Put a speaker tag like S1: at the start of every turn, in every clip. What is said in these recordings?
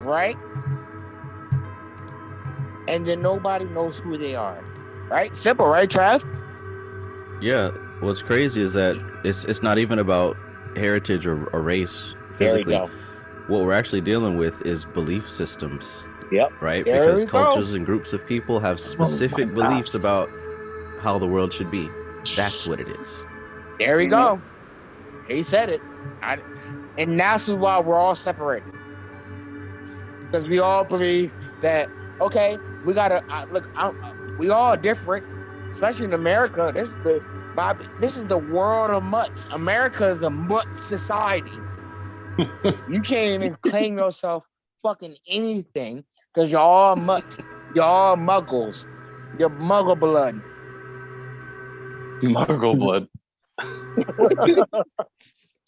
S1: right? And then nobody knows who they are, right? Simple, right, Trav?
S2: Yeah. What's crazy is that it's not even about heritage or race physically.
S1: There we go.
S2: What we're actually dealing with is belief systems.
S1: Yep.
S2: Right?
S1: There
S2: Because
S1: we
S2: cultures
S1: go.
S2: and groups of people have specific beliefs about how the world should be. That's what it is.
S1: There we go. He said it. And that's why we're all separated. Because we all believe that, okay, we gotta we all different, especially in America. This is the world of mutts. America is a mutt society. You can't even claim yourself fucking anything because you're all mutts. You're all muggles. You're muggle blood.
S3: Muggle blood.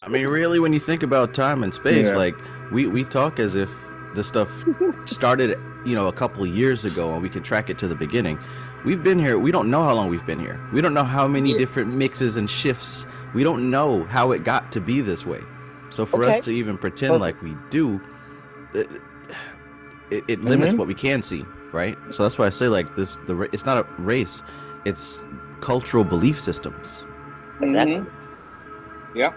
S2: I mean, really, when you think about time and space, like we talk as if this stuff started, a couple of years ago, and we can track it to the beginning. We've been here. We don't know how long we've been here. We don't know how many different mixes and shifts. We don't know how it got to be this way. So for us to even pretend like we do, it limits what we can see, right? So that's why I say like this: it's not a race; it's cultural belief systems.
S1: Exactly. Yeah.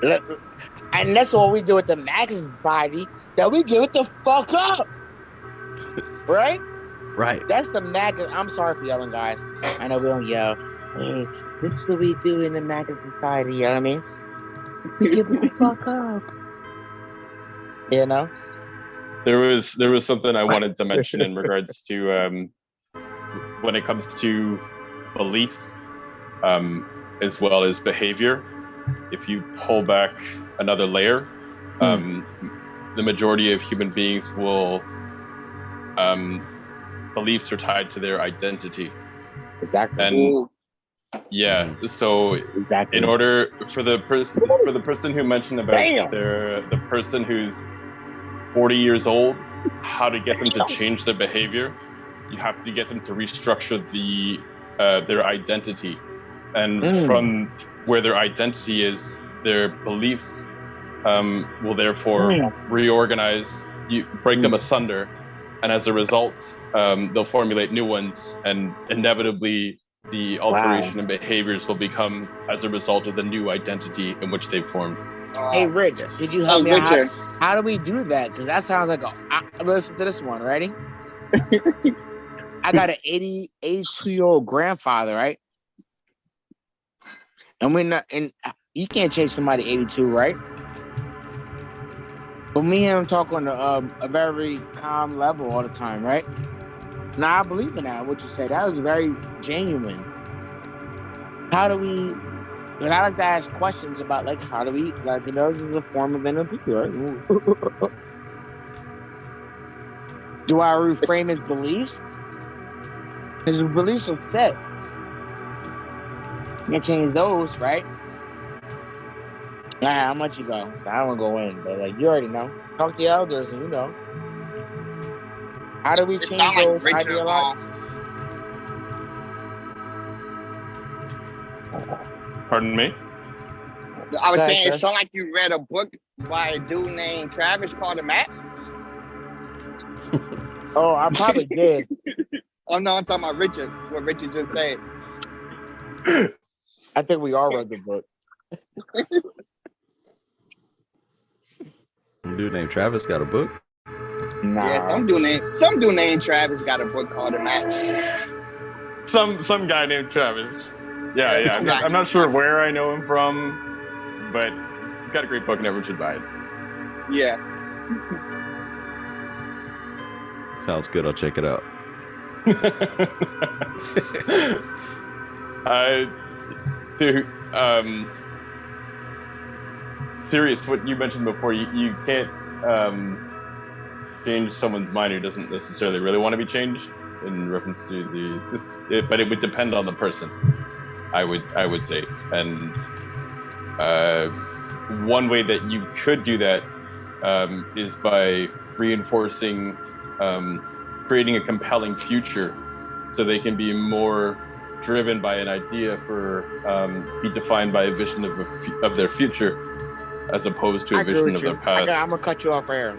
S1: And that's what we do with the Magus body, that we give it the fuck up. Right?
S2: Right.
S1: That's the Magus. I'm sorry for yelling, guys. I know we don't yell. Hey, this is what we do in the Magus society, you know what I mean? We give it the fuck up. You know?
S3: There was something I wanted to mention in regards to when it comes to beliefs as well as behavior. If you pull back another layer, the majority of human beings will beliefs are tied to their identity.
S1: Exactly.
S3: And so
S1: exactly.
S3: In order for the person who mentioned about the person who's 40 years old, how to get them to change their behavior, you have to get them to restructure their identity, and from where their identity is, their beliefs will therefore reorganize, break them asunder, and as a result, they'll formulate new ones, and inevitably the alteration in behaviors will become as a result of the new identity in which they've formed.
S1: Hey, Rich, did you help me out? How do we do that? Because that sounds like listen to this one, ready? I got an 82-year-old grandfather, right? And you can't change somebody 82, right? But me and him talk on a very calm level all the time, right? Now I believe in that. What you said, that was very genuine. How do we? And I like to ask questions about like how do we, like, this is a form of NLP, right? Do I reframe his beliefs? His beliefs are set. You can change those, right? How much you go? So I don't want to go in, but like you already know. Talk to the elders, and you know. How do we change those ideologies?
S3: Pardon me?
S4: I was saying, it sounded like you read a book by a dude named Travis called The Map.
S1: Oh, I probably did.
S4: Oh no, I'm talking about Richard. What Richard just said.
S1: I think we all read the book.
S2: A dude named Travis got a book?
S1: Nah.
S4: Yeah, some dude named Travis got a book called The Map.
S3: Some guy named Travis. Yeah. I'm not sure where I know him from, but he's got a great book and everyone should buy it.
S4: Yeah.
S2: Sounds good. I'll check it out.
S3: Serious, what you mentioned before, you can't change someone's mind who doesn't necessarily really want to be changed in reference to but it would depend on the person, I would say. And one way that you could do that is by reinforcing, creating a compelling future so they can be more driven by an idea be defined by a vision of their future as opposed to a vision of their past.
S1: I'm gonna cut you off right here.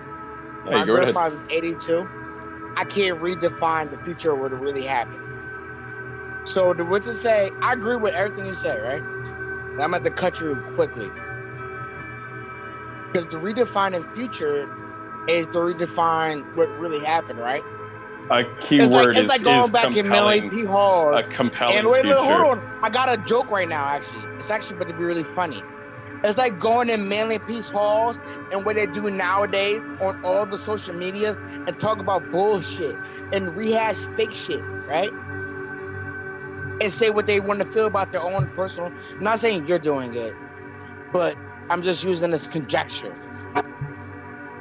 S3: Yeah, go ahead.
S1: grandma was 82. I can't redefine the future of what really happened. So what to say, I agree with everything you said, right? I'm going to cut you quickly. Because the redefining future is to redefine what really happened, right?
S3: A key word
S1: it's like going back
S3: compelling,
S1: in Millie P. Halls.
S3: a compelling
S1: and wait,
S3: future.
S1: hold on. I got a joke right now, actually. It's actually about to be really funny. It's like going in Manly Peace Halls and what they do nowadays on all the social medias and talk about bullshit and rehash fake shit, right? And say what they want to feel about their own personal. I'm not saying you're doing it, but I'm just using this conjecture.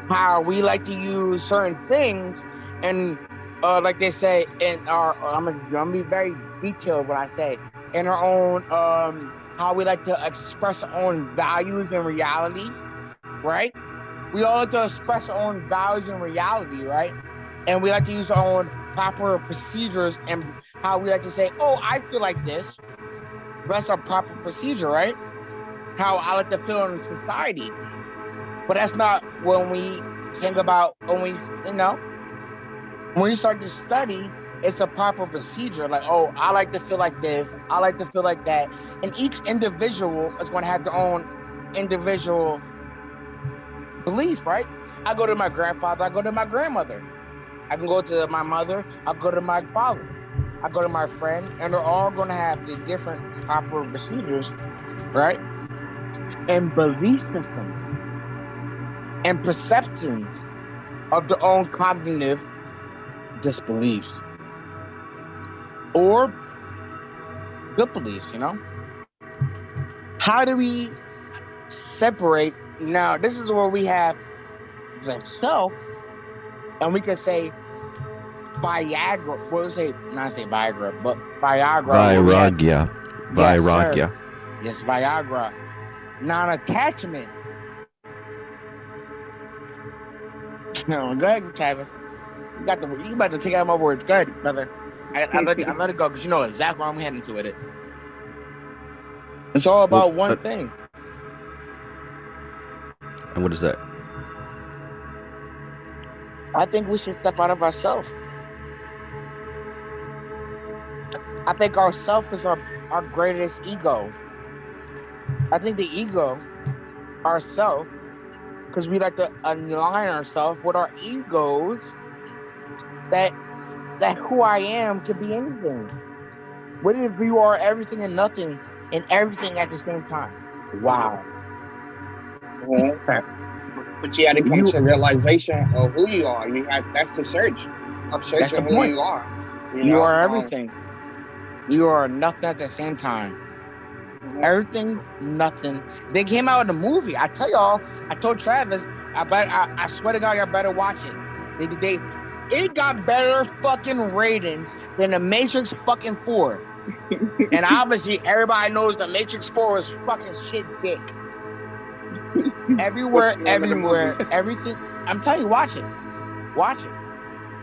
S1: How we like to use certain things and like they say in our, I'm gonna be very detailed when I say, in our own, how we like to express our own values and reality, right? We all like to express our own values and reality, right? And we like to use our own proper procedures and how we like to say, oh, I feel like this. That's a proper procedure, right? How I like to feel in society. But that's not when we think about, when we start to study, it's a proper procedure. Like, oh, I like to feel like this. I like to feel like that. And each individual is going to have their own individual belief, right? I go to my grandfather. I go to my grandmother. I can go to my mother. I'll go to my father. I go to my friend. And they're all going to have the different proper procedures, right? And belief systems and perceptions of their own cognitive disbeliefs or good beliefs, How do we separate? Now, this is where we have the self, and we can say Viagra. What do we say? Not say Viagra, but Viagra.
S2: Vairagya.
S1: Yes, Viagra. Non-attachment. Go ahead, Travis. You about to take out my words. Go ahead, brother. I let it go because you know exactly where I'm heading to with it. It's all about one thing.
S2: And what is that?
S1: I think we should step out of ourselves. I think ourself is our greatest ego. I think the ego, ourself, because we like to align ourselves with our egos, that who I am could be anything. What if you are everything and nothing and everything at the same time? Wow.
S4: But you had to come to a realization of who you are. That's the search of searching who you are.
S1: You are everything. You are nothing at the same time. Everything, nothing. They came out with a movie. I tell y'all, I told Travis, I swear to God, y'all better watch it. It got better fucking ratings than The Matrix fucking 4. And obviously, everybody knows The Matrix 4 was fucking shit dick. Everywhere, everything. I'm telling you, watch it. Watch it.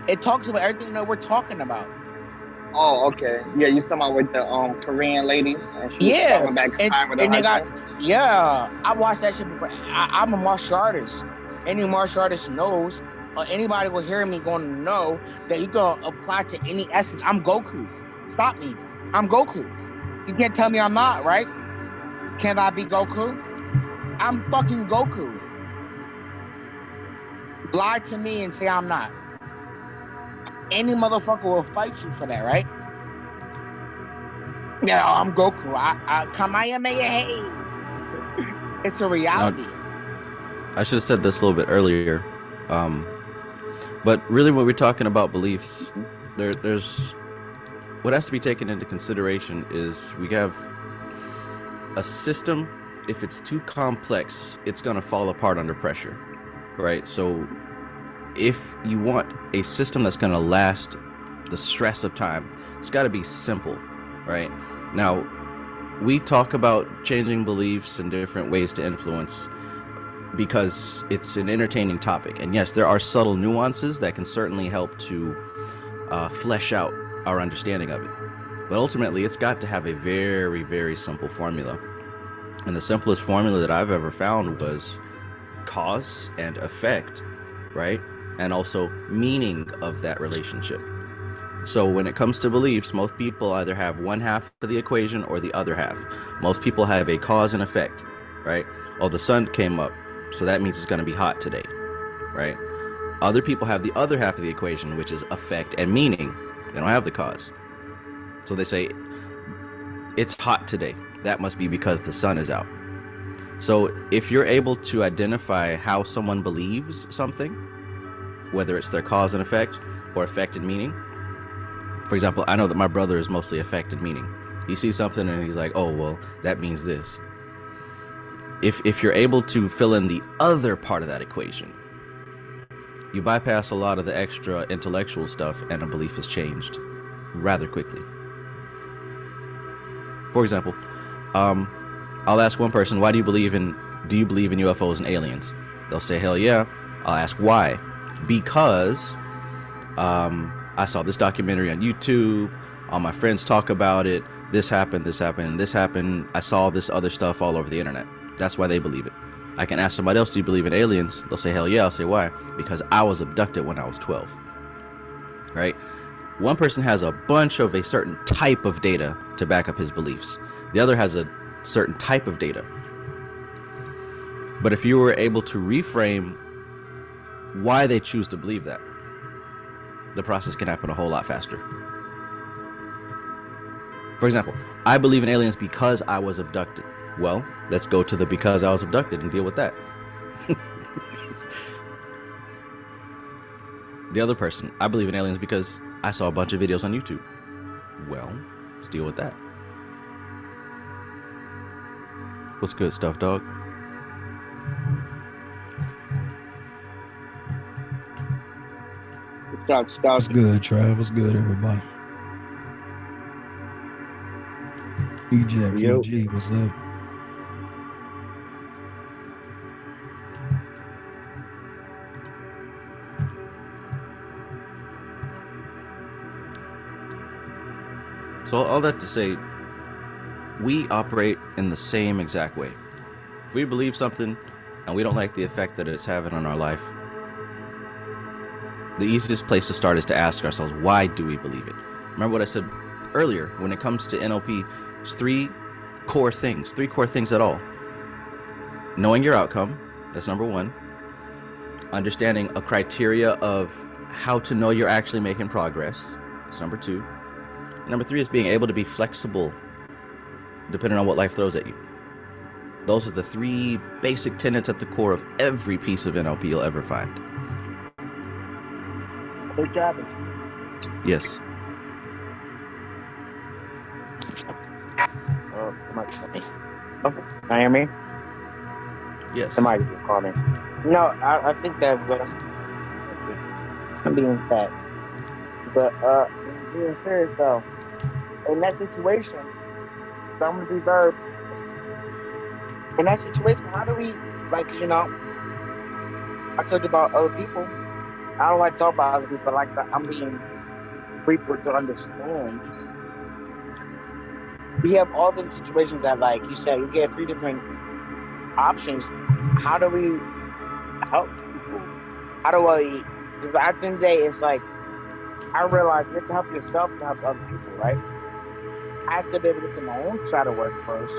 S1: It talks about everything that we're talking about.
S4: Oh, okay. Yeah, you talking about with the Korean lady? And she was coming back with her husband?
S1: I watched that shit before. I'm a martial artist. Any martial artist knows, or anybody will hear me going to know that you can apply to any essence. I'm Goku. Stop me. I'm Goku. You can't tell me I'm not, right? Can I be Goku? I'm fucking Goku. Lie to me and say I'm not. Any motherfucker will fight you for that, right? Yeah, I'm Goku. I Kamehameha. Hey. It's a reality.
S2: I should have said this a little bit earlier. But really when we're talking about beliefs, there's what has to be taken into consideration is we have a system. If it's too complex, it's going to fall apart under pressure, right? So if you want a system that's going to last the stress of time, it's got to be simple, right? Now, we talk about changing beliefs and different ways to influence because it's an entertaining topic. And yes, there are subtle nuances that can certainly help to flesh out our understanding of it. But ultimately, it's got to have a very, very simple formula. And the simplest formula that I've ever found was cause and effect, right? and also meaning of that relationship. So when it comes to beliefs, most people either have one half of the equation or the other half. Most people have a cause and effect, right? Oh, the sun came up, so that means it's going to be hot today, right? Other people have the other half of the equation, which is effect and meaning. They don't have the cause. So they say, it's hot today. That must be because the sun is out. So if you're able to identify how someone believes something, whether it's their cause and effect or effect and meaning. For example, I know that my brother is mostly effect and meaning. He sees something and he's like, oh, well, that means this. If you're able to fill in the other part of that equation, you bypass a lot of the extra intellectual stuff and a belief is changed rather quickly. For example, I'll ask one person, do you believe in UFOs and aliens? They'll say, hell yeah. I'll ask why. Because I saw this documentary on YouTube, all my friends talk about it, this happened, and this happened. I saw this other stuff all over the internet. That's why they believe it. I can ask somebody else, do you believe in aliens? They'll say, hell yeah. I'll say, why? Because I was abducted when I was 12. Right? One person has a bunch of a certain type of data to back up his beliefs. The other has a certain type of data. But if you were able to reframe why they choose to believe that, the process can happen a whole lot faster. For example, I believe in aliens because I was abducted. Well, let's go to the because I was abducted and deal with that. The other person, I believe in aliens because I saw a bunch of videos on YouTube. Well, let's deal with that. What's good, Stuff Dog?
S5: What's good, Trav? What's good, everybody? EJX OG, what's up?
S2: So all that to say, we operate in the same exact way. If we believe something and we don't like the effect that it's having on our life, the easiest place to start is to ask ourselves, why do we believe it? Remember what I said earlier, when it comes to NLP, there's three core things at all. Knowing your outcome, that's number one. Understanding a criteria of how to know you're actually making progress, that's number two. Number three is being able to be flexible depending on what life throws at you. Those are the three basic tenets at the core of every piece of NLP you'll ever find.
S1: Good job.
S2: Yes.
S1: Oh, can you hear me?
S2: Yes.
S1: Somebody just called me. No, I think that's good. I'm being fat. But being serious though, in that situation, so I'm gonna be very. In that situation, how do we, like, I told you about other people. I don't like to talk about other people, like I'm being people to understand. We have all the situations that, like you said, you get three different options. How do we help people? How do I? Because at the end of the day, it's like I realize you have to help yourself to help other people, right? I have to be able to get to my own side of work first.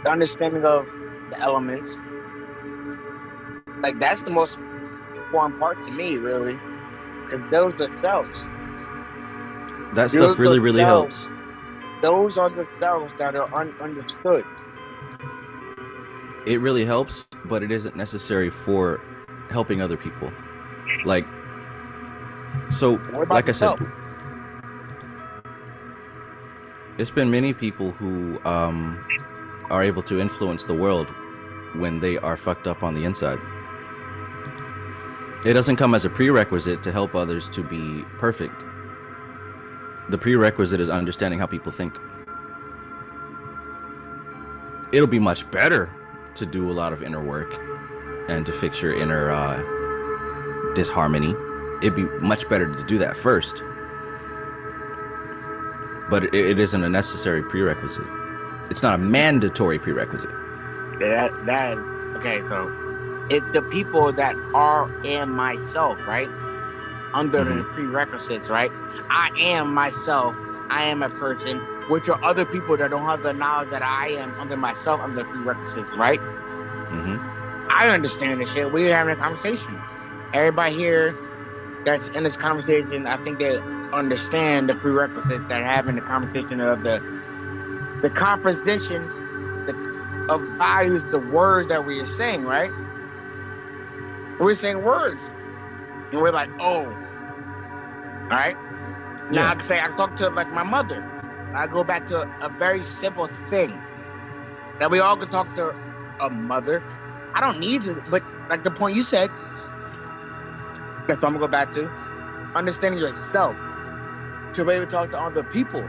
S1: The understanding of the elements, like that's the most important part to me, really, because those are selves.
S2: That stuff really helps.
S1: Those are the selves that are understood.
S2: It really helps, but it isn't necessary for helping other people. Like, so, like I said, it's been many people who are able to influence the world when they are fucked up on the inside. It doesn't come as a prerequisite to help others to be perfect. The prerequisite is understanding how people think. It'll be much better to do a lot of inner work and to fix your inner disharmony. It'd be much better to do that first. But it isn't a necessary prerequisite. It's not a mandatory prerequisite.
S1: Yeah, that okay, so It's the people that are in myself, right? Under the prerequisites, right? I am myself. I am a person, which are other people that don't have the knowledge that I am under myself, under the prerequisites, right? I understand this shit. We're having a conversation. Everybody here that's in this conversation, I think they understand the prerequisites that are having the conversation of the composition of values, the words that we are saying, right? We're saying words. And we're like, oh, all right? Now I can say, I talk to like my mother. I go back to a very simple thing that we all can talk to a mother. I don't need to, but like the point you said, that's what I'm gonna go back to. Understanding yourself to be able to talk to other people.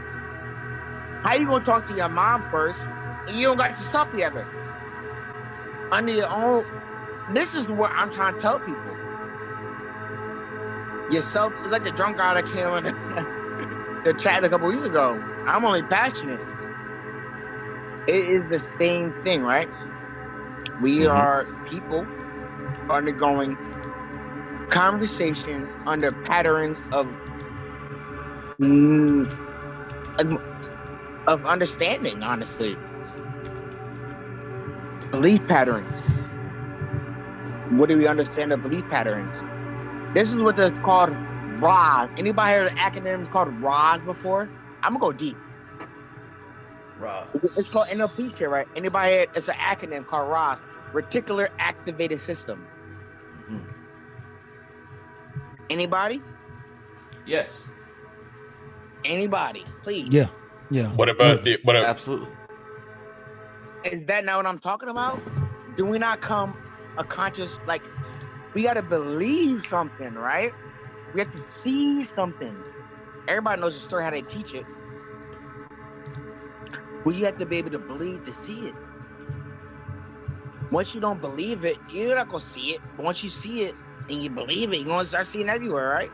S1: How you gonna talk to your mom first and you don't got yourself together? Under your own. This is what I'm trying to tell people. Yourself is like the drunk guy that came on the chat a couple weeks ago. I'm only passionate. It is the same thing, right? We are people undergoing conversation under patterns of understanding, honestly. Belief patterns. What do we understand of belief patterns? This is what it's called ROS. Anybody heard of acronyms called ROS before? I'm gonna go deep.
S2: ROS.
S1: It's called NLP shit, right? Anybody heard, it's an acronym called ROS, Reticular Activated System. Anybody?
S2: Yes.
S1: Anybody, please.
S5: Yeah.
S3: What about
S2: Absolutely.
S1: Is that not what I'm talking about? Do we not come a conscious, like, we got to believe something, right? We have to see something. Everybody knows the story, how they teach it. But you have to be able to believe to see it. Once you don't believe it, you're not going to see it. But once you see it and you believe it, you're going to start seeing everywhere, right?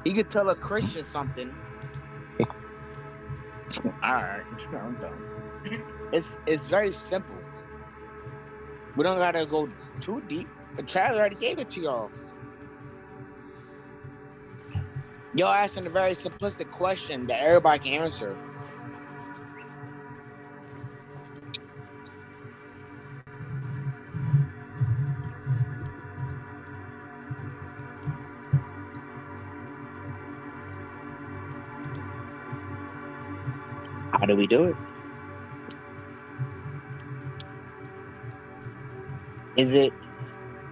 S1: You could tell a Christian something. All right, I'm done. It's very simple. We don't gotta go too deep. The child already gave it to y'all. Y'all asking a very simplistic question that everybody can answer. How do we do it? Is it?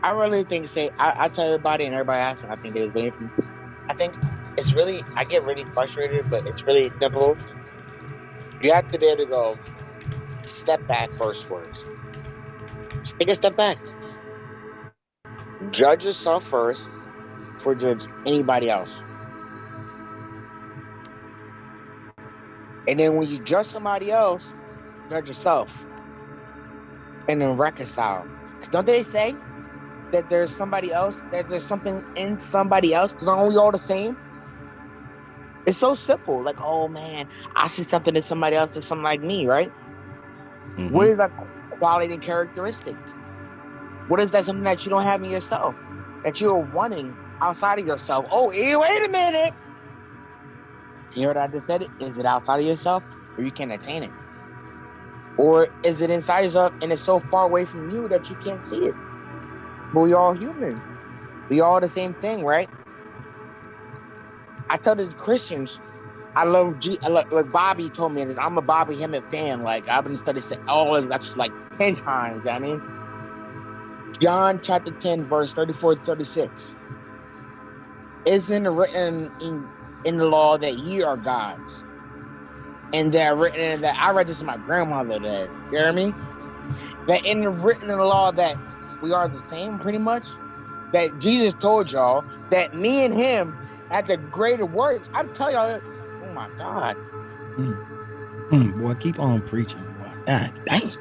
S1: I really think, I tell everybody and everybody asks, I think they was waiting for me. I think it's really, I get really frustrated, but it's really simple. You have to be able to go, step back first words. Just take a step back. Judge yourself first before judge anybody else. And then when you judge somebody else, judge yourself. And then reconcile. Because don't they say that there's somebody else, that there's something in somebody else? Because aren't we all the same? It's so simple. Like, oh man, I see something in somebody else that's something like me, right? What is that quality and characteristics? What is that something that you don't have in yourself? That you're wanting outside of yourself? Oh, hey, wait a minute. You hear what I just said? Is it outside of yourself or you can't attain it? Or is it inside yourself and it's so far away from you that you can't see it? But we all human. We all the same thing, right? I tell the Christians, I love like Bobby told me this. I'm a Bobby Hemmett fan. Like, I've been studying all his lectures like 10 times, you know what I mean? John chapter 10, verse 34 to 36. Isn't it written in the law that ye are gods? And that written in that, I read this to my grandmother that, you hear me? That written in the law that we are the same, pretty much. That Jesus told y'all that me and him had the greater works. I'm telling y'all, oh my God.
S5: Boy, keep on preaching, boy. God dang.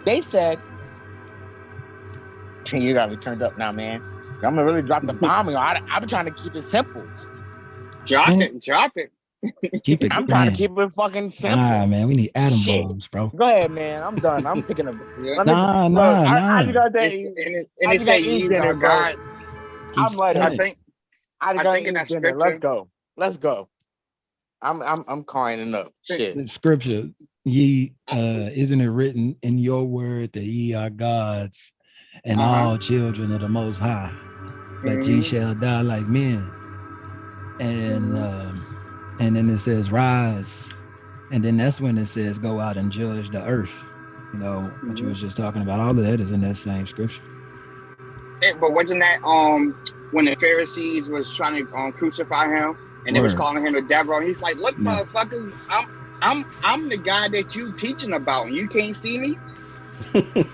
S1: They said, you got me turned up now, man. I'm gonna really drop the bomb. I've been trying to keep it simple.
S4: Drop it.
S5: Keep it.
S1: I'm trying to
S5: man.
S1: keep it fucking simple.
S5: Nah, man, we need atom
S1: Shit.
S5: bombs, bro.
S1: Go ahead, man. I'm done. I'm picking up.
S4: Yeah.
S5: Nah.
S1: How'd you got that?
S4: And it say ye are gods.
S1: I'm ready.
S4: I think
S1: I
S4: think in that
S1: dinner.
S4: scripture.
S1: Let's go. I'm crying up. Shit.
S5: The scripture, ye isn't it written in your word that ye are gods and all children of the Most High, that ye shall die like men, and then it says rise, and then that's when it says go out and judge the earth. You know what you was just talking about. All of that is in that same scripture.
S4: But wasn't that when the Pharisees was trying to crucify him? And they was calling him the devil. And he's like, look, motherfuckers, I'm the guy that you teaching about, and you can't see me.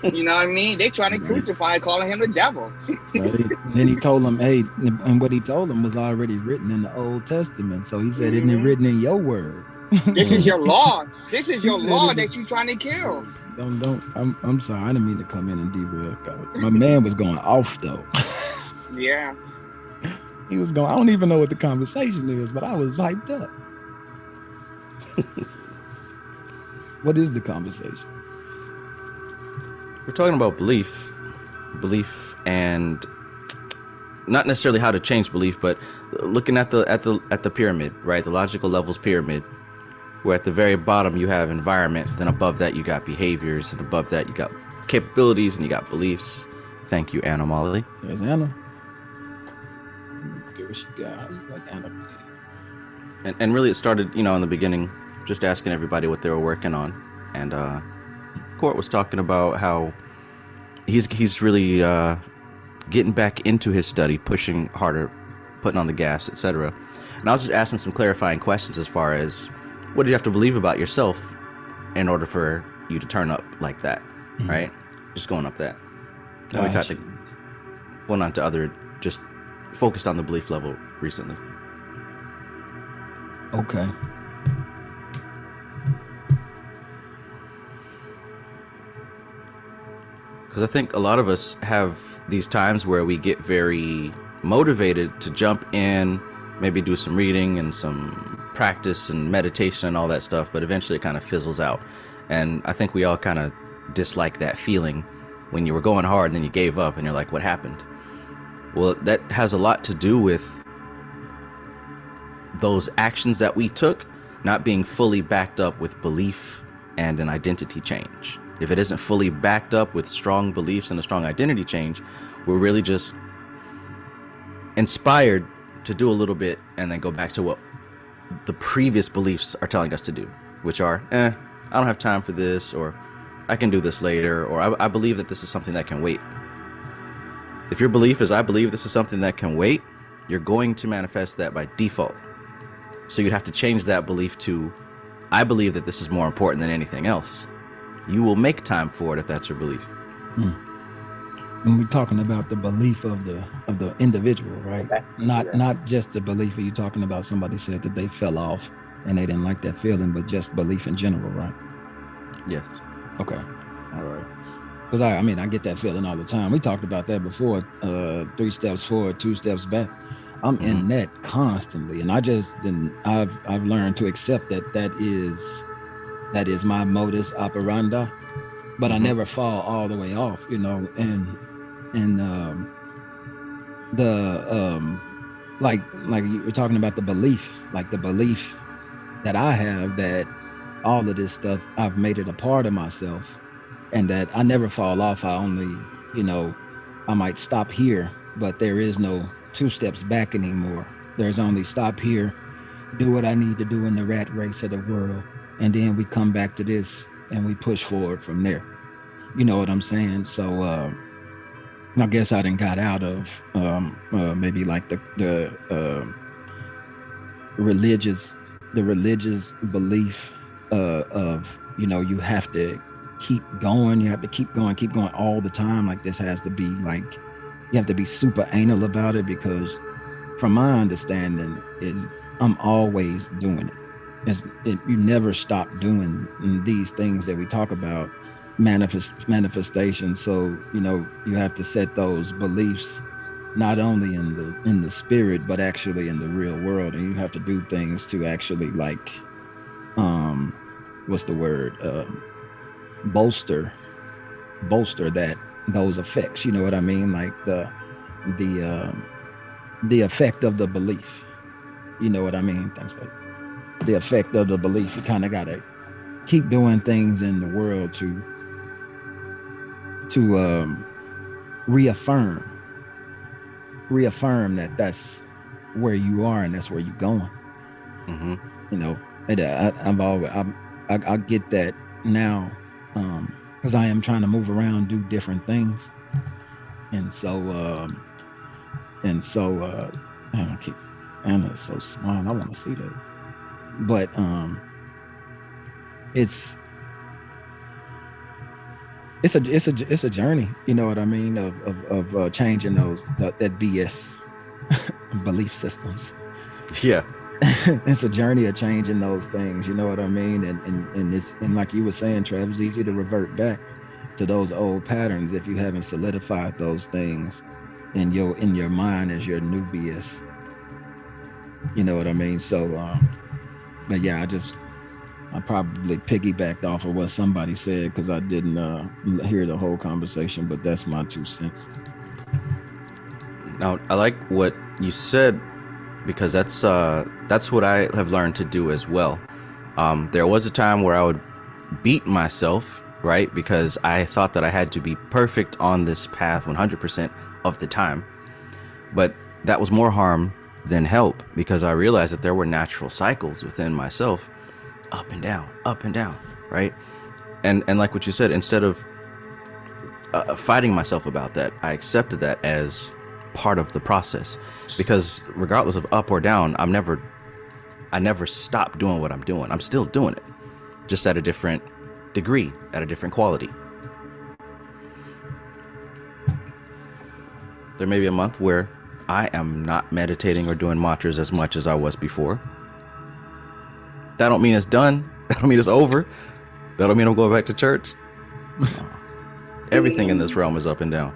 S4: You know what I mean? They trying to crucify, calling him the devil.
S5: Then he told them, hey, and what he told them was already written in the Old Testament. So he said, isn't it written in your word?
S4: This is your law. This is your law that you trying to kill.
S5: I'm sorry. I didn't mean to come in and derail. My man was going off though.
S4: Yeah.
S5: He was going, I don't even know what the conversation is, but I was hyped up. What is the conversation?
S2: We're talking about belief, and not necessarily how to change belief, but looking at the pyramid, right? The logical levels pyramid, where at the very bottom you have environment, then above that you got behaviors, and above that you got capabilities, and you got beliefs. Thank you, Anna Molly.
S5: There's Anna. What she got?
S2: And really it started, in the beginning, just asking everybody what they were working on. And Court was talking about how he's really getting back into his study, pushing harder, putting on the gas, etc. And I was just asking some clarifying questions as far as what do you have to believe about yourself in order for you to turn up like that, right? Just going up that. Then we got to went on to other, just focused on the belief level recently.
S5: Okay.
S2: Because I think a lot of us have these times where we get very motivated to jump in, maybe do some reading and some practice and meditation and all that stuff, but eventually it kind of fizzles out. And I think we all kind of dislike that feeling when you were going hard and then you gave up and you're like, what happened? Well, that has a lot to do with those actions that we took not being fully backed up with belief and an identity change. If it isn't fully backed up with strong beliefs and a strong identity change, we're really just inspired to do a little bit and then go back to what the previous beliefs are telling us to do, which are, I don't have time for this, or I can do this later, or I believe that this is something that can wait. If your belief is, I believe this is something that can wait, you're going to manifest that by default. So you'd have to change that belief to, I believe that this is more important than anything else. You will make time for it if that's your belief.
S5: When we're talking about the belief of the individual, right? Not just the belief. Are you talking about somebody said that they fell off and they didn't like that feeling, but just belief in general, right?
S2: Yes.
S5: Okay. All right. Because I get that feeling all the time. We talked about that before. 3 steps forward, 2 steps back. I'm in that constantly, and I've learned to accept that is my modus operandi, but I never fall all the way off, like you were talking about the belief that I have that all of this stuff, I've made it a part of myself, and that I never fall off. I only, I might stop here, but there is no 2 steps back anymore. There's only stop here, do what I need to do in the rat race of the world, and then we come back to this and we push forward from there. You know what I'm saying? So I guess I done got out of maybe like the religious belief of, you have to keep going, all the time. Like this has to be like, you have to be super anal about it, because from my understanding is I'm always doing it. You never stop doing these things that we talk about, manifestation. So, you have to set those beliefs not only in the spirit, but actually in the real world. And you have to do things to actually like, what's the word? Bolster those effects. You know what I mean? Like the effect of the belief. You know what I mean? Thanks, babe. The effect of the belief. You kind of gotta keep doing things in the world to reaffirm that that's where you are and that's where you're going.
S2: Mm-hmm.
S5: You know, and I get that now, because I am trying to move around, do different things, and so I keep Anna's so small. I want to see that, but it's a journey. You know what I mean? Of changing that BS belief systems.
S2: Yeah.
S5: It's a journey of changing those things. You know what I mean? And like you were saying, Trav, it's easy to revert back to those old patterns if you haven't solidified those things in your mind as your new BS. You know what I mean? So, but yeah, I probably piggybacked off of what somebody said because I didn't hear the whole conversation, but that's my 2 cents.
S2: Now, I like what you said because that's what I have learned to do as well. There was a time where I would beat myself, right? Because I thought that I had to be perfect on this path 100% of the time. But that was more harm than help because I realized that there were natural cycles within myself, up and down, right? And like what you said, instead of fighting myself about that, I accepted that as part of the process, because regardless of up or down, I never stopped doing what I'm doing. I'm still doing it, just at a different degree, at a different quality. There may be a month where I am not meditating or doing mantras as much as I was before. That don't mean it's done. That don't mean it's over. That don't mean I'm going back to church. No. Everything in this realm is up and down.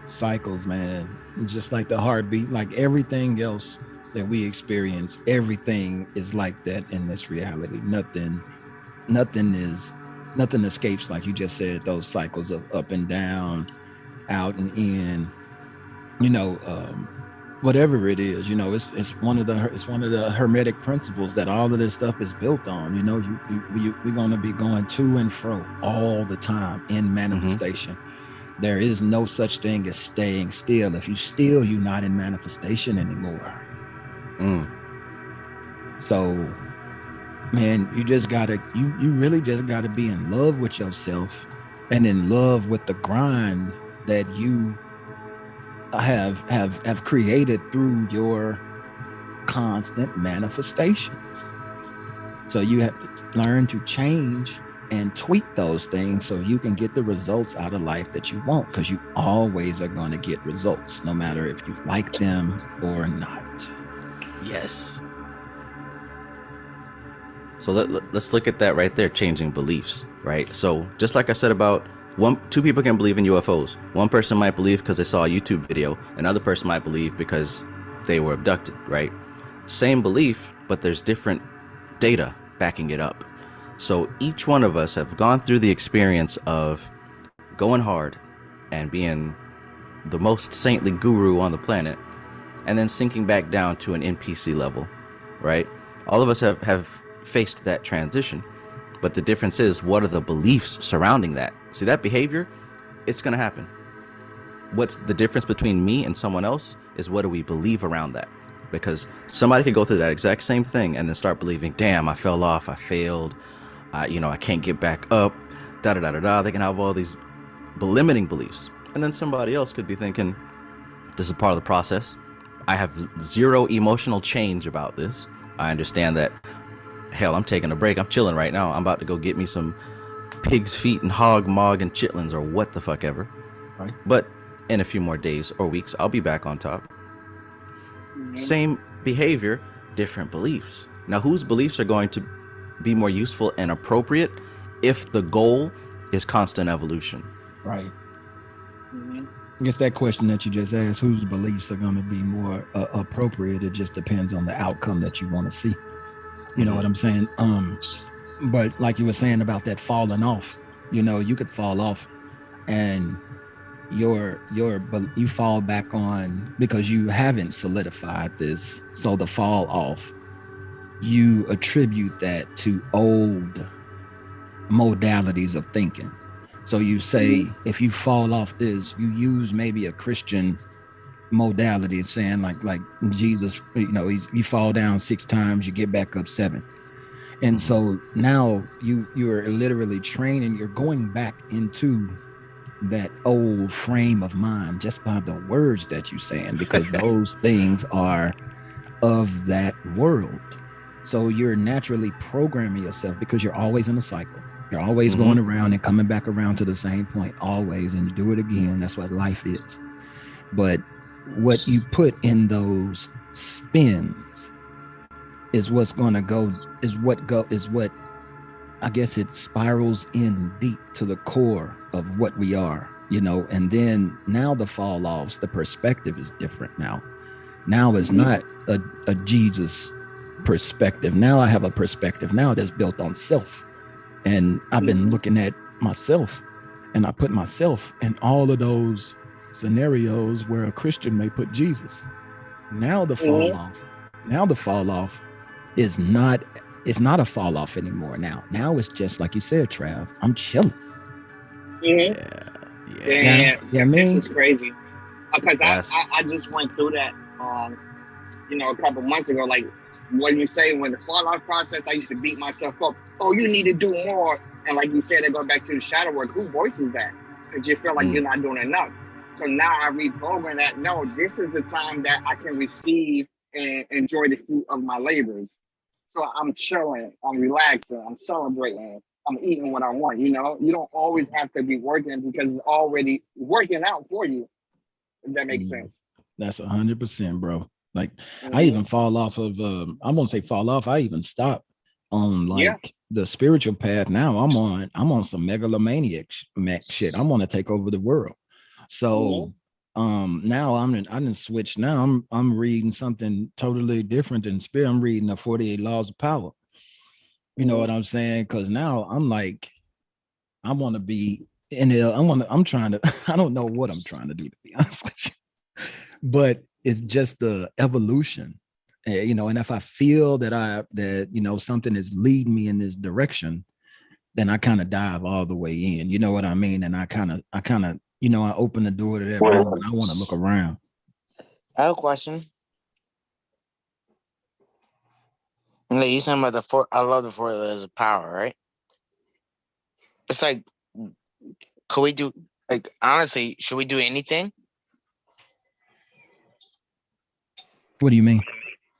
S5: Cycles, man. It's just like the heartbeat, like everything else that we experience, everything is like that in this reality. Nothing escapes, like you just said, those cycles of up and down, out and in, you know, whatever it is, you know, it's one of the hermetic principles that all of this stuff is built on. You know, we're going to be going to and fro all the time in manifestation. Mm-hmm. There is no such thing as staying still. If you still, you're not in manifestation anymore. So, man, you just gotta, you really just gotta be in love with yourself and in love with the grind that you have created through your constant manifestations. So you have to learn to change and tweak those things so you can get the results out of life that you want, because you always are going to get results, no matter if you like them or not.
S2: Yes. So let's look at that right there, changing beliefs, right? So just like I said about two people can believe in UFOs. One person might believe because they saw a YouTube video. Another person might believe because they were abducted, right? Same belief, but there's different data backing it up. So each one of us have gone through the experience of going hard and being the most saintly guru on the planet, and then sinking back down to an NPC level, right? All of us have faced that transition, but the difference is, what are the beliefs surrounding that? See, that behavior, it's going to happen. What's the difference between me and someone else is, what do we believe around that? Because somebody could go through that exact same thing and then start believing, damn, I fell off, I failed, I can't get back up, da-da-da-da-da. They can have all these limiting beliefs. And then somebody else could be thinking, this is part of the process. I have zero emotional change about this. I understand that, hell, I'm taking a break. I'm chilling right now. I'm about to go get me some pig's feet and hog mog and chitlins or what the fuck ever. Right. But in a few more days or weeks, I'll be back on top. Mm-hmm. Same behavior, different beliefs. Now, whose beliefs are going to be more useful and appropriate if the goal is constant evolution?
S5: Right.
S4: Mm-hmm.
S5: I guess that question that you just asked, whose beliefs are going to be more appropriate, it just depends on the outcome that you want to see. You know what I'm saying? But like you were saying about that falling off, you know, you could fall off and you fall back on because you haven't solidified this. So the fall off, you attribute that to old modalities of thinking. So you say, if you fall off this, you use maybe a Christian modality, saying like Jesus, you know, you fall down 6 times, you get back up 7. And so now you're literally training, you're going back into that old frame of mind just by the words that you're saying, because those things are of that world. So you're naturally programming yourself because you're always in a cycle. You're always going around and coming back around to the same point, always, and you do it again. That's what life is. But what you put in those spins is what's going to go, is what I guess it spirals in deep to the core of what we are, you know. And then now the fall offs, the perspective is different now. Now it's not a Jesus perspective. Now I have a perspective now that's built on self. And I've been looking at myself, and I put myself in all of those scenarios where a Christian may put Jesus. Now the fall off is not, it's not a fall off anymore. Now it's just like you said, Trav, I'm chilling.
S4: This is crazy because I just went through that you know, a couple months ago. Like what you say, when the fall off process, I used to beat myself up. Oh, you need to do more. And like you said, I go back to the shadow work. Who voices that? Because you feel like you're not doing enough. So now I reprogram that. No, this is the time that I can receive and enjoy the fruit of my labors. So I'm chilling, I'm relaxing, I'm celebrating, I'm eating what I want. You know, you don't always have to be working because it's already working out for you. If that makes sense.
S5: That's 100%, bro. Like I even fall off of, I won't say fall off. I even stop on like the spiritual path. Now I'm on some megalomaniac shit. I want to take over the world. So now I didn't switch. Now I'm reading something totally different than spirit. I'm reading the 48 Laws of Power. You know what I'm saying? Because now I'm like, I want to be in the, I'm trying to, I don't know what I'm trying to do, to be honest with you. But it's just the evolution. You know, and if I feel that you know, something is leading me in this direction, then I kind of dive all the way in. You know what I mean? And I kind of, you know, I open the door to that room and I want to look around.
S1: I have a question. You talking about I love the 4 letters of power, right? It's like, could we do, like, honestly, should we do anything?
S5: What do you mean?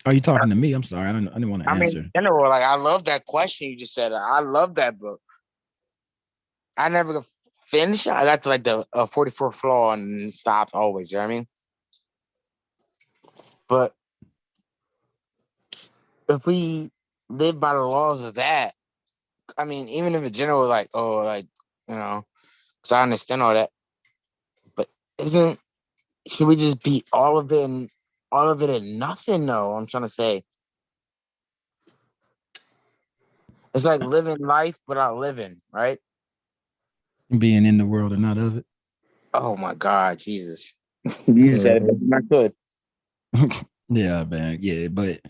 S5: Are you talking to me? I'm sorry. I didn't want to answer.
S1: I mean, in general, like, I love that question you just said. I love that book. I never could finish it. I got to like the 44th floor and stopped always. You know what I mean? But if we live by the laws of that, I mean, even if in general, like, oh, like, you know, because I understand all that, but should we just be all of it and nothing? No, I'm trying to say. It's like living life without living, right?
S5: Being in the world and not of it.
S1: Oh my God, Jesus. You said it not good.
S5: Yeah, man. Yeah, but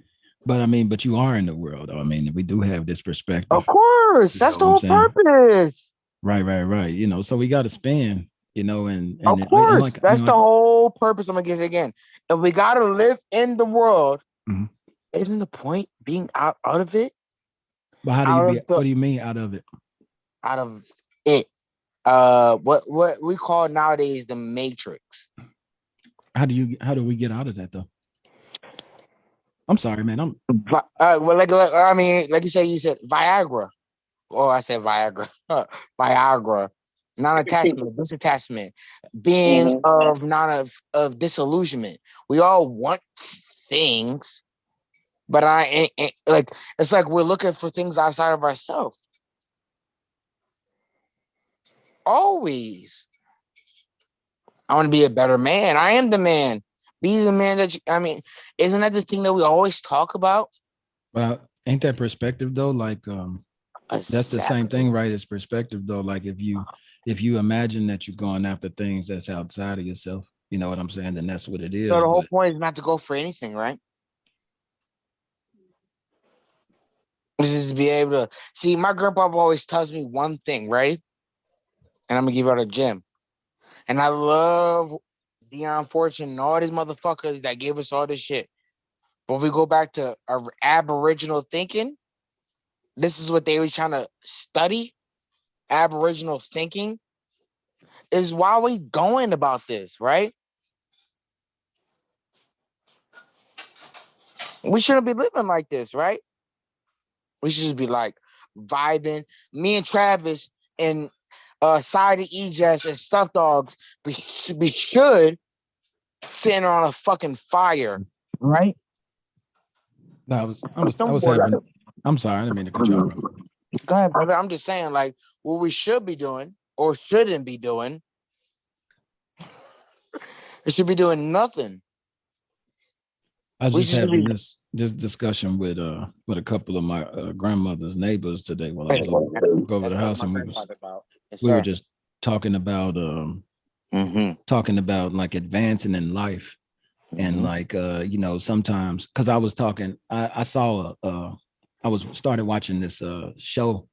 S5: I mean, but you are in the world. I mean, we do have this perspective.
S1: Of course, that's the whole purpose.
S5: Right. You know, so we got to span, you know, and
S1: of course, that's the whole purpose. I'm gonna give it again. If we gotta live in the world, isn't the point being out of it?
S5: But how do you what do you mean out of it?
S1: Out of it. What we call nowadays the matrix.
S5: How do we get out of that though? I'm sorry, man.
S1: Well, like you said Viagra. Oh, I said Viagra. Viagra. Non-attachment, disattachment, being of disillusionment. We all want things, but it's like we're looking for things outside of ourselves. Always. I want to be a better man. I am the man. Be the man that isn't that the thing that we always talk about?
S5: Well, ain't that perspective though? Like that's the same thing, right? It's perspective though. Like if you imagine that you're going after things that's outside of yourself, you know what I'm saying? Then that's what it is.
S1: So the whole point is not to go for anything, right? This is to be able to see. My grandpa always tells me one thing, right? And I'm gonna give out a gem. And I love Dion Fortune and all these motherfuckers that gave us all this shit. But if we go back to our Aboriginal thinking, this is what they were trying to study. Aboriginal thinking is why we going about this, right? We shouldn't be living like this, right? We should just be like vibing. Me and Travis and Side of Ejaz and Stuff Dogs, we should sitting on a fucking fire, right?
S5: No, I was having. I'm sorry, I didn't mean to cut you off.
S1: Go ahead, brother. I'm just saying, like, what we should be doing or shouldn't be doing. It should be doing nothing.
S5: I was just having this discussion with a couple of my grandmother's neighbors today while I was go over the house, and we were just talking about like advancing in life. And like you know, sometimes because I was talking, I saw I started watching this show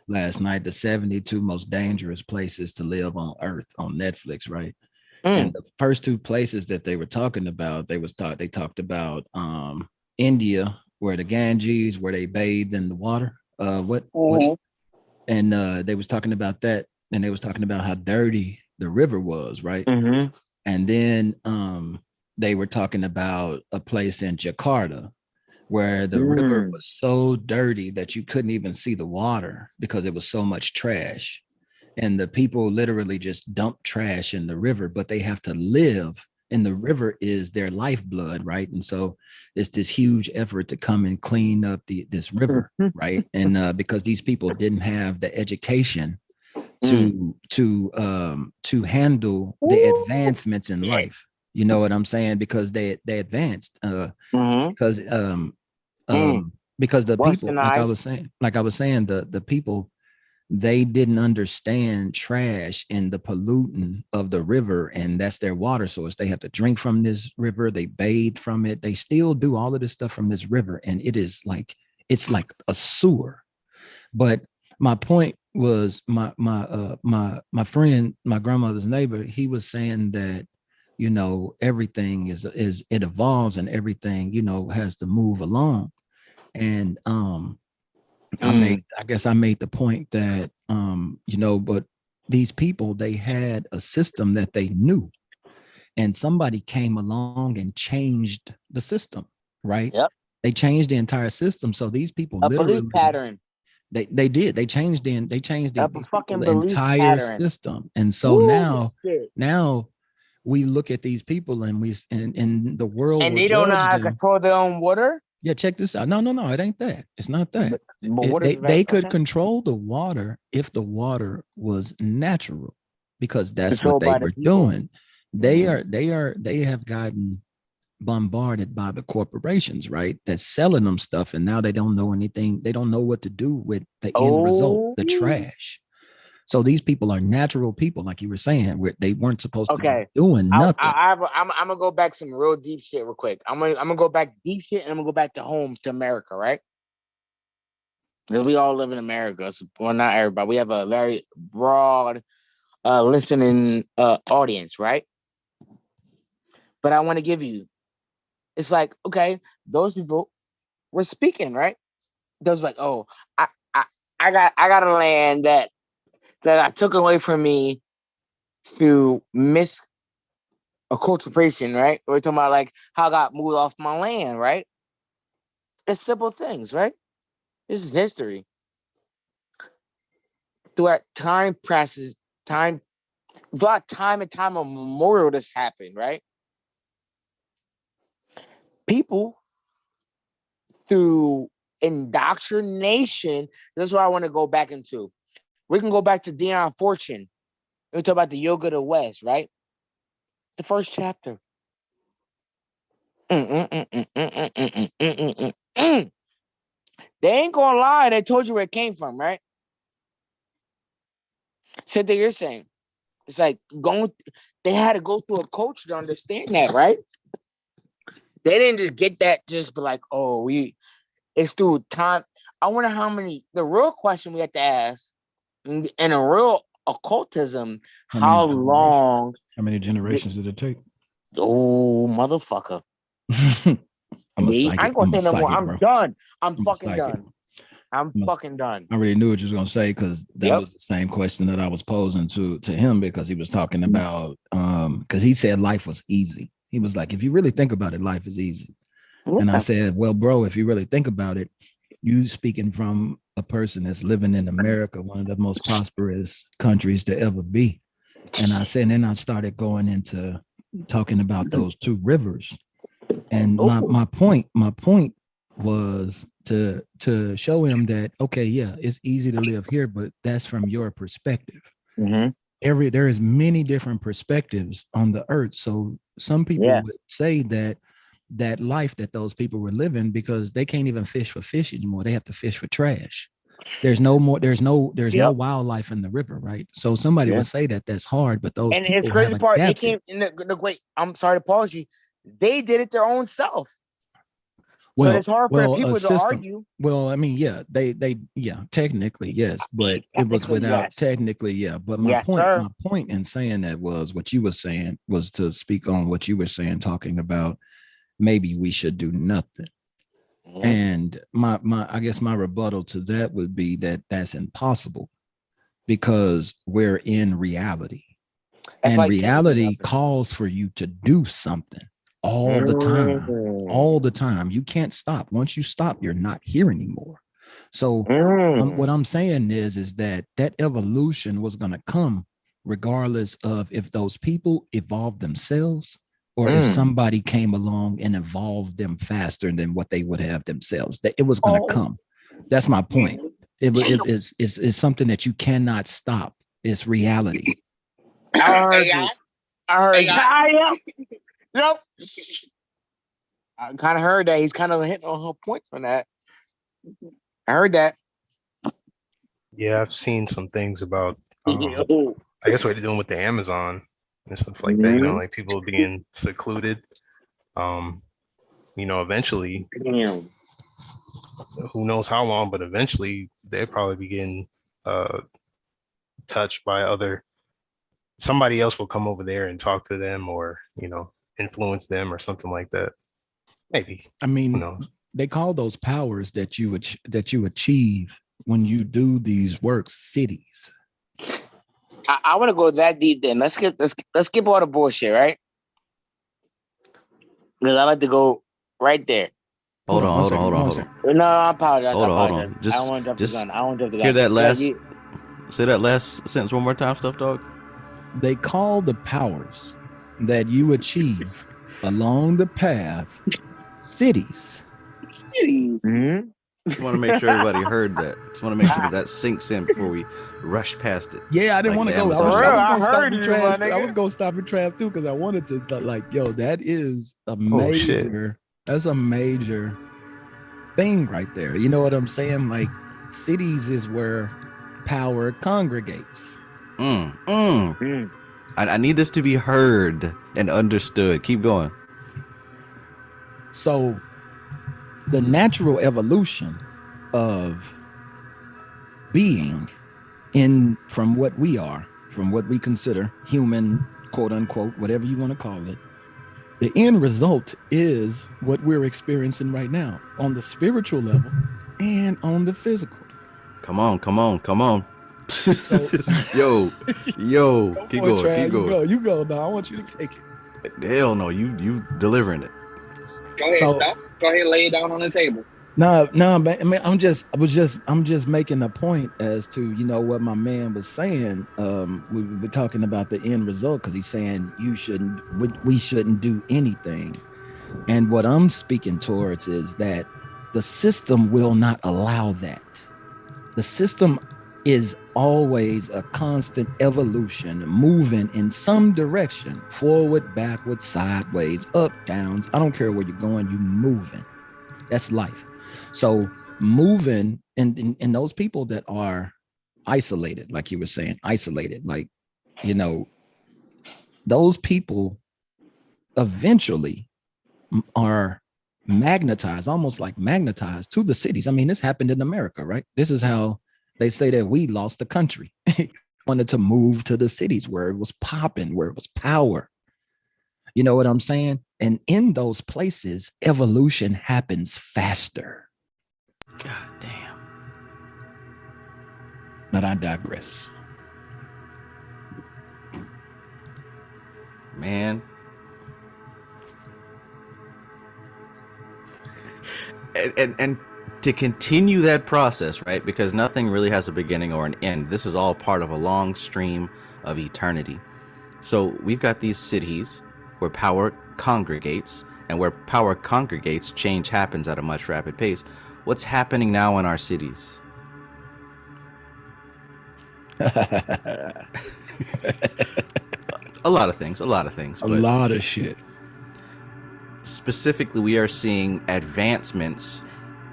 S5: last night, the 72 most dangerous places to live on Earth on Netflix, right? And the first two places that they were talking about, they talked about India, where the Ganges, where they bathed in the water. And they was talking about that, and they was talking about how dirty the river was, right? And then they were talking about a place in Jakarta where the river was so dirty that you couldn't even see the water because it was so much trash. And the people literally just dump trash in the river, but they have to live, and the river is their lifeblood, right? And so it's this huge effort to come and clean up this river, right? And because these people didn't have the education to handle the advancements in life. You know what I'm saying? Because they advanced because the people, like I was saying, the people, they didn't understand trash and the pollutant of the river, and that's their water source. They have to drink from this river, they bathe from it, they still do all of this stuff from this river, and it's like a sewer. But my point was my friend, my grandmother's neighbor, he was saying that, you know, everything is it evolves, and everything, you know, has to move along. And I guess I made the point that you know, but these people, they had a system that they knew, and somebody came along and changed the system, right?
S1: Yep.
S5: They changed the entire system. So these people
S1: literally belief pattern.
S5: They changed the entire
S1: pattern.
S5: system. And so now we look at these people and and the world, and they don't know how to
S1: control their own water.
S5: Yeah, check this out. No, it ain't that. It's not that.
S1: But
S5: they could control the water if the water was natural, because that's what they were doing. They have gotten bombarded by the corporations, right? That's selling them stuff, and now they don't know anything. They don't know what to do with the end result, the trash. So these people are natural people, like you were saying, where they weren't supposed to be doing nothing.
S1: I'm gonna go back some real deep shit real quick. I'm gonna go back deep shit, and I'm gonna go back to home, to America, right? Because we all live in America. So, well, not everybody. We have a very broad listening audience, right? But I want to give you, it's like, okay, those people were speaking, right? Those like, oh, I got a land that I took away from me through cultivation, right? We're talking about like how I got moved off my land, right? It's simple things, right? This is history. Throughout time and time immemorial, this happened, right? People through indoctrination. That's what I want to go back into. We can go back to Dion Fortune. We talk about the yoga of the West, right? The first chapter. They ain't gonna lie. They told you where it came from, right? Said that you're saying. It's like going. They had to go through a culture to understand that, right? They didn't just get that. Just be like, oh, it's through time. I wonder how many. The real question we have to ask, in a real occultism, how long?
S5: How many generations did it take?
S1: Oh, motherfucker.
S5: I'm a psychic.
S1: I ain't gonna say no more.
S5: Bro.
S1: I'm done. I'm fucking done. I'm fucking done.
S5: I already knew what you was gonna say because that was the same question that I was posing to him because he was talking about because he said life was easy. He was like, if you really think about it, life is easy. Yeah. And I said, well, bro, if you really think about it, you speaking from a person that's living in America, one of the most prosperous countries to ever be. And I said, and then I started going into talking about those two rivers. And my point was to show him that, okay, yeah, it's easy to live here, but that's from your perspective.
S1: Mm-hmm.
S5: There is many different perspectives on the earth. So some people would say that life that those people were living, because they can't even fish for fish anymore. They have to fish for trash. There's no wildlife in the river, right? So somebody would say that that's hard, but those people
S1: it's crazy
S5: have
S1: part.
S5: adapted.
S1: They came in the wait. I'm sorry to pause you. They did it their own self. So it's hard for people to argue.
S5: Well, I mean, they technically yes, but it was without technically, yeah. But my point in saying that was what you were saying was to speak on what you were saying, talking about maybe we should do nothing. Mm-hmm. And my I guess my rebuttal to that would be that that's impossible because we're in reality. And reality calls for you to do something all the time. You can't stop. Once you stop, you're not here anymore. So what I'm saying is that evolution was going to come regardless of if those people evolved themselves or if somebody came along and evolved them faster than what they would have themselves. That it was going to come. That's my point. It's something that you cannot stop. It's reality.
S1: I heard. Nope. I kind of heard that. He's kind of hitting on her points on that. I heard that.
S6: Yeah, I've seen some things about, I guess what they're doing with the Amazon and stuff like that, you know, like people being secluded. You know, eventually, who knows how long, but eventually they'll probably be getting touched by somebody else will come over there and talk to them or, you know, influence them or something like that. Maybe.
S5: I mean, they call those powers that you achieve when you do these works cities.
S1: I want to go that deep then. Let's skip all the bullshit, right? Because I like to go right there.
S2: Hold on.
S1: No, I apologize.
S2: Hold on.
S1: I don't want to jump the gun. I want to jump the gun.
S2: Hear that last say that last sentence one more time, Stuff Dog.
S5: They call the powers that you achieve along the path cities.
S1: Mm-hmm.
S2: Just want to make sure everybody heard that. Just want to make sure that sinks in before we rush past it.
S5: Yeah, I didn't want to go. I was going to stop at Trance too because I wanted to that is a major. That's a major thing right there. You know what I'm saying? Like cities is where power congregates.
S2: I need this to be heard and understood. Keep going.
S5: So the natural evolution of being from what we are, from what we consider human, quote unquote, whatever you want to call it, the end result is what we're experiencing right now on the spiritual level and on the physical.
S2: Come on. yo, keep going.
S5: You go now. I want you to take it.
S2: Hell no, you delivering it.
S4: Go ahead, stop. Go ahead, lay it down on the table.
S5: No, but I mean, I'm just making a point as to, you know, what my man was saying. We were talking about the end result because he's saying we shouldn't do anything. And what I'm speaking towards is that the system will not allow that. The system is always a constant evolution, moving in some direction, forward, backward, sideways, up, downs. I don't care where you're going, you moving. That's life. So moving, and those people that are isolated, like you were saying, isolated, like, you know, those people eventually are magnetized, almost like magnetized to the cities. I mean, this happened in America, right? This is how they say that we lost the country. Wanted to move to the cities where it was popping, where it was power. You know what I'm saying? And in those places, evolution happens faster.
S2: God damn.
S5: But I digress.
S2: Man. And to continue that process, right? Because nothing really has a beginning or an end. This is all part of a long stream of eternity. So we've got these cities where power congregates, and where power congregates, change happens at a much rapid pace. What's happening now in our cities? A lot of things.
S5: A lot of shit.
S2: Specifically, we are seeing advancements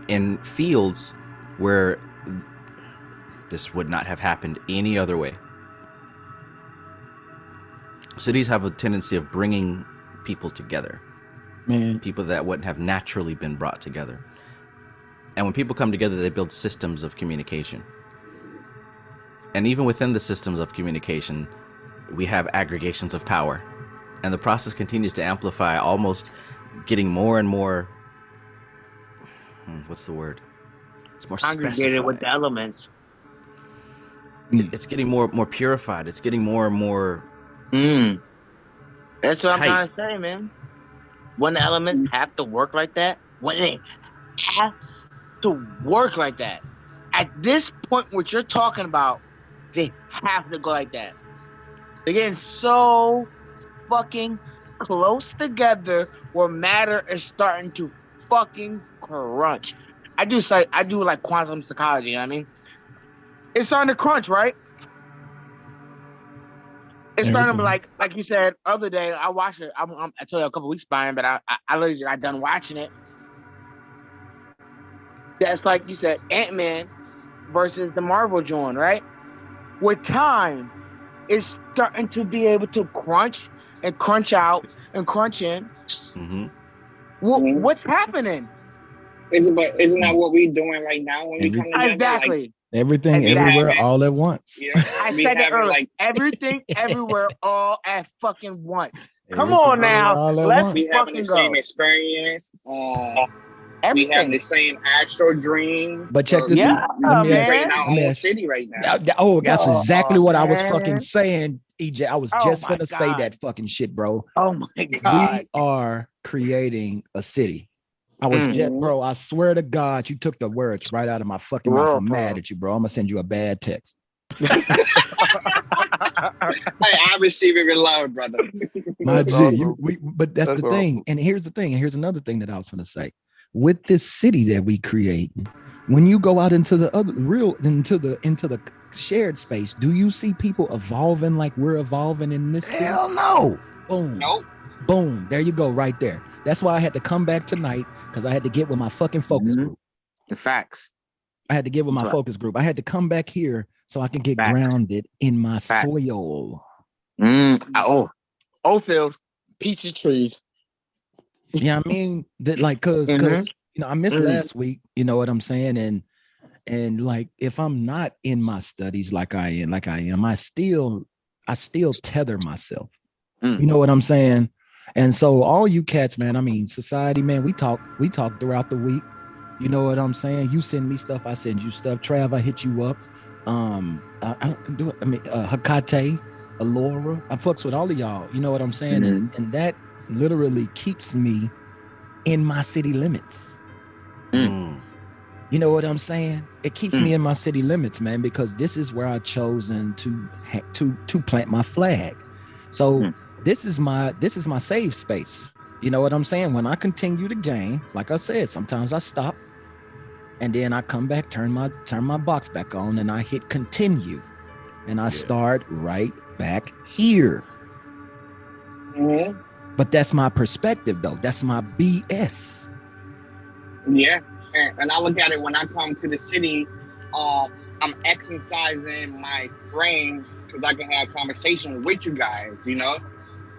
S2: in fields where this would not have happened any other way. Cities have a tendency of bringing people together.
S5: Man.
S2: People that wouldn't have naturally been brought together. And when people come together, they build systems of communication. And even within the systems of communication, we have aggregations of power. And the process continues to amplify, almost getting more and more, what's the word? It's more
S1: Congregated
S2: specified.
S1: with the elements.
S2: It's getting more purified. It's getting more and more
S1: That's what I'm
S2: tight.
S1: trying to say, man. When the elements have to work like that, when they have to work like that, at this point, what you're talking about, they have to go like that. They're getting so fucking close together where matter is starting to fucking crunch. I do like quantum psychology, you know what I mean? It's starting to crunch, right? It's starting to be like you said other day. I watched it. I told you a couple weeks behind, but I literally got done watching it. That's like you said, Ant-Man versus the Marvel joint, right? With time, it's starting to be able to crunch and crunch out and crunch in.
S2: Mm-hmm.
S1: What's happening?
S4: Isn't that what we're doing right now when we come together?
S1: Exactly.
S4: Like,
S5: Everything, everywhere, all at once.
S4: yeah,
S1: I
S4: we
S1: said it
S4: having,
S1: earlier.
S4: like,
S1: Everything, everywhere, all at fucking once. Come
S5: Everything,
S1: on now,
S5: all at
S1: let's
S5: once.
S4: we having
S1: fucking
S4: the
S1: go.
S4: same experience. We
S1: Everything.
S4: have the same astral dream.
S5: But check this
S1: Yeah,
S5: out. Let me
S1: man.
S5: ask-
S4: Creating our
S5: let me
S4: own
S5: ask-
S4: city right now.
S5: That's exactly what I was
S1: man.
S5: fucking saying, EJ. I was
S1: Oh
S5: just
S1: my
S5: finna say
S1: God.
S5: that fucking shit, bro.
S1: Oh my God.
S5: We are creating a city. I was just, bro, I swear to God, you took the words right out of my fucking mouth. I'm mad at you, bro. I'm gonna send you a bad text.
S4: Hey, I receive it with love, brother.
S5: My G, but that's
S3: That's
S5: the thing. And here's the thing. And here's another thing that I was gonna say. With this city that we create, when you go out into the other into the shared space, do you see people evolving like we're evolving in this city?
S2: Hell no.
S5: Boom.
S4: Nope.
S5: Boom. There you go, right there. That's why I had to come back tonight, because I had to get with my fucking focus group.
S1: The facts.
S5: I had to get with my focus group. I had to come back here so I can get grounded in my soil.
S1: Oldfield, peachy trees.
S5: Yeah, I mean that, like, cause I missed last week. You know what I'm saying? And like, if I'm not in my studies like I am, I still tether myself. You know what I'm saying? And so all you cats, man, I mean, society, man, we talk throughout the week. You know what I'm saying? You send me stuff, I send you stuff. Trav, I hit you up. I don't do it. I mean, Hakate, Alora, I fucks with all of y'all. You know what I'm saying? And that literally keeps me in my city limits. You know what I'm saying? It keeps me in my city limits, man, because this is where I've chosen to plant my flag. So this is my safe space. You know what I'm saying? When I continue the game, like I said, sometimes I stop and then I come back, turn my box back on, and I hit continue. and I start right back here.
S4: Mm-hmm.
S5: But that's my perspective, though. That's my BS.
S4: Yeah, and I look at it when I come to the city. I'm exercising my brain because I can have conversation with you guys, you know,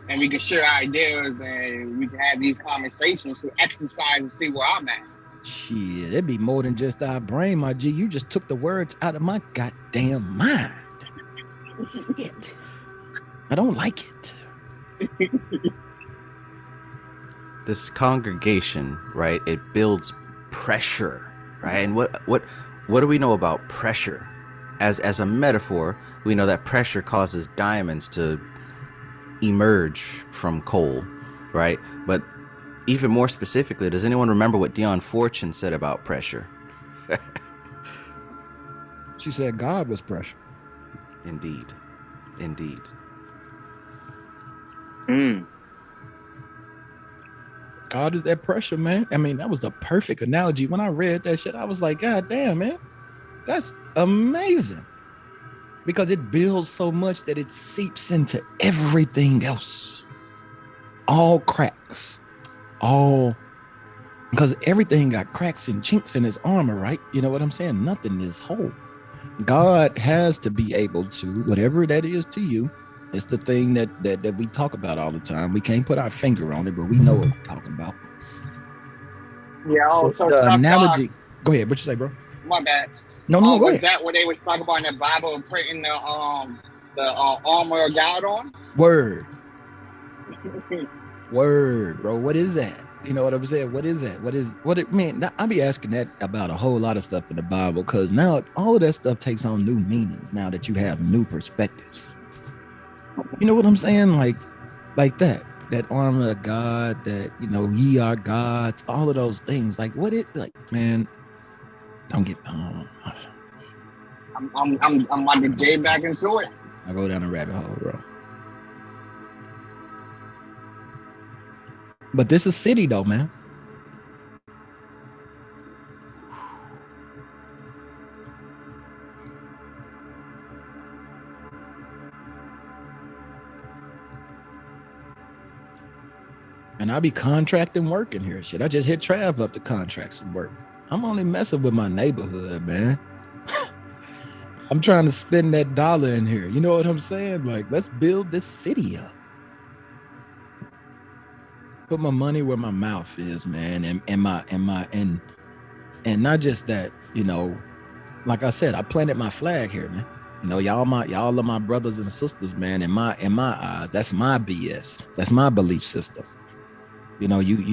S4: and we can share ideas and we can have these conversations to exercise and see where I'm at.
S5: Shit, it'd be more than just our brain, my G. You just took the words out of my goddamn mind. Shit. I don't like it.
S2: This congregation, right? It builds pressure, right? And what do we know about pressure? As a metaphor, we know that pressure causes diamonds to emerge from coal, right? But even more specifically, does anyone remember what Dion Fortune said about pressure?
S5: She said God was pressure.
S2: Indeed. Indeed.
S5: God is that pressure, man. I mean, that was the perfect analogy. When I read that shit, I was like, God damn, man, that's amazing. Because it builds so much that it seeps into everything else. All cracks. Because everything got cracks and chinks in his armor, right? You know what I'm saying? Nothing is whole. God has to be able to, whatever that is to you, it's the thing that we talk about all the time. We can't put our finger on it, but we know what we're talking about.
S4: Yeah, so
S5: the analogy. Go ahead, what you say, bro?
S4: My bad.
S5: No, go
S4: was
S5: ahead.
S4: that what they was talking about in the Bible, putting the armor of God on?
S5: Word, bro. What is that? You know what I'm saying? What is that? What it mean? I be asking that about a whole lot of stuff in the Bible, because now all of that stuff takes on new meanings now that you have new perspectives. You know what I'm saying? Like that armor of God, that, you know, ye are gods, all of those things. Like what it like, man. Don't get.
S4: I'm about to dig back into it.
S5: I go down a rabbit hole, bro. But this is city, though, man. And I be contracting work in here. Shit, I just hit Trav up to contract some work. I'm only messing with my neighborhood, man. I'm trying to spend that dollar in here. You know what I'm saying? Like, let's build this city up. Put my money where my mouth is, man. And not just that, you know, like I said, I planted my flag here, man. You know, y'all are my brothers and sisters, man. In my eyes, that's my BS. That's my belief system. You know, your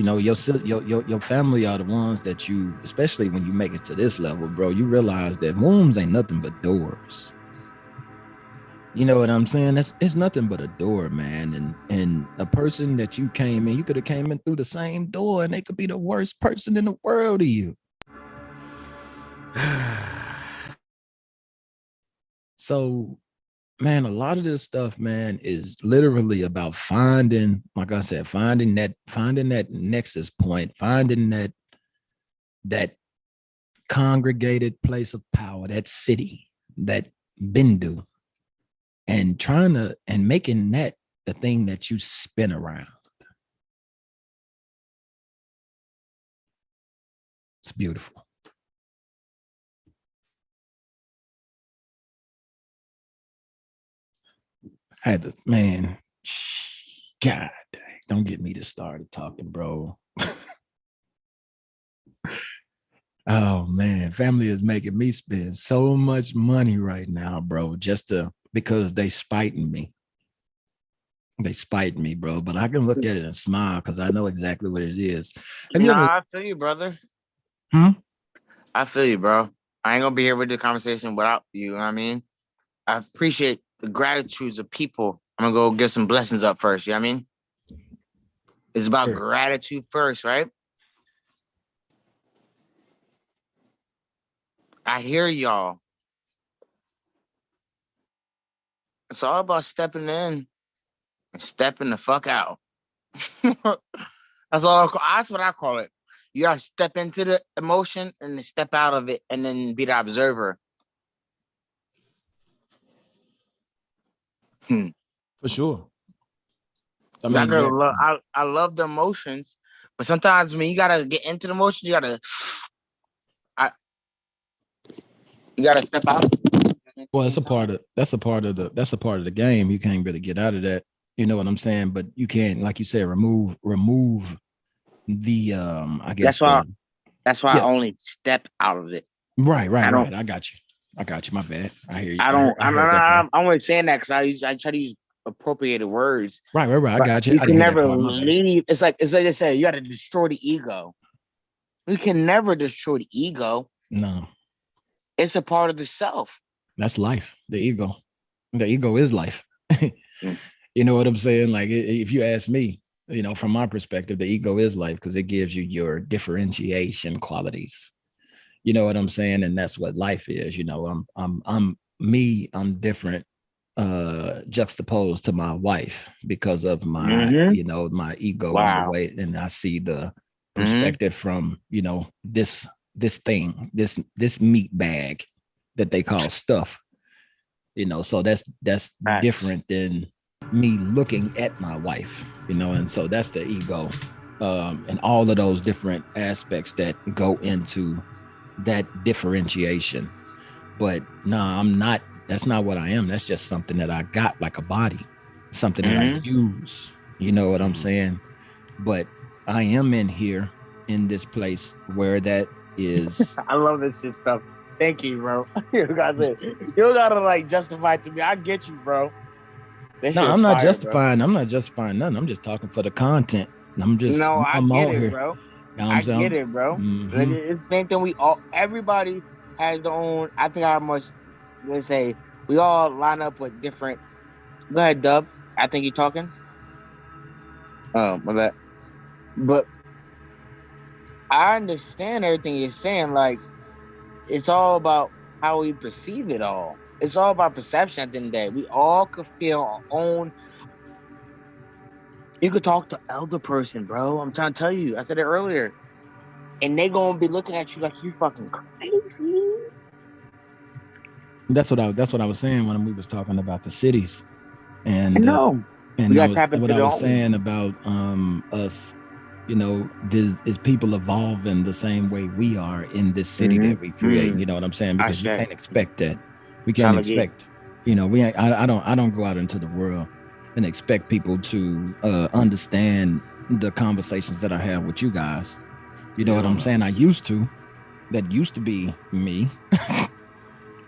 S5: family are the ones that you, especially when you make it to this level, bro, you realize that wombs ain't nothing but doors. You know what I'm saying? It's nothing but a door, man. And a person that you came in, you could have came in through the same door, and they could be the worst person in the world to you. So, man, a lot of this stuff, man, is literally about finding, like I said, finding that nexus point, finding that congregated place of power, that city, that bindu, and making that the thing that you spin around. It's beautiful. I had to, man, God dang, don't get me to start talking, bro. Oh man, family is making me spend so much money right now, bro, because they spiting me. They spite me, bro, but I can look at it and smile because I know exactly what it is.
S1: I feel you, brother. I feel you, bro. I ain't gonna be here with the conversation without you. You know what I mean? I appreciate the gratitudes of people. I'm gonna go give some blessings up first. You know what I mean? It's about gratitude first, right? I hear y'all. It's all about stepping in and stepping the fuck out. That's what I call it. You gotta step into the emotion and then step out of it and then be the observer.
S5: For sure. I
S1: I,
S5: mean,
S1: I love the emotions, but sometimes when you gotta get into the emotion, you gotta step out.
S5: well, that's a part of the game. You can't really get out of that. You know what I'm saying? But you can, like you said, remove the I guess
S1: That's why I only step out of it.
S5: Right. I got you. My bad. I hear you.
S1: I'm only saying that because I try to use appropriated words.
S5: Right. I got you.
S1: You can never leave. It's like they say, you got to destroy the ego. You can never destroy the ego.
S5: No.
S1: It's a part of the self.
S5: That's life. The ego is life. You know what I'm saying? Like, if you ask me, you know, from my perspective, the ego is life because it gives you your differentiation qualities. You know what I'm saying? And that's what life is. You know, I'm different, juxtaposed to my wife because of my, you know, my ego and the way, and I see the perspective from, you know, this thing, this meat bag that they call stuff. You know, so that's different than me looking at my wife, you know, and so that's the ego, and all of those different aspects that go into that differentiation. But no, I'm not. That's not what I am. That's just something that I got, like a body, something that I use. You know what I'm saying? But I am in here, in this place where that is.
S1: I love this shit stuff. Thank you, bro. You gotta like justify it to me. I get you, bro.
S5: No, I'm not justifying. Bro. I'm not justifying nothing. I'm just talking for the content. I'm just.
S1: No,
S5: I'm
S1: I get
S5: out
S1: it,
S5: here.
S1: bro.
S5: You know
S1: I get it, bro. Mm-hmm. It's the same thing. Everybody has their own. I think I must say we all line up with different. Go ahead, Dub. I think you're talking. Oh, my bad. But I understand everything you're saying. Like, it's all about how we perceive it all. It's all about perception at the end of the day. We all could feel our own. You could talk to elder person, bro. I'm trying to tell you. I said it earlier. And they gonna be looking at you like you fucking crazy.
S5: That's what I was saying when we was talking about the cities. And
S1: we got
S5: what I was saying about us, you know, is people evolving the same way we are in this city that we create. You know what I'm saying? Because you can't expect that. We can't expect, you know, I don't go out into the world and expect people to understand the conversations that I have with you guys. You know what I'm saying? That used to be me.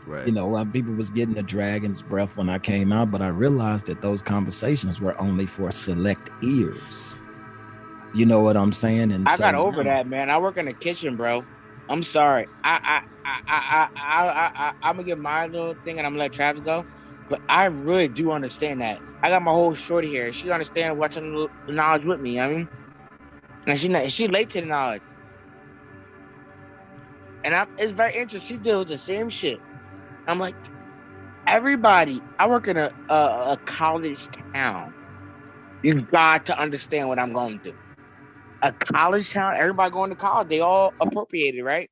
S2: Right.
S5: You know, people was getting the dragon's breath when I came out, but I realized that those conversations were only for select ears. You know what I'm saying? And
S1: I got over that, man. I work in the kitchen, bro. I'm sorry. I'm gonna get my little thing and I'm gonna let Travis go. But I really do understand that. I got my whole shorty here. She understands watching the knowledge with me. I mean, and she late to the knowledge. And it's very interesting. She deals the same shit. I'm like, everybody. I work in a college town. You've got to understand what I'm going through. A college town. Everybody going to college. They all appropriated, right?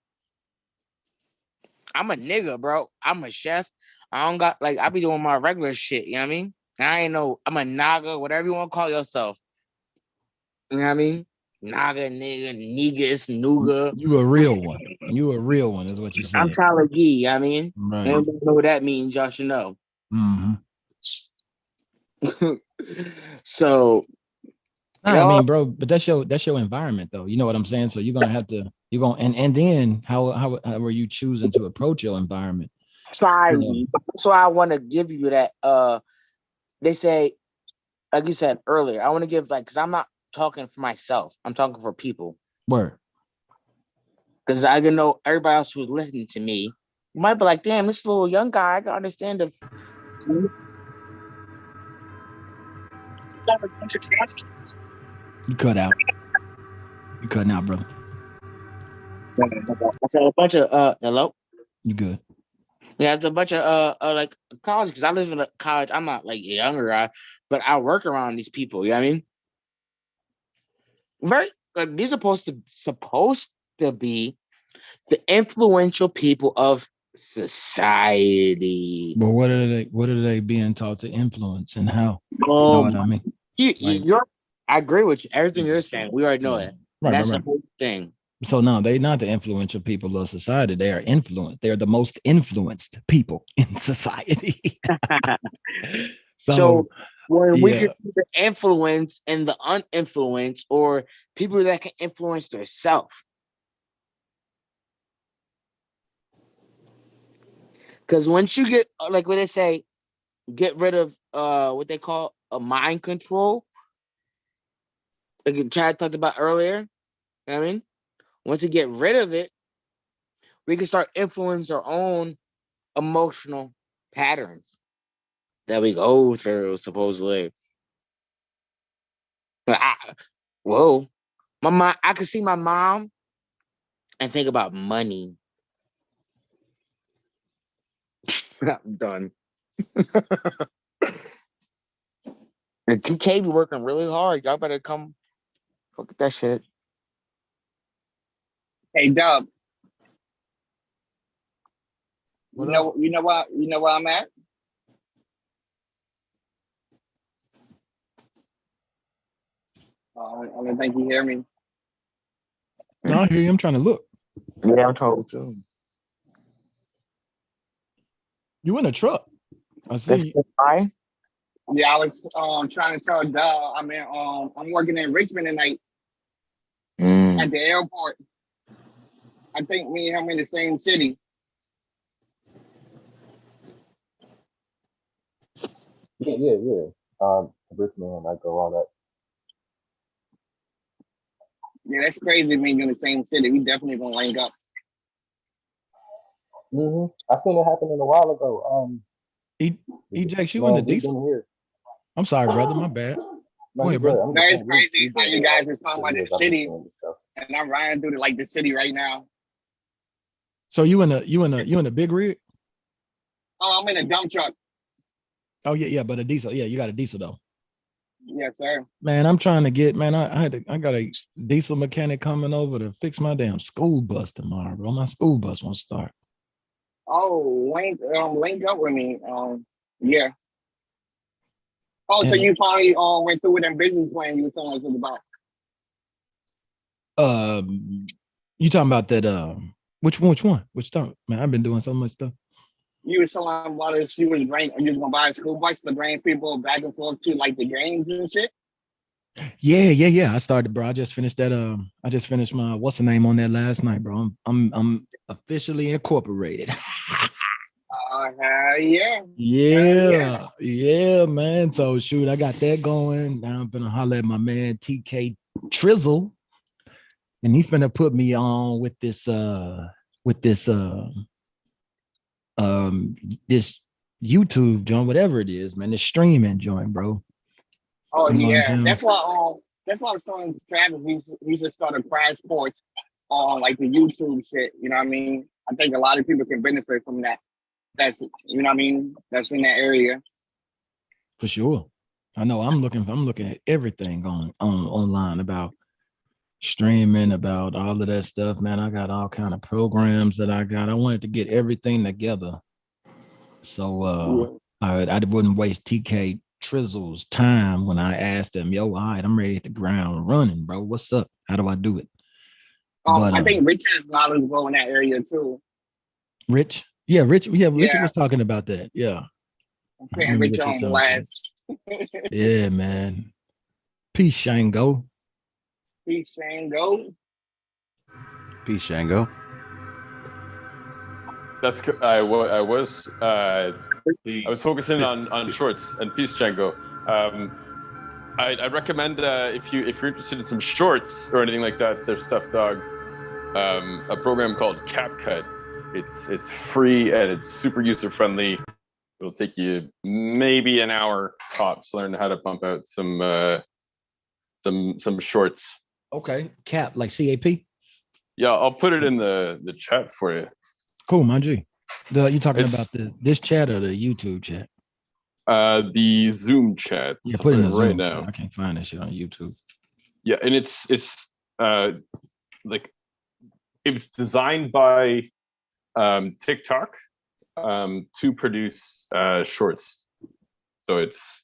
S1: I'm a nigga, bro. I'm a chef. I don't got I be doing my regular shit. You know what I mean? I ain't know. I'm a naga, whatever you want to call yourself. You know what I mean? Naga, nigga, negus, nuga.
S5: You a real one. You a real one is what you said.
S1: I'm Talagi, I mean.
S5: Right.
S1: Everybody know what that means, y'all should know.
S5: Mm-hmm.
S1: So
S5: I mean, bro, but that's your environment though. You know what I'm saying? So you're gonna have to, and then how are you choosing to approach your environment?
S1: Sorry. You know? So I want to give you that they say, like you said earlier, I want to give because I'm not talking for myself. I'm talking for people.
S5: Word.
S1: Because I can know everybody else who's listening to me might be like, damn, this little young guy, I can understand the
S5: You cut out. You cutting out, brother.
S1: I said a bunch of hello?
S5: You good.
S1: Yeah, it's a bunch of like college, because I live in a college. I'm not like a younger guy, but I work around these people, you know what I mean? Very these are supposed to be the influential people of society.
S5: But what are they being taught to influence and how? You know what I mean?
S1: I agree with you. Everything you're saying, we already know it.
S5: Right,
S1: That's
S5: right.
S1: the whole thing.
S5: So no, they're not the influential people of society. They are influenced. They're the most influenced people in society.
S1: So when we can see the influence and the uninfluenced, or people that can influence themselves. Because once you get, like what they say, get rid of what they call a mind control, like Chad talked about earlier. You know what I mean, once you get rid of it, we can start influencing our own emotional patterns that we go through, supposedly. Whoa, my mom, I could see my mom and think about money. I'm done. And TK be working really hard. Y'all better come look at that shit.
S4: Hey, Dub. You know where I'm at? I don't think you hear me.
S5: No, I hear you. I'm trying to look.
S1: Yeah, I'm told too.
S5: You in a truck? I see.
S1: Hi.
S4: Yeah, I was trying to tell Dub. I mean, I'm working in Richmond tonight at the airport. I think me and him in the same city.
S7: Yeah. Richmond, I go all that.
S4: Yeah, that's crazy being in the same city. We definitely gonna link up.
S7: I seen it happen a while ago.
S5: EJ, you in the diesel?
S7: Here.
S5: I'm sorry, brother. My bad. Go ahead, brother.
S4: No, it's crazy how you guys are talking about the city, and I'm riding through the city right now.
S5: So you in a big rig?
S4: Oh, I'm in a dump truck.
S5: Oh yeah, but a diesel. Yeah, you got a diesel though.
S4: Yes, sir.
S5: Man, I'm trying to get, man, I got a diesel mechanic coming over to fix my damn school bus tomorrow, bro. My school bus won't start.
S4: Oh, link up with me. Yeah. Oh, so you finally went through with that business plan you were telling us about.
S5: You talking about that? Which one? Which time? Man, I've been doing so much stuff.
S4: You were telling about this. You was gonna buy a school bus to bring people back and forth to like the games and shit.
S5: Yeah. I started, bro. I just finished that. I just finished my what's the name on that last night, bro. I'm officially incorporated. Yeah, man. So shoot, I got that going. Now I'm gonna holler at my man TK Trizzle, and he finna put me on with this this YouTube joint, whatever it is, man. This streaming joint, bro.
S4: Oh yeah, that's why I was telling Travis we should start a crash course on like the YouTube shit. You know what I mean? I think a lot of people can benefit from that. That's you know what I mean. That's in that area.
S5: For sure. I know. I'm looking at everything online about streaming, about all of that stuff, man. I got all kind of programs that I got. I wanted to get everything together, so I wouldn't waste TK Trizzle's time when I asked him, "Yo, all right, I'm ready to hit the ground running, bro. What's up? How do I do it?"
S4: I think Rich is knowledgeable in that area too.
S5: Rich, Rich was talking about that. Yeah,
S4: Rich on blast.
S5: Yeah, man. Peace, Shango.
S3: Peace, Shango. That's I was focusing on shorts and peace, Django. I'd recommend if you're interested in some shorts or anything like that, there's Stuff Dog, a program called CapCut. It's free and it's super user friendly. It'll take you maybe an hour tops learn how to pump out some shorts.
S5: Okay, cap like CAP.
S3: Yeah, I'll put it in the chat for you.
S5: Cool, my G. You talking about this chat or the YouTube chat?
S3: The Zoom chat.
S5: Yeah, put it in the Zoom
S3: right now.
S5: Chat. I can't find that shit on YouTube.
S3: Yeah, and it's like it was designed by TikTok to produce shorts. So it's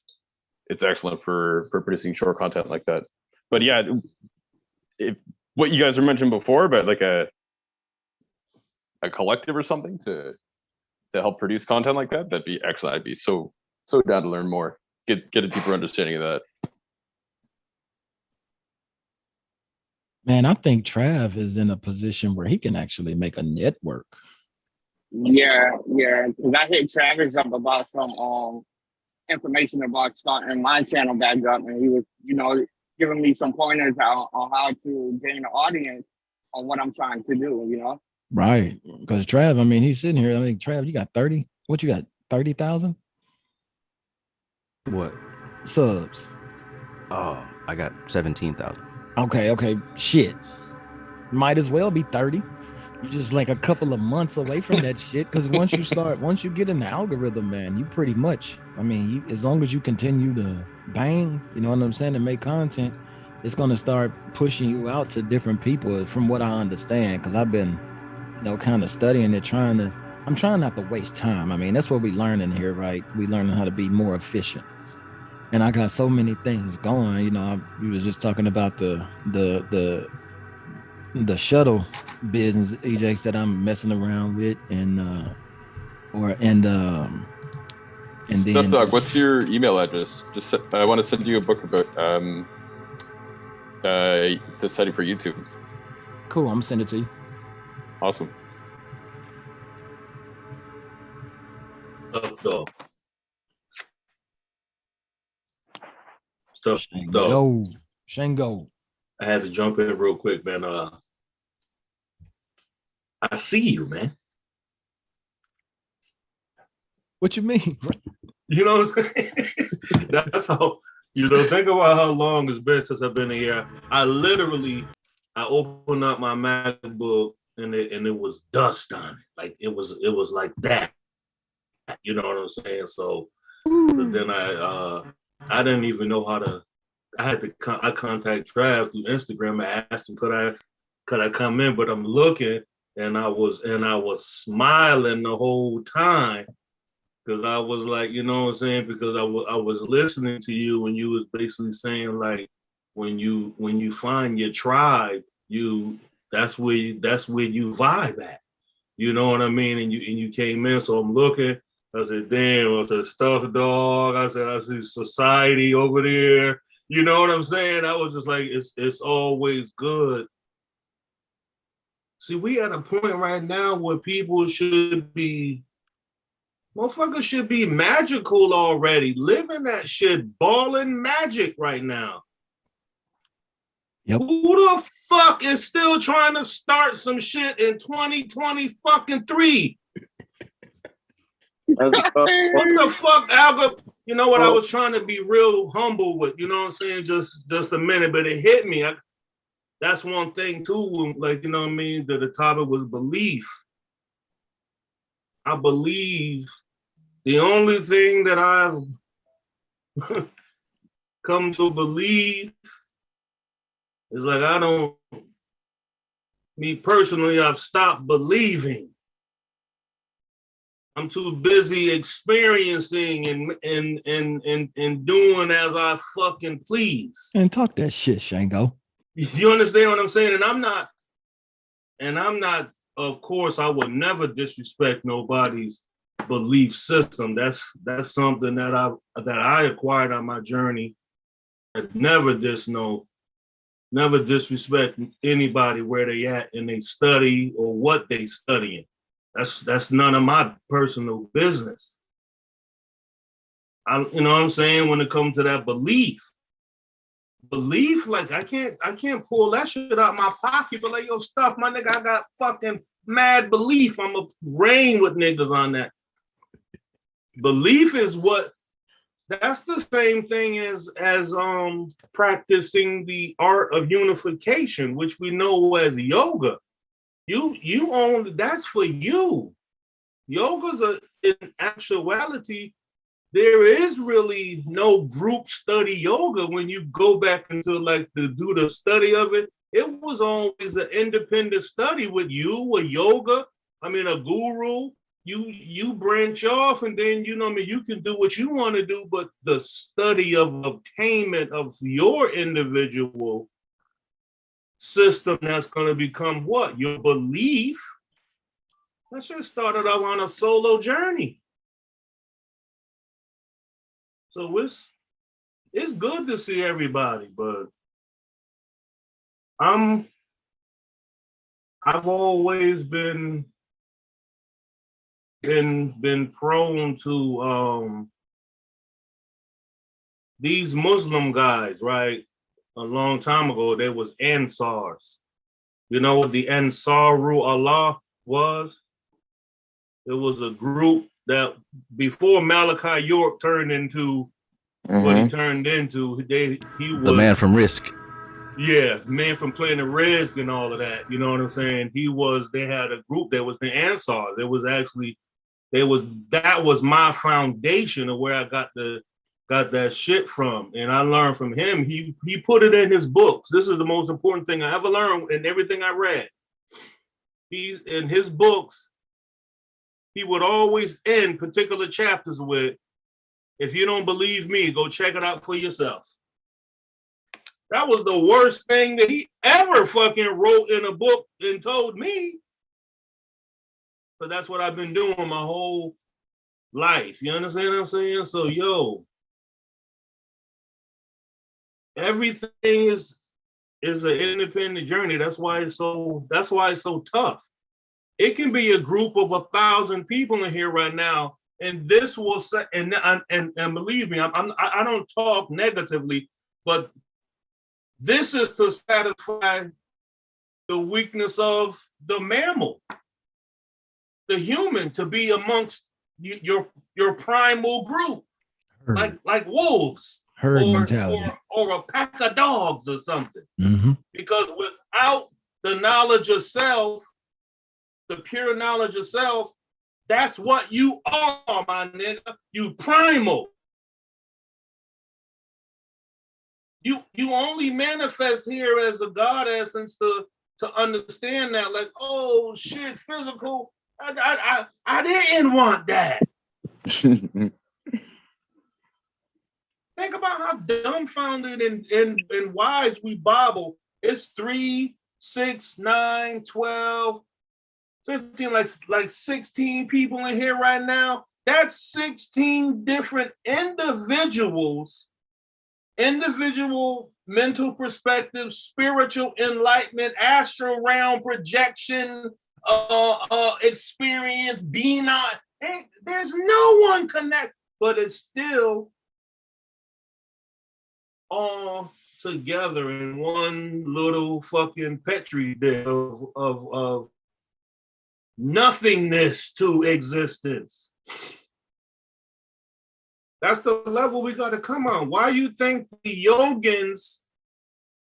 S3: excellent for producing short content like that. But yeah, what you guys were mentioning before about like a collective or something to help produce content like that, that'd be excellent. I'd be so down to learn more, get a deeper understanding of that.
S5: Man, I think Trav is in a position where he can actually make a network.
S4: Yeah. Because I hit Travis up about some information about starting my channel back up, and he was, giving me some pointers on how to gain an audience on what I'm trying to do.
S5: Right. Because Trav, I mean, he's sitting here. I mean, Trav, you got 30? What you got? 30,000?
S2: What?
S5: Subs.
S2: Oh, I got 17,000.
S5: Okay. Shit. Might as well be 30. You're just like a couple of months away from that shit. Because once you get in the algorithm, man, you pretty much, I mean, as long as you continue to bang, you know what I'm saying, and make content, it's going to start pushing you out to different people, from what I understand. Because I've been, kind of studying it, I'm trying not to waste time. I mean, that's what we learning here, right? We learning how to be more efficient. And I got so many things going. We was just talking about the shuttle business, EJs, that I'm messing around with, and then
S3: Stuff Dog, what's your email address? I want to send you a book about the study for YouTube.
S5: Cool, I'm gonna send it to you.
S3: Awesome.
S8: Stuff Dog. Stuff Dog.
S5: Shango.
S8: I had to jump in real quick, man. I see you, man.
S5: What you mean?
S8: You know what I'm saying? That's how, think about how long it's been since I've been here. I opened up my MacBook and it was dust on it. Like it was like that. You know what I'm saying? So then I didn't even know how to. I contact Trav through Instagram. I asked him could I come in, but I'm looking, and I was smiling the whole time, because I was like, you know what I'm saying, because I was listening to you, and you was basically saying, like, when you find your tribe, that's where you vibe at. You know what I mean? And you came in, so I'm looking. I said, damn, it's a Stuff Dog. I see Society over there. You know what I'm saying? I was just like, it's always good. See, we at a point right now where motherfuckers should be magical already, living that shit, balling magic right now.
S5: Yep.
S8: Who the fuck is still trying to start some shit in 2020 fucking 3? What the fuck, Alga? You know what? I was trying to be real humble with, you know what I'm saying? Just a minute, but it hit me. That's one thing too, like, you know what I mean? The topic was belief. I believe the only thing that I've come to believe is, like, me personally, I've stopped believing. I'm too busy experiencing and doing as I fucking please.
S5: And talk that shit, Shango.
S8: You understand what I'm saying? And I'm not, of course, I would never disrespect nobody's belief system. That's something that I acquired on my journey. I'd never disrespect anybody where they at in they study or what they studying. That's none of my personal business. You know what I'm saying? When it comes to that belief, like I can't pull that shit out my pocket, but like, yo, Stuff, my nigga, I got fucking mad belief. I'm a rain with niggas on that. Belief is that's the same thing as practicing the art of unification, which we know as yoga. You own, that's for you. Yoga's in actuality, there is really no group study yoga. When you go back into like to do the study of it, it was always an independent study with you, a yoga, I mean, a guru, you branch off and then, you know what I mean, you can do what you want to do, but the study of obtainment of your individual system that's going to become what? Your belief. That shit started off on a solo journey. So it's good to see everybody, but I've always been prone to these Muslim guys, right? A long time ago, there was Ansars. You know what the Ansaru Allah was? It was a group that before Malachi York turned into what he turned into, he was
S2: the man from Risk.
S8: Yeah, man from playing the Risk and all of that. You know what I'm saying? They had a group that was the Ansars. That was my foundation of where I got that shit from. And I learned from him. He put it in his books. This is the most important thing I ever learned in everything I read. He's in his books, he would always end particular chapters with, if you don't believe me, go check it out for yourself. That was the worst thing that he ever fucking wrote in a book and told me. But that's what I've been doing my whole life. You understand what I'm saying? So, yo, everything is an independent journey. That's why it's so tough. It can be a group of 1,000 people in here right now, and this will say, and believe me, I don't talk negatively, but this is to satisfy the weakness of the mammal, the human, to be amongst your primal group, like wolves,
S5: herd mentality,
S8: or a pack of dogs or something.
S5: Mm-hmm.
S8: Because without the knowledge of self, the pure knowledge of self, that's what you are, my nigga. You primal. You only manifest here as a God essence to understand that, like, oh shit, physical. I didn't want that. Think about how dumbfounded and wise we bobble. It's 3, 6, 9, 12, 15, like 16 people in here right now. That's 16 different individual mental perspective, spiritual enlightenment, astral realm projection, experience, being on. There's no one connect, but it's still all together in one little fucking petri dish of nothingness to existence. That's the level we got to come on. Why you think the yogins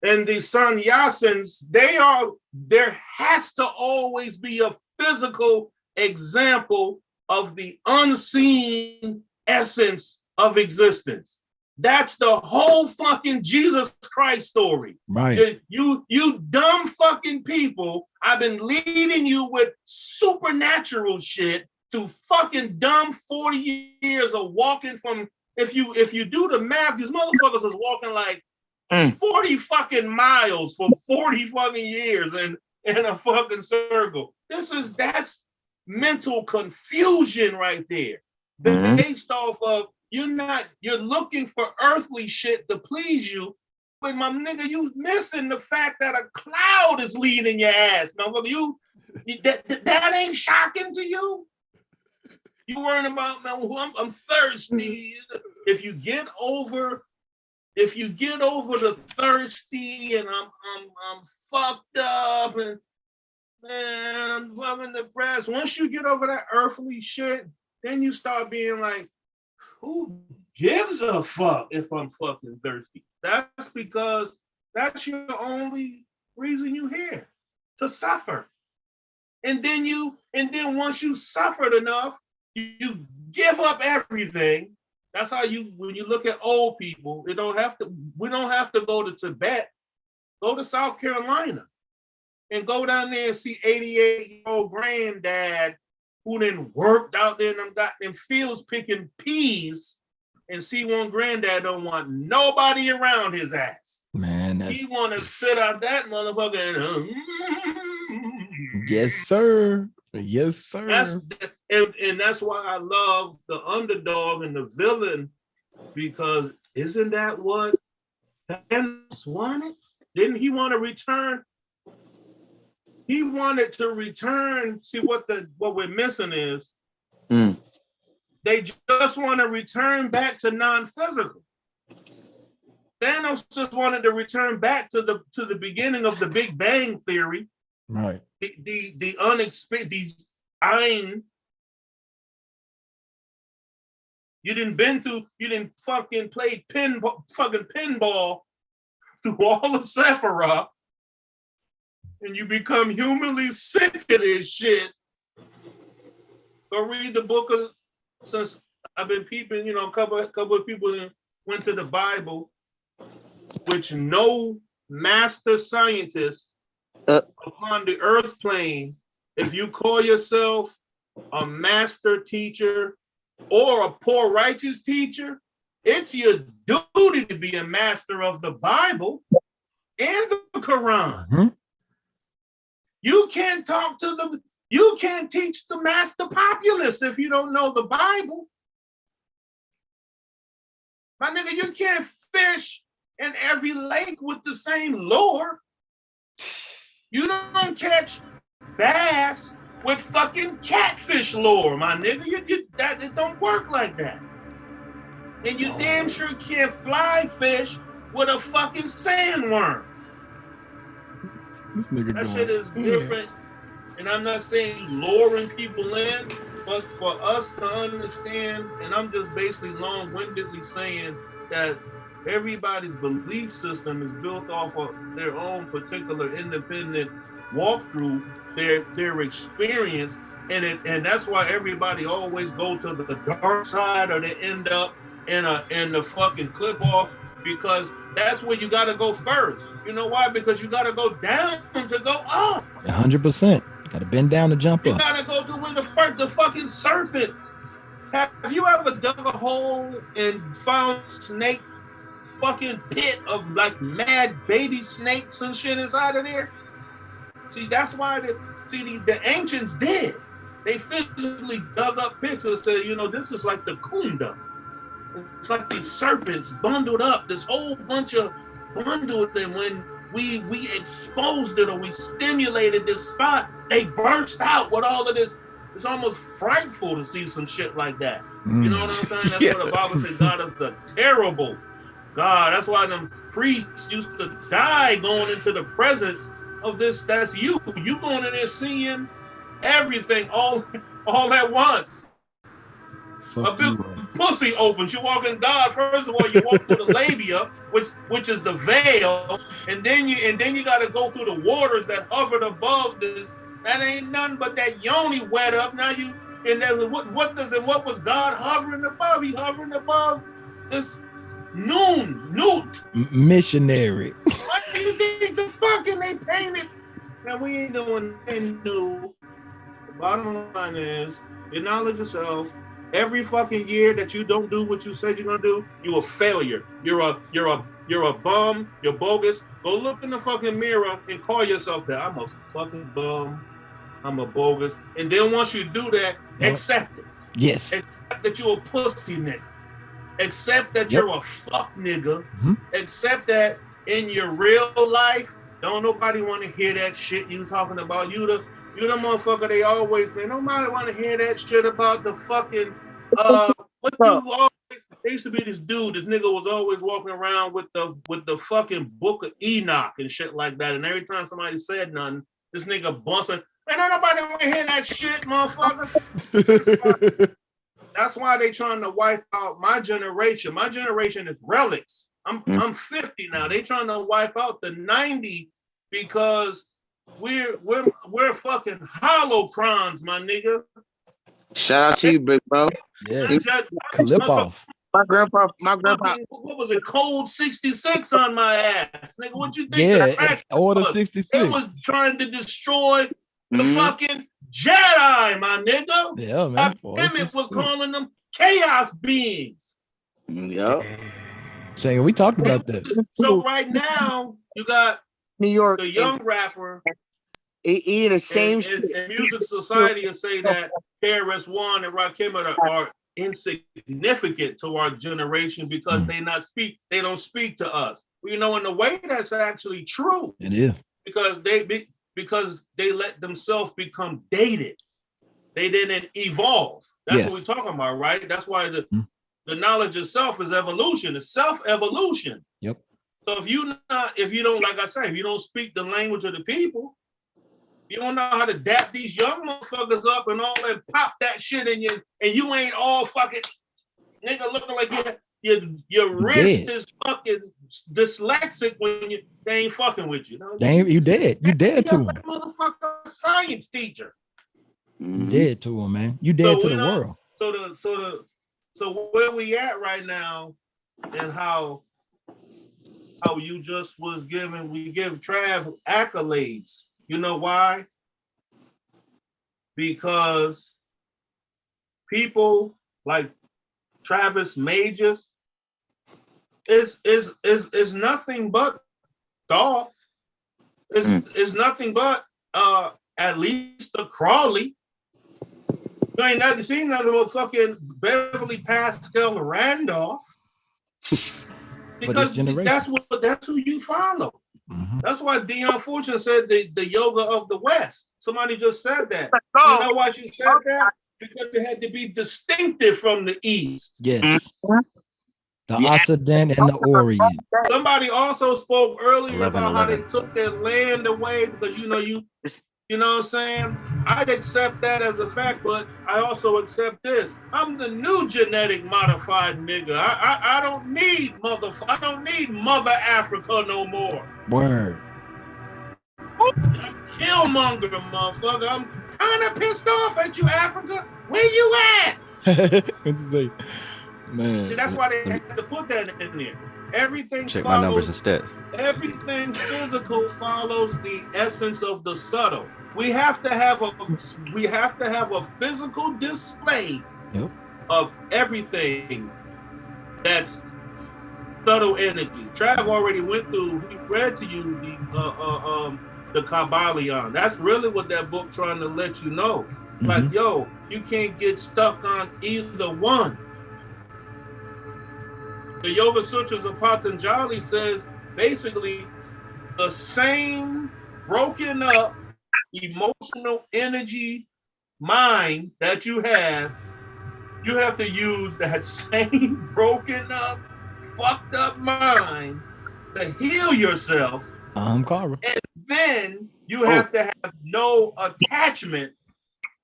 S8: and the sannyasins, there has to always be a physical example of the unseen essence of existence. That's the whole fucking Jesus Christ story.
S5: Right.
S8: You dumb fucking people. I've been leading you with supernatural shit through fucking dumb 40 years of walking from, if you do the math, these motherfuckers is walking like 40 fucking miles for 40 fucking years in a fucking circle. That's mental confusion right there. Based off of you're looking for earthly shit to please you, but my nigga, you missing the fact that a cloud is leading your ass. Motherfucker, that ain't shocking to you? You worrying about, man, I'm thirsty. If you get over the thirsty and I'm fucked up and man, I'm fucking depressed. Once you get over that earthly shit, then you start being like, who gives a fuck if I'm fucking thirsty? That's because that's your only reason you're here, to suffer. And then once you suffered enough, you give up everything. That's how when you look at old people, we don't have to go to Tibet, go to South Carolina and go down there and see 88-year-old granddad who then worked out there in them goddamn fields picking peas, and see one granddad don't want nobody around his ass.
S5: Man,
S8: he want to sit out that motherfucker and
S5: yes, sir. Yes, sir.
S8: And that's why I love the underdog and the villain, because isn't that what Thanos wanted? Didn't he want to return? He wanted to return. See what we're missing is they just want to return back to non-physical. Thanos just wanted to return back to the beginning of the Big Bang Theory.
S5: Right.
S8: The unexpected, these Ein. You didn't fucking play pinball through all of Sephiroth, and you become humanly sick of this shit. Go read the book of, since I've been peeping, a couple of people went to the Bible, which no master scientist upon the earth plane, if you call yourself a master teacher or a poor righteous teacher, it's your duty to be a master of the Bible and the Quran.
S5: Mm-hmm.
S8: You can't teach the master populace if you don't know the Bible. My nigga, you can't fish in every lake with the same lure. You don't catch bass with fucking catfish lure, my nigga. It don't work like that. And you damn sure can't fly fish with a fucking sandworm.
S5: This nigga
S8: that shit is different. And I'm not saying luring people in, but for us to understand, and I'm just basically long-windedly saying that everybody's belief system is built off of their own particular independent walkthrough, their experience, and that's why everybody always go to the dark side, or they end up in the fucking cliff off, because that's where you got to go first. You know why? Because you got to go down to go up.
S5: 100%. Got to bend down to jump up.
S8: You got to go to where the fucking serpent. Have you ever dug a hole and found snake fucking pit of like mad baby snakes and shit inside of there? See, that's why the ancients did. They physically dug up pits and said, this is like the kunda. It's like these serpents bundled up, this whole bunch of bundled, and when we exposed it or we stimulated this spot, they burst out with all of this. It's almost frightful to see some shit like that. You know what I'm saying? That's what the Bible said. God is the terrible God. That's why them priests used to die going into the presence of this. That's you. You going in there seeing everything all at once. A big pussy opens. You walk in God. First of all, you walk through the labia, which is the veil, and then you got to go through the waters that hovered above this. That ain't nothing but that yoni wet up. Now you and then what was God hovering above? He hovering above this newt
S5: missionary.
S8: Why do you think the fucking they painted? Now we ain't doing anything new. The bottom line is acknowledge yourself. Every fucking year that you don't do what you said you're gonna do, you're a failure. You're a bum. You're bogus. Go look in the fucking mirror and call yourself that. I'm a fucking bum. I'm a bogus. And then once you do that, accept it.
S5: Yes.
S8: Accept that you're a pussy nigga. Accept that you're a fuck nigga.
S5: Mm-hmm.
S8: Accept that in your real life, don't nobody want to hear that shit you talking about. You the motherfucker they always, man. Nobody want to hear that shit about the fucking what you always. There used to be this nigga was always walking around with the fucking book of Enoch and shit like that. And every time somebody said nothing, this nigga busting. Man, don't nobody want to hear that shit, motherfucker. That's why they trying to wipe out my generation. My generation is relics. I'm 50 now. They trying to wipe out the 90 because we're fucking holocrons, my nigga.
S1: Shout out to you, big bro.
S5: Yeah. Clip off.
S1: My grandpa.
S8: What was it? Code 66 on my ass, nigga. What you think?
S5: Yeah,
S8: the crack
S5: it's Order
S8: was?
S5: 66.
S8: It was trying to destroy the
S1: Mhm.
S8: fucking Jedi, my nigga.
S5: Yeah, man.
S8: Emmett was calling them chaos beings.
S1: Yep.
S5: Saying we talked about that.
S8: So right now you got
S1: New York.
S8: the young rapper
S1: He the same
S8: in Music Society will say that KRS-One and Rakim are insignificant to our generation because they don't speak to us. Well, you know, in a way that's actually true.
S5: It is.
S8: Because they let themselves become dated. They didn't evolve. That's what we're talking about, right? That's why the knowledge itself is evolution. It's self-evolution.
S5: Yep.
S8: So if you don't, like I say, if you don't speak the language of the people, you don't know how to dap these young motherfuckers up and all that, pop that shit in you, and you ain't all fucking nigga looking like your wrist is fucking dyslexic when they ain't fucking with you.
S5: Damn, you dead. You dead to him.
S8: Motherfucker science teacher.
S5: You dead to him, man. You dead to the world.
S8: So where we at right now, and how you just was giving, we give Trav accolades. You know why? Because people like Travis Majors is nothing but Dolph. Is nothing but at least a Crawley. You ain't nothing seen nothing but fucking Beverly Pascal Randolph. Because that's who you follow. Mm-hmm. That's why Deion Fortune said the yoga of the West. Somebody just said that. You know why she said that? Because it had to be distinctive from the East.
S5: Yes. The Occident and the Orient.
S8: Somebody also spoke earlier about how they took their land away because you know what I'm saying? I accept that as a fact, but I also accept this. I'm the new genetic modified nigga. I don't need Mother Africa no more.
S5: Word.
S8: Killmonger, motherfucker. I'm kind of pissed off at you, Africa. Where you at?
S5: What'd you say? Man.
S8: See, that's why they had to put that in there. Everything
S2: check
S8: follows,
S2: my numbers and stats.
S8: Everything physical follows the essence of the subtle. We have to have a physical display of everything that's subtle energy. Trav already went through. He read to you the Kabbalion. That's really what that book trying to let you know. Mm-hmm. Like, yo, you can't get stuck on either one. The Yoga Sutras of Patanjali says basically the same broken up emotional energy mind that you have to use that same broken up, fucked up mind to heal yourself. And then you have to have no attachment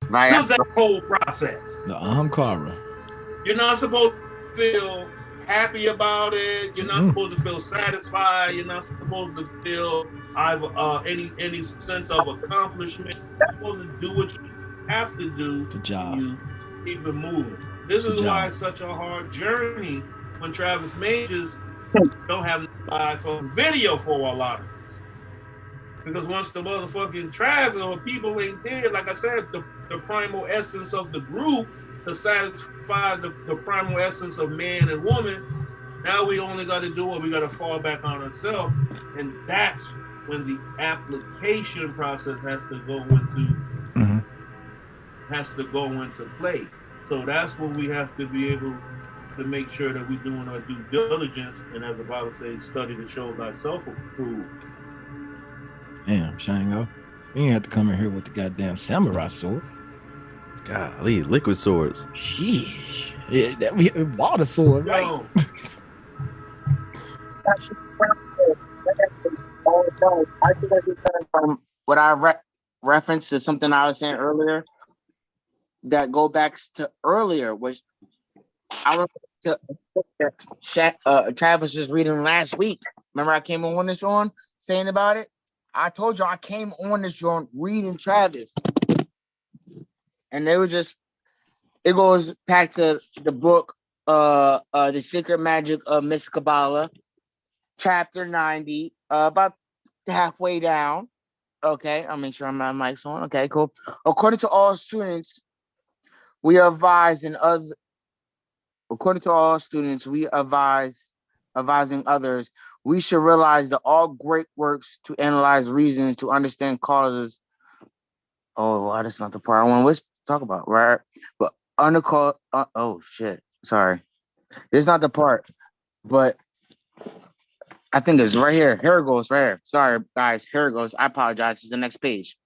S8: to that whole process.
S5: The Ahamkara.
S8: You're not supposed to feel happy about it. You're not supposed to feel satisfied. You're not supposed to feel any sense of accomplishment. You're supposed to do what you have to do to keep it moving. This is why it's such a hard journey when Travis Majors don't have live from video for a lot of us. Because once the motherfucking Travis or people ain't there, like I said, the primal essence of the group to satisfy the primal essence of man and woman, now we only got to do what we got to fall back on ourselves, and that's when the application process has to go into play. So that's when we have to be able to make sure that we're doing our due diligence, and as the Bible says, study to show thyself approved.
S5: Damn, Shango, you ain't have to come in here with the goddamn samurai sword.
S2: Golly, liquid swords.
S5: Sheesh. Yeah, that water sword, right?
S1: I think I just said from what I referenced to something I was saying earlier that go back to earlier, which I went to Travis was reading last week. Remember I came on this joint saying about it? I told you I came on this joint reading Travis. And they were it goes back to the book The Secret Magic of Miss Kabbalah, chapter 90, about halfway down. Okay, I'll make sure my mic's on. Okay, cool. According to all students, we advise and other. According to all students, we advising others, we should realize that all great works to analyze reasons, to understand causes. Oh, wow, that's not the part I want to talk about, right? But undercall. Oh shit, sorry, it's not the part, but I think it's right here. Here it goes, right here. Sorry, guys, here it goes. I apologize. It's the next page.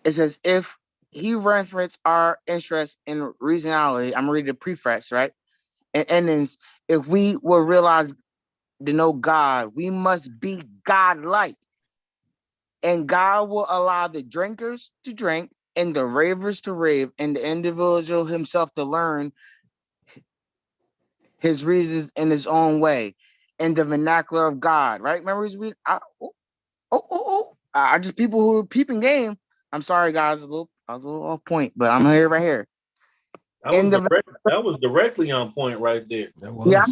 S1: It says, if he referenced our interest in reasonality, I'm reading the prefix, right? And endings, if we will realize to know God, we must be God-like. And God will allow the drinkers to drink and the ravers to rave and the individual himself to learn his reasons in his own way in the vernacular of God, right? Remember, I just people who are peeping game. I'm sorry, guys, I was a little off point, but I'm here right here.
S8: That was directly on point right there.
S1: Yeah,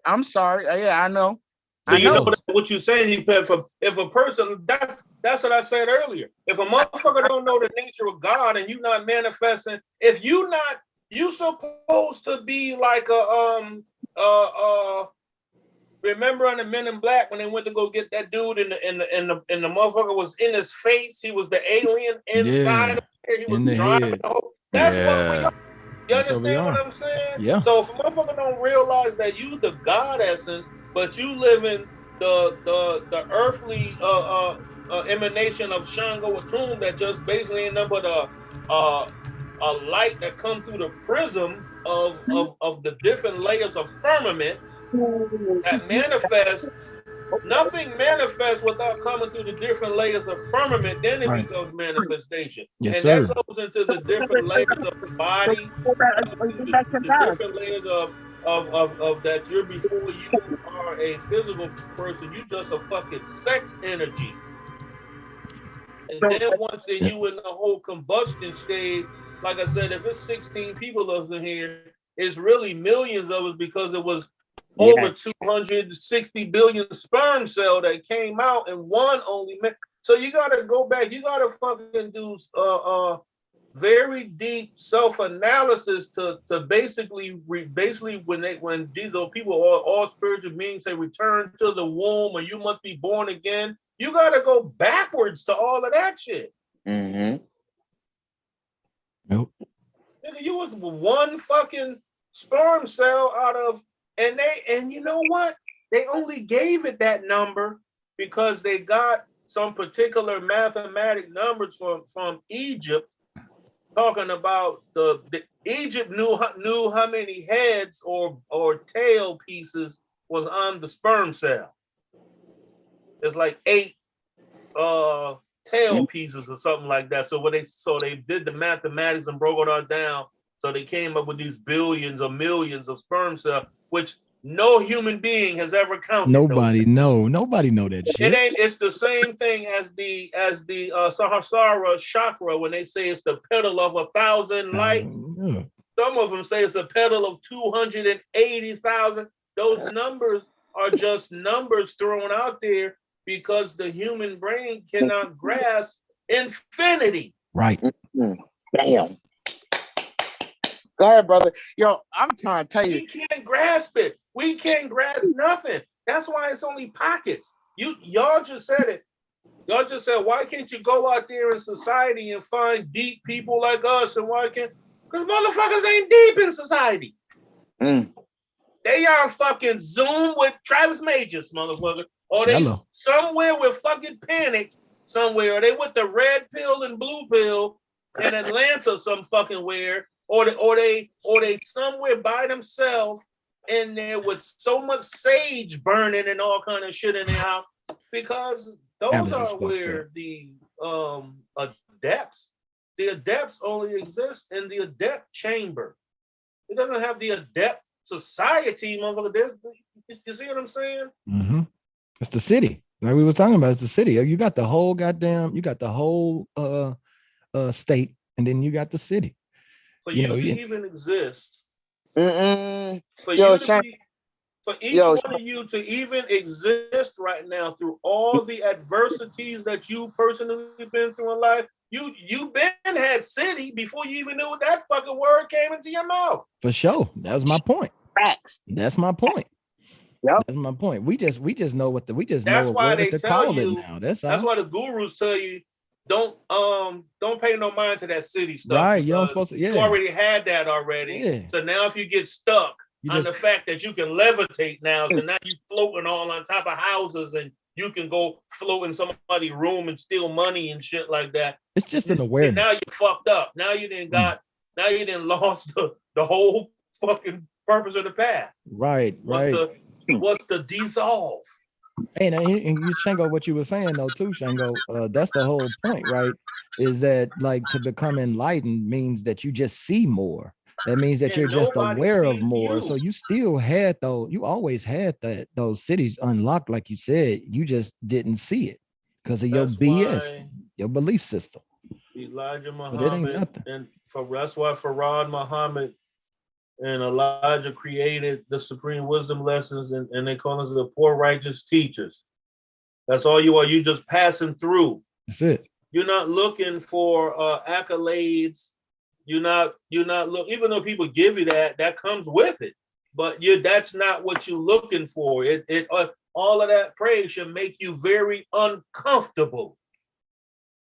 S1: I'm sorry. Yeah, I know.
S8: So you know what you're saying. If a person, that's what I said earlier. If a motherfucker don't know the nature of God and you not manifesting, if you supposed to be like remember on the Men in Black when they went to go get that dude and the motherfucker was in his face. He was the alien inside of it. He was driving the whole. That's what we are. You understand what I'm saying?
S5: Yeah.
S8: So if a motherfucker don't realize that you the God essence, but you live in the earthly emanation of Shango Atum that just basically ain't nothing but a light that come through the prism of the different layers of firmament that manifests. Nothing manifests without coming through the different layers of firmament. Then it becomes manifestation.
S5: Yes,
S8: and
S5: sir.
S8: that goes into the different layers of the body, the different layers of that you're before you are a physical person. You just a fucking sex energy. And then once you in the whole combustion stage, like I said, if it's 16 people in here, it's really millions of us because it was over 260 billion sperm cell that came out and one only man. So you gotta go back. You gotta fucking do very deep self-analysis to basically when these people all spiritual beings say return to the womb or you must be born again. You gotta go backwards to all of that shit.
S1: Mm-hmm.
S5: Nope.
S8: Nigga, you was one fucking sperm cell out of. And you know what? They only gave it that number because they got some particular mathematic numbers from Egypt, talking about the Egypt knew how many heads or tail pieces was on the sperm cell. There's like 8 tail pieces or something like that. So they did the mathematics and broke it all down. So they came up with these billions or millions of sperm cells, which no human being has ever counted.
S5: Nobody know that shit.
S8: It's the same thing as the Sahasrara chakra when they say it's the petal of 1,000 lights. Some of them say it's a petal of 280,000. Those numbers are just numbers thrown out there because the human brain cannot grasp infinity.
S5: Right.
S1: Damn. Go ahead, brother. Yo, I'm trying to tell you.
S8: We can't grasp it. We can't grasp nothing. That's why it's only pockets. Y'all just said it. Y'all just said, why can't you go out there in society and find deep people like us? And why can't? Because motherfuckers ain't deep in society. They on fucking Zoom with Travis Majors, motherfucker. Or they somewhere with fucking Panic somewhere. Or they with the red pill and blue pill in Atlanta some fucking where. Or they somewhere by themselves in there with so much sage burning and all kind of shit in their house, because those are where the adepts only exist in the adept chamber. It doesn't have the adept society, motherfucker. You see what I'm saying?
S5: Mm-hmm. It's the city. Like we was talking about, it's the city. You got the whole state, and then you got the city.
S8: For you to even exist, For
S1: Yo,
S8: you to
S1: Shane,
S8: be, for each
S1: yo,
S8: one of you to even exist right now through all the adversities that you personally been through in life, you been had city before you even knew that fucking word came into your mouth.
S5: For sure. That was my point.
S1: facts.
S5: That's my point.
S1: Yep.
S5: That's my point. We just know what
S8: That's
S5: know
S8: why
S5: what
S8: they
S5: to
S8: tell
S5: call
S8: you.
S5: it now. That's
S8: why the gurus tell you don't pay no mind to that city stuff.
S5: Right. You don't supposed to. Yeah.
S8: You already had that already.
S5: Yeah.
S8: So now if you get stuck on the fact that you can levitate now, so now you floating all on top of houses and you can go float in somebody's room and steal money and shit like that.
S5: It's just an awareness.
S8: And now you fucked up. Now you didn't lost the whole fucking purpose of the path.
S5: Right.
S8: What's the dissolve?
S5: And you, Shango, what you were saying though too, Shango, that's the whole point, right? Is that like to become enlightened means that you just see more. That means that you're just aware of more. So you still had you always had those cities unlocked, like you said. You just didn't see it because of your BS, your belief system.
S8: Elijah Muhammad, and that's why Farad Muhammad and Elijah created the supreme wisdom lessons, and they call us the poor righteous teachers. That's all you are. You just passing through.
S5: That's it.
S8: You're not looking for accolades. You're not look. Even though people give you that comes with it, but that's not what you're looking for. All of that praise should make you very uncomfortable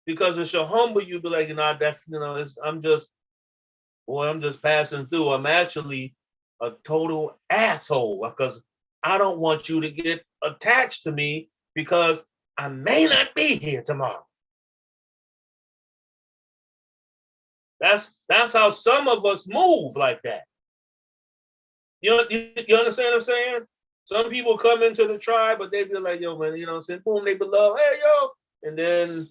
S8: because it should humble you. Be like, I'm just passing through. I'm actually a total asshole because I don't want you to get attached to me because I may not be here tomorrow. That's how some of us move like that. You understand what I'm saying? Some people come into the tribe, but they be like, yo, man, you know what I'm saying? Boom, they be love, hey, yo. And then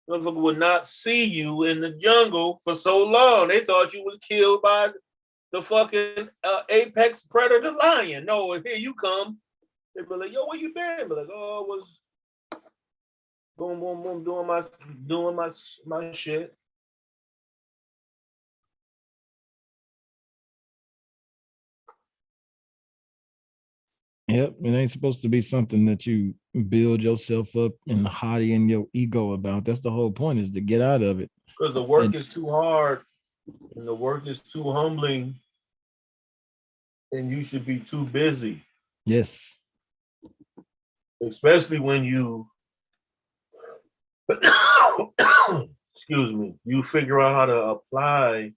S8: motherfucker would not see you in the jungle for so long. They thought you was killed by the fucking apex predator lion. No, and here you come. They be like, yo, where you been? Be like, oh, I was boom, boom, boom, doing my shit.
S5: Yep, it ain't supposed to be something that you build yourself up and haughty in your ego about. That's the whole point, is to get out of it.
S8: Because the work is too hard and the work is too humbling and you should be too busy.
S5: Yes.
S8: Especially when you, excuse me, you figure out how to apply.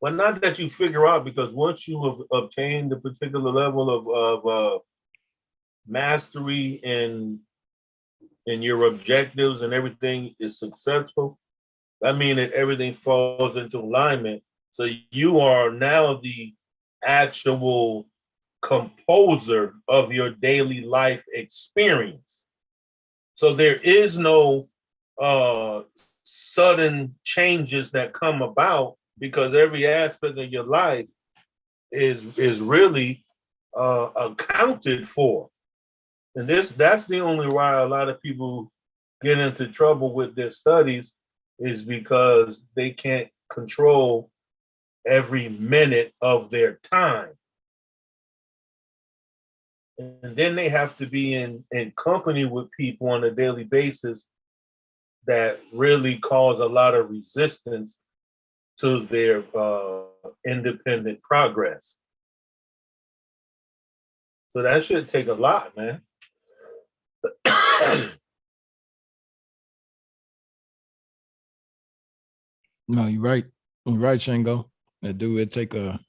S8: Well, not that you figure out, because once you have obtained a particular level of mastery and your objectives and everything is successful, that means that everything falls into alignment. So you are now the actual composer of your daily life experience. So there is no sudden changes that come about, because every aspect of your life is really accounted for. And that's the only why a lot of people get into trouble with their studies, is because they can't control every minute of their time. And then they have to be in company with people on a daily basis that really cause a lot of resistance to their independent progress. So that should take a lot, man.
S5: No, you're right. You're right, Shango. It take a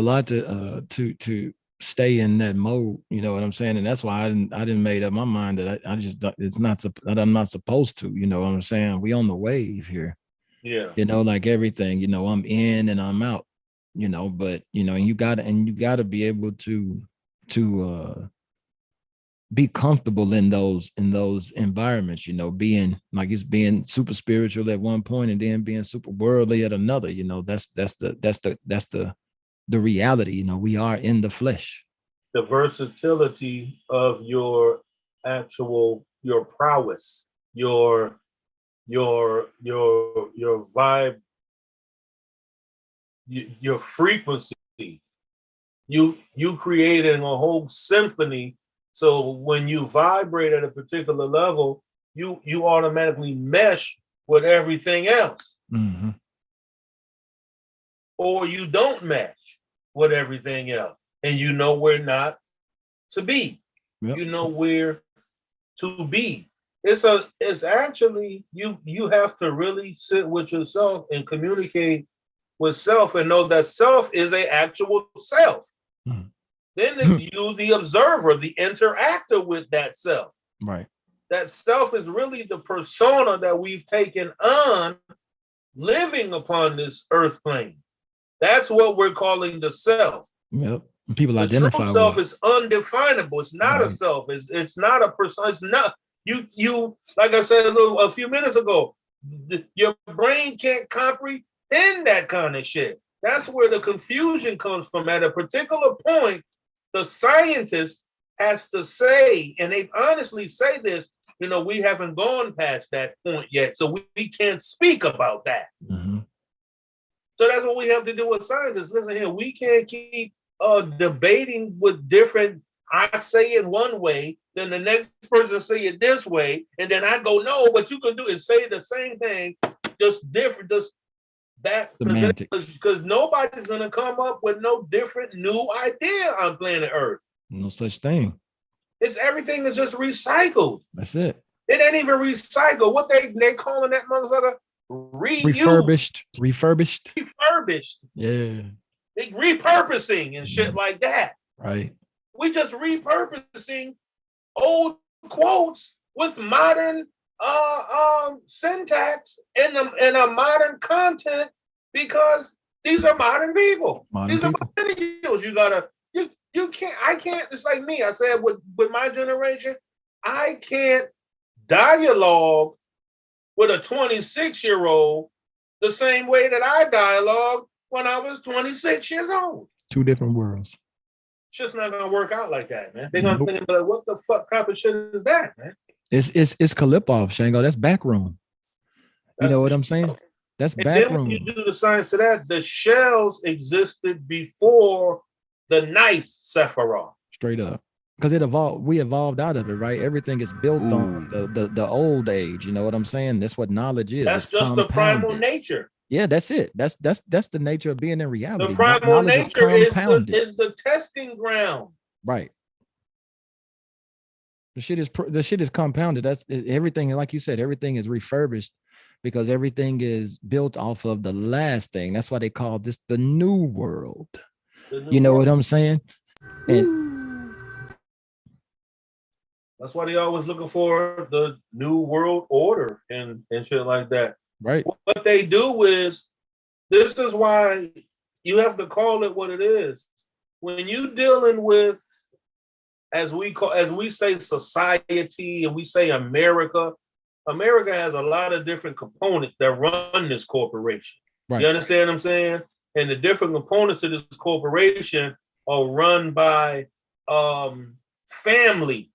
S5: lot to stay in that mode. You know what I'm saying? And that's why I didn't made up my mind that I'm not supposed to. You know what I'm saying? We on the wave here.
S8: Yeah.
S5: You know, like everything. You know, I'm in and I'm out. You know, but you know, you gotta be able to be comfortable in those environments. You know, being super spiritual at one point and then being super worldly at another. You know, that's the reality. You know, we are in the flesh.
S8: The versatility of your prowess, your your vibe, your frequency. You creating a whole symphony. So when you vibrate at a particular level, you automatically mesh with everything else.
S5: Mm-hmm.
S8: Or you don't mesh with everything else. And you know where not to be.
S5: Yep.
S8: You know where to be. It's actually you have to really sit with yourself and communicate with self and know that self is an actual self.
S5: Mm-hmm.
S8: Then it's you, the observer, the interactor with that self.
S5: Right.
S8: That self is really the persona that we've taken on living upon this earth plane. That's what we're calling the self.
S5: Yep. And people
S8: the
S5: identify
S8: true self
S5: with
S8: is undefinable. It's not a self. It's not a person. It's not you. Like I said a few minutes ago, your brain can't comprehend that kind of shit. That's where the confusion comes from. At a particular point, the scientist has to say, and they honestly say this, we haven't gone past that point yet, so we can't speak about that.
S5: Mm-hmm.
S8: So that's what we have to do with scientists. Listen here, we can't keep debating with different, I say it one way, then the next person say it this way, and then I go, no, but you can do and say the same thing, just different, just that, because nobody's going to come up with no different new idea on planet Earth.
S5: No such thing.
S8: Everything is just recycled.
S5: That's it.
S8: It ain't even recycled. What they calling that motherfucker?
S5: Refurbished. Yeah.
S8: They repurposing and shit like that.
S5: Right.
S8: We just repurposing old quotes with modern syntax and a modern content because these are modern people. These are millennials. You can't, I can't, it's like me. I said with my generation, I can't dialogue with a 26-year-old the same way that I dialogue when I was 26 years old.
S5: Two different worlds.
S8: It's just not gonna work out like that, man. They're gonna think like, what the fuck type of shit is that, man?
S5: It's Kalipov, Shango. That's backroom. You know what I'm saying? That's backroom.
S8: Then when you do the science of that, the shells existed before the nice Sephiroth.
S5: Straight up. Because we evolved out of it, right? Everything is built on the old age. You know what I'm saying? That's what knowledge is.
S8: That's just the primal nature.
S5: Yeah, that's it. That's the nature of being in reality.
S8: The primal nature is the testing ground.
S5: Right. The shit is compounded. That's everything. Like you said, everything is refurbished because everything is built off of the last thing. That's why they call this the new world. You know what I'm saying? And
S8: that's why they always looking for the new world order and shit like that.
S5: Right.
S8: What they do is, this is why you have to call it what it is. When you dealing with, as we say society and we say America has a lot of different components that run this corporation. Right. You understand what I'm saying? And the different components of this corporation are run by family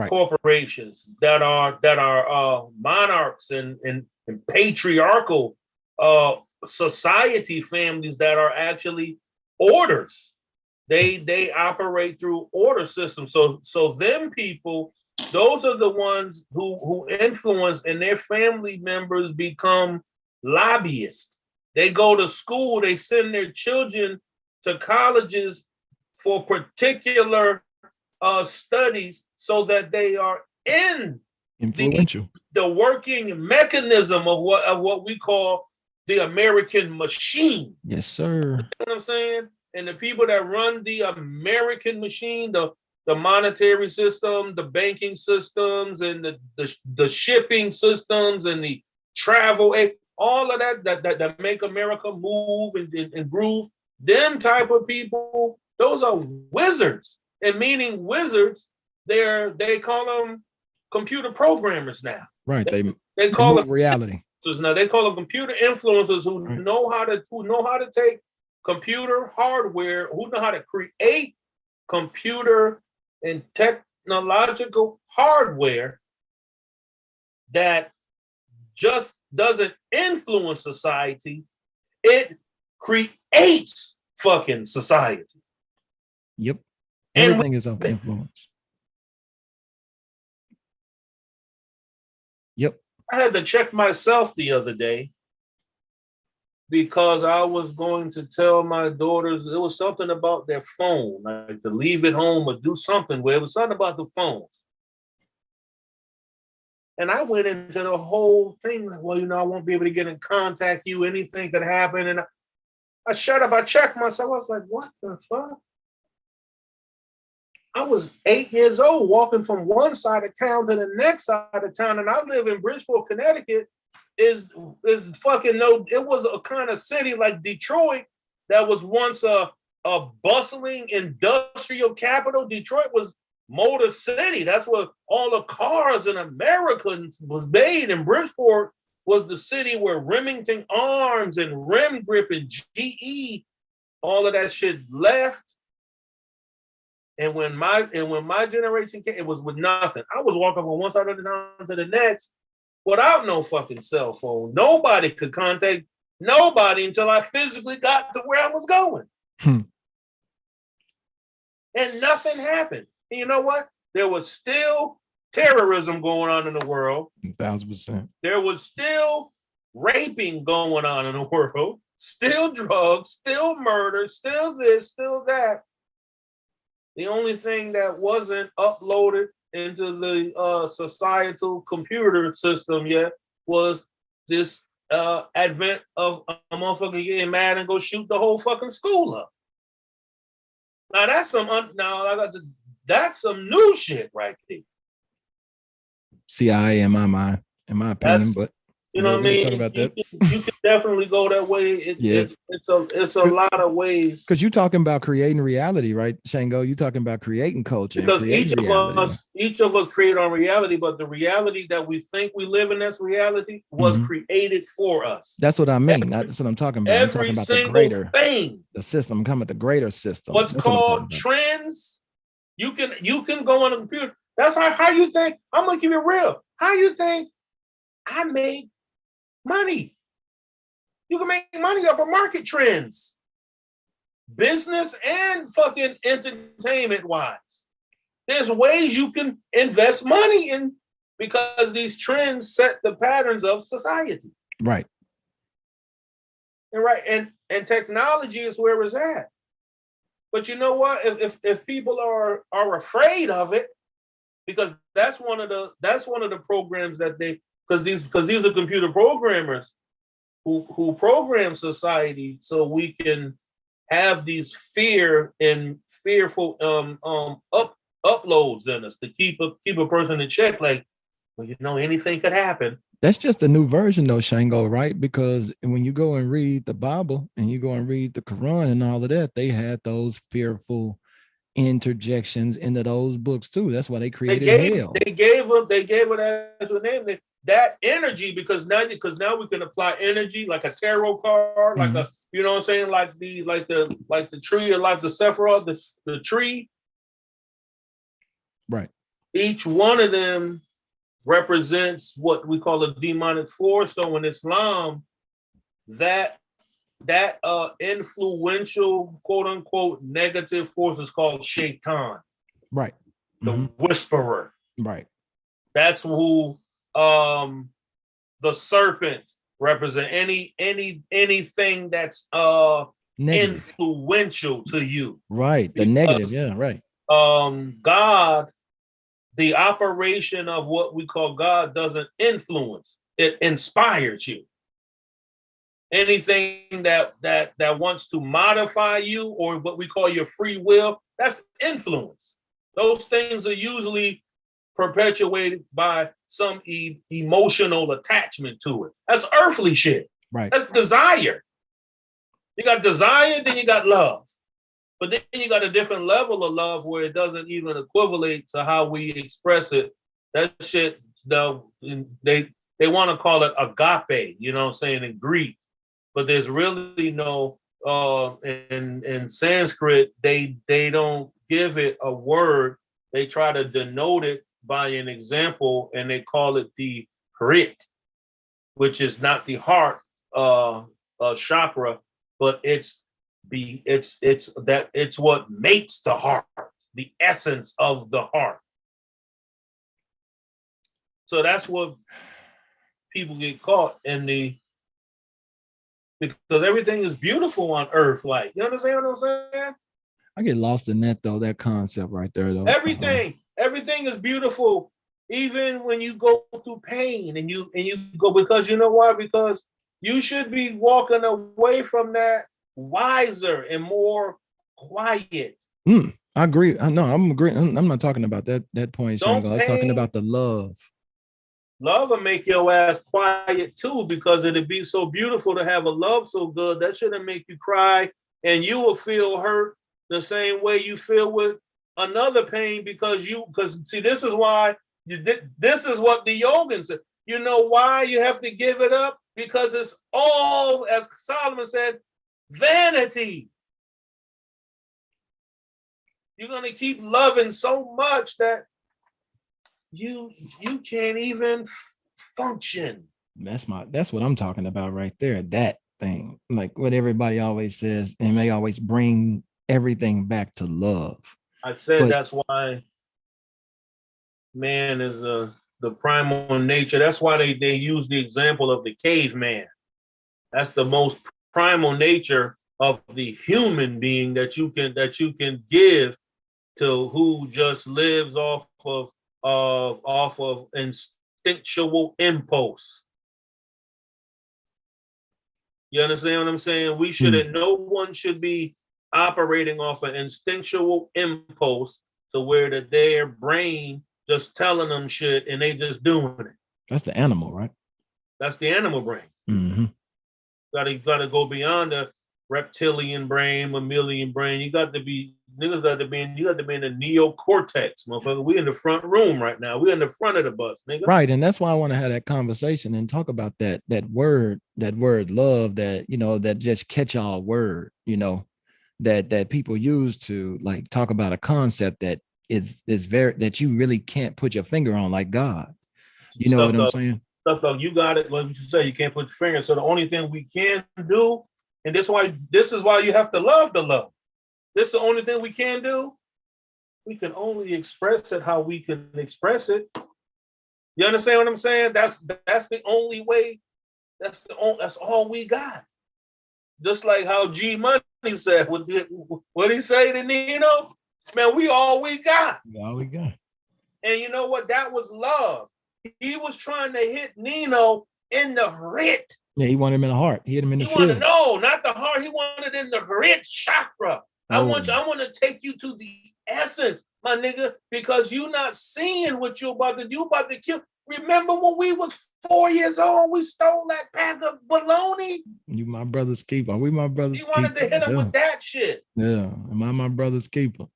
S8: corporations that are monarchs and patriarchal society families that are actually orders. They operate through order systems. So them people, those are the ones who influence, and their family members become lobbyists. They go to school, they send their children to colleges for particular studies so that they are
S5: influential.
S8: The working mechanism of what we call the American machine.
S5: Yes, sir.
S8: You know what I'm saying? And the people that run the American machine, the monetary system, the banking systems, and the shipping systems, and the travel, all of that make America move and groove. Them type of people, those are wizards. And meaning wizards, they call them computer programmers now.
S5: Right.
S8: They call them
S5: reality.
S8: Now they call them computer influencers who know how to take computer hardware, who know how to create computer and technological hardware that just doesn't influence society, it creates fucking society.
S5: Yep.
S8: And
S5: Everything is of influence. Yep.
S8: I had to check myself the other day because I was going to tell my daughters it was something about their phone, like to leave it home or do something where it was something about the phones. And I went into the whole thing like, well, I won't be able to get in contact you. Anything could happen. And I shut up. I checked myself. I was like, what the fuck? I was 8 years old walking from one side of town to the next side of town. And I live in Bridgeport, Connecticut. Is fucking no, it was a kind of city like Detroit that was once a bustling industrial capital. Detroit was Motor City. That's where all the cars in America was made. And Bridgeport was the city where Remington Arms and Rim Grip and GE, all of that shit left. And when my generation came, it was with nothing. I was walking from one side of the town to the next without no fucking cell phone. Nobody could contact nobody until I physically got to where I was going. And nothing happened. And you know what? There was still terrorism going on in the world.
S5: 1000%.
S8: There was still raping going on in the world. Still drugs, still murder, still this, still that. The only thing that wasn't uploaded into the societal computer system yet was this advent of a motherfucker getting mad and go shoot the whole fucking school up. Now that's some new shit right there.
S5: CIA in my mind, in my opinion, but
S8: you know what I mean?
S5: Talk about that.
S8: You can definitely go that way. It's a lot of ways.
S5: Because you're talking about creating reality, right, Shango? You're talking about creating culture.
S8: Because each of us create our reality, but the reality that we think we live in as reality was created for us.
S5: That's what I mean. That's what I'm talking about. I'm talking about the greater
S8: thing.
S5: The system. I'm talking about the greater system.
S8: What's called trends. You can go on a computer. That's how you think. I'm gonna keep it real. How you think I make money? You can make money off of market trends, business and fucking entertainment wise. There's ways you can invest money in because these trends set the patterns of society.
S5: Right.
S8: And technology is where it's at. But you know what? If people are afraid of it, because that's one of the programs that because these are computer programmers who program society so we can have these fearful uploads in us to keep a person in check. Like, well, anything could happen.
S5: That's just a new version though, Shango, right? Because when you go and read the Bible and you go and read the Quran and all of that, they had those fearful interjections into those books too. That's why they created hell. They gave
S8: it as a name. That energy, because now we can apply energy like a tarot card, like a, you know what I'm saying, like the tree, or like the Sephiroth, the tree.
S5: Right.
S8: Each one of them represents what we call a demonic force. So in Islam, that influential, quote unquote, negative force is called shaitan.
S5: Right.
S8: The whisperer.
S5: Right.
S8: That's who the serpent represent. Anything that's influential to you.
S5: Right. The negative, yeah, right.
S8: God, the operation of what we call God doesn't influence. It inspires you. Anything that wants to modify you, or what we call your free will, that's influence. Those things are usually perpetuated by some emotional attachment to it. That's earthly shit.
S5: Right.
S8: That's desire. You got desire, then you got love. But then you got a different level of love where it doesn't even equivalent to how we express it. That shit, they want to call it agape, you know what I'm saying, in Greek. But there's really no, in Sanskrit, they don't give it a word. They try to denote it by an example, and they call it the Hrit. which is not the heart chakra, but it's what makes the heart, the essence of the heart. So that's what people get caught in because everything is beautiful on earth. Like, you understand what I'm saying?
S5: I get lost in that though, that concept right there though.
S8: Everything is beautiful, even when you go through pain and you go, because you know why? Because you should be walking away from that wiser and more quiet.
S5: I agree. I'm agreeing. I'm not talking about that point, Shango. I was talking about the love.
S8: Love will make your ass quiet too, because it'd be so beautiful to have a love so good that shouldn't make you cry, and you will feel hurt the same way you feel with another pain, because see, this is why this is what the yogins said. You know why you have to give it up? Because it's all, as Solomon said, vanity. You're gonna keep loving so much that you can't even function.
S5: That's what I'm talking about right there. That thing, like what everybody always says, and they always bring everything back to love.
S8: I said that's why man is the primal nature. That's why they use the example of the caveman. That's the most primal nature of the human being that you can give to who just lives off of instinctual impulse. You understand what I'm saying? We shouldn't. No one should be operating off an instinctual impulse to where their brain just telling them shit and they just doing it.
S5: That's the animal, right?
S8: That's the animal brain.
S5: Mm-hmm.
S8: Gotta go beyond the reptilian brain, mammalian brain. You got to be in the neocortex, motherfucker. We in the front room right now. We're in the front of the bus, nigga.
S5: Right, and that's why I want to have that conversation and talk about that word love, that, you know, that just catch-all word, you know, that people use to like talk about a concept that is very, that you really can't put your finger on, like God. You know what I'm saying?
S8: Stuff though, you got it. Like you say, you can't put your finger. So the only thing we can do, and this is why you have to love the love. This is the only thing we can do. We can only express it how we can express it. You understand what I'm saying? That's the only way. That's all we got. Just like how G Money said, what he say to Nino? Man, we all we got.
S5: All we got.
S8: And you know what? That was love. He was trying to hit Nino in the heart.
S5: Yeah, he wanted him in the heart. He hit him in the
S8: field. No, not the heart. He wanted in the heart chakra. I want to take you to the essence, my nigga, because you not seeing what you about to kill. Remember when we was 4 years old, we stole that pack of bologna? You my brother's keeper. We my brother's keeper. You wanted to hit him with that shit. Yeah, am I my brother's keeper?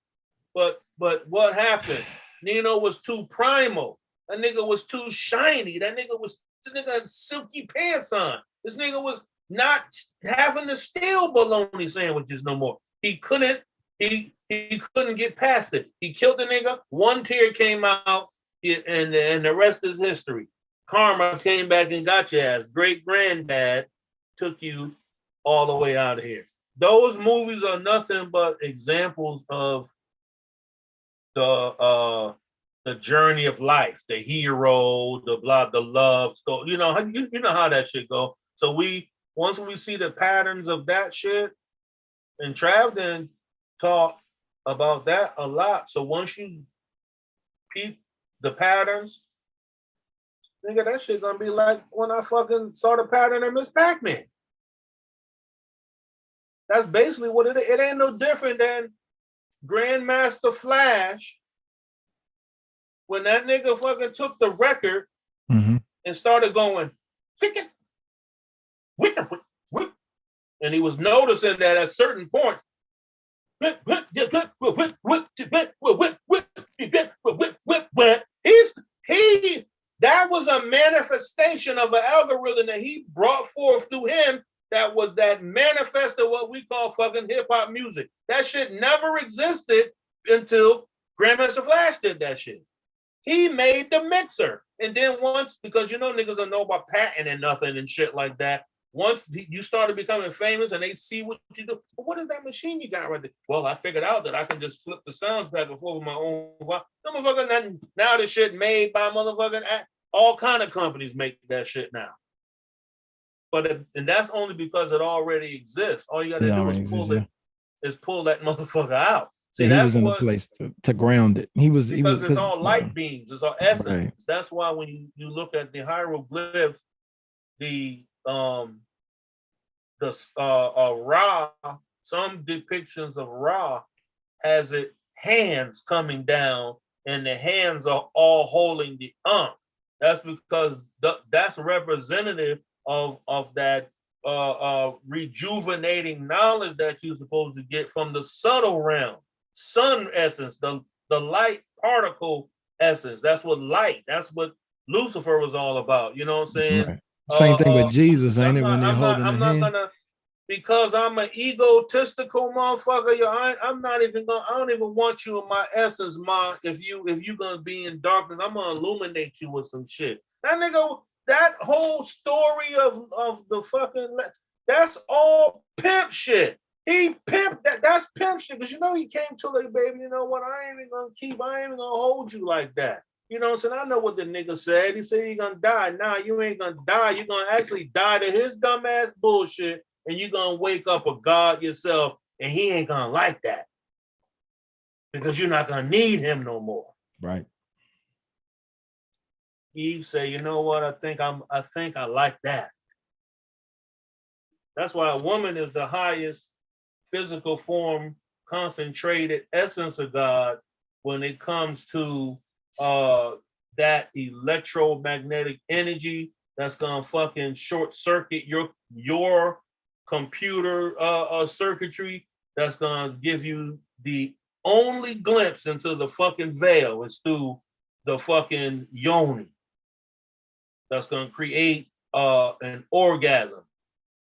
S8: But what happened? Nino was too primal. That nigga was too shiny. That nigga had silky pants on. This nigga was not having to steal bologna sandwiches no more. He couldn't get past it. He killed the nigga. One tear came out, and the rest is history. Karma came back and got your ass. Great granddad took you all the way out of here. Those movies are nothing but examples of the journey of life, the hero, the love story. You know how that shit go. So once we see the patterns of that shit, and Travden talked about that a lot. So once you peep the patterns, nigga, that shit gonna be like when I fucking saw the pattern in Miss Pac-Man. That's basically what it is. It ain't no different than Grandmaster Flash when that nigga fucking took the record and started going, and he was noticing that at certain points, that was a manifestation of an algorithm that he brought forth through him that manifested what we call fucking hip-hop music. That shit never existed until Grandmaster Flash did that shit. He made the mixer. And then once, because you know niggas don't know about patent and nothing and shit like that. Once you started becoming famous and they see what you do, well, what is that machine you got right there? Well, I figured out that I can just flip the sounds back and forth with my own voice. Motherfucker, now this shit made by motherfucking all kind of companies make that shit now. But and that's only because it already exists. All you got to do is pull that motherfucker out. See,
S5: he was in a place to ground it. Because
S8: it's all light beams, it's all essence. Right. That's why when you look at the hieroglyphs, the Ra, some depictions of Ra has it hands coming down, and the hands are all holding the That's because that's representative of that rejuvenating knowledge that you're supposed to get from the subtle realm, sun essence, the light particle essence. That's what light. That's what Lucifer was all about. You know what I'm saying?
S5: Right. Same thing with Jesus, ain't it? When they're holding the hand. I'm not gonna,
S8: because I'm an egotistical motherfucker. I don't even want you in my essence, ma. If you gonna be in darkness, I'm gonna illuminate you with some shit. That nigga, that whole story of the fucking, that's all pimp shit. He pimped that. That's pimp shit. Because he came to like, baby, you know what? I ain't even gonna hold you like that. You know what I'm saying? I know what the nigga said. He said you're gonna die. Nah, you ain't gonna die. You're gonna actually die to his dumbass bullshit, and you're gonna wake up a God yourself, and he ain't gonna like that. Because you're not gonna need him no more.
S5: Right.
S8: Eve say, you know what? I think I like that. That's why a woman is the highest physical form, concentrated essence of God when it comes to that electromagnetic energy that's gonna fucking short circuit your computer circuitry. That's gonna give you the only glimpse into the fucking veil is through the fucking yoni. That's gonna create an orgasm.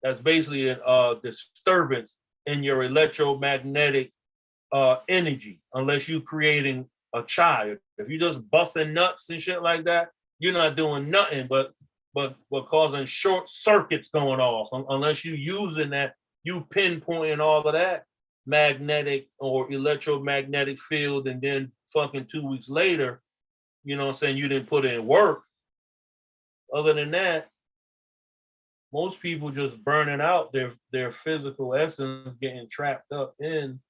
S8: That's basically a disturbance in your electromagnetic energy, unless you're creating a child. If you're just busting nuts and shit like that, you're not doing nothing but causing short circuits going off. Unless you're using that, you pinpointing all of that magnetic or electromagnetic field, and then fucking 2 weeks later, you know what I'm saying, you didn't put in work. Other than that, most people just burning out their physical essence, getting trapped up in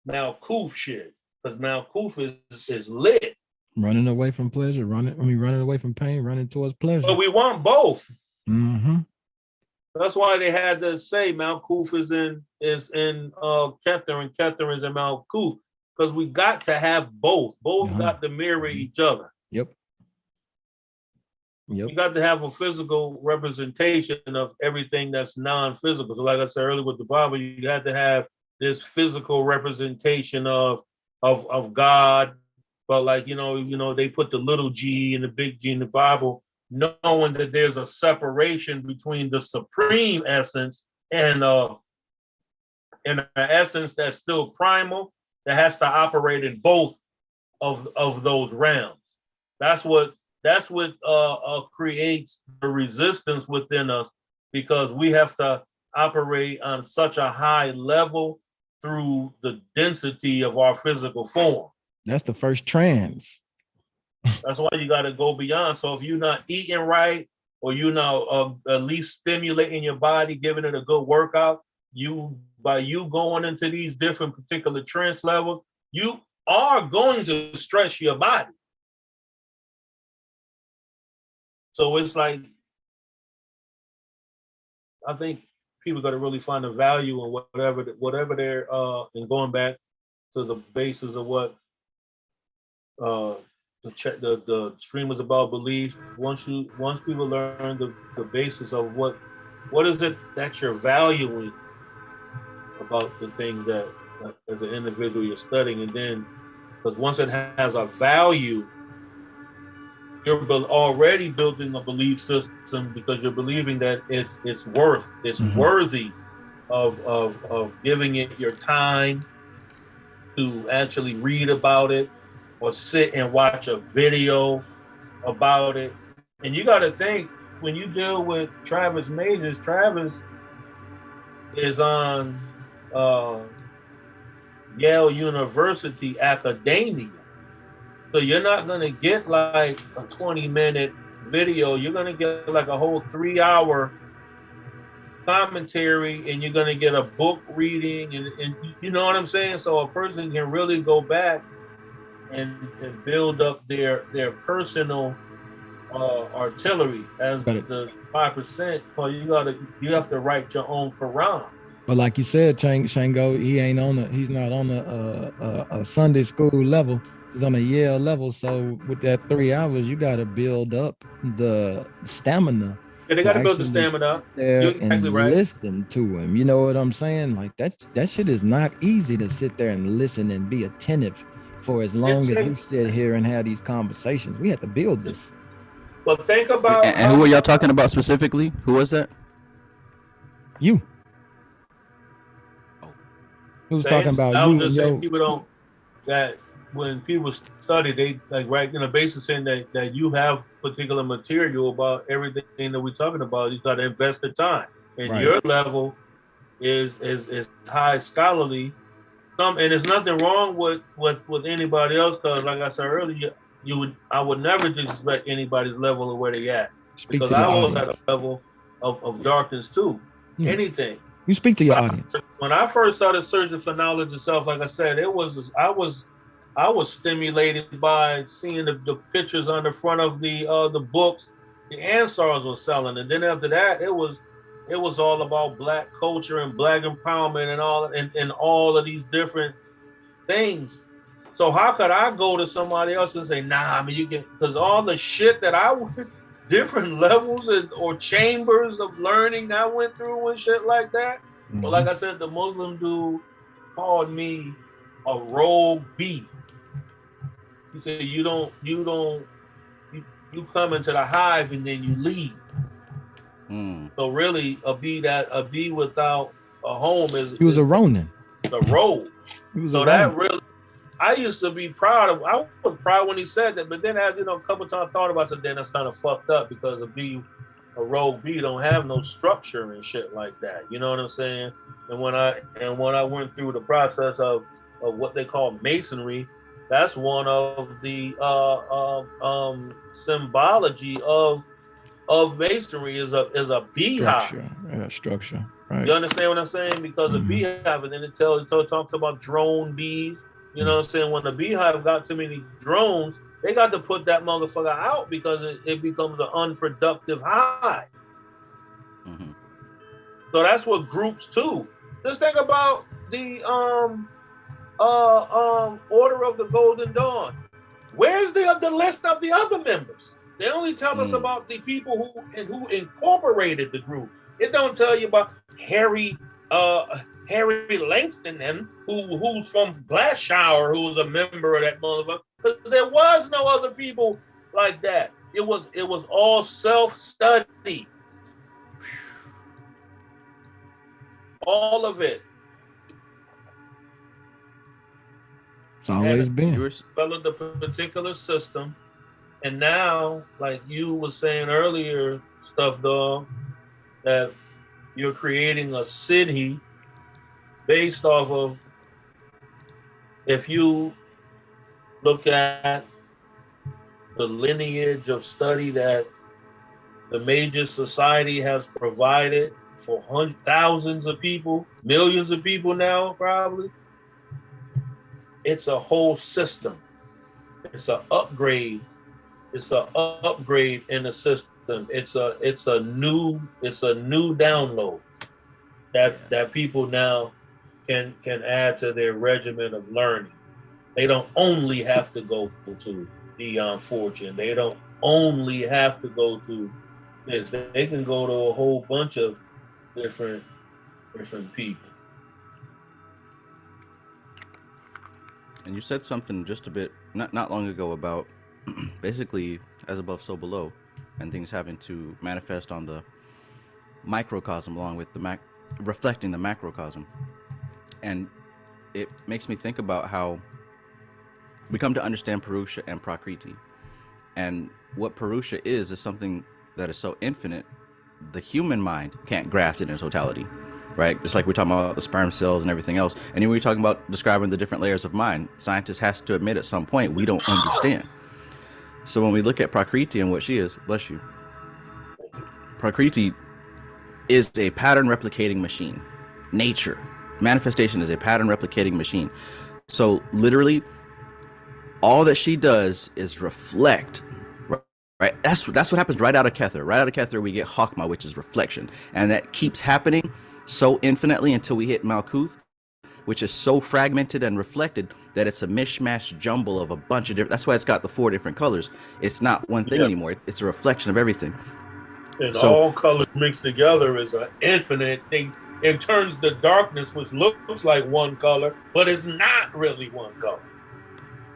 S8: Malkuth shit. Because Malkuth is lit.
S5: Running away from pleasure, running away from pain, running towards pleasure.
S8: But we want both.
S5: Mm-hmm.
S8: That's why they had to say Malkuth is in Kether, and Kether is in Malkuth. Because we got to have both. Both got to mirror each other.
S5: Yep.
S8: You got to have a physical representation of everything that's non-physical. So like I said earlier with the Bible, you had to have this physical representation of God. But like, you know, they put the little g and the big G in the Bible, knowing that there's a separation between the supreme essence and an essence that's still primal, that has to operate in both of those realms. That's what creates the resistance within us, because we have to operate on such a high level through the density of our physical form.
S5: That's the first trance.
S8: That's why you got to go beyond. So if you're not eating right, or you're not at least stimulating your body, giving it a good workout, by you going into these different particular trance levels, you are going to stress your body. So it's like, I think people got to really find the value in whatever they're and going back to the basis of what the stream was about, belief. Once people learn the basis of what is it that you're valuing about the thing that as an individual you're studying, and then because once it has a value, you're already building a belief system, because you're believing that it's worthy of giving it your time to actually read about it, or sit and watch a video about it. And you got to think, when you deal with Travis Majors, Travis is on Yale University academia. So you're not going to get like a 20-minute video. You're going to get like a whole 3-hour commentary, and you're going to get a book reading, and you know what I'm saying? So a person can really go back and build up their personal artillery as the 5%. Well, you have to write your own Quran.
S5: But like you said, Shango, he's not on a Sunday school level. He's on a Yale level. So with that 3 hours, you got to build up the stamina.
S8: Yeah, they got to build the stamina.
S5: You're exactly right. Listen to him. You know what I'm saying? Like that shit is not easy to sit there and listen and be attentive for as long as we sit here and have these conversations. We have to build this.
S8: Well, think about.
S2: And who are y'all talking about specifically? Who was that?
S5: You. Who's talking about
S8: I
S5: you?
S8: was just saying, people don't, that when people study, they like right in the basis saying that you have particular material about everything that we're talking about. You got to invest the time, and your level is high scholarly. And there's nothing wrong with anybody else, because like I said earlier, I would never disrespect anybody's level of where they at, because I was at a level of darkness too. Yeah. Anything.
S5: You speak to your audience.
S8: When I first started searching for knowledge itself, like I said, I was stimulated by seeing the pictures on the front of the books the Ansars were selling, and then after that, it was all about Black culture and Black empowerment and all of these different things. So how could I go to somebody else and say, nah, I mean, you can, because all the shit that I went, different levels or chambers of learning I went through and shit like that. Mm-hmm. But like I said, the Muslim dude called me a rogue bee. He said, you come into the hive and then you leave. So really, a bee without a home
S5: he was a Ronin.
S8: A rogue. So that really, I used to be proud of. I was proud when he said that, but then as a couple of times I thought about it, then that's kind of fucked up, because a rogue bee don't have no structure and shit like that. You know what I'm saying? And when I went through the process of what they call masonry, that's one of the symbology of masonry is a beehive.
S5: Structure. Right.
S8: You understand what I'm saying? Because a beehive, and then it talks about drone bees. You know what I'm saying? When the beehive got too many drones, they got to put that motherfucker out, because it becomes an unproductive hive. Mm-hmm. So that's what groups too. Just think about the Order of the Golden Dawn. Where's the list of the other members? They only tell us about the people who incorporated the group. It don't tell you about Harry Langston, who's from Glasgow, who was a member of that motherfucker. Because there was no other people like that. It was all self-study. All of it.
S5: It's always been.
S8: Developed the particular system. And now, like you was saying earlier, Stuff Dog, that you're creating a city based off of, if you look at the lineage of study that the major society has provided for thousands of people, millions of people now probably, it's a whole system. It's an upgrade. It's an upgrade in the system. It's a new download that people now can add to their regimen of learning. They don't only have to go to Beyond Fortune. They don't only have to go to this. They can go to a whole bunch of different people.
S2: And you said something just a bit not long ago about basically as above, so below, and things having to manifest on the microcosm along with the reflecting the macrocosm. And it makes me think about how we come to understand Purusha and Prakriti. And what Purusha is something that is so infinite, the human mind can't grasp it in totality, right? Just like we're talking about the sperm cells and everything else. And then we're talking about describing the different layers of mind. Scientists has to admit at some point we don't understand. So when we look at Prakriti and what she is, bless you, Prakriti is a pattern replicating machine. Nature, manifestation is a pattern replicating machine. So literally, all that she does is reflect, right? That's what happens right out of Kether. Right out of Kether, we get Hakma, which is reflection. And that keeps happening so infinitely until we hit Malkuth, which is so fragmented and reflected that it's a mishmash jumble of a bunch of different, that's why it's got the 4 different colors. It's not one thing anymore. It's a reflection of everything.
S8: And so, all colors mixed together is an infinite thing. It turns the darkness, which looks like one color, but it's not really one color.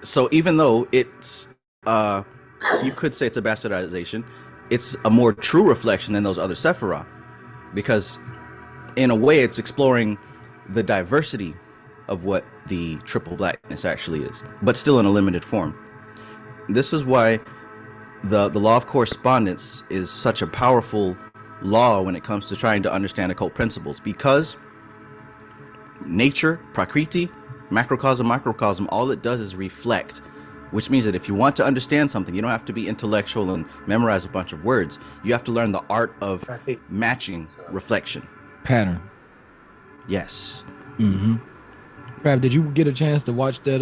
S2: So even though it's, you could say it's a bastardization, it's a more true reflection than those other Sephiroth, because in a way it's exploring the diversity of what the triple blackness actually is, but still in a limited form. This is why the law of correspondence is such a powerful law when it comes to trying to understand occult principles, because nature, Prakriti, macrocosm, microcosm, all it does is reflect, which means that if you want to understand something, you don't have to be intellectual and memorize a bunch of words. You have to learn the art of matching reflection.
S5: Pattern.
S2: Yes.
S5: Mm-hmm. Fab, did you get a chance to watch that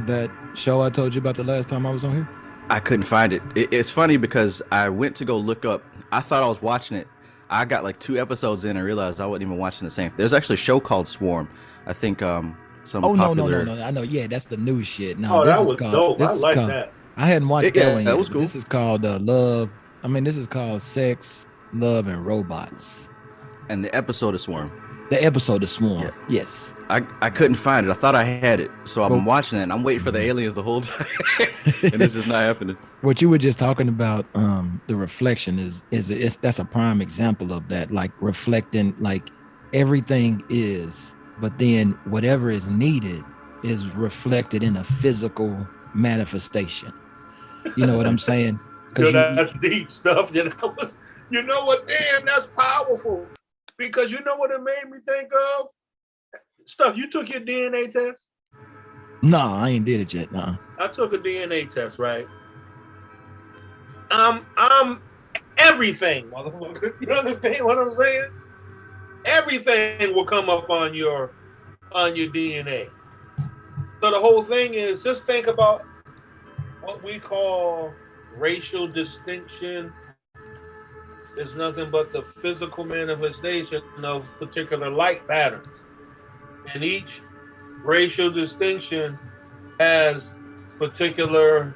S5: that show I told you about the last time I was on here?
S2: I couldn't find it. It's funny because I went to go look up. I thought I was watching it. I got like 2 episodes in and realized I wasn't even watching the same. There's actually a show called Swarm. I think some popular...
S5: No. I know. Yeah, that's the new shit. No,
S8: that was dope. I like that.
S5: I hadn't watched that one yet.
S2: That was cool.
S5: This is called Love. I mean, this is called Sex, Love, and Robots.
S2: And the episode of Swarm.
S5: The episode of Swarm.
S2: Yeah.
S5: Yes.
S2: I couldn't find it. I thought I had it. So I'm watching it and I'm waiting for the aliens the whole time. And this is not happening.
S5: What you were just talking about, the reflection that's a prime example of that, like reflecting, like everything is, but then whatever is needed is reflected in a physical manifestation. You know what I'm saying?
S8: That's deep stuff. You know what? Damn, that's powerful. Because you know what it made me think of? Stuff, you took your DNA test?
S5: No, I ain't did it yet. No.
S8: I took a DNA test, right? I'm everything, motherfucker. You understand what I'm saying? Everything will come up on your DNA. So the whole thing is, just think about what we call racial distinction. Is nothing but the physical manifestation of particular light patterns. And each racial distinction has particular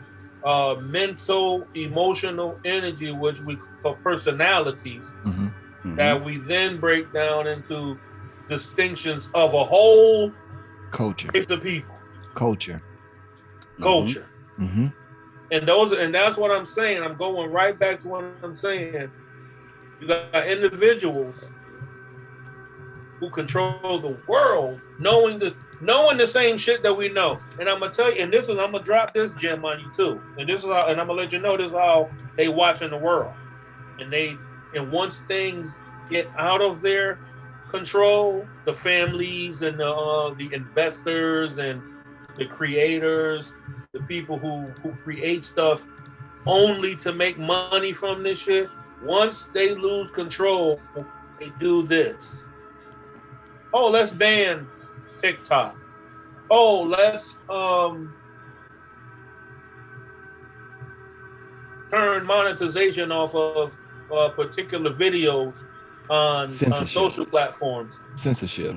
S8: mental, emotional energy, which we call personalities, that we then break down into distinctions of a whole
S5: culture,
S8: race of people.
S5: Culture.
S8: And that's what I'm saying. I'm going right back to what I'm saying. You got individuals who control the world, knowing the same shit that we know. And I'm gonna tell you, and I'm gonna drop this gem on you too. And I'm gonna let you know this is how they watching the world. And once things get out of their control, the families and the investors and the creators, the people who create stuff only to make money from this shit. Once they lose control, they do this. Oh, let's ban TikTok. Oh, let's turn monetization off of particular videos on social platforms.
S5: Censorship.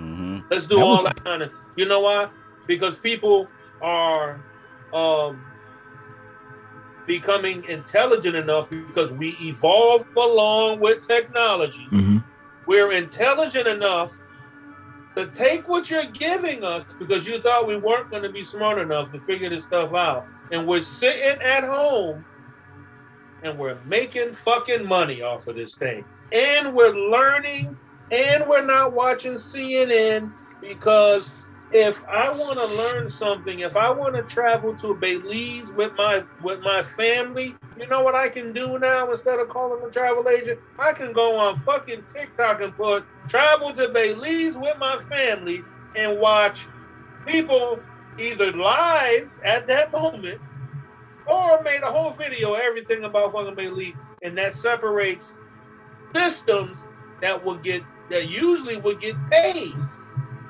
S8: Let's do all that kind of. You know why? Because people are becoming intelligent enough, because we evolve along with technology. We're intelligent enough to take what you're giving us, because you thought we weren't going to be smart enough to figure this stuff out. And we're sitting at home and we're making fucking money off of this thing. And we're learning, and we're not watching CNN because if I want to learn something, if I want to travel to Belize with my family, you know what I can do now instead of calling a travel agent? I can go on fucking TikTok and put travel to Belize with my family and watch people either live at that moment or made a whole video, everything about fucking Belize, and that separates systems that usually would get paid.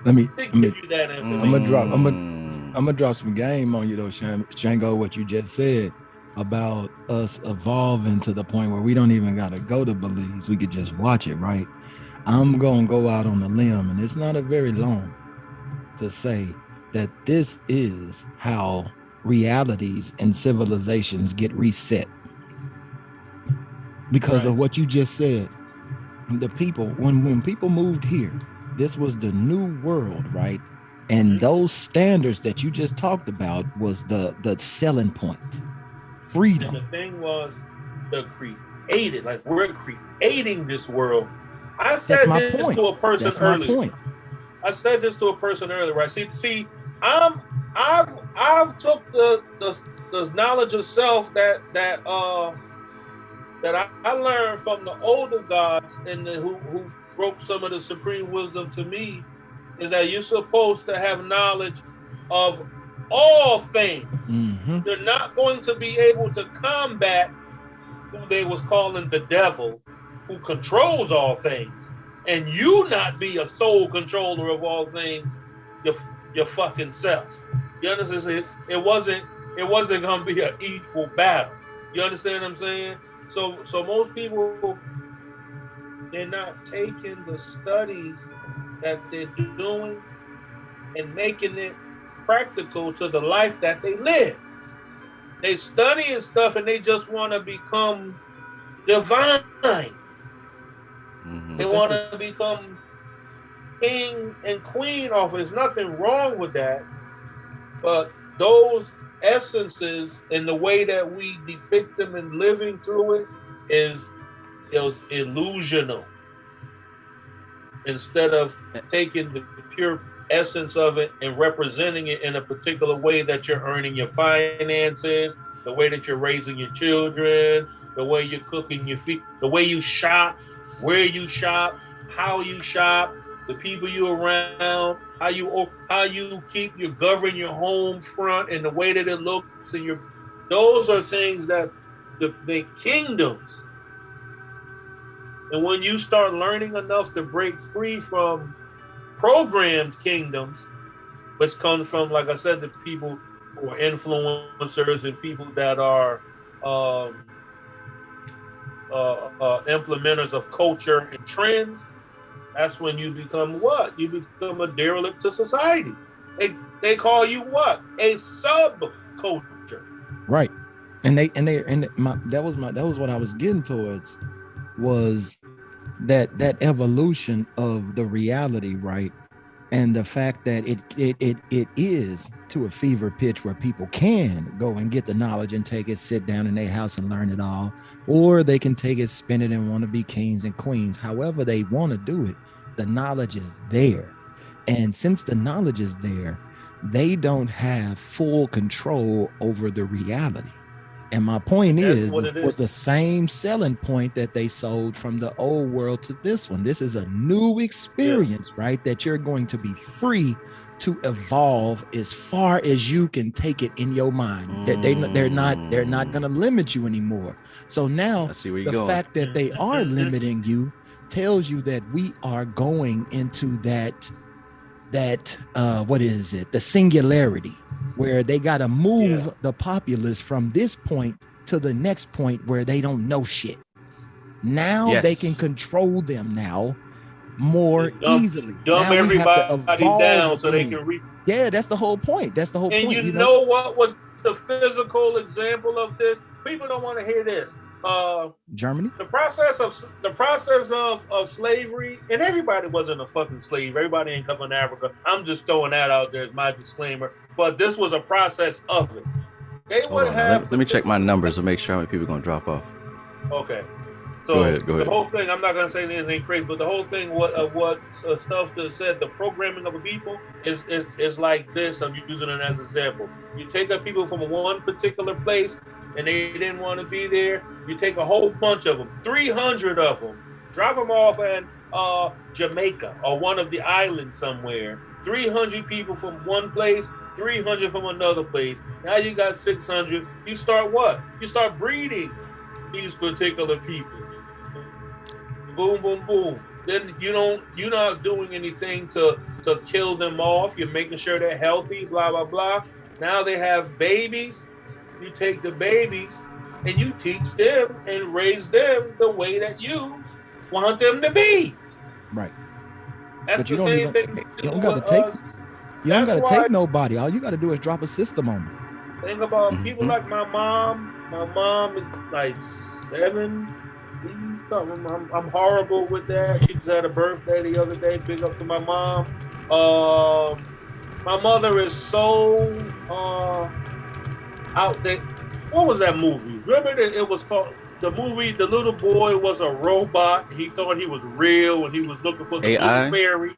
S5: Let me
S8: give you that information.
S5: I'm gonna drop some game on you though, Shango. What you just said about us evolving to the point where we don't even gotta go to Belize. We could just watch it, right? I'm gonna go out on a limb, and it's not a very long to say that this is how realities and civilizations get reset because of what you just said. The people, when people moved here, this was the new world, right? And those standards that you just talked about was the selling point. Freedom.
S8: And the thing was the created, like we're creating this world. I said this to a person earlier. I said this to a person earlier, right? See, I've took the knowledge of self that I learned from the older gods and who broke some of the supreme wisdom to me, is that you're supposed to have knowledge of all things. Mm-hmm. You're not going to be able to combat who they was calling the devil, who controls all things, and you not be a sole controller of all things, your fucking self. You understand? It wasn't gonna be an equal battle. You understand what I'm saying? So most people, they're not taking the studies that they're doing and making it practical to the life that they live. They studying stuff and they just want to become divine. Mm-hmm. They want to become king and queen off it. There's nothing wrong with that. But those essences and the way that we depict them and living through it is illusional. Instead of taking the pure essence of it and representing it in a particular way that you're earning your finances, the way that you're raising your children, the way you're cooking your feet, the way you shop, where you shop, how you shop, the people you're around, how you govern your home front and the way that it looks, and those are things that the kingdoms. And when you start learning enough to break free from programmed kingdoms, which comes from, like I said, the people who are influencers and people that are implementers of culture and trends, that's when you become what? You become a derelict to society. They call you what? A subculture.
S5: Right. And that was what I was getting towards, was that evolution of the reality, right? And the fact that it is to a fever pitch where people can go and get the knowledge and take it, sit down in their house and learn it all, or they can take it, spin it, and want to be kings and queens. However they want to do it, the knowledge is there. And since the knowledge is there, they don't have full control over the reality. And my point was the same selling point that they sold from the old world to this one. This is a new experience, right? That you're going to be free to evolve as far as you can take it in your mind. That they're not going to limit you anymore. So now the fact that they are limiting you tells you that we are going into that what is it? The singularity, where they got to move the populace from this point to the next point where they don't know shit. Now they can control them now more easily.
S8: Dumb everybody down so they can
S5: Yeah, that's the whole point. That's the whole point.
S8: And you know what was the physical example of this? People don't want to hear this.
S5: Germany.
S8: The process of slavery, and everybody wasn't a fucking slave. Everybody ain't come from Africa. I'm just throwing that out there as my disclaimer. But this was a process of it. They would have.
S2: Let me check my numbers and make sure how many people are gonna drop off.
S8: Okay.
S2: Go ahead.
S8: The whole thing, I'm not gonna say anything crazy, but the whole thing, what stuff that said the programming of a people is like this. I'm using it as an example. You take up people from one particular place and they didn't want to be there. You take a whole bunch of them, 300 of them, drop them off in Jamaica or one of the islands somewhere. 300 people from one place, 300 from another place. Now you got 600. You start what? You start breeding these particular people. Boom, boom, boom. Then you're not doing anything to kill them off. You're making sure they're healthy, blah, blah, blah. Now they have babies. You take the babies and you teach them and raise them the way that you want them to be.
S5: Right.
S8: That's
S5: but you
S8: the
S5: don't
S8: same
S5: even,
S8: thing.
S5: you don't got to take. You don't got to take nobody. All you got to do is drop a system on them.
S8: Think about people like my mom. My mom is like 70 something. I'm horrible with that. She just had a birthday the other day. Big up to my mom. My mother is so out there. What was that movie? Remember that it was called the movie. The little boy was a robot. He thought he was real, and he was looking for the
S2: AI?
S8: blue fairy.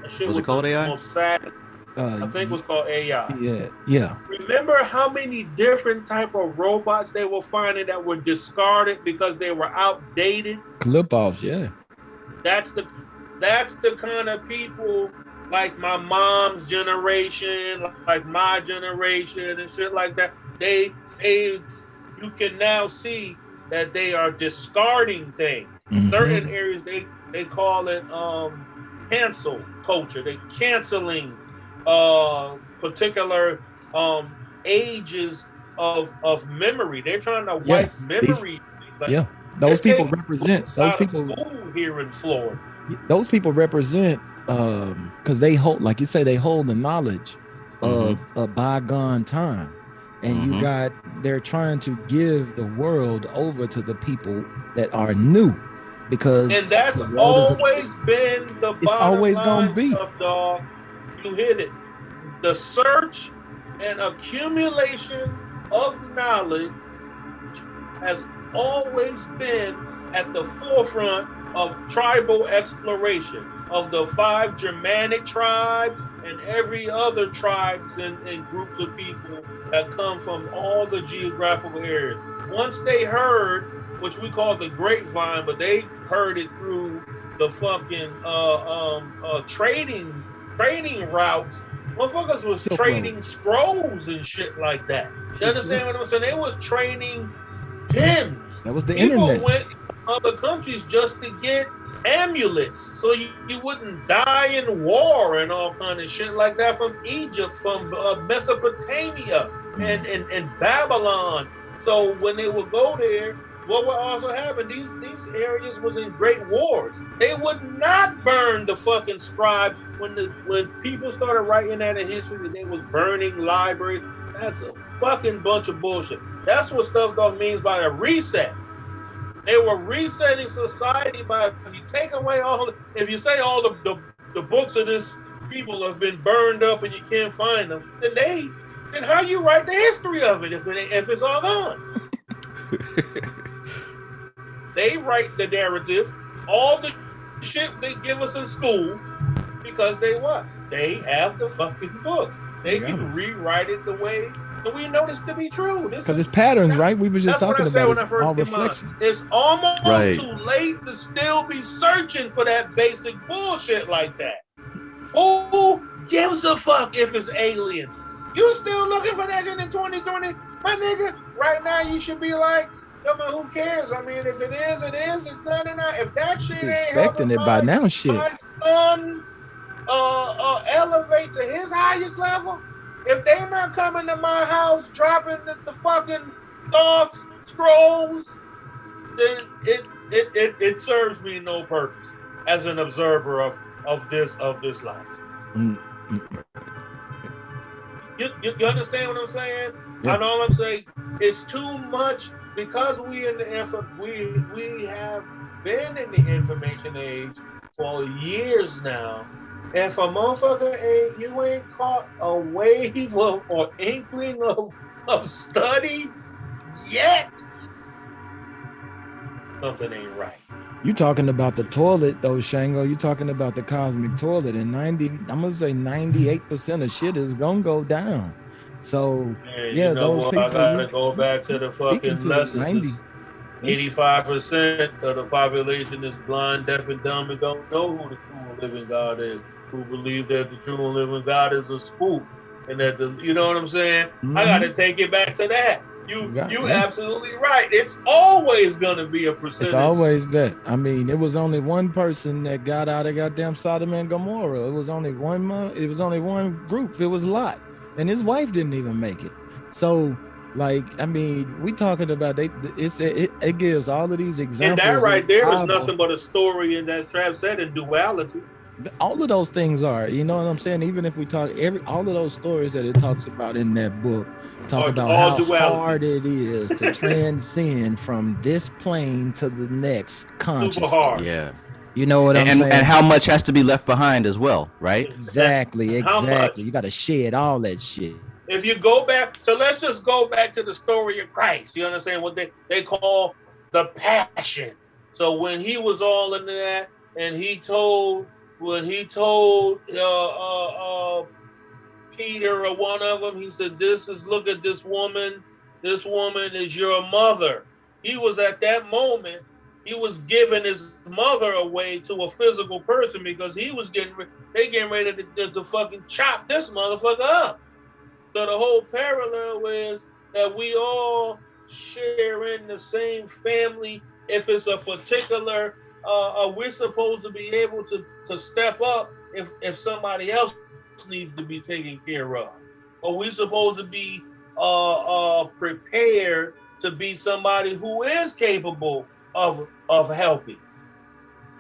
S8: That shit
S2: Was it called AI?
S8: Most sad. I think it was called AI.
S5: Yeah.
S8: Remember how many different type of robots they were finding that were discarded because they were outdated?
S5: Clip-offs, yeah.
S8: That's the kind of people like my mom's generation, like my generation and shit like that. You can now see that they are discarding things. Certain areas they call it cancel culture. They canceling particular ages of memory. They're trying to wipe memory.
S5: Those people represent
S8: those people school here in Florida.
S5: Those people represent because they hold, like you say, they hold the knowledge of a bygone time, and they're trying to give the world over to the people that are new. Because
S8: and that's always been the
S5: it's always gonna be
S8: stuff, dog. You hit it. The search and accumulation of knowledge has always been at the forefront of tribal exploration of the 5 Germanic tribes and every other tribes and groups of people that come from all the geographical areas. Once they heard, which we call the grapevine, but they heard it through the fucking trading routes. Motherfuckers was trading scrolls and shit like that. You understand what I'm saying? They was trading gems.
S5: That was the
S8: People
S5: internet.
S8: went to other countries just to get amulets, so you wouldn't die in war and all kind of shit like that from Egypt, from Mesopotamia and Babylon. So when they would go there, what would also happen? These areas was in great wars. They would not burn the fucking scribes when people started writing that in history. They was burning libraries. That's a fucking bunch of bullshit. That's what stuff dog means by a reset. They were resetting society by if you take away if you say all the books of this people have been burned up and you can't find them, then how you write the history of it if it's all gone? They write the narrative, all the shit they give us in school, because they have the fucking books. They can rewrite it the way that we know this to be true. Because
S5: it's patterns, right? We were just talking about it. All
S8: reflection. It's almost too late to still be searching for that basic bullshit like that. Who gives a fuck if it's aliens? You still looking for that shit in 2020? My nigga, right now you should be like, I mean, who cares? I mean, if it is, it is. It's not. If that shit ain't
S5: expecting it by now, shit.
S8: My son elevate to his highest level. If they not coming to my house dropping the fucking scrolls, then it serves me no purpose as an observer of this life. You understand what I'm saying?
S5: Yeah.
S8: And all I'm saying is too much. Because we have been in the information age for years now, and for motherfucker you ain't caught a wave or inkling of study yet, something ain't right.
S5: You talking about the toilet though, Shango. You talking about the cosmic toilet, and I'm gonna say 98% of shit is gonna go down. So
S8: And
S5: yeah,
S8: you know
S5: those
S8: what?
S5: people.
S8: I gotta go back to the fucking
S5: to
S8: lessons. 85% of the population is blind, deaf, and dumb, and don't know who the true and living God is. Who believe that the true and living God is a spook, and that you know what I'm saying? I gotta take it back to that. You absolutely right. It's always gonna be a percentage.
S5: It's always that. I mean, it was only one person that got out of goddamn Sodom and Gomorrah. It was only one. It was only one group. It was Lot, and his wife didn't even make it. So, like, I mean, we talking about it gives all of these examples.
S8: And that right there is nothing but a story in that transcending duality.
S5: All of those things are, you know what I'm saying? Even if we talk all of those stories that it talks about in that book, talk about how hard it is to transcend from this plane to the next consciousness.
S8: Super hard.
S2: Yeah.
S5: You know what I'm saying?
S2: And how much has to be left behind as well, right?
S5: Exactly. You got to shed all that shit.
S8: If you go back, so let's just go back to the story of Christ. You understand what they call the passion. So when he was all into that, and he told Peter or one of them, he said, look at this woman. This woman is your mother. He was at that moment, he was giving his mother away to a physical person because he was getting ready to fucking chop this motherfucker up. So the whole parallel is that we all share in the same family. If it's a particular, we're supposed to be able to step up if somebody else needs to be taken care of. Or we're supposed to be prepared to be somebody who is capable of helping.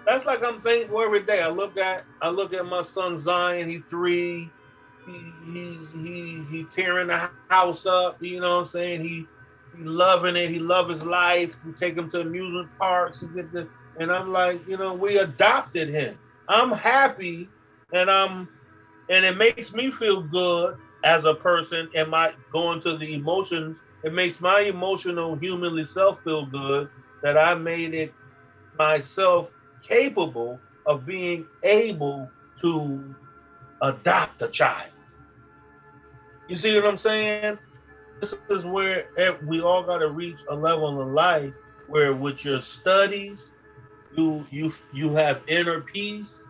S8: That's like I'm thankful every day. I look at my son Zion, he's 3. He tearing the house up, you know what I'm saying? He loving it, he loves his life. We take him to amusement parks, and I'm like, you know, we adopted him. I'm happy, and it makes me feel good as a person. Am I going to the emotions? It makes my emotional humanly self feel good that I made it myself capable of being able to adopt a child. You see what I'm saying? This is where we all got to reach a level in life where with your studies, you have inner peace,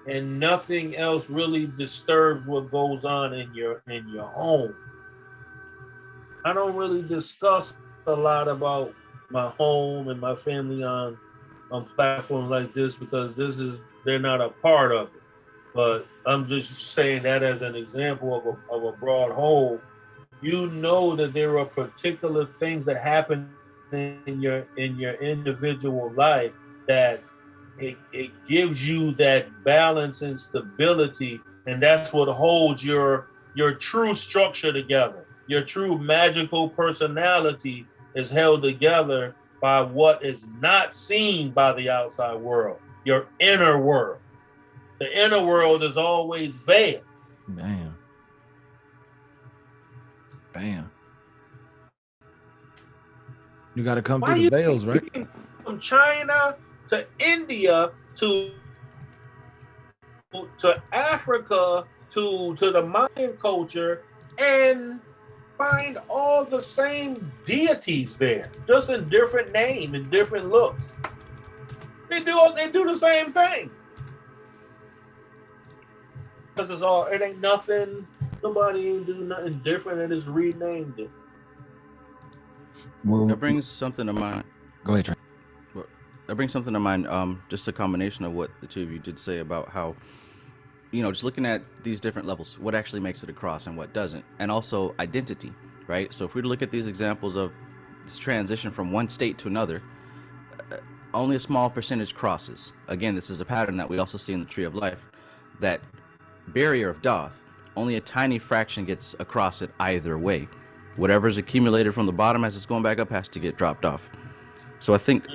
S8: and nothing else really disturbs what goes on in your home. I don't really discuss a lot about my home and my family on platforms like this because they're not a part of it. But I'm just saying that as an example of a broad whole. You know that there are particular things that happen in your individual life that it gives you that balance and stability, and that's what holds your true structure together. Your true magical personality is held together by what is not seen by the outside world, your inner world. The inner world is always veiled.
S5: Bam. You got to come through the veils, right?
S8: From China to India to Africa to the Mayan culture and find all the same deities there, just in different name and different looks. They do the same thing. Because it ain't nothing, nobody ain't do nothing different, and it's renamed it.
S2: Well, that brings something to mind.
S5: Go ahead, Trey.
S2: Well, that brings something to mind, just a combination of what the two of you did say about how, you know, just looking at these different levels, what actually makes it across and what doesn't, and also identity, right? So if we look at these examples of this transition from one state to another, only a small percentage crosses. Again, this is a pattern that we also see in the Tree of Life, that barrier of Doth, only a tiny fraction gets across it either way. Whatever's accumulated from the bottom as it's going back up has to get dropped off. So I think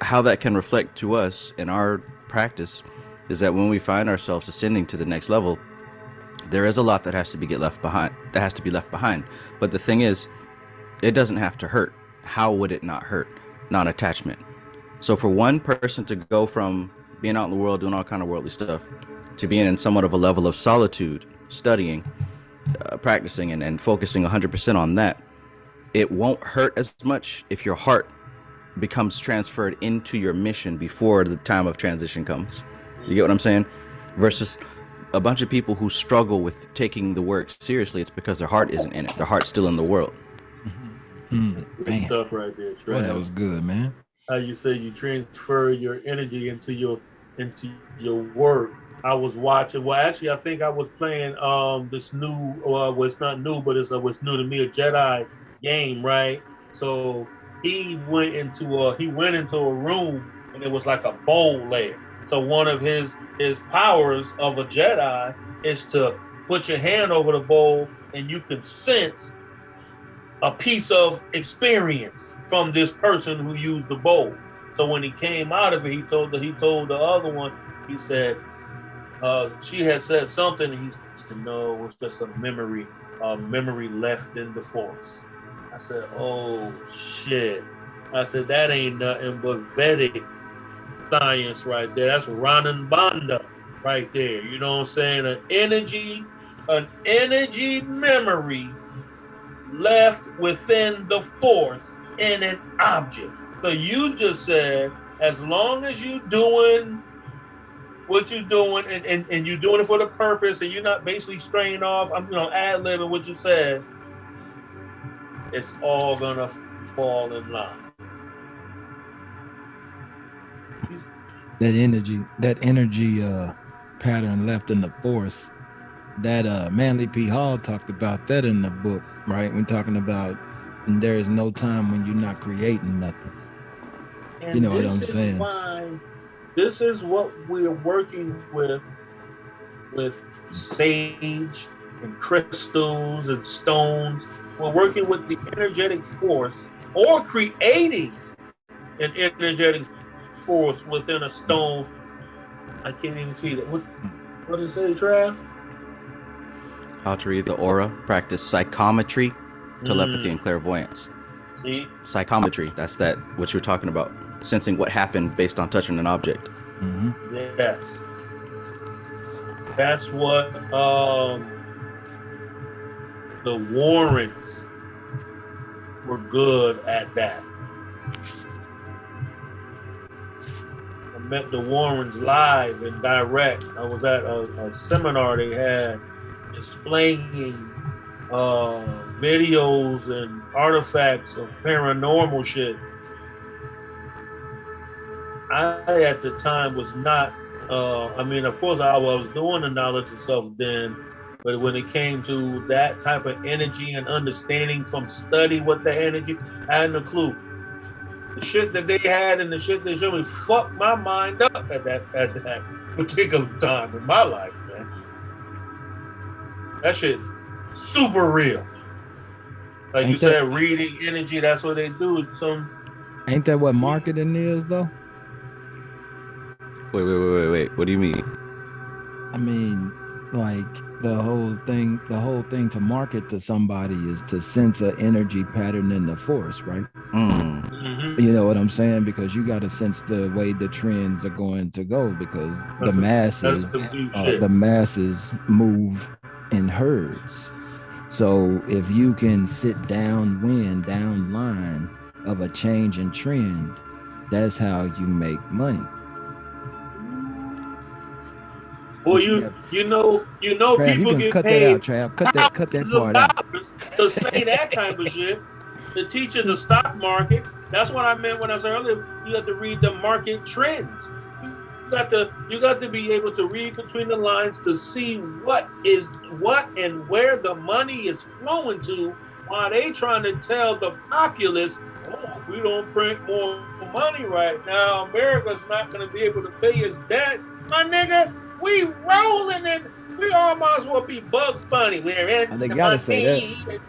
S2: how that can reflect to us in our practice is that when we find ourselves ascending to the next level, there is a lot that has to be left behind. But the thing is, it doesn't have to hurt. How would it not hurt? non-attachment. So for one person to go from being out in the world doing all kind of worldly stuff to being in somewhat of a level of solitude, studying, practicing, and focusing 100% on that, it won't hurt as much if your heart becomes transferred into your mission before the time of transition comes. You get what I'm saying? Versus a bunch of people who struggle with taking the work seriously, it's because their heart isn't in it. Their heart's still in the world.
S8: Good stuff right there, Trey.
S5: Well, that was good, man.
S8: How you say you transfer your energy into your work. I was watching. Well, actually, I think I was playing this new. Well, it's not new, but it's new to me, a Jedi game, right? So he went into a room, and it was like a bowl layer. So one of his powers of a Jedi is to put your hand over the bowl, and you can sense a piece of experience from this person who used the bowl. So when he came out of it, he told the other one, he said, she had said something, and he said, no, it's just a memory left in the Force. I said, oh shit. I said, that ain't nothing but Vedic science right there. That's Ranan Banda right there. You know what I'm saying? An energy memory left within the Force in an object. So you just said, as long as you doing what you're doing and you're doing it for the purpose, and you're not basically straying off, I'm ad-libbing what you said, it's all gonna fall in line.
S5: That energy pattern left in the Force, that Manly P. Hall talked about that in the book, right? When talking about there is no time when you're not creating nothing.
S8: And
S5: you know what I'm saying?
S8: This is what we're working with sage and crystals and stones. We're working with the energetic force, or creating an energetic force within a stone. I can't even see that. What did it say, Trav?
S2: How to read the aura, practice psychometry, telepathy, and clairvoyance.
S8: See?
S2: Psychometry, that's what you're talking about. Sensing what happened based on touching an object.
S5: Mm-hmm.
S8: Yes. That's what the Warrens were good at that. I met the Warrens live and direct. I was at a seminar they had explaining videos and artifacts of paranormal shit. I at the time was not, of course I was doing the knowledge of self then, but when it came to that type of energy and understanding from study what the energy, I hadn't a clue. The shit that they had and the shit they showed me fucked my mind up at that particular time in my life, man. That shit super real. Like you said, reading energy, that's what they do.
S5: Ain't that what marketing is, though?
S2: Wait. What do you mean?
S5: I mean, like the whole thing to market to somebody is to sense an energy pattern in the Force, right?
S8: Mm-hmm.
S5: You know what I'm saying? Because you got to sense the way the trends are going to go, because the masses move in herds. So if you can sit downwind, down line of a change in trend, that's how you make money.
S8: Well, you know,
S5: Trav,
S8: people get
S5: cut
S8: paid.
S5: that out, Trav. Cut that part out.
S8: To say that type of shit, to teach in the stock market. That's what I meant when I said earlier. You have to read the market trends. You got to be able to read between the lines to see what and where the money is flowing to. While they trying to tell the populace, if we don't print more money right now, America's not going to be able to pay its debt. My nigga, we rolling in. We all might as well be Bugs Bunny. We're in.
S5: They gotta say that.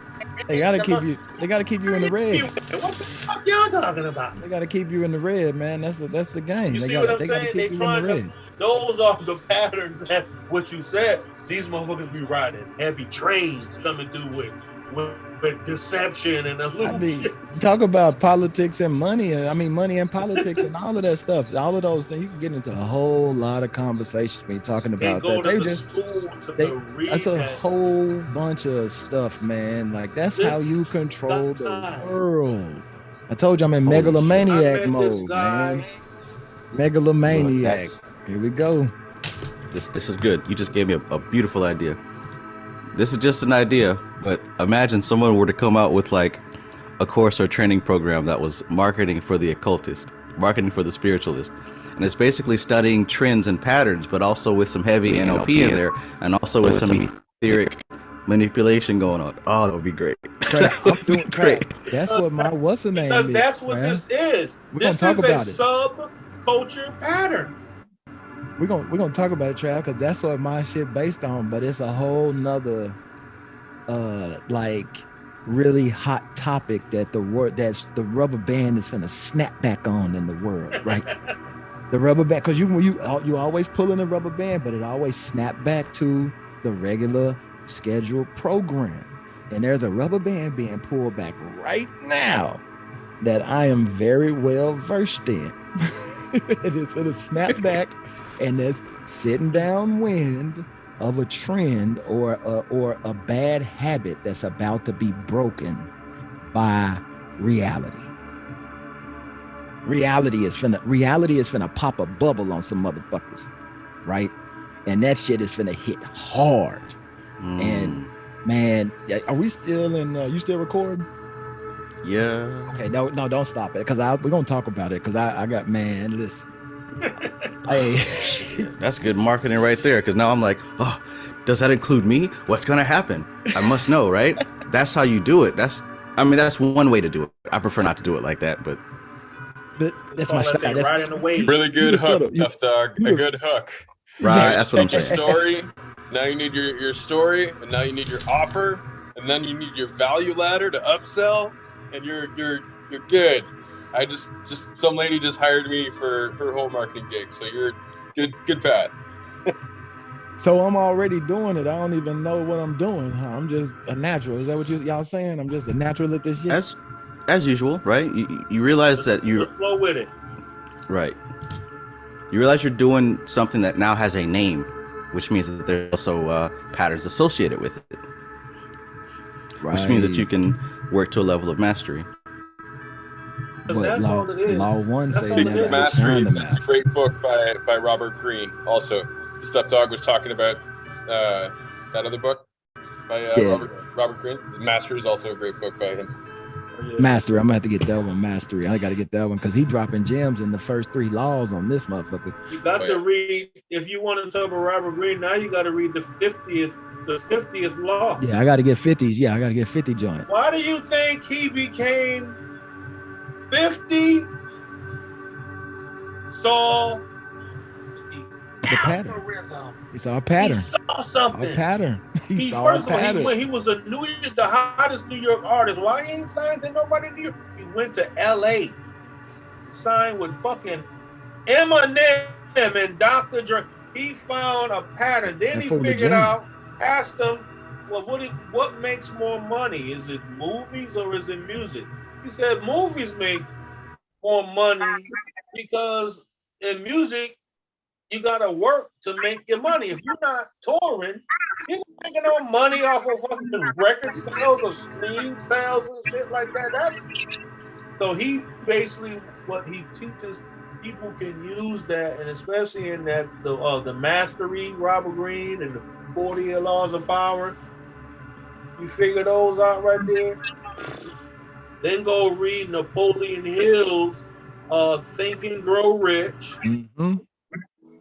S5: They gotta keep you. They gotta keep you in the red.
S8: What the fuck y'all talking about?
S5: They gotta keep you in the red, man. That's the game.
S8: You
S5: they
S8: see
S5: gotta,
S8: what I'm saying? They trying to. Those are the patterns that what you said. These motherfuckers be riding heavy trains coming through with with deception and
S5: I mean, talk about politics and money, and I mean money and politics and all of that stuff. All of those things, you can get into a whole lot of conversations when you're talking about that. They just that's a whole bunch of stuff, man. Like that's how you control the world. I told you I'm in megalomaniac mode, man. Megalomaniac. Here we go.
S2: This is good. You just gave me a beautiful idea. This is just an idea, but imagine someone were to come out with like a course or training program that was marketing for the occultist, marketing for the spiritualist. And it's basically studying trends and patterns, but also with some heavy NLP in there, and also with some etheric manipulation going on. Oh, that would be great.
S5: I'm doing great. That's what my what's the name
S8: because
S5: is,
S8: that's what
S5: man.
S8: this is. This
S5: talk
S8: is
S5: about
S8: a
S5: it.
S8: subculture pattern.
S5: We're gonna talk about it, Trav, because that's what my shit based on, but it's a whole nother like really hot topic that the rubber band is gonna snap back on in the world, right? The rubber band, because you always pulling the rubber band, but it always snap back to the regular scheduled program. And there's a rubber band being pulled back right now that I am very well versed in. It is gonna snap back. And there's sitting downwind of a trend or a bad habit that's about to be broken by reality. Reality is finna pop a bubble on some motherfuckers, right? And that shit is finna hit hard. And man, are we still in? You still recording?
S2: Yeah.
S5: Okay, no, don't stop it, because we're gonna talk about it. Because I got, man, listen. Hey,
S2: that's good marketing right there. Because now I'm like, oh, does that include me? What's gonna happen? I must know, right? That's how you do it. That's one way to do it. I prefer not to do it like that, but
S5: that's my style. That's
S8: right in the way.
S3: Really good hook, tough dog. A good hook.
S2: Right, that's what I'm saying.
S3: Story. Now you need your story, and now you need your offer, and then you need your value ladder to upsell, and you're good. I just some lady just hired me for her whole marketing gig, so you're good Pat.
S5: So I'm already doing it. I don't even know what I'm doing. I'm just a natural. Is that what y'all saying? I'm just a natural at this shit.
S2: As usual, right? You realize that you
S8: flow with it.
S2: Right. You realize you're doing something that now has a name, which means that there's also patterns associated with it. Right. Which means that you can work to a level of mastery.
S8: That's all it is.
S5: Law 1 say
S3: never mastery. That's a great book by Robert Greene. Also, the stuff dog was talking about that other book by Robert Greene. Mastery is also a great book by him.
S5: Mastery. I'm gonna have to get that one. Mastery. I gotta get that one because he dropping gems in the first 3 laws on this motherfucker.
S8: You got to read, if you want to talk about Robert Greene, now you got to read the 50th law.
S5: Yeah, I gotta get 50s. Yeah, I gotta get 50 joint.
S8: Why do you think he became 50? Saw
S5: the pattern. He saw a pattern.
S8: He saw something.
S5: A pattern. He saw
S8: first
S5: a pattern.
S8: of all, he was the hottest New York artist. Why he ain't signed to nobody in New York? He went to LA, signed with fucking Eminem and Dr. Dre. He found a pattern. Then he figured out, asked them, well, what makes more money? Is it movies or is it music? He said movies make more money because in music, you gotta work to make your money. If you're not touring, you're not making no money off of fucking record sales or stream sales and shit like that. So he basically, what he teaches, people can use that, and especially in that the mastery, Robert Greene, and the 40 laws of power. You figure those out right there. Then go read Napoleon Hill's Think and Grow Rich.
S5: Mm-hmm.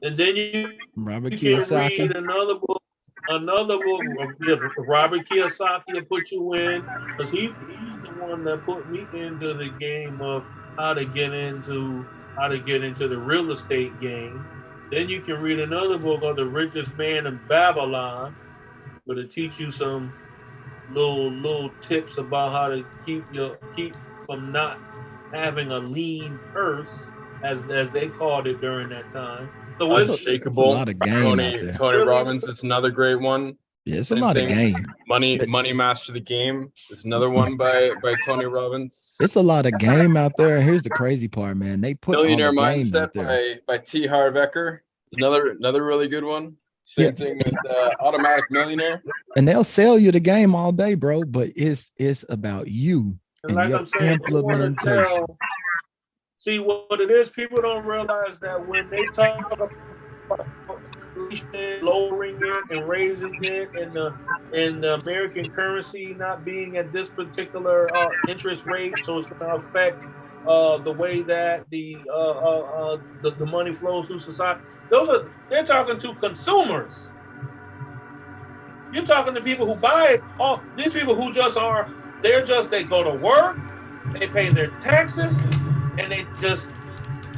S8: And then you can
S5: Kiyosaki.
S8: read another book. Robert Kiyosaki will put you in, because he's the one that put me into the game of how to get into the real estate game. Then you can read another book called The Richest Man in Babylon, where to teach you some little tips about how to keep from not having a lean purse, as they called it during that time. So
S3: Unshakable. Tony Robbins is another great one.
S5: Yeah, it's a
S3: Same
S5: lot
S3: thing.
S5: of game.
S3: Money Master the Game is another one by Tony Robbins.
S5: It's a lot of game out there. And here's the crazy part, man. They put
S3: Millionaire
S5: all the game
S3: Mindset
S5: out there.
S3: by T. Harv Eker. Another really good one. Same thing with Automatic Millionaire.
S5: And they'll sell you the game all day, bro. But it's about you and
S8: like
S5: your
S8: I'm saying,
S5: implementation.
S8: See what it is. People don't realize that when they talk about lowering it and raising it, and the American currency not being at this particular interest rate, so it's going to affect the way that the money flows through society. They're talking to consumers. You're talking to people who buy it. All these people who they go to work, they pay their taxes, and they just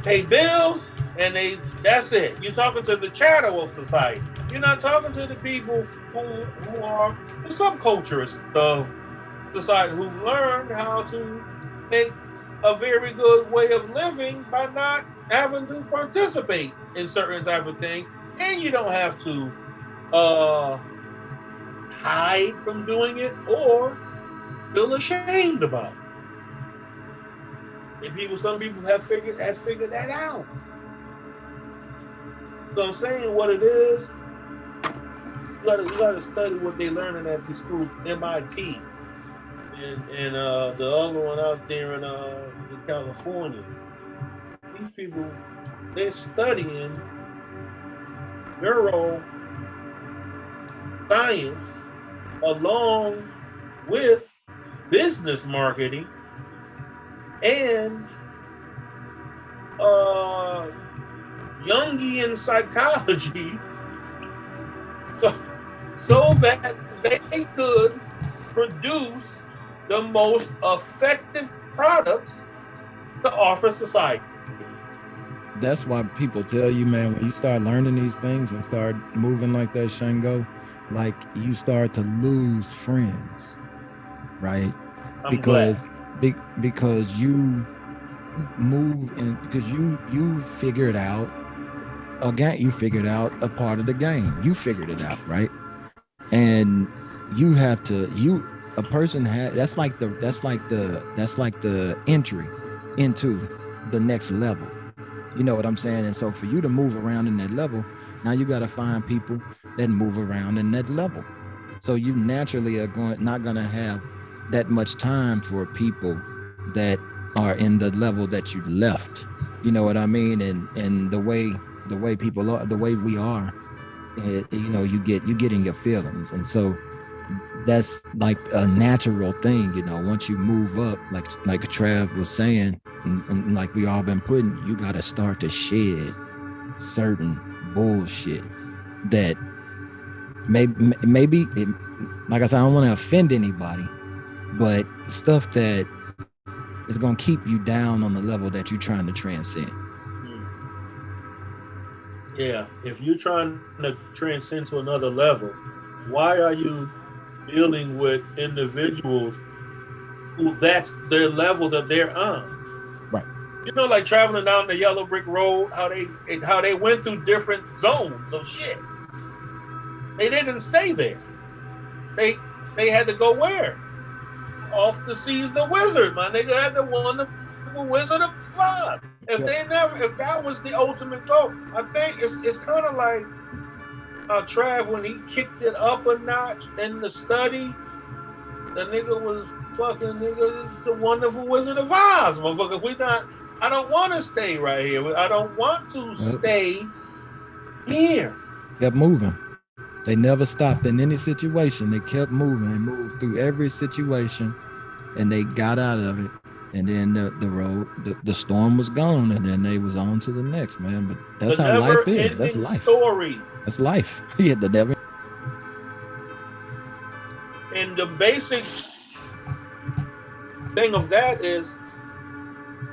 S8: pay bills, and that's it. You're talking to the shadow of society. You're not talking to the people who are the subculturists of society, who've learned how to make a very good way of living by not having to participate in certain type of things, and you don't have to hide from doing it or feel ashamed about it. And some people have figured that out. So I'm saying what it is. You gotta study what they're learning at the school, MIT, and the other one out there in California. These people, they're studying neuroscience along with business marketing and Jungian psychology, so that they could produce the most effective products to offer society.
S5: That's why people tell you, man, when you start learning these things and start moving like that, Shango, like you start to lose friends, right? Because you move in, because you figured out again, you figured out a part of the game. You figured it out, right? And you have to, a person that's like the entry into the next level. You know what I'm saying? And so for you to move around in that level, now you got to find people that move around in that level. So you naturally are not going to have that much time for people that are in the level that you left. You know what I mean? And the way people are, the way we are, you know, you get in your feelings. And so that's like a natural thing, you know, once you move up, like Trav was saying, and like we all been putting, you got to start to shed certain bullshit that maybe it, like I said, I don't want to offend anybody, but stuff that is going to keep you down on the level that you're trying to transcend.
S8: Yeah, if you're trying to transcend to another level, why are you dealing with individuals who that's their level that they're on?
S5: Right.
S8: You know, like traveling down the yellow brick road, how they went through different zones of shit. They didn't stay there. They had to go where? Off to see the wizard, my nigga had the wonderful Wizard of Oz. If that was the ultimate goal, I think it's kind of like Trav when he kicked it up a notch in the study. The nigga was fucking the wonderful Wizard of Oz, motherfucker. I don't want to stay right here. I don't want to stay here.
S5: Kept moving. They never stopped in any situation. They kept moving. They moved through every situation, and they got out of it. And then the storm was gone, and then they was on to the next, man. But that's how life is. That's life.
S8: Story.
S5: That's life. Yeah, the devil.
S8: And the basic thing of that is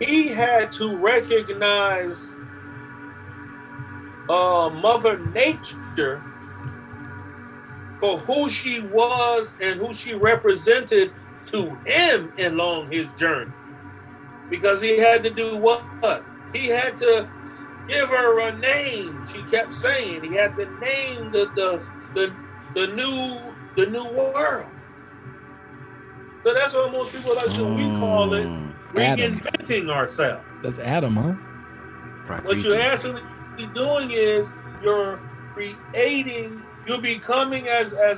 S8: he had to recognize Mother Nature for who she was and who she represented to him along his journey. Because he had to do what? He had to give her a name. She kept saying he had to name the the new world. So that's what most people like to, we call it reinventing ourselves.
S5: That's Adam, huh?
S8: What you're actually doing is you're creating, you're becoming as I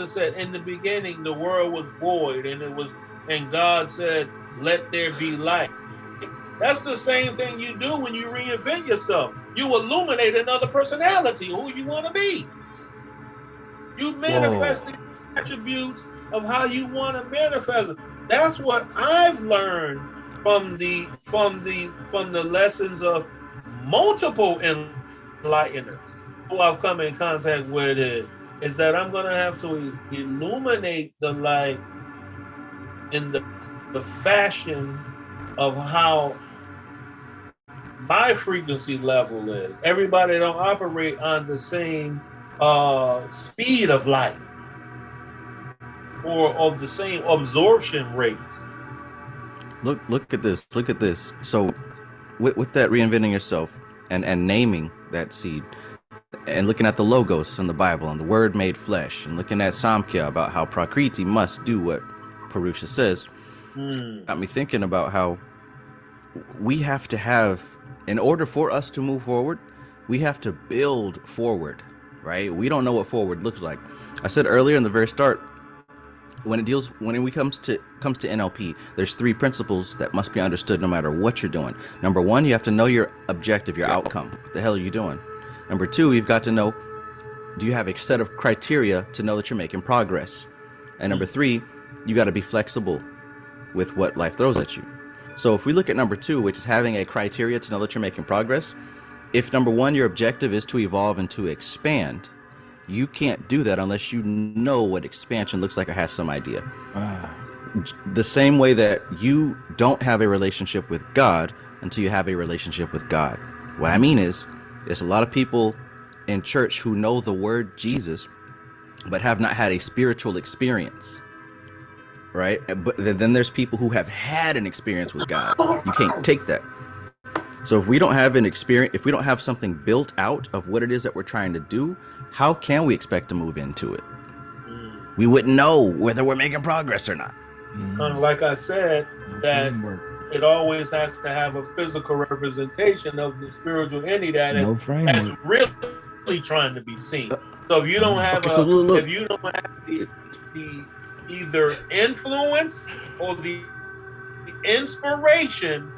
S8: said in the beginning, the world was void and God said, let there be light. That's the same thing you do when you reinvent yourself. You illuminate another personality, who you want to be. You manifest the attributes of how you want to manifest it. That's what I've learned from the lessons of multiple enlighteners who I've come in contact with is that I'm going to have to illuminate the light in the fashion of how my frequency level is. Everybody don't operate on the same speed of light or of the same absorption rates.
S2: Look at this. Look at this. So with that reinventing yourself and naming that seed and looking at the logos in the Bible and the word made flesh and looking at Samkhya about how Prakriti must do what Purusha says, got me thinking about how we have to have, in order for us to move forward, we have to build forward, right? We don't know what forward looks like. I said earlier in the very start, when it comes to NLP, there's 3 principles that must be understood no matter what you're doing. Number 1, you have to know your objective, your outcome. What the hell are you doing? Number 2, you've got to know, do you have a set of criteria to know that you're making progress? And number 3, you got to be flexible with what life throws at you. So if we look at number 2, which is having a criteria to know that you're making progress, if number 1, your objective is to evolve and to expand, you can't do that unless you know what expansion looks like or has some idea. The same way that you don't have a relationship with God until you have a relationship with God. What I mean is, there's a lot of people in church who know the word Jesus, but have not had a spiritual experience. Right? But then there's people who have had an experience with God. You can't take that. So if we don't have an experience, if we don't have something built out of what it is that we're trying to do, how can we expect to move into it? We wouldn't know whether we're making progress or not.
S8: Like I said, that it always has to have a physical representation of the spiritual entity that's really trying to be seen. So if you don't have if you don't have the either influence or the inspiration,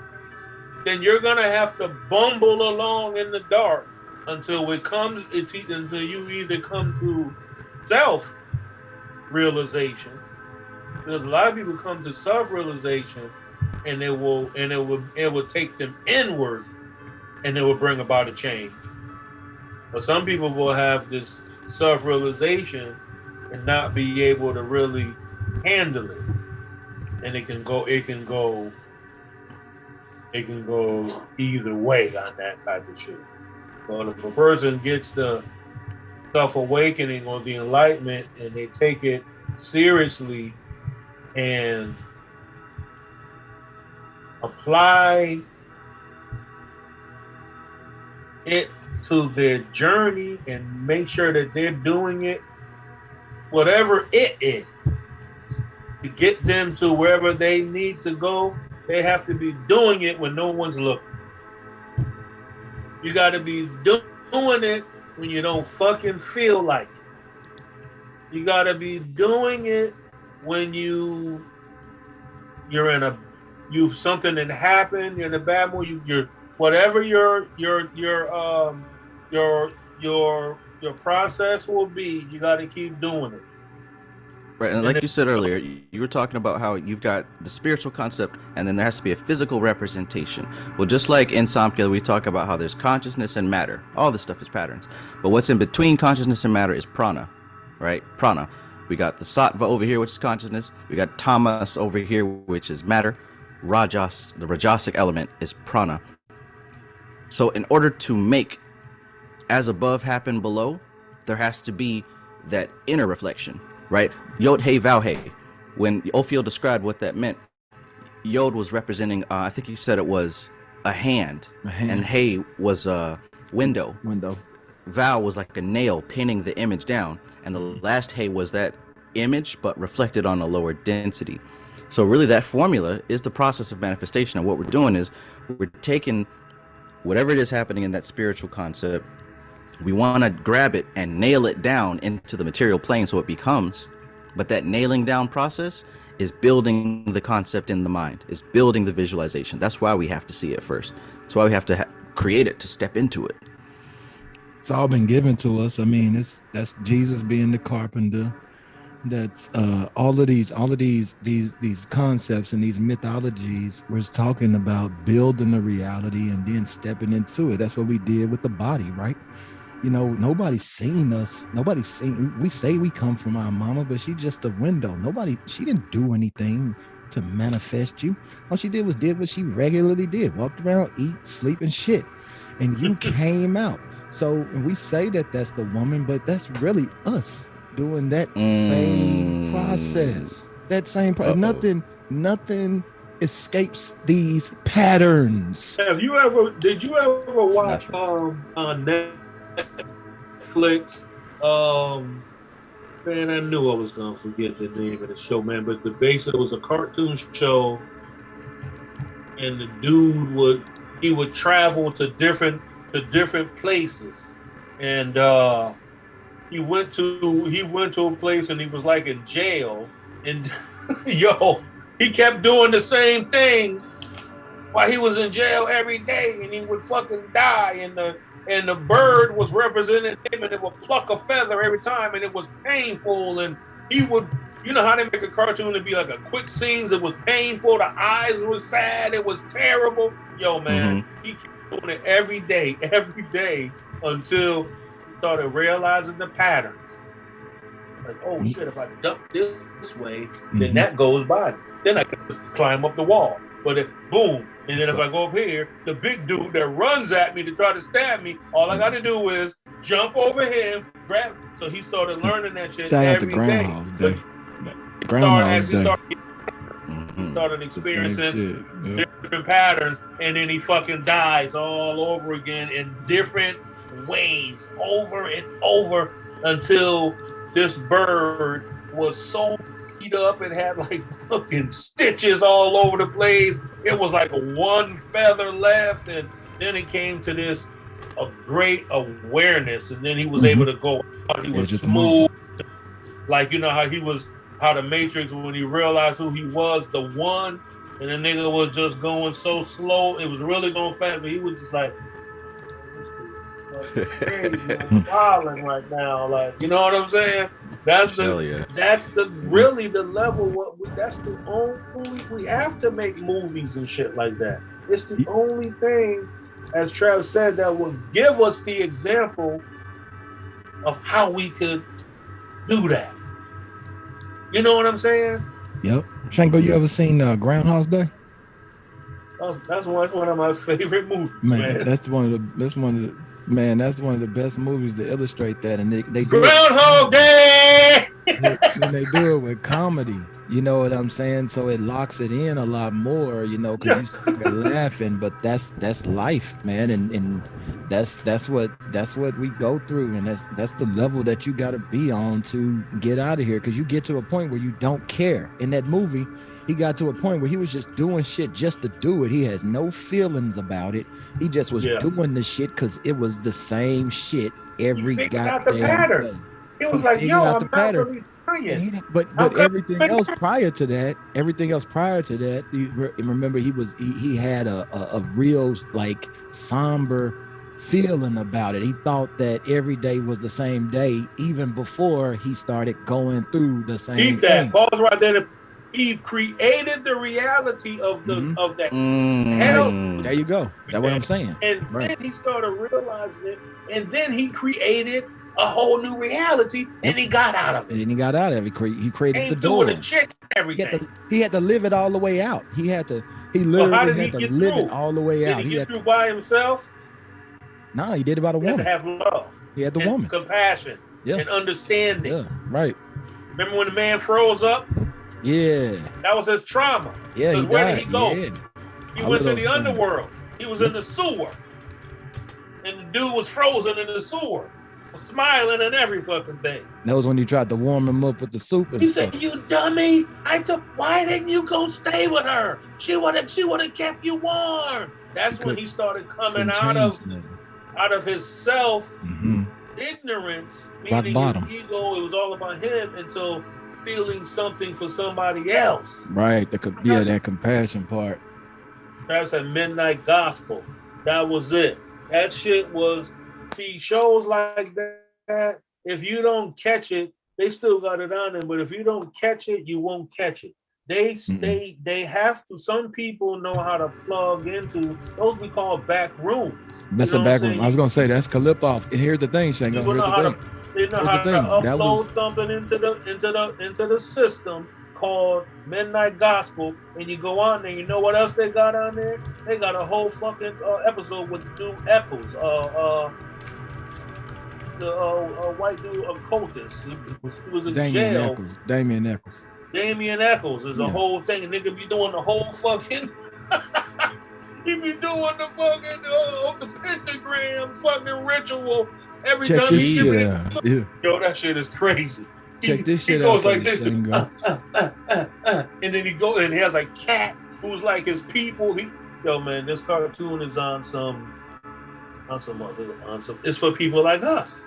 S8: then you're gonna have to bumble along in the dark until until you either come to self-realization. Because a lot of people come to self-realization and it will take them inward and it will bring about a change. But some people will have this self-realization and not be able to really handle it. And it can go either way on that type of shit. But if a person gets the self-awakening or the enlightenment and they take it seriously and apply it to their journey and make sure that they're doing it, whatever it is, to get them to wherever they need to go, they have to be doing it when no one's looking. You got to be doing it when you don't fucking feel like it. You got to be doing it when you're something that happened, you're in a bad mood, you're whatever your process will be, you got to keep doing it.
S2: Right, and like you said earlier, you were talking about how you've got the spiritual concept and then there has to be a physical representation. Well, just like in Samkhya, we talk about how there's consciousness and matter. All this stuff is patterns. But what's in between consciousness and matter is prana, right? Prana. We got the sattva over here, which is consciousness. We got tamas over here, which is matter. The rajasic element is prana. So in order to make as above happen below, there has to be that inner reflection. Right? Yod, Hey, Vau, Hey. When Ophiel described what that meant, Yod was representing, I think he said it was a hand. And Hey was a window. vowel was like a nail pinning the image down, and the last hey was that image but reflected on a lower density. So really that formula is the process of manifestation, and what we're doing is we're taking whatever it is happening in that spiritual concept, we want to grab it and nail it down into the material plane so it becomes, but that nailing down process is building the concept in the mind, is building the visualization. That's why we have to see it first. That's why we have to create it to step into it.
S5: It's all been given to us. I mean, that's Jesus being the carpenter. That's all of these concepts and these mythologies was talking about building the reality and then stepping into it. That's what we did with the body, right? You know, nobody's seen us. We say we come from our mama, but she just a window. She didn't do anything to manifest you. All she did was did what she regularly did. Walked around, eat, sleep, and shit. And you came out. So we say that that's the woman, but that's really us doing that same process. That same process. Nothing escapes these patterns.
S8: Did you ever watch on Netflix? Man, I knew I was gonna forget the name of the show, man. But the base it was a cartoon show, and the dude would travel to different places, and he went to a place and he was like in jail, and he kept doing the same thing while he was in jail every day, and he would fucking die, and the bird was representing him, and it would pluck a feather every time, and it was painful, and he would, you know how they make a cartoon to be like a quick scenes, it was painful, the eyes were sad, it was terrible. Man, he kept doing it every day until he started realizing the patterns. Like, oh shit, if I duck this way, then that goes by me. Then I can just climb up the wall. But boom, and then if I go up here, the big dude that runs at me to try to stab me, all I got to do is jump over him, grab. So he started learning that shit every day. He started experiencing different patterns, and then he fucking dies all over again in different ways, over and over, until this bird was so beat up and had like fucking stitches all over the place. It was like one feather left, and then it came to this great awareness, and then he was able to go out. He was smooth, like, you know how the Matrix, when he realized who he was, the one, and the nigga was just going so slow, it was really going fast, but he was just like, crazy, I'm wilding right now, like, you know what I'm saying? That's really the level. That's the only, we have to make movies and shit like that. It's the only thing, as Trav said, that will give us the example of how we could do that. You know what I'm saying? Yep.
S5: Shango, you ever seen Groundhog's Day?
S8: That's one of my favorite movies, man.
S5: That's one of the best movies to illustrate that. And they
S8: Groundhog Day.
S5: When they do it with comedy, you know what I'm saying? So it locks it in a lot more, you know, because you start laughing. But that's life, man, and that's what we go through, and that's the level that you got to be on to get out of here. Because you get to a point where you don't care. In that movie, he got to a point where he was just doing shit just to do it. He has no feelings about it. He just was doing the shit because it was the same shit every goddamn day.
S8: It was like, yo, I'm not really trying.
S5: But everything else prior to that, remember he had a real like somber feeling about it. He thought that every day was the same day, even before he started going through the same thing.
S8: Pause right there. He created the reality of that hell.
S5: There you go. That's what I'm saying.
S8: And then he started realizing it, and then he created a whole new reality, and he got out of it.
S5: And he got out of it. He created the door.
S8: Doing a chick everything.
S5: He had to live it all the way out. He literally had to live it all the way out.
S8: Did he get through by himself?
S5: No, he did it by the woman.
S8: He had to have love.
S5: He had the woman.
S8: Compassion. And understanding.
S5: Yeah, right.
S8: Remember when the man froze up?
S5: Yeah.
S8: That was his trauma.
S5: Yeah,
S8: because where did he go? He went to the underworld. He was in the sewer. and the dude was frozen in the sewer, smiling and every fucking thing.
S5: That was when you tried to warm him up with the soup and
S8: He
S5: stuff.
S8: said, "You dummy! Why didn't you go stay with her? She would have kept you warm." That's when he started coming out of his self ignorance, meaning his ego. It was all about him until feeling something for somebody else.
S5: Right. That compassion part.
S8: That's a midnight gospel. That was it. That shit was. See, shows like that, if you don't catch it, they still got it on them. But if you don't catch it, you won't catch it. They have to. Some people know how to plug into those we call back rooms.
S5: That's a back room. I was gonna say that's Kalipov. And here's the thing, Shango.
S8: They know how to upload something into the system called Midnight Gospel, and you go on there. You know what else they got on there? They got a whole fucking episode with Dude Eccles, the white dude occultist. He was in jail. Damien Eccles is a whole thing. And nigga be doing the whole fucking. He be doing the fucking the pentagram fucking ritual every
S5: Check
S8: time
S5: this shit out. Yeah.
S8: Yo, that shit is crazy.
S5: Check this shit
S8: he goes
S5: out.
S8: Like this, and then he goes and he has a cat who's like his people. Yo, man, this cartoon is on some. It's for people like us.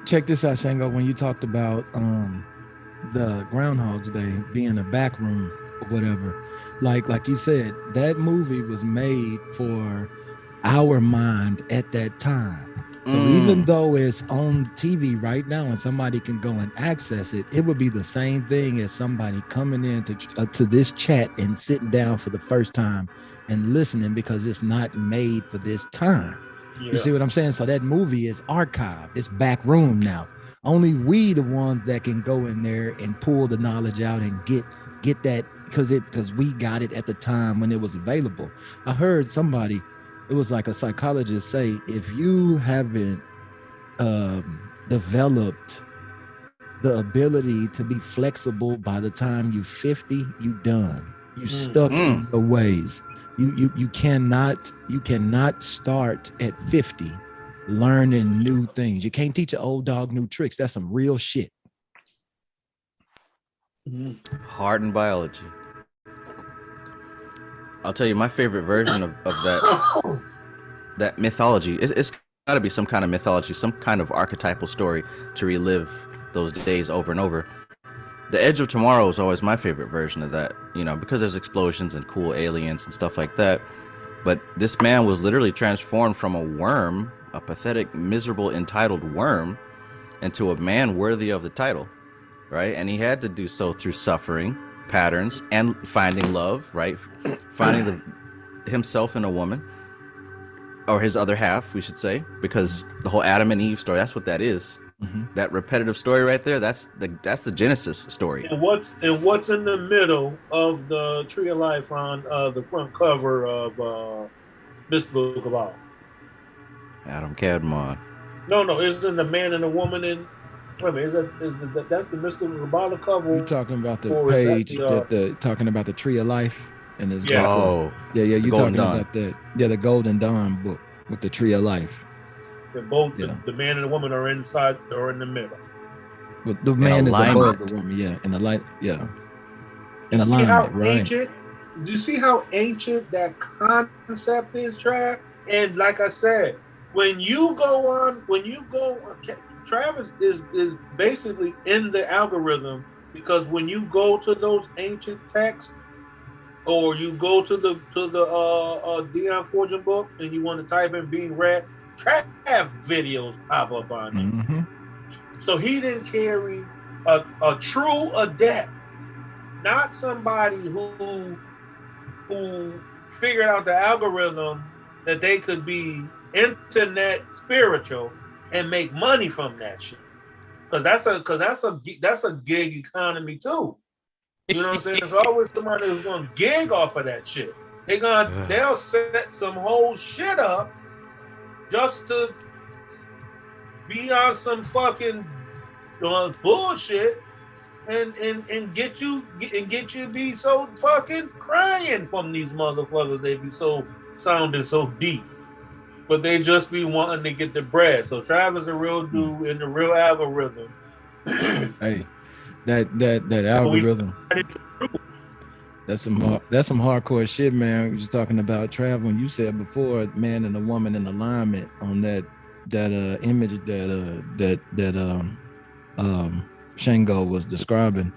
S5: Check this out, Shango. When you talked about the Groundhog's Day being a back room or whatever, like you said, that movie was made for our mind at that time. So even though it's on TV right now and somebody can go and access it, it would be the same thing as somebody coming in to this chat and sitting down for the first time and listening, because it's not made for this time. Yeah. You see what I'm saying? So that movie is archived. It's back room now. Only we the ones that can go in there and pull the knowledge out and get that, because we got it at the time when it was available. I heard somebody, it was like a psychologist say, if you haven't developed the ability to be flexible by the time you're 50, you done. You stuck in the ways. You cannot start at 50 learning new things. You can't teach an old dog new tricks. That's some real shit.
S2: Hardened biology. I'll tell you my favorite version of that mythology. It's got to be some kind of mythology, some kind of archetypal story to relive those days over and over. The Edge of Tomorrow is always my favorite version of that, because there's explosions and cool aliens and stuff like that. But this man was literally transformed from a worm, a pathetic, miserable, entitled worm, into a man worthy of the title, right? And he had to do so through suffering, patterns, and finding love, right? Finding himself in a woman, or his other half, we should say, because the whole Adam and Eve story, that's what that is. That repetitive story right there, that's the Genesis story.
S8: And what's in the middle of the Tree of Life on the front cover of Mystical Cabal?
S2: Adam Cadmon.
S8: No, isn't the man and the woman in? Wait a minute, that's the Mystical Cabal cover?
S5: You're talking about the page talking about the Tree of Life and this.
S2: Yeah. Oh.
S5: Yeah. You're talking about that. Yeah, the Golden Dawn book with the Tree of Life.
S8: Both the man and the woman are inside or in the middle.
S5: But the man is above the woman, in the light, in alignment, right?
S8: Do you see how ancient that concept is, Trav? And like I said, Travis is basically in the algorithm, because when you go to those ancient texts, or you go to the Dion Fortune book and you want to type in being read, Trav videos pop up on it. So he didn't carry a true adept, not somebody who figured out the algorithm that they could be internet spiritual and make money from that shit. Because that's a gig economy too. You know what I'm saying? There's always somebody who's gonna gig off of that shit. They'll set some whole shit up just to be on some fucking bullshit and get you be so fucking crying from these motherfuckers. They be so sounding so deep. but they just be wanting to get the bread. So Trav is a real dude in the real algorithm.
S5: Hey, that algorithm. That's some hardcore shit, man. We was talking about Trav when you said before, man and a woman in alignment on that image that Shango was describing.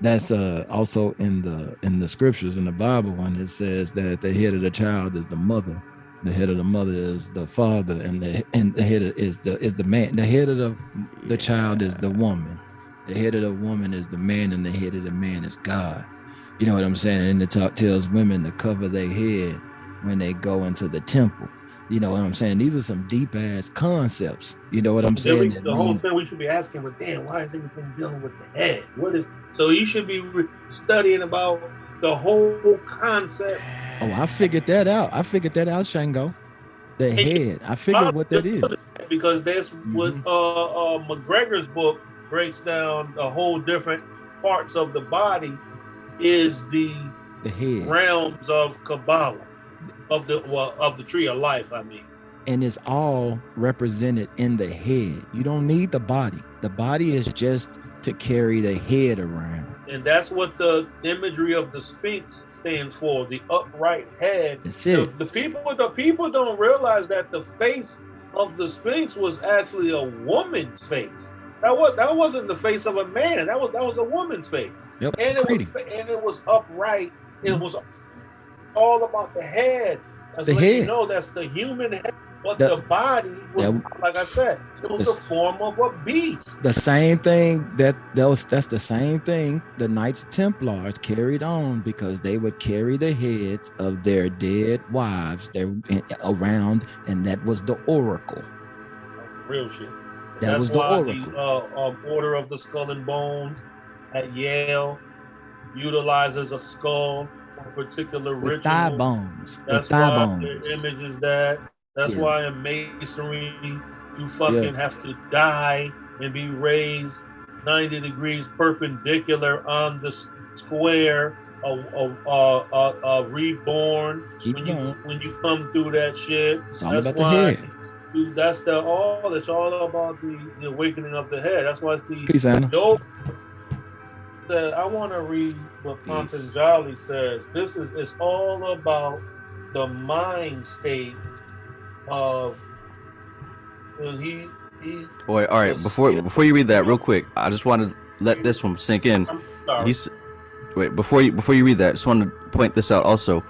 S5: That's also in the scriptures in the Bible when it says that the head of the child is the mother, the head of the mother is the father, and the head is the man. The head of the child is the woman, the head of the woman is the man, and the head of the man is God. You know what I'm saying? And it tells women to cover their head when they go into the temple. You know what I'm saying? These are some deep ass concepts. You know what I'm saying?
S8: The whole thing we should be asking, well, damn, why is everything dealing with the head? What is so? You should be studying about the whole concept.
S5: Oh, I figured that out. Shango. The head. I figured what that is.
S8: Because that's what McGregor's book breaks down the whole different parts of the body is the
S5: head,
S8: realms of Kabbalah, of the tree of life, I mean.
S5: And it's all represented in the head. You don't need the body. The body is just to carry the head around.
S8: And that's what the imagery of the Sphinx stands for, the upright head.
S5: That's it.
S8: The people don't realize that the face of the Sphinx was actually a woman's face. That wasn't the face of a man. That was a woman's face.
S5: Yep.
S8: And it was upright. It was all about the head. That's
S5: the head.
S8: You know, that's the human head. But the body was, like I said, it was the form of a beast.
S5: The same thing that's the same thing the Knights Templars carried on, because they would carry the heads of their dead wives around, and that was the oracle.
S8: That's real shit.
S5: That was the oracle.
S8: The Order of the Skull and Bones at Yale utilizes a skull for a particular
S5: with
S8: ritual.
S5: Thigh bones.
S8: That's why their image is that. That's why in masonry you fucking have to die and be raised 90 degrees perpendicular on the square, reborn. When you come through that shit.
S5: It's all about the head.
S8: It's all about the awakening of the head. That's why it's the
S5: Peace, Anna.
S8: I want to read what Patanjali says. It's all about the mind state of he
S2: Boy, all right, before you read that real quick, I just want to let this one sink in. Before you read that, I just want to point this out also.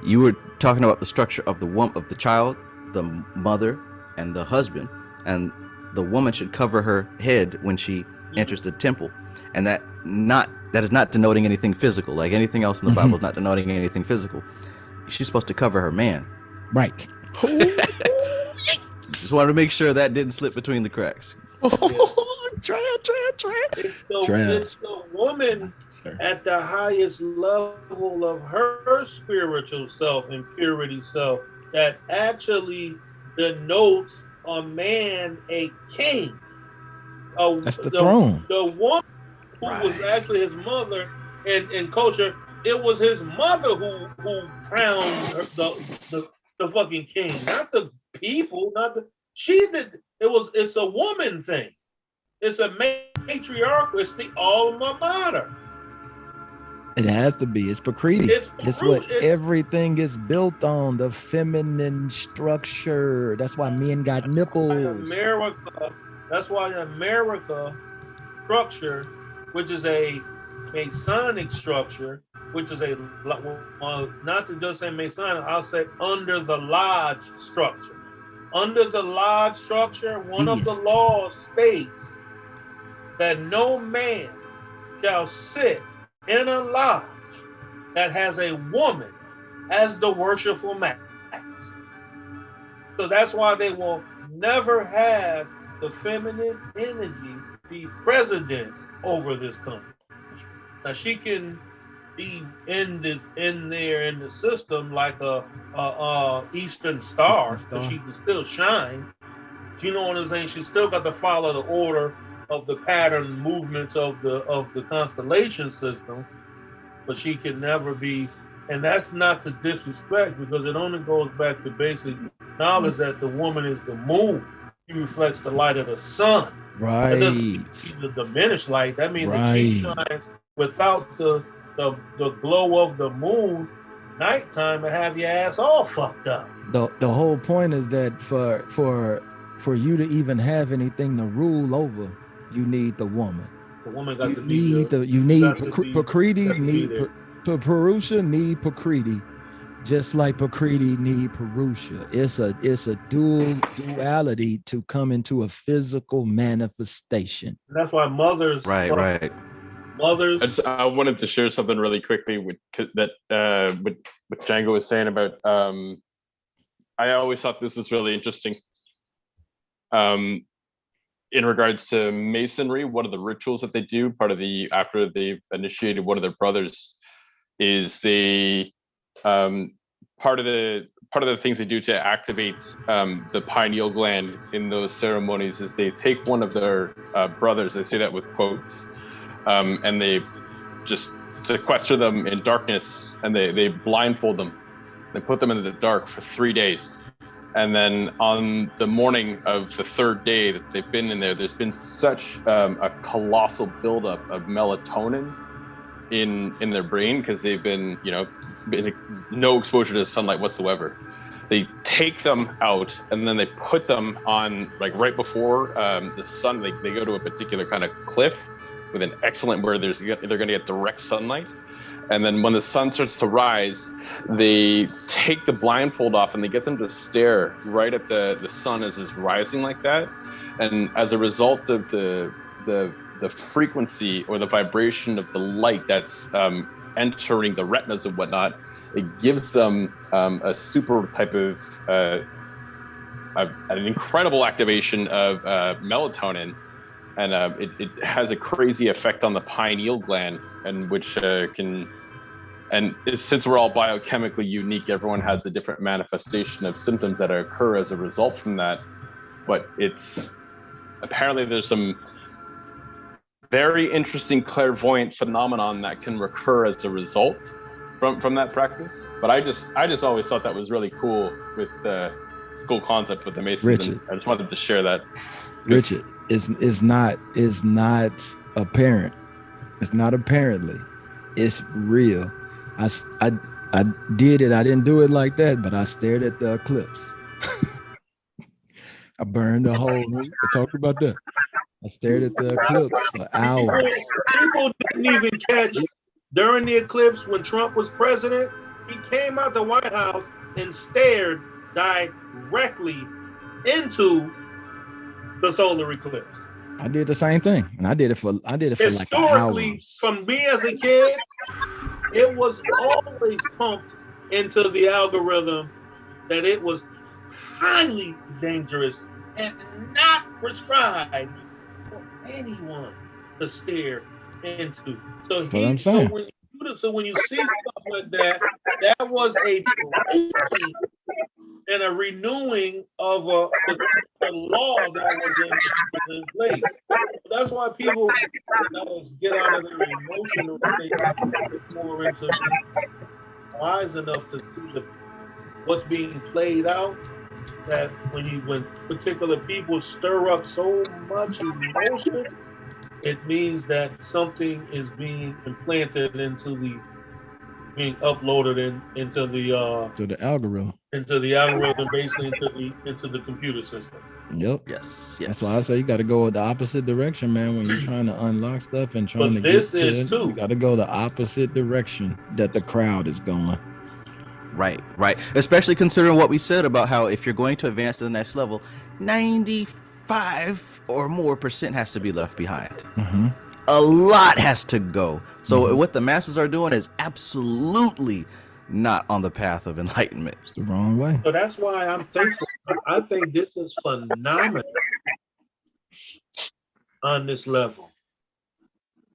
S2: You were talking about the structure of the child, the mother, and the husband, and the woman should cover her head when she enters the temple, and that is not denoting anything physical. Like anything else in the Bible is not denoting anything physical. She's supposed to cover her man.
S5: Right.
S2: Just wanted to make sure that didn't slip between the cracks.
S8: It's the woman at the highest level of her spiritual self and purity self that actually denotes a man a king.
S5: That's the throne.
S8: The woman who was actually his mother in culture, it was his mother who crowned the fucking king, not the people, it's a woman thing. It's a matriarchal, it's the alma mater.
S5: It has to be. It's Prakriti. It's what everything is built on, the feminine structure. That's why men got nipples.
S8: That's why America structure, which is a Masonic structure, which is not to just say Masonic, I'll say under the lodge structure. Under the lodge structure, one of the laws states that no man shall sit in a lodge that has a woman as the worshipful master. So that's why they will never have the feminine energy be president over this country. Now she can be in the system like a Eastern Star, but she can still shine. You know what I'm saying? She still got to follow the order of the pattern movements of the constellation system, but she can never be. And that's not to disrespect, because it only goes back to basic knowledge that the woman is the moon. She reflects the light of the sun.
S5: Right.
S8: That doesn't mean she's the diminished light. That means if she shines without the glow of the moon, nighttime, and have your ass all fucked up.
S5: The whole point is that for you to even have anything to rule over, you need the woman.
S8: The woman got
S5: You
S8: to be
S5: need you need Prakriti, need Purusha, need Prakriti, just like Prakriti need Purusha. It's a duality to come into a physical manifestation.
S8: And that's why mothers.
S2: Right.
S8: Mothers.
S3: I wanted to share something really quickly with what Django was saying about. I always thought this was really interesting. In regards to masonry, one of the rituals that they do, after they've initiated one of their brothers, is they part of the things they do to activate the pineal gland in those ceremonies is they take one of their brothers. They say that with quotes, and they just sequester them in darkness, and they blindfold them. They put them in the dark for 3 days. And then on the morning of the third day that they've been in there's been such a colossal buildup of melatonin in their brain because they've been, no exposure to sunlight whatsoever. They take them out and then they put them on, like right before the sun, they go to a particular kind of cliff with an excellent where they're going to get direct sunlight. And then when the sun starts to rise, they take the blindfold off and they get them to stare right at the sun as it's rising like that. And as a result of the frequency or the vibration of the light that's entering the retinas and whatnot, it gives them a super type of an incredible activation of melatonin. And it has a crazy effect on the pineal gland, and which since we're all biochemically unique, everyone has a different manifestation of symptoms that occur as a result from that. But apparently there's some very interesting clairvoyant phenomenon that can recur as a result from that practice. But I just always thought that was really cool with the cool concept with the Masons.
S5: Richard,
S3: I just wanted to share that.
S5: Richard, is not apparent. It's not apparently. It's real. I did it. I didn't do it like that, but I stared at the eclipse. I burned the hole. We talked about that. I stared at the eclipse for hours.
S8: People didn't even catch during the eclipse when Trump was president. He came out the White House and stared directly into the solar eclipse.
S5: I did the same thing, and I did it for like an hour.
S8: Historically, from me as a kid, it was always pumped into the algorithm that it was highly dangerous and not prescribed for anyone to stare into. So when you see stuff like that, that was a breaking and a renewing of a law that was in place. That's why people get out of their emotional state more into wise enough to see what's being played out. That when particular people stir up so much emotion, it means that something is being implanted being uploaded into the algorithm, basically into the computer system.
S5: Yep.
S2: Yes.
S5: That's why I say you got to go the opposite direction, man. When you're trying to unlock stuff and trying
S8: but
S5: to
S8: this
S5: get
S8: is
S5: to it,
S8: too.
S5: You got to go the opposite direction that the crowd is going.
S2: Right. Especially considering what we said about how if you're going to advance to the next level, 95 or more % has to be left behind.
S5: Mm-hmm.
S2: A lot has to go. So what the masses are doing is absolutely not on the path of enlightenment.
S5: It's the wrong way.
S8: So that's why I'm thankful. I think this is phenomenal on this level.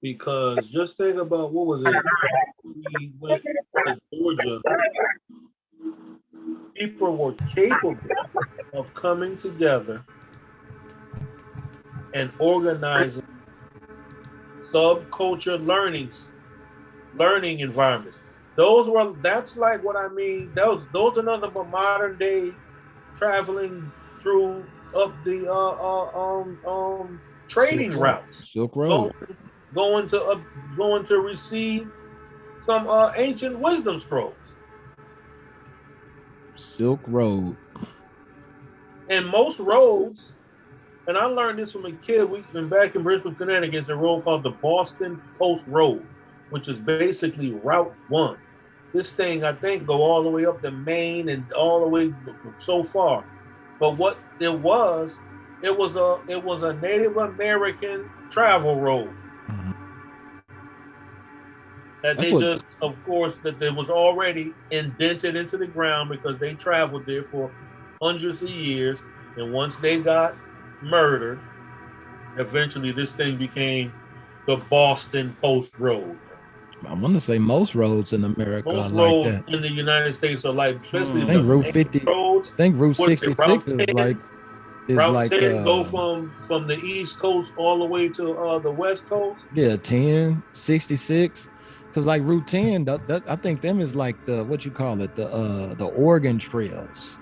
S8: Because just think about, what was it? We went to Georgia. People were capable of coming together and organizing subculture learning environments. That's like what I mean. Those are none of the modern day traveling through up the trading routes,
S5: Silk Road,
S8: going to receive some ancient wisdom scrolls.
S5: Silk Road.
S8: And most roads, and I learned this from a kid. We've been back in Bristol, Connecticut. It's a road called the Boston Post Road, which is basically Route 1. This thing, I think, go all the way up to Maine and all the way so far. But what it was a Native American travel road. That they just, of course, that it was already indented into the ground because they traveled there for hundreds of years. And once they got murdered, eventually this thing became the Boston Post Road.
S5: I want to say most roads in America
S8: most
S5: are like
S8: roads
S5: that.
S8: in the United States are like, especially
S5: I think Route 50
S8: roads.
S5: I think Route 66
S8: Route
S5: is
S8: 10,
S5: like
S8: Route 10 go from the East Coast all the way to the West Coast.
S5: Yeah, 10, 66. Because like Route 10, that I think them is like the what you call it, the Oregon trails.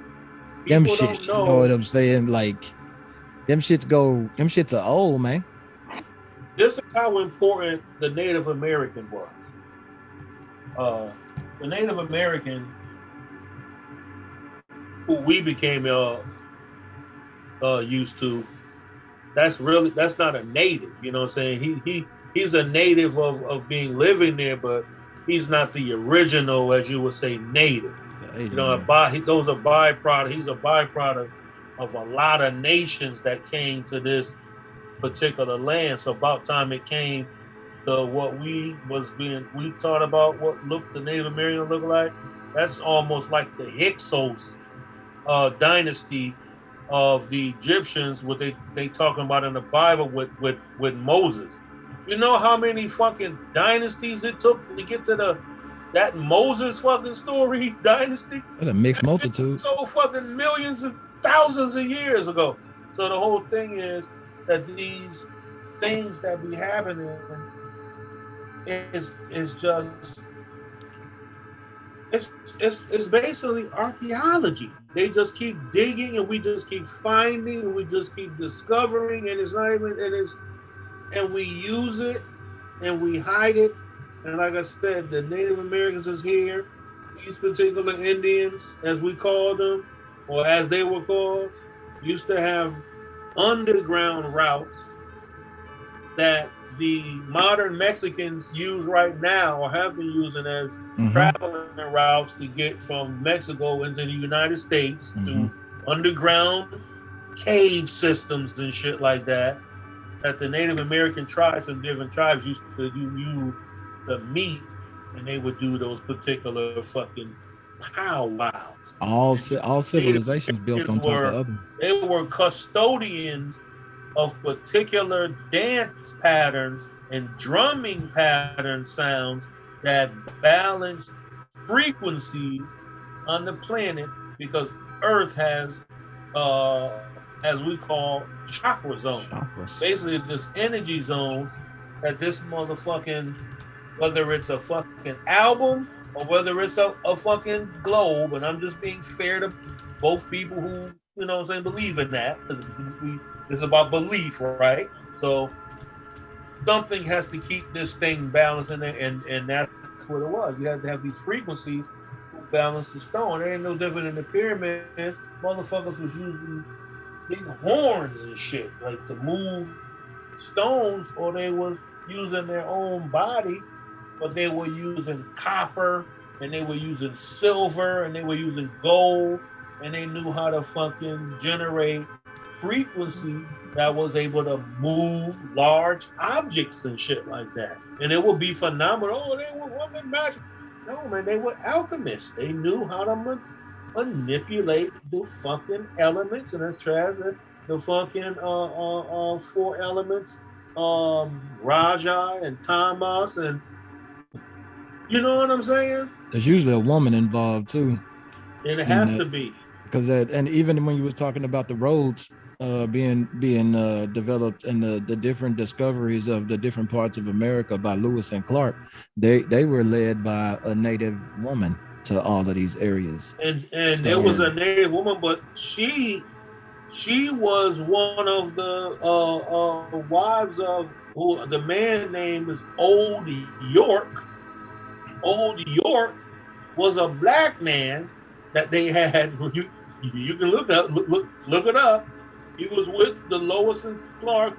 S5: Them shit, you know what I'm saying? Like them shits are old, man.
S8: This is how important the Native American was. The Native American who we became used to, that's not a native, you know what I'm saying? He's a native of being living there, but he's not the original, as you would say, native. You know, those are byproduct. He's a byproduct of a lot of nations that came to this particular land. So about time it came to what we taught about what the Native American look like. That's almost like the Hyksos dynasty of the Egyptians, what they talking about in the Bible with Moses. You know how many fucking dynasties it took to get to that Moses fucking story dynasty?
S5: What a mixed multitude.
S8: So fucking millions and thousands of years ago. So the whole thing is that these things that we have in there is just it's basically archaeology. They just keep digging and we just keep finding and we just keep discovering, and it's not even and we use it and we hide it. And like I said, the Native Americans is here. These particular Indians, as we call them, or as they were called, used to have underground routes that the modern Mexicans use right now, or have been using as traveling routes to get from Mexico into the United States through underground cave systems and shit like that. That the Native American tribes and different tribes used to use the meat, and they would do those particular fucking powwows.
S5: All civilizations built on top of others.
S8: They were custodians of particular dance patterns and drumming pattern sounds that balance frequencies on the planet, because Earth has as we call chakra zones. Basically this energy zones that this motherfucking, whether it's a fucking album or whether it's a fucking globe, and I'm just being fair to both people who, you know what I'm saying, believe in that. It's about belief, right? So something has to keep this thing balanced in there, and that's what it was. You had to have these frequencies to balance the stone. It ain't no different than the pyramids. Motherfuckers was using big horns and shit, like to move stones, or they was using their own body, but they were using copper, and they were using silver, and they were using gold, and they knew how to fucking generate frequency that was able to move large objects and shit like that. And it would be phenomenal. Oh, they were fucking magic. No, man, they were alchemists. They knew how to manipulate the fucking elements, and that's Travis, the fucking 4 elements, Raja and Tamas, and you know what I'm saying?
S5: There's usually a woman involved too.
S8: And it has to be.
S5: Because and even when you was talking about the roads being developed and the different discoveries of the different parts of America by Lewis and Clark, they were led by a native woman. to all of these areas.
S8: And it was a Native woman, but she was one of the wives of who the man name is Old York. Old York was a black man that they had. You can look it up. He was with the Lois and Clark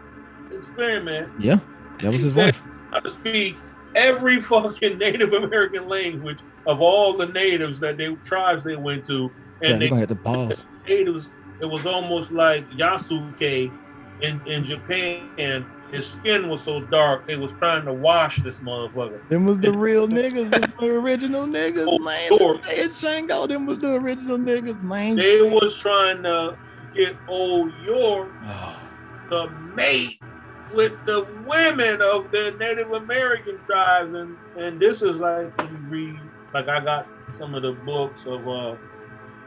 S8: experiment.
S5: Yeah, that was his wife.
S8: How to speak every fucking Native American language of all the natives tribes they went to, and
S5: they gonna have to pause.
S8: Natives. It was almost like Yasuke in Japan. His skin was so dark, they was trying to wash this motherfucker.
S5: Them was the real niggas, the original niggas, man. Say it, Shango. Them was the original niggas, man.
S8: They was trying to get Old York to mate with the women of the Native American tribes, and this is like when you read, like I got some of the books of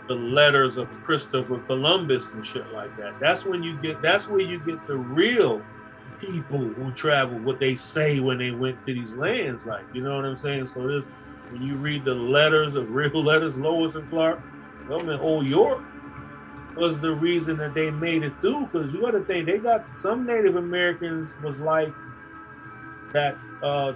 S8: the letters of Christopher Columbus and shit like that. That's where you get the real people who travel, what they say when they went to these lands, like, you know what I'm saying? So this, when you read the letters of real letters, Lois and Clark, Old York was the reason that they made it through, because you got to think, they got some Native Americans was like that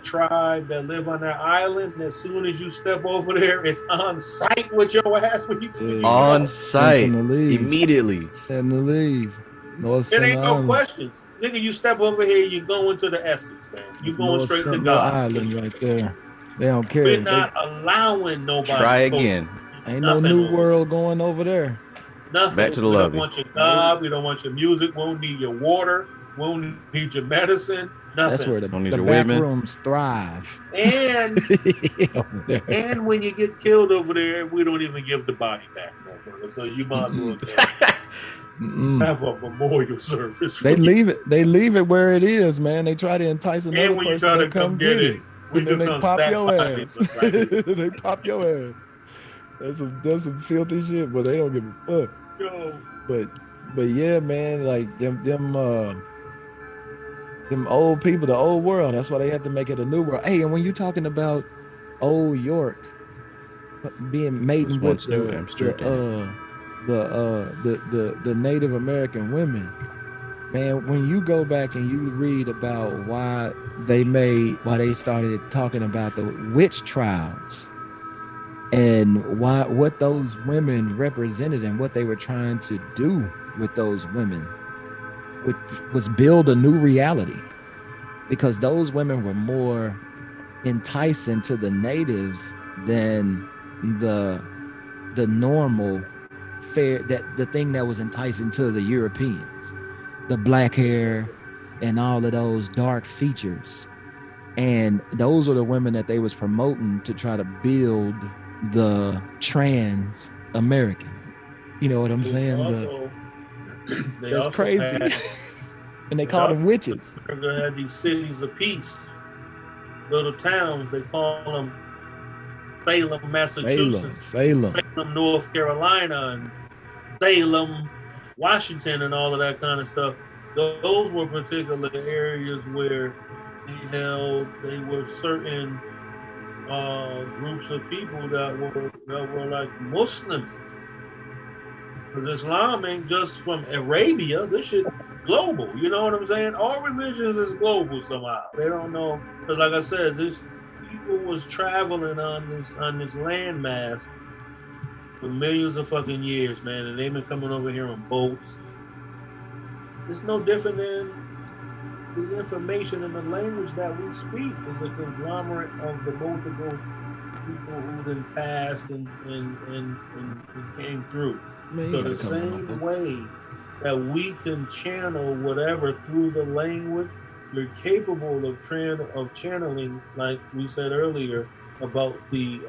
S8: tribe that live on that island, and as soon as you step over there, it's on site with your ass when you
S2: on site immediately.
S5: Send the leaves.
S8: It ain't no questions. Nigga, you step over here, you go into the essence, man. You going straight to God.
S5: Island right there. They don't care.
S8: We're not allowing nobody.
S2: Try again.
S5: Ain't no new world going over there.
S8: Nothing.
S2: Back to the
S8: lobby.
S2: lobby.
S8: We don't want your God. We don't want your music. We don't need your water. We don't need your medicine. Nothing.
S5: That's where the back rooms thrive.
S8: And and when you get killed over there, we don't even give the body back, motherfucker. So you might as well have a memorial service.
S5: They leave it where it is, man. They try to entice another
S8: and when
S5: person
S8: you try
S5: to come get it. And then they pop your ass. They pop your ass. That's some filthy shit, but they don't give a fuck.
S8: Yo.
S5: But yeah, man, like them old people, the old world. That's why they had to make it a new world. Hey, and when you're talking about Old York being mating with the Native American women, man, when you go back and you read about why they started talking about the witch trials and what those women represented and what they were trying to do with those women, which was build a new reality, because those women were more enticing to the natives than the normal fare, that the thing that was enticing to the Europeans, the black hair and all of those dark features. And those are the women that they was promoting to try to build the trans American. You know what I'm saying? That's crazy. And they call them witches.
S8: They had these cities of peace, little towns. They call them Salem, Massachusetts, Salem, North Carolina, and Salem, Washington, and all of that kind of stuff. Those were particular areas where they were certain groups of people that were like Muslim. Because Islam ain't just from Arabia. This shit global. You know what I'm saying? All religions is global somehow. They don't know. Because like I said, this people was traveling on this landmass for millions of fucking years, man. And they've been coming over here on boats. It's no different than the information and the language that we speak is a conglomerate of the multiple people who then passed and came through. Man, so the same way that we can channel whatever through the language, you're capable of channeling, like we said earlier, about the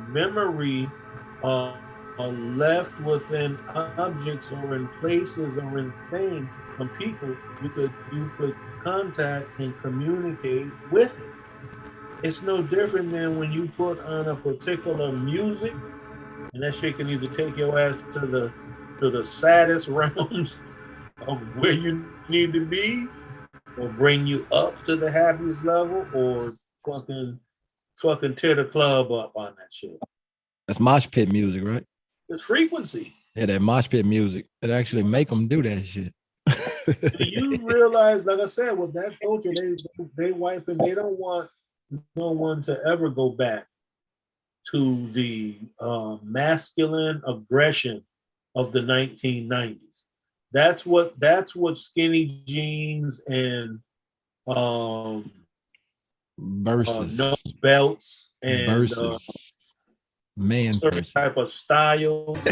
S8: memory left within objects or in places or in things from people. You could contact and communicate with it. It's no different than when you put on a particular music, and that shit can either take your ass to the saddest realms of where you need to be, or bring you up to the happiest level, or fucking fucking tear the club up on that shit.
S5: That's mosh pit music, right?
S8: It's frequency.
S5: Yeah, that mosh pit music. It actually make them do that shit.
S8: Do you realize, like I said, with that culture, they wiping. They don't want no one to ever go back to the masculine aggression of the 1990s. That's what skinny jeans and
S5: versus
S8: no belts and
S5: versus man
S8: certain
S5: versus.
S8: type of styles,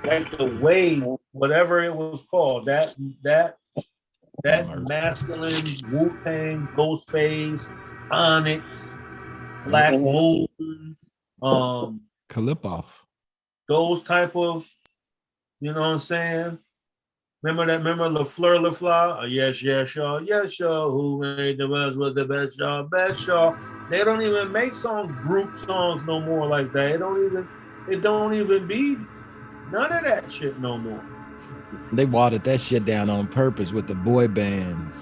S8: like the way, whatever it was called, that masculine Wu-Tang, Ghostface, Onyx, Black Moon,
S5: Kalipov.
S8: those type of, you know what I'm saying? Remember LaFleur? Oh, yes, y'all. Yes, y'all. Who made the best with the best, y'all? Best, y'all. They don't even make group songs no more like that. It don't even be none of that shit no more.
S5: They watered that shit down on purpose with the boy bands.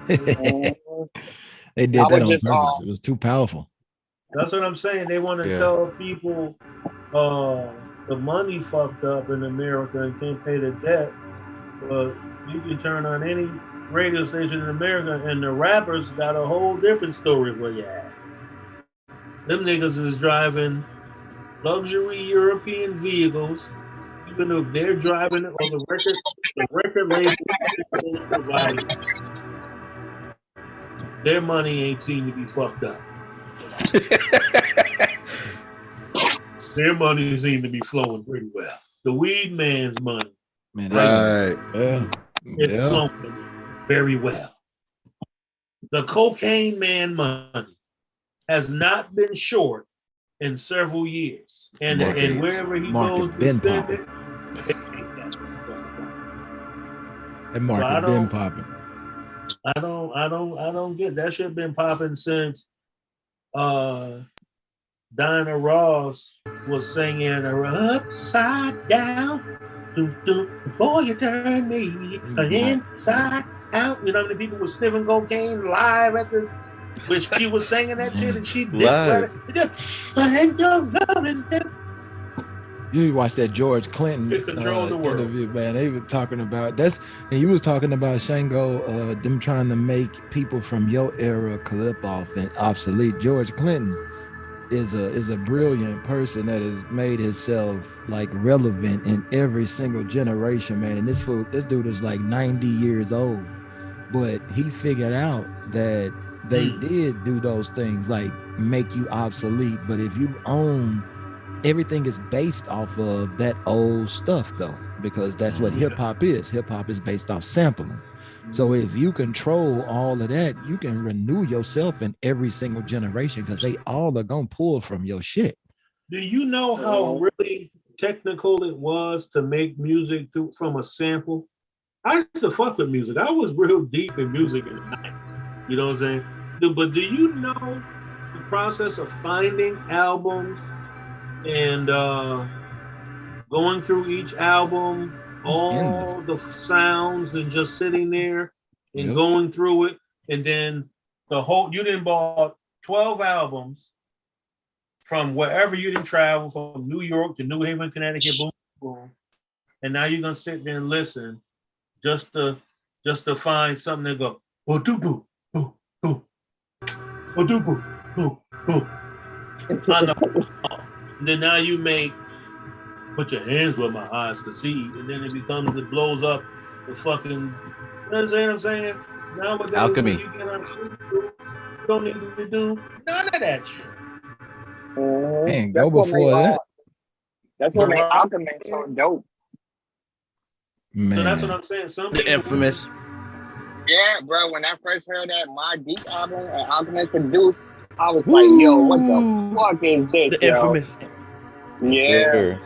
S5: They did that on purpose. It was too powerful.
S8: That's what I'm saying. They want to tell people the money fucked up in America and can't pay the debt. But you can turn on any radio station in America and the rappers got a whole different story for you. Them niggas is driving luxury European vehicles, even if they're driving it on the record label provided. Their money ain't seem to be fucked up. Their money seem to be flowing pretty well. The weed man's money.
S5: Man,
S2: right.
S8: It's flowing very well. The cocaine man money has not been short in several years. And wherever he goes to spend it,
S5: that market been popping.
S8: I don't get that shit been popping since Diana Ross was singing upside down. Boy, you turn me inside out. You know how many people were sniffing cocaine live at the when she was singing that shit and she did
S5: You watch that George Clinton interview, man. They were talking about and you was talking about Shango, them trying to make people from your era clip off and obsolete. George Clinton is a brilliant person that has made himself like relevant in every single generation, man. And this dude is like 90 years old, but he figured out that they did do those things like make you obsolete. But if you own, everything is based off of that old stuff though, because that's what hip hop is. Hip hop is based off sampling. So if you control all of that, you can renew yourself in every single generation because they all are gonna pull from your shit.
S8: Do you know how really technical it was to make music from a sample? I used to fuck with music. I was real deep in music in the 90s. You know what I'm saying? But do you know the process of finding albums and going through each album, all the sounds and just sitting there and going through it, and then you didn't bought 12 albums from wherever you didn't travel, from New York to New Haven, Connecticut, boom, boom, and now you're gonna sit there and listen just to find something that go boo doo boo boo boo boo doo boo boo boo. And then now you put your hands where my eyes can see, and then it blows up the fucking, you know what I'm saying? Nowadays,
S2: alchemy.
S8: You get on shit, you don't need to do none of that shit.
S5: Man, go before that.
S4: That's what made alchemy so dope.
S5: Man.
S8: So that's what I'm saying.
S2: The infamous.
S4: Yeah, bro. When I first heard that My Deep album and Alchemy produced, I was like, yo, what the fuck is this?
S2: The infamous.
S4: Yeah.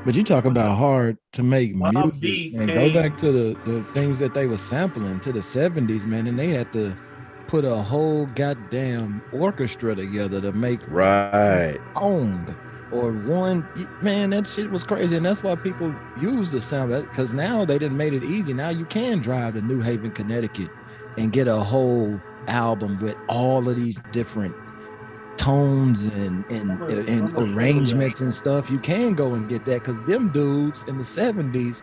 S5: But you talk about hard to make music and go back to the things that they were sampling to the 70s, man, and they had to put a whole goddamn orchestra together to make owned or one. Man, that shit was crazy, and that's why people use the sound, because now they didn't made it easy. Now you can drive to New Haven, Connecticut and get a whole album with all of these different tones and arrangements and stuff, you can go and get that, because them dudes in the 70s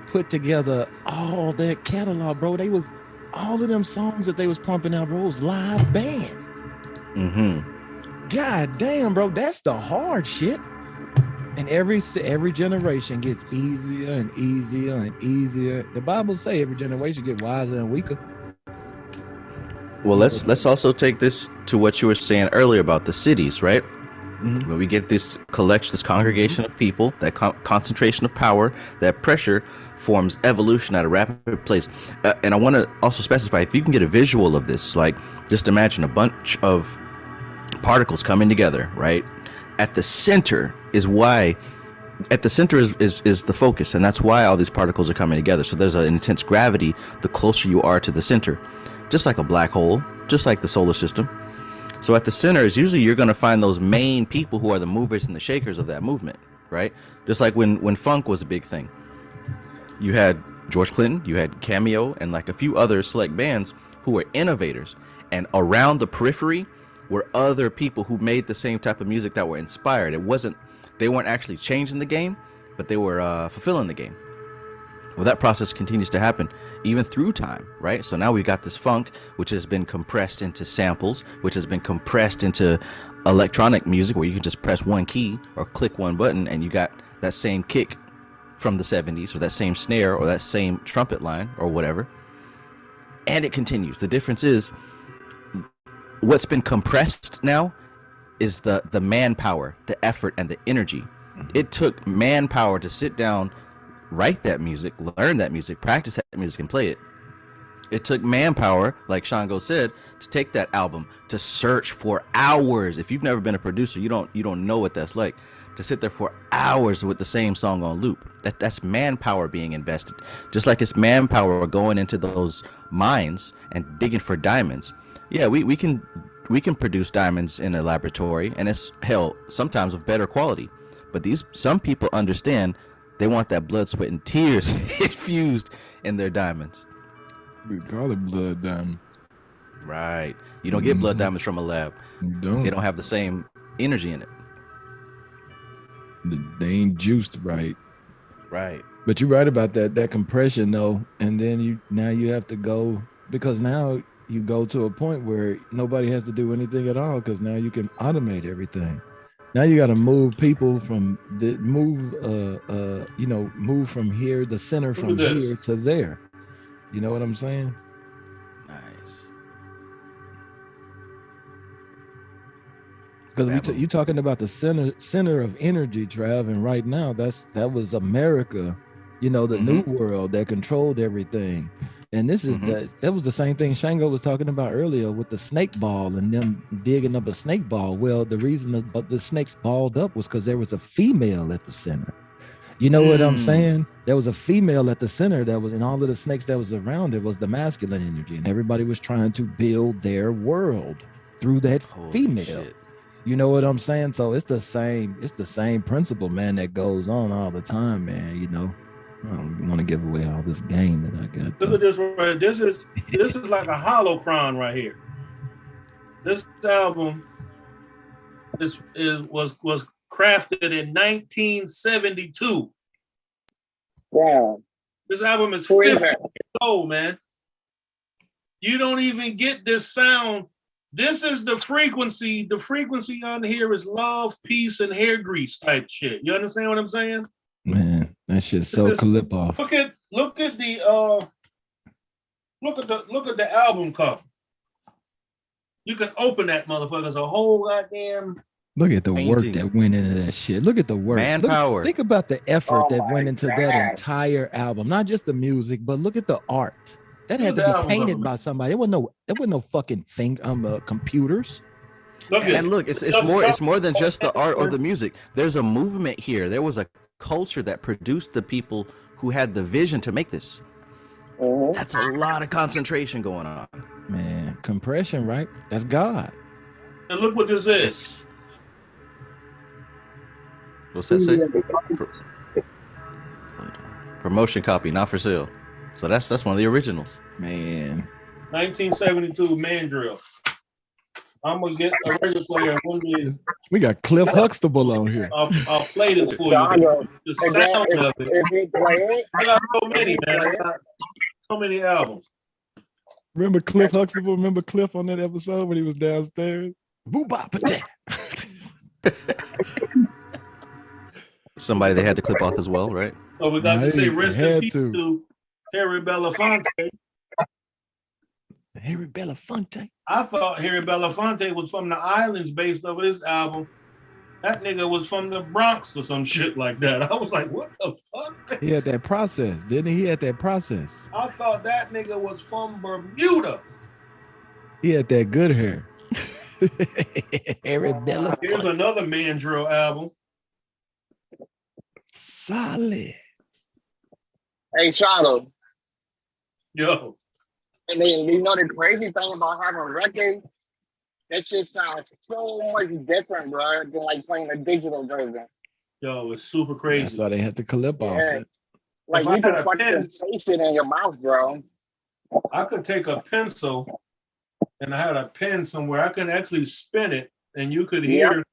S5: put together all that catalog, bro. They was all of them songs that they was pumping out, bro, was live bands. God damn, bro, that's the hard shit. And every generation gets easier and easier and easier. The Bible say every generation get wiser and weaker.
S2: Well, let's also take this to what you were saying earlier about the cities, right? When we get this congregation of people, that concentration of power, that pressure forms evolution at a rapid pace. And I want to also specify, if you can get a visual of this, like just imagine a bunch of particles coming together, right? At the center is the focus, and that's why all these particles are coming together. So there's an intense gravity the closer you are to the center, just like a black hole, just like the solar system. So at the center is usually you're going to find those main people who are the movers and the shakers of that movement, right? Just like when funk was a big thing. You had George Clinton, you had Cameo, and like a few other select bands who were innovators. And around the periphery were other people who made the same type of music that were inspired. They weren't actually changing the game, but they were fulfilling the game. Well, that process continues to happen even through time, right? So now we've got this funk, which has been compressed into samples, which has been compressed into electronic music, where you can just press one key or click one button and you got that same kick from the 70s, or that same snare, or that same trumpet line, or whatever. And it continues. The difference is, what's been compressed now is the manpower, the effort, and the energy. It took manpower to sit down, write that music, learn that music, practice that music, and play it. It took manpower, like Shango said, to take that album, to search for hours. If you've never been a producer, you don't know what that's like, to sit there for hours with the same song on loop. That's manpower being invested. Just like it's manpower going into those mines and digging for diamonds. Yeah, we can produce diamonds in a laboratory, and it's hell sometimes of better quality. But some people understand they want that blood, sweat, and tears infused in their diamonds.
S5: We call it blood diamonds.
S2: Right. You don't get blood diamonds from a lab.
S5: You don't.
S2: They don't have the same energy in it.
S5: They ain't juiced right.
S2: Right.
S5: But you're right about that compression though, and then you have to go, because now you go to a point where nobody has to do anything at all, because now you can automate everything. Now you got to move people from move from here, the center from here to there. You know what I'm saying?
S2: Nice.
S5: Because you're talking about the center of energy, Trav, and right now that was America, the new world that controlled everything. And this is that was the same thing Shango was talking about earlier with the snake ball and them digging up a snake ball. Well, the reason the snakes balled up was because there was a female at the center. You know what I'm saying? There was a female at the center that was, and all of the snakes that was around it was the masculine energy, and everybody was trying to build their world through that female. Shit. You know what I'm saying? So it's the same principle, man, that goes on all the time, man. I don't want to give away all this game that I got.
S8: Look at this right. This is like a holocron right here. This album was crafted in 1972.
S4: Wow.
S8: This album is 50 years old, man. You don't even get this sound. This is the frequency. The frequency on here is love, peace, and hair grease type shit. You understand what I'm saying?
S5: Man, that shit's so clip off.
S8: Look at the album cover. You can open that motherfucker. It's a whole goddamn.
S5: Look at the work that went into that shit. Look at the work.
S2: Manpower.
S5: Think about the effort that went into that entire album. Not just the music, but look at the art. That had to be painted by somebody. It wasn't no fucking thing computers.
S2: It's more than just the art or the music. There's a movement here. There was a culture that produced the people who had the vision to make this. That's a lot of concentration going on.
S5: Man, compression, right? That's God.
S8: And look what this is.
S2: What's that say? Promotion copy, not for sale. So that's one of the originals.
S5: Man.
S8: 1972 Mandrill. I'm gonna get a record player one day.
S5: We got Cliff Huxtable on here.
S8: I'll play this for you. The sound of it.
S4: If you play it,
S8: I got so many, man. I got so many albums.
S5: Remember Cliff Huxtable? Remember Cliff on that episode when he was downstairs? Boo-bop-a-da.
S2: Somebody they had to clip off as well, right?
S8: So we got to say rest in peace to Harry Belafonte.
S5: Harry Belafonte.
S8: I thought Harry Belafonte was from the islands based over this album. That nigga was from the Bronx or some shit like that. I was like, what the fuck?
S5: He had that process, didn't he? He had that process.
S8: I thought that nigga was from Bermuda.
S5: He had that good hair. Harry Belafonte.
S8: Here's another Mandrill album.
S5: Solid.
S4: hey, Charlotte.
S8: Yo.
S4: And then you know the crazy thing about having records, that shit sounds so much different, bro, than like playing a digital version.
S8: Yo, it's super crazy.
S5: That's why they had to clip off
S4: Yeah.
S5: it.
S4: Like
S8: If I
S4: you can
S8: had a
S4: fucking
S8: pen-
S4: taste it in your mouth, bro.
S8: I could take a pencil and I had a pen somewhere. I could actually spin it and you could hear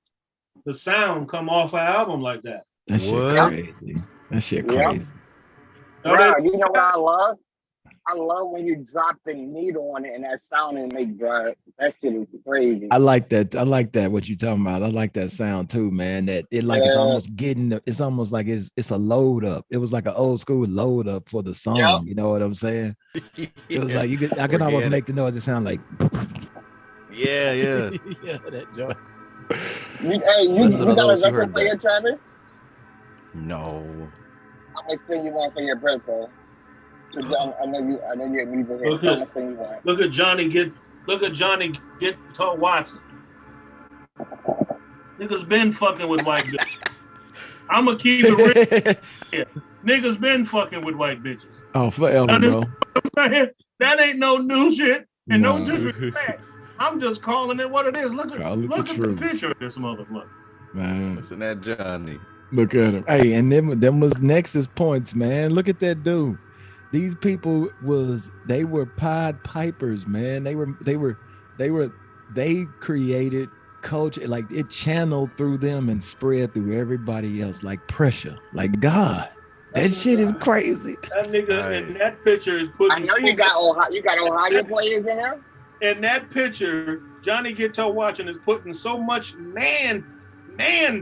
S8: the sound come off an album like that.
S5: That shit
S2: What?
S5: crazy. That shit
S4: Yeah.
S5: crazy.
S8: Now
S4: Bro,
S8: that-
S4: you know what I love? I love when you drop the needle on it and that sound and make, bro. That shit is crazy.
S5: I like that. I like that. What you talking about? I like that sound too, man. That it like it's
S4: Yeah.
S5: almost getting. It's almost like it's a load up. It was like an old school load up for the song.
S4: Yep.
S5: You know what I'm saying? It was like you could. I could almost
S2: Organic.
S5: make the noise. It sound like.
S2: Yeah, yeah.
S5: Yeah, that joint.
S4: You
S2: Listen to
S4: got
S2: those
S4: a
S2: who
S4: record
S2: heard
S4: player,
S2: that.
S4: Travis?
S2: No.
S4: I'm gonna send you one for your birthday. 'Cause I know you're a music head. So I'm gonna send you one.
S8: Look at Johnny get Todd Watson. Niggas been fucking with white bitches. I'ma keep it real. Niggas been fucking with white bitches.
S5: Oh, forever, bro.
S8: That ain't no new shit and no
S5: Nah.
S8: disrespect. I'm just calling it what it is. Look
S5: Call it
S8: at
S5: the
S8: the
S5: truth.
S8: picture of this motherfucker.
S5: Man,
S2: Listen at Johnny.
S5: look at him. Hey, and them was Nexus points, man. Look at that dude. These people they were Pied Pipers, man. They created culture, like it channeled through them and spread through everybody else like pressure, like God. That shit is crazy.
S8: That nigga
S2: Right.
S8: in that picture is putting.
S4: I know you got Ohio players in there.
S8: In that picture, Johnny Guitar Watching is putting so much man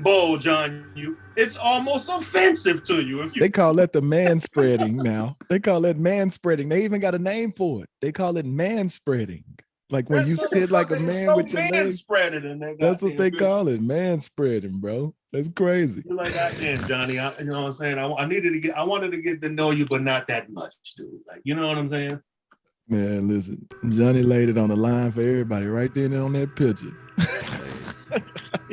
S8: bulge on you. It's almost offensive to you. If you
S5: They call that the man spreading now. They call that man spreading. They even got a name for it. They call it man spreading. Like when you sit like a
S8: motherfucker is
S5: man
S8: so
S5: with your legs.
S8: spreading in that.
S5: That's what they
S8: goddamn
S5: call it, man spreading, bro. That's crazy.
S8: You're like, goddamn, Johnny. You know what I'm saying? I wanted to get to know you, but not that much, dude. Like, you know what I'm saying?
S5: Man, listen, Johnny laid it on the line for everybody right then and on that picture.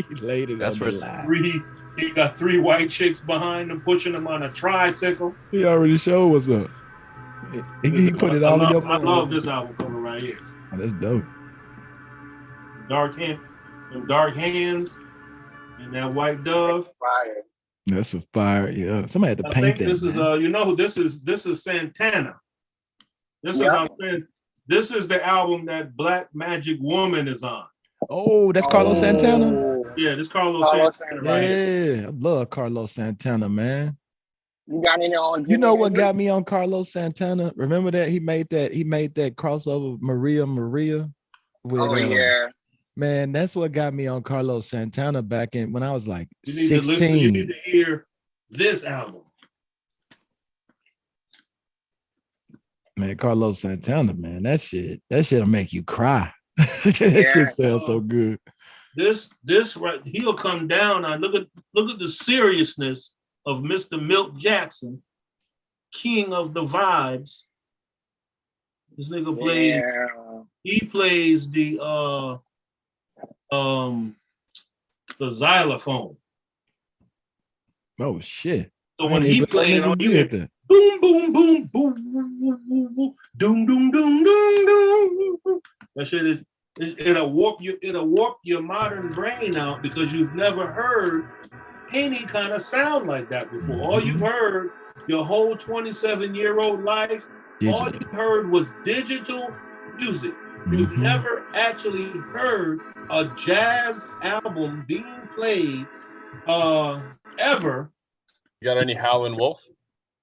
S5: He laid it
S2: That's
S5: on
S2: for
S5: the line.
S8: He got 3 white chicks behind him, pushing him on a tricycle.
S5: He already showed what's up. He put it all in your
S8: I
S5: mind.
S8: love this album cover right here.
S5: Oh, that's dope.
S8: Dark hands, and that white dove.
S4: Fire.
S5: That's a fire. Yeah, somebody had to
S8: I
S5: paint
S8: think
S5: that.
S8: this is
S5: man.
S8: you know who this is Santana. This
S4: Yeah.
S8: is I'm saying this is the album that Black Magic Woman is on.
S5: Oh, that's Carlos Santana.
S4: Oh,
S8: Yeah, this Carlos
S4: Carlos
S8: Santana
S4: Santana.
S8: right here.
S5: Yeah, I love Carlos Santana, man.
S4: You got any on?
S5: You know what got me on Carlos Santana? Remember that he made that crossover Maria with,
S4: Oh yeah.
S5: man, that's what got me on Carlos Santana back in when I was like
S8: You need to
S5: 16.
S8: listen. You need to hear this album.
S5: Man, Carlos Santana, man, that shit'll make you cry. That shit sounds so good.
S8: This right, he'll come down on look at the seriousness of Mr. Milt Jackson, king of the vibes. This nigga plays.
S4: Yeah.
S8: He plays the xylophone.
S5: Oh shit.
S8: So when
S5: I
S8: he
S5: didn't even-
S8: playing,
S5: I didn't
S8: you
S5: even
S8: hear
S5: get that.
S8: boom, boom, boom, boom, boom, boom, boom, boom, doom, doom, doom, doom, doom, doom. That shit is it'll warp your modern brain out because you've never heard any kind of sound like that before. All you've heard your whole 27-year-old life, all
S5: Digital.
S8: you heard was digital music. You've never actually heard a jazz album being played ever.
S3: You got any Howlin' Wolf?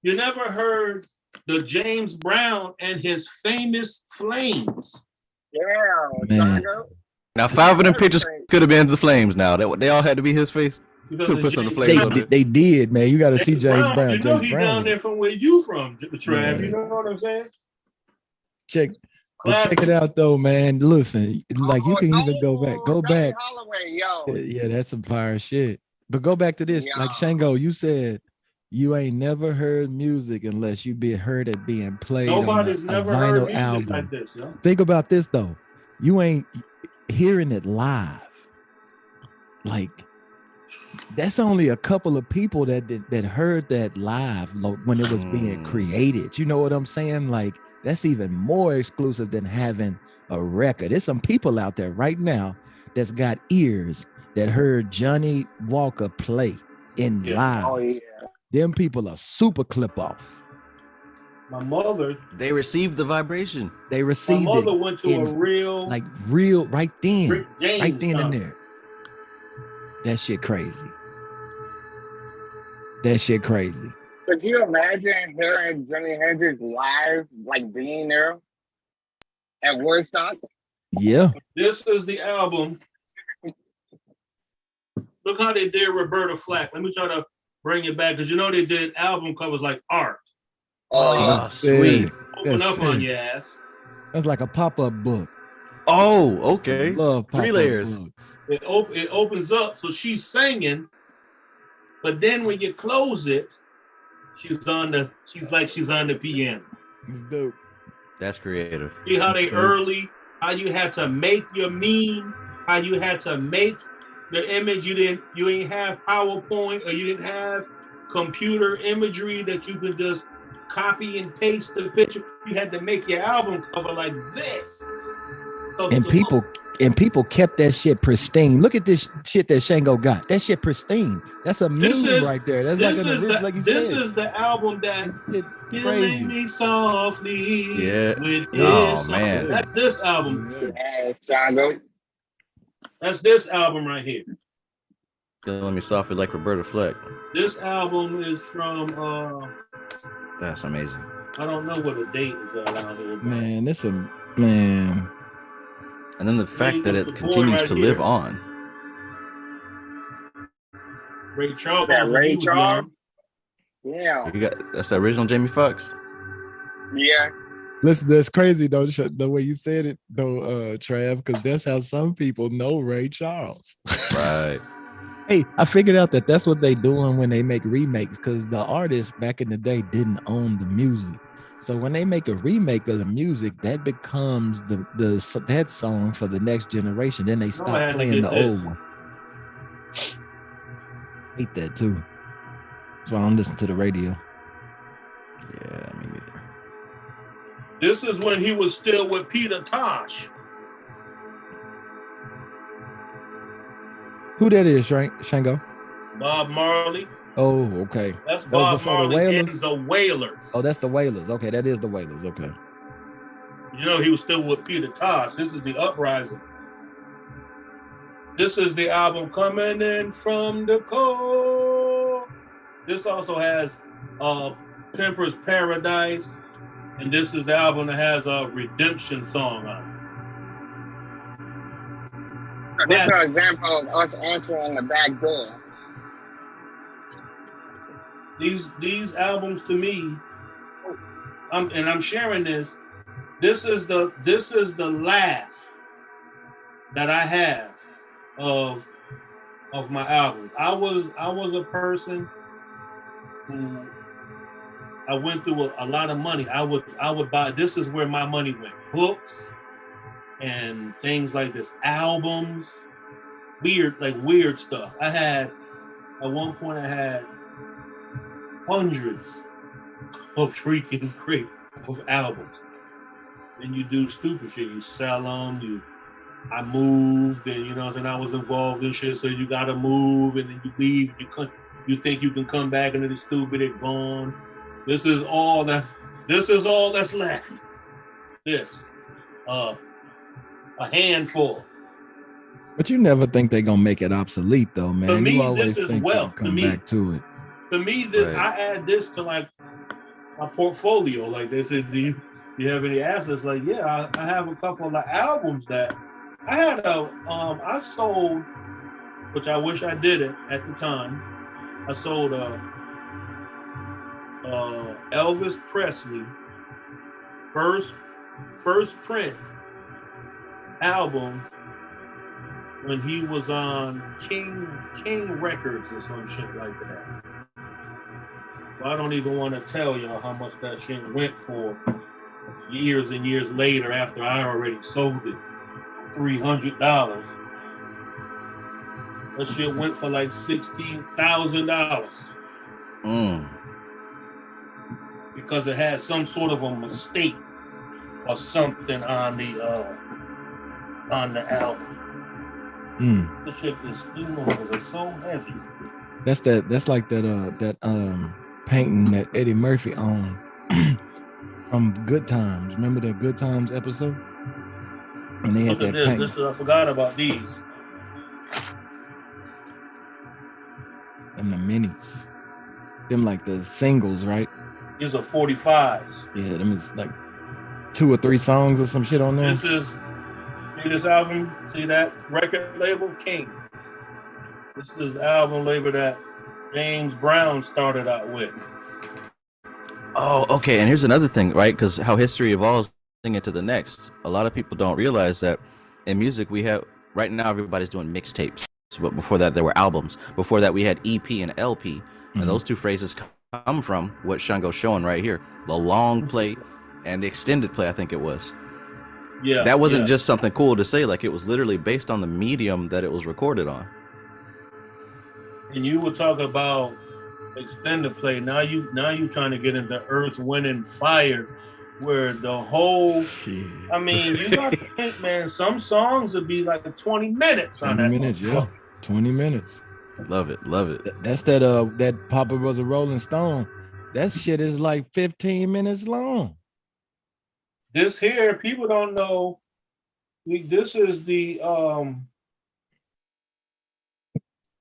S8: You never heard the James Brown and his famous Flames.
S4: Yeah.
S2: Now 5 of them pictures could have been the Flames. Now they all had to be his face.
S8: Because
S2: Could put some of the Flames on it.
S5: They did, man. You got to see James Brown.
S8: You know
S5: James
S8: he
S5: Brown.
S8: down there from where you from, Trav.
S5: Yeah.
S8: You know what I'm saying?
S5: Check it out though, man. Listen, like you can even go back.
S4: Holloway, yo.
S5: Yeah, that's some fire shit. But go back to this, like Shango, you said you ain't never heard music unless you heard it being played.
S8: Nobody's
S5: on
S8: never
S5: a
S8: heard
S5: vinyl
S8: music
S5: album.
S8: like this, yo.
S5: Think about this though. You ain't hearing it live. Like that's only a couple of people that heard that live when it was being created. You know what I'm saying? Like that's even more exclusive than having a record. There's some people out there right now that's got ears that heard Johnny Walker play in live.
S4: Oh yeah.
S5: Them people are super clip off.
S8: My mother.
S2: They received the vibration.
S5: They received
S8: My mother
S5: it
S8: went to a real
S5: right then.
S8: Rick James
S5: Right then and
S8: concert.
S5: there. That shit crazy. That shit crazy.
S4: Could you imagine hearing Jimi Hendrix live, like being there at Woodstock?
S5: Yeah.
S8: This is the album. Look how they did Roberta Flack. Let me try to bring it back because you know they did album covers like art.
S2: Oh, sweet.
S8: Open up on your ass.
S5: That's like a pop-up book.
S2: Oh, okay.
S5: Love
S2: 3 layers.
S5: books.
S8: It opens up, so she's singing, but then when you close it, she's on the piano.
S5: It's dope.
S2: That's creative.
S8: See how how you had to make your meme, how you had to make the image. You ain't have PowerPoint or you didn't have computer imagery that you could just copy and paste the picture. You had to make your album cover like this.
S5: And people kept that shit pristine. Look at this shit that Shango got. That shit pristine. That's a meme right there. That's like
S8: this is the album that killing me softly.
S2: Yeah.
S8: With
S2: Oh
S8: this
S2: man.
S8: That's this album.
S4: Yeah, Shango.
S8: That's this album right here.
S2: Killing me softly like Roberta Fleck.
S8: This album is from
S2: That's amazing.
S8: I don't know what the date is out here.
S5: Man, this a man.
S2: And then the fact that it continues to live on.
S8: Ray Charles.
S4: That
S8: when
S4: Ray
S8: he was
S4: Charles?
S8: young.
S4: Yeah.
S2: That's the original Jamie Foxx.
S4: Yeah.
S5: Listen, that's crazy though, the way you said it though, Trav, because that's how some people know Ray Charles.
S2: Right.
S5: Hey, I figured out that that's what they doing when they make remakes, because the artists back in the day didn't own the music. So when they make a remake of the music, that becomes that song for the next generation. Then they stop playing the old one. Hate that too. That's why I don't listen to the radio.
S2: Yeah, me neither.
S8: This is when he was still with Peter Tosh.
S5: Who that is, Shango?
S8: Bob Marley.
S5: Oh, okay.
S8: That's
S5: That was
S8: Bob
S5: before the
S8: Marley and
S5: Wailers?
S8: the Wailers.
S5: Oh, that's the Wailers. Okay, that is the Wailers. Okay.
S8: You know, he was still with Peter Tosh. This is the Uprising. This is the album Coming In From the Cold. This also has Pimper's Paradise. And this is the album that has a redemption song on it.
S4: This is an example of us entering the back door.
S8: These albums to me, I'm sharing this. This is the last that I have of my albums. I was a person who I went through a lot of money. I would buy. This is where my money went. Books and things like this. Albums, weird stuff. At one point I had hundreds of freaking crates of albums. And you do stupid shit. You sell them. I moved, and and I was involved in shit. So you gotta move, and then you leave. You think you can come back, and it's stupid. It's gone. This is all that's left. This. a handful.
S5: But you never think they're gonna make it obsolete, though, man.
S8: To me,
S5: you always
S8: this is
S5: think
S8: wealth.
S5: come back to it.
S8: To me, this,
S2: Right.
S8: I add this to like my portfolio. Like they said, do you have any assets? Like, yeah, I have a couple of like albums that I had I sold, which I wish I did it at the time. I sold Elvis Presley first print album when he was on King Records or some shit like that. Well, I don't even want to tell y'all how much that shit went for years and years later after I already sold it. $300. That shit went for like $16,000. Because it had some sort of a mistake or something on the album. The shit is so heavy.
S5: That's like that painting that Eddie Murphy owned from Good Times. Remember the Good Times episode? And they had
S8: Look at
S5: that
S8: this. I forgot about these.
S5: And the minis. Them like the singles, right?
S8: These are 45s.
S5: Yeah, them is like 2 or 3 songs or some shit on there.
S8: See this album? See that record label? King. This is the album label that James Brown started out with.
S2: Oh, okay. And here's another thing, right? Because how history evolves into the next. A lot of people don't realize that in music we have right now everybody's doing mixtapes. But before that there were albums. Before that we had EP and LP. And those two phrases come from what Shango's showing right here. The long play and the extended play, I think it was.
S8: Yeah.
S2: That wasn't just something cool to say, like it was literally based on the medium that it was recorded on.
S8: And you were talking about extended play. Now you trying to get into Earth, Wind, and Fire, where the whole I mean, you got to think, man, some songs would be like 20 minutes on
S5: 20
S8: that.
S5: minutes, yeah. 20 minutes.
S2: Love it.
S5: That's that Papa was a Rolling Stone. That shit is like 15 minutes long.
S8: This here, people don't know. This is the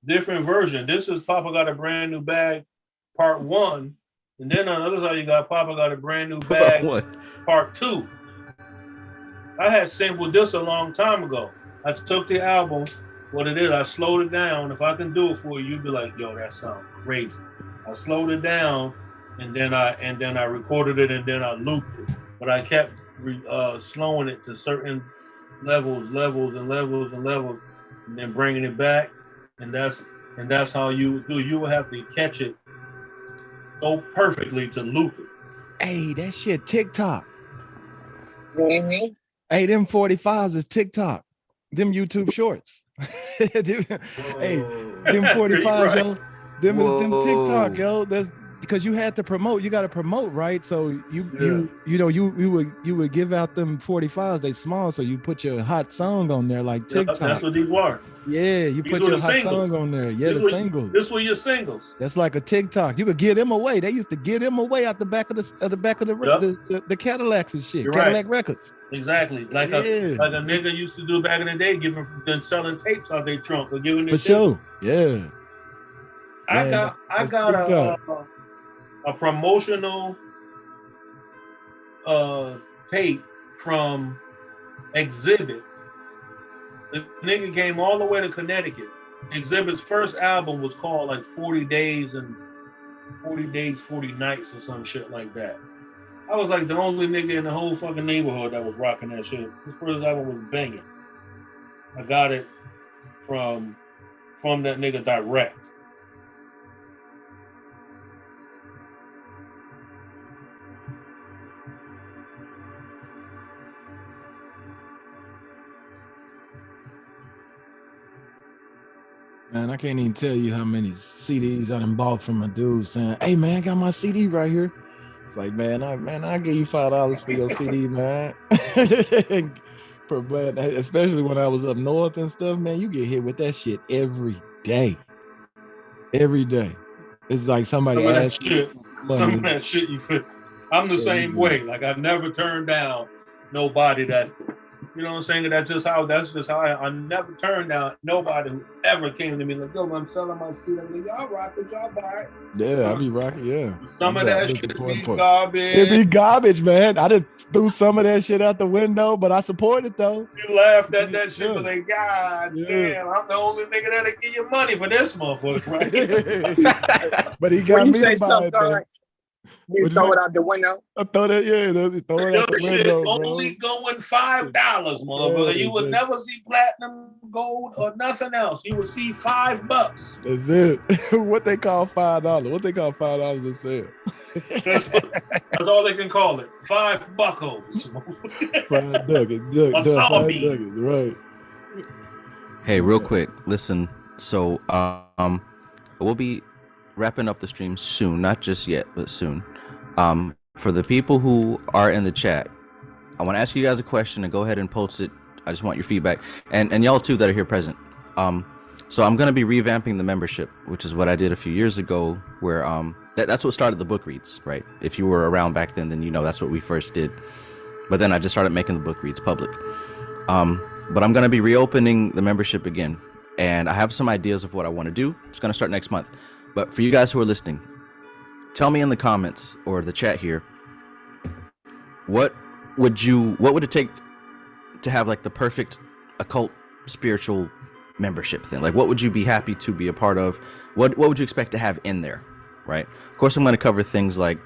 S8: different version. This is Papa Got a Brand New Bag, Part 1. And then on the other side, you got Papa Got a Brand New Bag, Part 2. I had sampled this a long time ago. I took the album, what it is, I slowed it down. If I can do it for you, you'd be like, yo, that sounds crazy. I slowed it down, and then I recorded it, and then I looped it. But I kept slowing it to certain levels, and then bringing it back. And that's how you do. You will have to catch it so perfectly to loop it.
S5: Hey, that shit TikTok.
S4: Mm-hmm.
S5: Hey, them 45s is TikTok. Them YouTube shorts. Hey, them 45s,
S8: right.
S5: yo. Them is them TikTok, yo. That's because you had to promote. You got to promote, right? So you would give out them 45s. They small, so you put your hot song on there like TikTok.
S8: That's what these were.
S5: Yeah, you put your hot song on there. Yeah, the singles.
S8: This were your singles.
S5: That's like a TikTok. You could give them away. They used to give them away out the back of the Cadillacs and shit.
S8: You're
S5: Cadillac
S8: right.
S5: Records.
S8: Exactly. Like a nigga used to do back in the day, selling tapes out their trunk or giving
S5: For sure. Yeah.
S8: I got a promotional tape from Exhibit. The nigga came all the way to Connecticut. Exhibit's first album was called like 40 Days, 40 Nights or some shit like that. I was like the only nigga in the whole fucking neighborhood that was rocking that shit. His first album was banging. I got it from that nigga direct.
S5: Man, I can't even tell you how many CDs I done bought from a dude saying, "Hey man, I got my CD right here." It's like, I'll give you $5 for your CD, man. Especially when I was up north and stuff, man, you get hit with that shit every day. Every day. It's like somebody asked
S8: some of that shit you feel. I'm the same way. Like I never turned down nobody that You know what I'm saying? That's just how I never turned down nobody who ever came to me like, yo, I'm selling my seat. I'm like, y'all rock it, y'all buy it.
S5: Yeah, I be rocking. Yeah,
S8: Some of that shit be garbage.
S5: It be garbage, man. I just threw some of that shit out the window, but I support it though.
S8: You laughed at that shit, but like, God damn, I'm the only nigga that'll give you money for this motherfucker, right?
S5: But he got me to buy it.
S4: Right. You throw it out the window.
S5: I throw that, throw it out the window.
S8: Only going $5, motherfucker.
S5: Yeah,
S8: you would never see platinum, gold, or nothing else. You would see $5.
S5: That's it. What they call $5? What they call $5 to sell?
S8: That's all they can call it. $5 buckos.
S5: $5 nuggets, right?
S2: Hey, real quick, listen. So, we'll be wrapping up the stream soon, not just yet, but soon. For the people who are in the chat, I want to ask you guys a question and go ahead and post it. I just want your feedback, and y'all too that are here present. So I'm going to be revamping the membership, which is what I did a few years ago, where that's what started the book reads, right? If you were around back then you know that's what we first did. But then I just started making the book reads public. But I'm going to be reopening the membership again, and I have some ideas of what I want to do. It's going to start next month. But for you guys who are listening, tell me in the comments or the chat here, what would it take to have like the perfect occult spiritual membership thing? Like, what would you be happy to be a part of? What would you expect to have in there, right? Of course, I'm going to cover things like,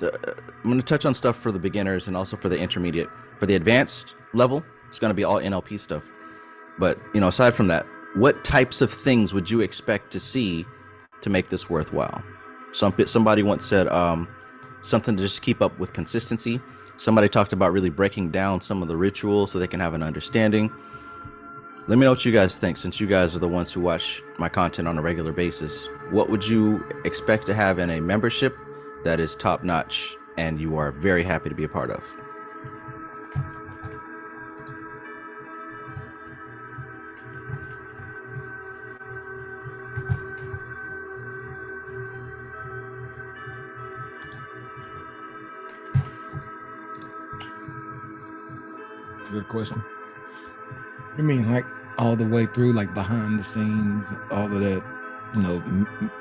S2: I'm going to touch on stuff for the beginners and also for the intermediate. For the advanced level, it's going to be all NLP stuff. But, aside from that, what types of things would you expect to see to make this worthwhile? Somebody once said something to just keep up with consistency. Somebody talked about really breaking down some of the rituals so they can have an understanding. Let me know what you guys think, since you guys are the ones who watch my content on a regular basis. What would you expect to have in a membership that is top notch and you are very happy to be a part of?
S5: Good question. You mean like all the way through, like behind the scenes, all of that,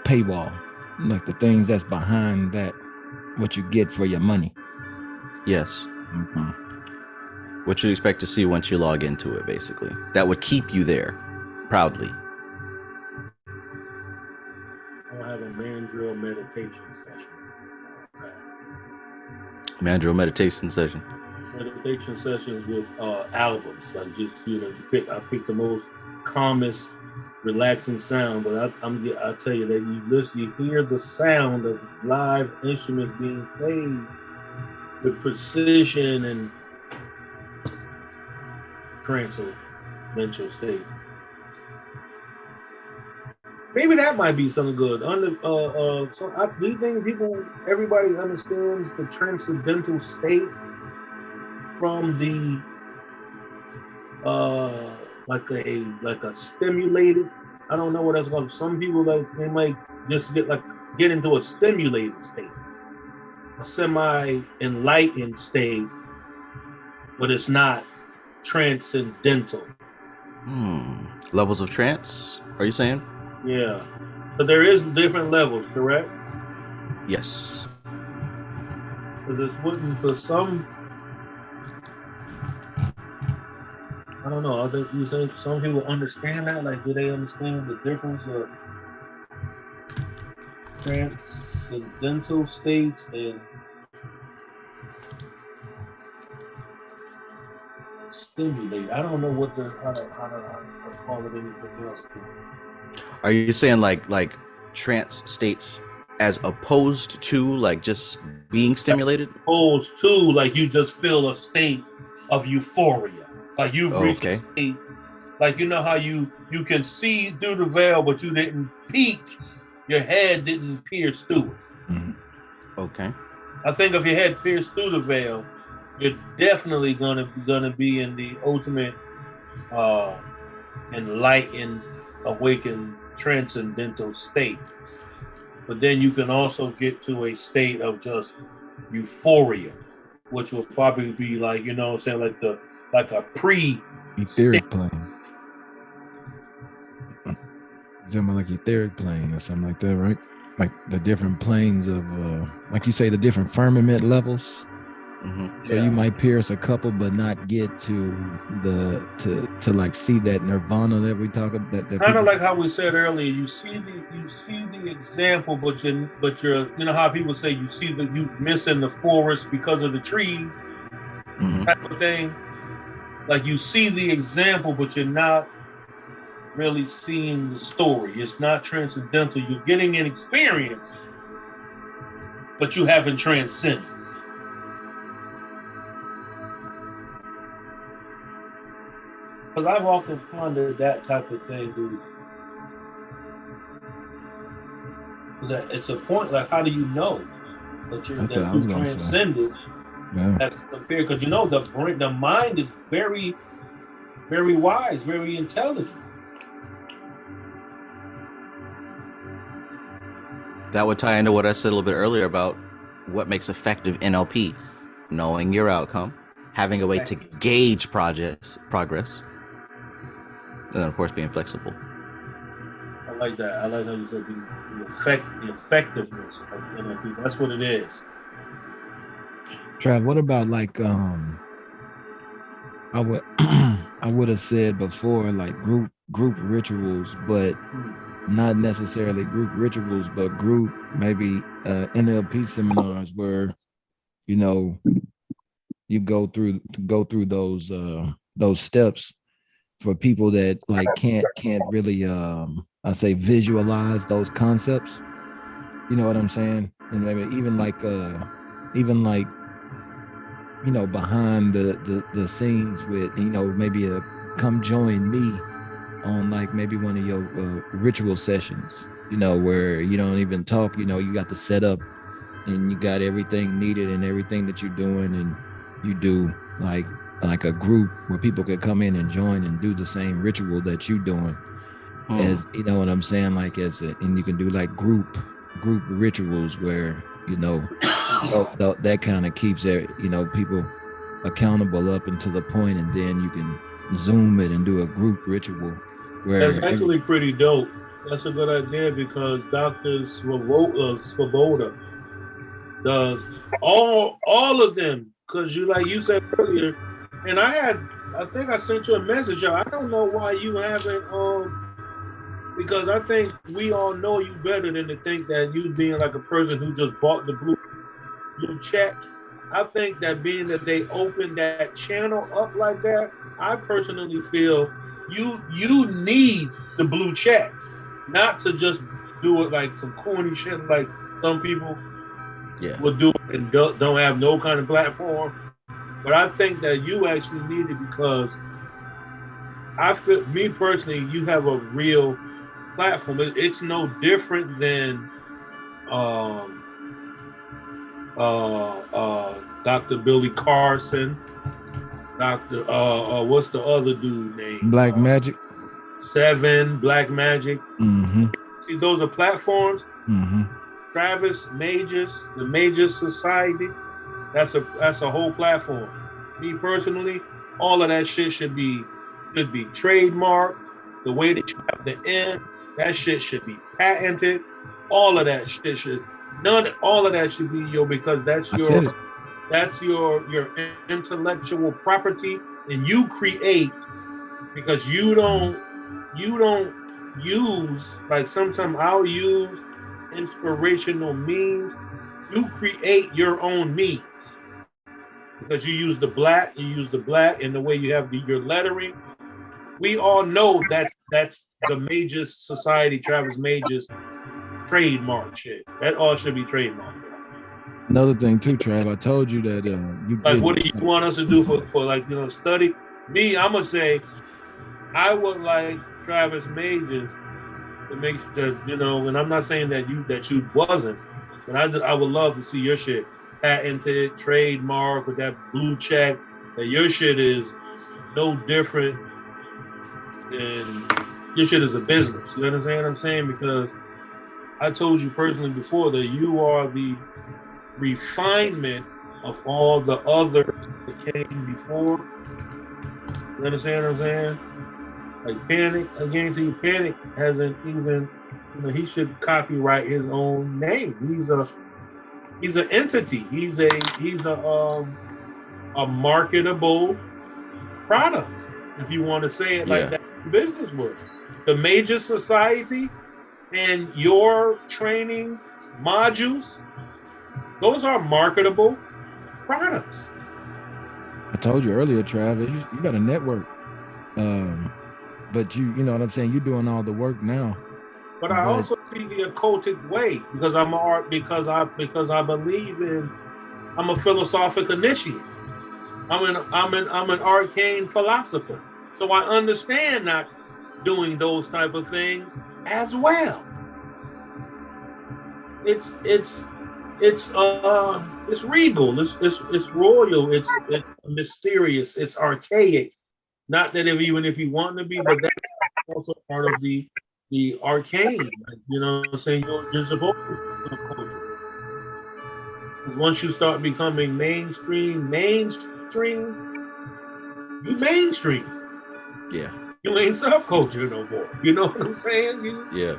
S5: paywall, like the things that's behind that, what you get for your money?
S2: Yes.
S5: Mm-hmm.
S2: What you expect to see once you log into it, basically. That would keep you there proudly.
S8: I'll have a mandrill meditation session.
S2: Mandrill meditation session.
S8: Meditation sessions with albums. Like just I pick the most calmest, relaxing sound. But I tell you that you hear the sound of live instruments being played with precision and transcendental state. Maybe that might be something good. Do you think everybody understands the transcendental state from the like a stimulated? I don't know what that's called. Some people they might just get into a stimulated state, a semi-enlightened state, but it's not transcendental.
S2: Levels of trance, are you saying?
S8: Yeah. But there is different levels, correct?
S2: Yes.
S8: Because some, I don't know, I think you say some people understand that. Like, do they understand the difference of transcendental states and stimulate? I don't know how to call it anything else.
S2: Are you saying like trance states as opposed to like just being stimulated?
S8: Opposed to like you just feel a state of euphoria. Like you've reached a state, like how you can see through the veil, but you didn't peek. Your head didn't pierce through it.
S5: Mm-hmm.
S2: Okay.
S8: I think if your head pierced through the veil, you're definitely gonna be in the ultimate enlightened, awakened, transcendental state. But then you can also get to a state of just euphoria, which will probably be like, like the like a
S5: etheric plane. Something like etheric plane or something like that, right? Like the different planes of, like you say, the different firmament levels.
S2: Mm-hmm.
S5: So you might pierce a couple, but not get to to like see that nirvana that we talk about. That
S8: kind of like how we said earlier. You see the example, but you're you know how people say you missing the forest because of the trees, type of thing. Like you see the example, but you're not really seeing the story. It's not transcendental. You're getting an experience, but you haven't transcended. Because I've often pondered that type of thing, dude. Because it's a point, like, how do you know that you transcended?
S5: Yeah.
S8: That's compared, because you know the mind is very, very wise, very intelligent.
S2: That would tie into what I said a little bit earlier about what makes effective NLP: knowing your outcome, having a way to gauge progress, and then of course being flexible.
S8: I like that. I like how you said the effectiveness of NLP. That's what it is.
S5: Trav, what about like I would have said before, like group rituals, but not necessarily group rituals, but group maybe NLP seminars where, you know, you go through those steps for people that like can't really I say visualize those concepts. You know what I'm saying? And maybe even like you know, behind the scenes with, you know, maybe come join me on like maybe one of your ritual sessions, you know, where you don't even talk, you know, you got the setup and you got everything needed and everything that you're doing, and you do like a group where people could come in and join and do the same ritual that you're doing. As you know what I'm saying, like and you can do like group rituals where, you know, that kind of keeps you know, people accountable up until the point, and then you can zoom it and do a group ritual where
S8: that's actually pretty dope. That's a good idea, because Dr. Svoboda does all of them, because you said earlier, and I think I sent you a message. I don't know why you haven't because I think we all know you better than to think that you being like a person who just bought the blue check. I think that being that they opened that channel up like that, I personally feel you need the blue check, not to just do it like some corny shit like some people will do it and don't have no kind of platform. But I think that you actually need it, because I feel, me personally, you have a real platform. It's no different than Dr. Billy Carson, Dr. What's the other dude name?
S5: Black Magic.
S8: Seven, Black Magic.
S5: Mm-hmm.
S8: See, those are platforms.
S5: Mm-hmm.
S8: Travis Magus, the Magus Society. That's a whole platform. Me personally, all of that shit should be trademarked. The way that you have the end, that shit should be patented. All of that shit should all of that should be because that's your intellectual property, and you create, because you don't use, like sometimes I'll use inspirational memes. You create your own memes, because you use the black and the way you have your lettering. We all know that's the Magus Society, Travis Magus trademark shit. That all should be trademarked.
S5: Another thing too, Trav, I told you that you
S8: like, what do you want us to do for like, you know, study? Me, I'm gonna say I would like Travis Magus to make the, you know, and I'm not saying that you wasn't, but I would love to see your shit patented, trademark with that blue check, that your shit is no different than your shit is a business. You understand what I'm saying? Because I told you personally before that you are the refinement of all the others that came before. You understand what I'm saying? Like Panic, I guarantee you, Panic hasn't even, he should copyright his own name. He's an entity. He's a marketable product, if you want to say it like that in business world. The major society and your training modules, those are marketable products.
S5: I told you earlier, Travis, you got a network. But you know what I'm saying? You're doing all the work now.
S8: But I also see the occultic way because I'm I believe in, I'm a philosophic initiate. I'm an arcane philosopher. So I understand not doing those type of things as well. It's regal, it's royal, it's mysterious, it's archaic. Not that even if you want to be, but that's also part of the arcane. Like, you know what I'm saying? You're supposed to be subculture. Once you start becoming mainstream, you mainstream.
S2: Yeah.
S8: You ain't subculture no more. You know what I'm saying?
S2: Yeah.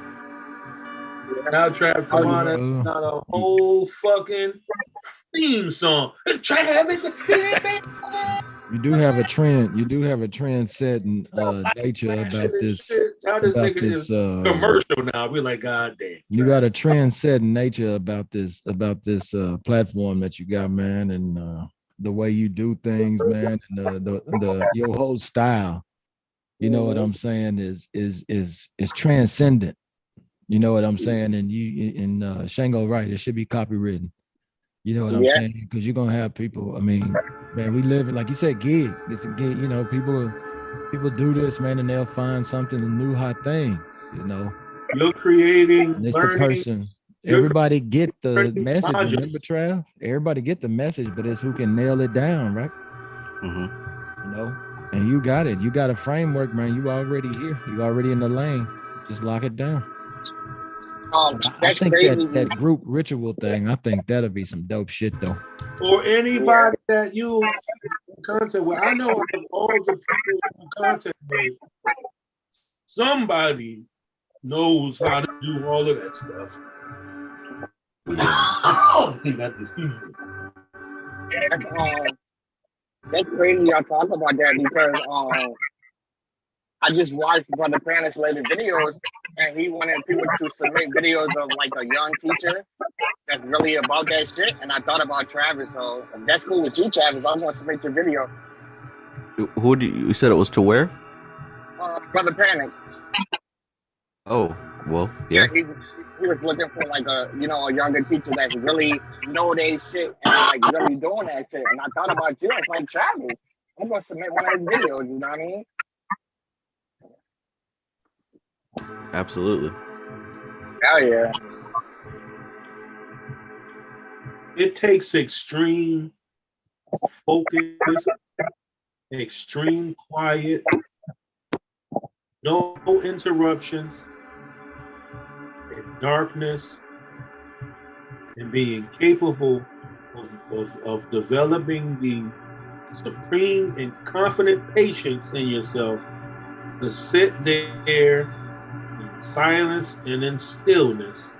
S8: Now Trav, come on, that's not a whole fucking theme song. Travis,
S5: you do have a trend. You do have a trend setting nature about this.
S8: Commercial now. We're like, God damn.
S5: You got a trend setting nature about this platform that you got, man, and the way you do things, man, and the your whole style. You know what I'm saying is transcendent. You know what I'm saying? And Shango, right? It should be copywritten. You know what I'm saying? Because you're gonna have people. I mean, man, we live in, like you said, gig. It's a gig. You know, people do this, man, and they'll find something, a new hot thing. You know,
S8: you're creating.
S5: And it's the person. Everybody get the message. Remember, Trav? Everybody get the message, but it's who can nail it down, right?
S2: Mm-hmm.
S5: You know, and you got it. You got a framework, man. You already here. You already in the lane. Just lock it down. I think that group ritual thing, I think that'll be some dope shit though.
S8: Or anybody that you contact with. I know of all the people you contact with, somebody knows how to do all of that stuff.
S4: That's crazy y'all talk about that because I just watched Brother Planet's latest videos, and he wanted people to submit videos of like a young teacher that's really about that shit. And I thought about Travis, so if that's cool with you, Travis, I'm gonna submit your video.
S2: Who do you said it was to where?
S4: Brother Planet.
S2: Oh, well, yeah.
S4: He was looking for like a younger teacher that really know their shit and like really doing that shit. And I thought about you. I was like, Travis, I'm gonna submit one of his videos. You know what I mean?
S2: Absolutely.
S4: Hell yeah.
S8: It takes extreme focus, extreme quiet, no interruptions, and darkness, and being capable of developing the supreme and confident patience in yourself to sit there silence and in stillness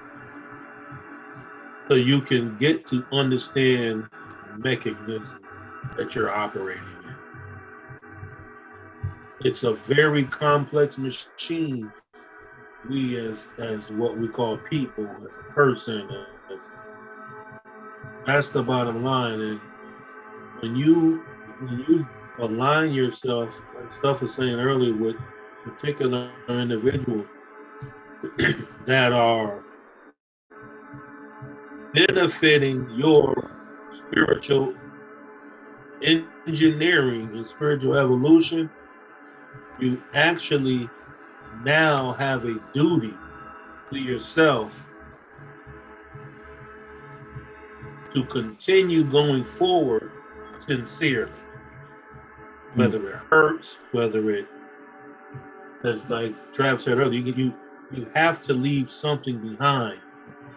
S8: so you can get to understand the mechanism that you're operating in. It's a very complex machine. We as what we call people, as a person, that's the bottom line. And when you align yourself, like Stuff was saying earlier, with particular individuals that are benefiting your spiritual engineering and spiritual evolution, you actually now have a duty to yourself to continue going forward sincerely. Whether it hurts, whether it, as like Trav said earlier, you have to leave something behind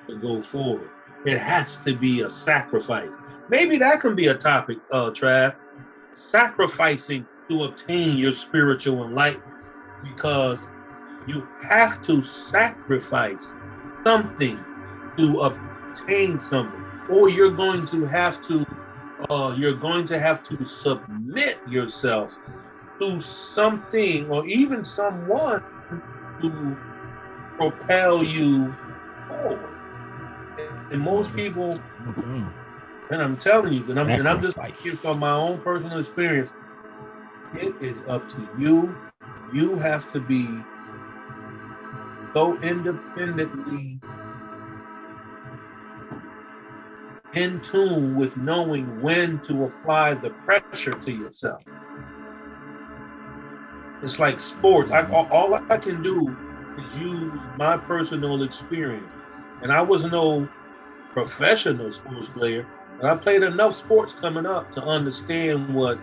S8: to go forward. It has to be a sacrifice. Maybe that can be a topic, Trav. Sacrificing to obtain your spiritual enlightenment, because you have to sacrifice something to obtain something, or you're going to have to submit yourself to something or even someone to propel you forward. And most people, and I'm telling you, and I'm just speaking from my own personal experience, it is up to you. You have to be so independently in tune with knowing when to apply the pressure to yourself. It's like sports. All I can do is use my personal experience. And I was no professional sports player, but I played enough sports coming up to understand what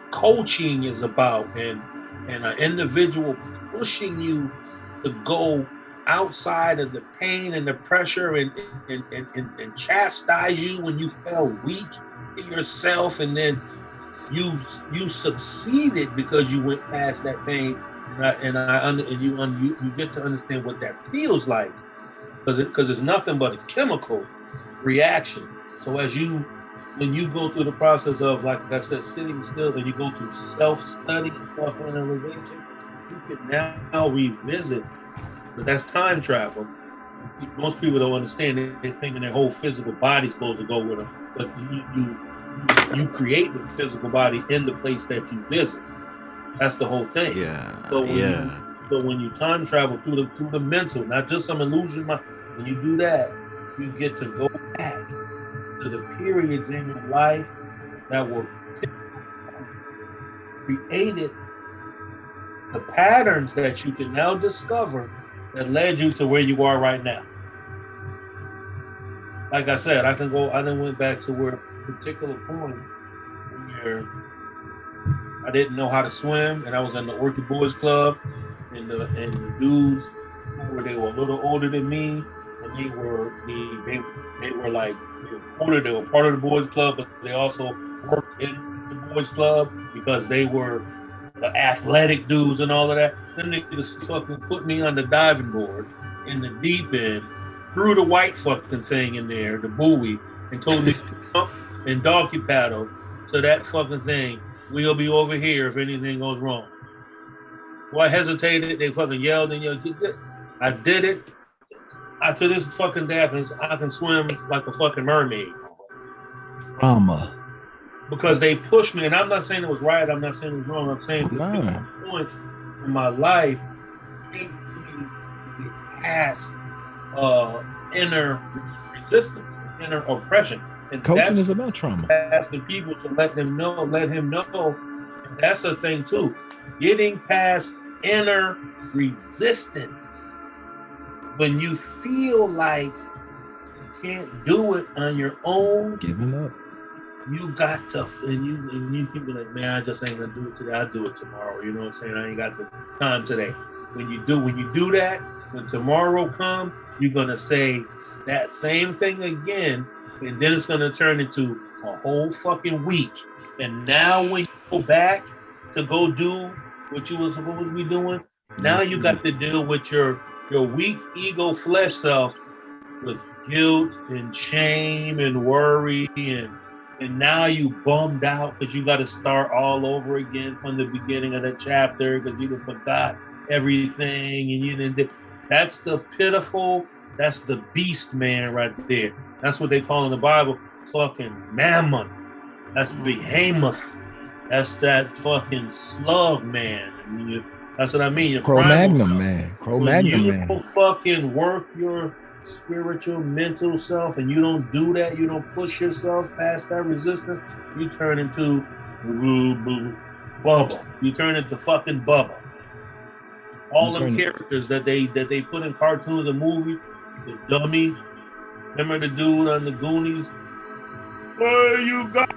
S8: coaching is about, and an individual pushing you to go outside of the pain and the pressure and chastise you when you felt weak in yourself, and then you succeeded because you went past that pain, and you get to understand what that feels like, because it's nothing but a chemical reaction. So when you go through the process of, like I said, sitting still, and you go through self-study and self-analyzation, you can now revisit. But that's time travel. Most people don't understand. They think their whole physical body's supposed to go with them, but you create the physical body in the place that you visit. That's the whole thing.
S2: Yeah.
S8: So when you time travel through the mental, not just some illusion, when you do that, you get to go back to the periods in your life that were created, the patterns that you can now discover that led you to where you are right now. Like I said, I then went back to where a particular point where I didn't know how to swim, and I was in the Orchid Boys Club, and the dudes they were a little older than me, and they were part of the boys club, but they also worked in the boys club because they were the athletic dudes and all of that. Then they just fucking put me on the diving board in the deep end, threw the white fucking thing in there, the buoy, and told me to jump and doggy paddle to that fucking thing. We'll be over here if anything goes wrong. Well, I hesitated. They fucking yelled and yelled. I did it. To this fucking day, I can swim like a fucking mermaid. Because they pushed me, and I'm not saying it was right. I'm not saying it was wrong. I'm saying points in my life made me past inner resistance, inner oppression. And
S5: coaching is about trauma.
S8: Asking people to let him know. And that's a thing too. Getting past inner resistance. When you feel like you can't do it on your own,
S5: giving up,
S8: you got to, and you can be like, man, I just ain't gonna do it today. I'll do it tomorrow. You know what I'm saying? I ain't got the time today. When you do that, when tomorrow comes, you're gonna say that same thing again, and then it's gonna turn into a whole fucking week. And now when you go back to go do what you were supposed to be doing, now you got to deal with your weak ego flesh self with guilt and shame and worry, and now you bummed out because you got to start all over again from the beginning of the chapter because you forgot everything, and you didn't. That's the beast man right there. That's what they call in the Bible fucking mammon. That's behemoth. That's that fucking slug man. That's what I mean.
S5: Cro-Magnon man.
S8: You don't fucking work your spiritual, mental self, and you don't do that. You don't push yourself past that resistance. You turn into Bubba. You turn into fucking Bubba. All them characters that they put in cartoons and movies. The dummy. Remember the dude on the Goonies? Where you got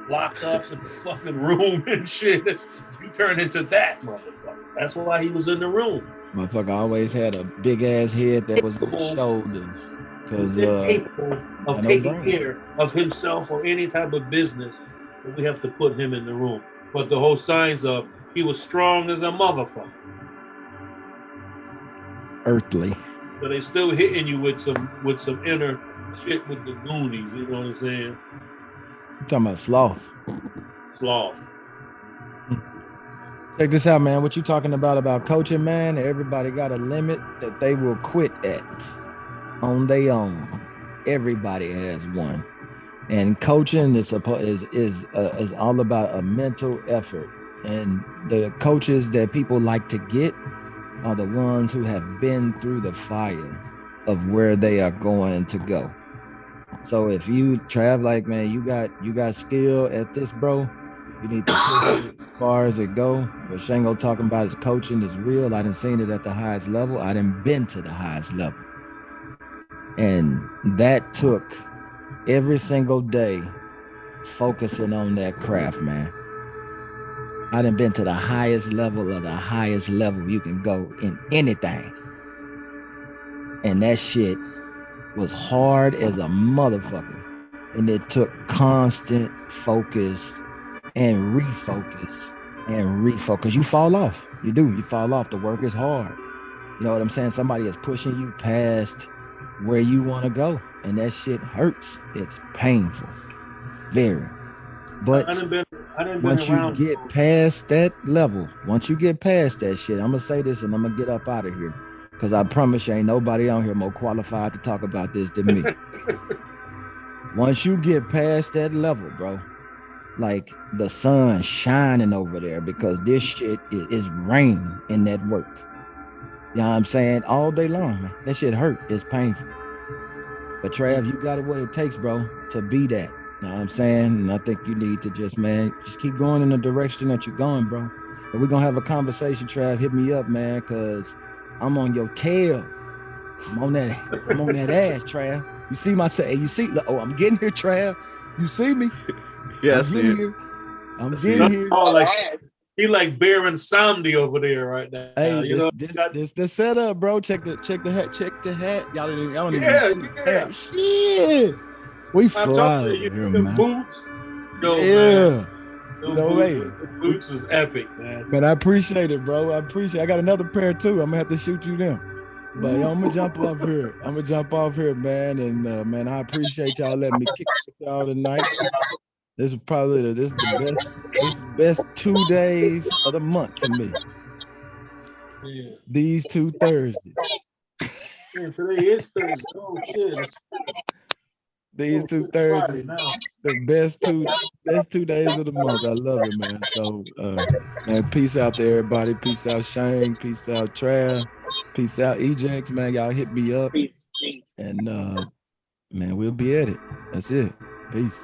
S8: locked up in the fucking room and shit. You turn into that motherfucker. That's why he was in the room.
S5: Motherfucker always had a big ass head that was on his shoulders. Because
S8: capable of taking care of himself or any type of business, but we have to put him in the room. but the whole signs of he was strong as a motherfucker.
S5: Earthly.
S8: So they still hitting you with some inner shit with the Goonies. You know what I'm saying?
S5: You talking about sloth.
S8: Sloth.
S5: Check this out, man. What you talking about coaching, man? Everybody got a limit that they will quit at on their own. Everybody has one, and coaching is all about a mental effort. And the coaches that people like to get are the ones who have been through the fire of where they are going to go. So if you Trav, like, man, you got skill at this, bro, you need to push it as far as it go. What Shango talking about is coaching is real. I done seen it at the highest level. I done been to the highest level. And that took every single day focusing on that craft, man. I done been to the highest level of the highest level you can go in anything. And that shit was hard as a motherfucker. And it took constant focus and refocus. You fall off. You fall off. The work is hard. You know what I'm saying? Somebody is pushing you past where you want to go. And that shit hurts. It's painful. Very. But once you get past that level, once you get past that shit, I'm going to say this and I'm going to get up out of here. Because I promise you ain't nobody on here more qualified to talk about this than me. Once you get past that level, bro, like the sun shining over there, because this shit is rain in that work. You know what I'm saying? All day long, man. That shit hurt. It's painful. But Trav, you got it what it takes, bro, to be that. You know what I'm saying? And I think you need to just keep going in the direction that you're going, bro. But we're going to have a conversation, Trav. Hit me up, man, because I'm on your tail. I'm on that ass, Trav. You see my say? You see? Oh, I'm getting here, Trav. You see me?
S2: Yeah, I see it.
S5: I'm getting here.
S8: Oh, like he like Baron Samdi over there right now.
S5: Hey, this the setup, bro. Check the hat. Y'all don't even see the hat. Shit. We fly
S8: you,
S5: here,
S8: the
S5: man.
S8: Boots. Yo,
S5: yeah.
S8: Man. The boots was epic, man.
S5: Man, I appreciate it, bro. I got another pair too. I'm gonna have to shoot you them. But I'm gonna jump off here. Man. And man, I appreciate y'all letting me kick with y'all tonight. This is probably the best 2 days of the month to me.
S8: Yeah.
S5: These 2 Thursdays.
S8: Man, today is Thursday. Oh shit.
S5: These 2 Thursdays, the best two days of the month. I love it, man. So, man, peace out there, everybody. Peace out, Shane. Peace out, Trav. Peace out, Ejex, man. Y'all hit me up, and man, we'll be at it. That's it. Peace.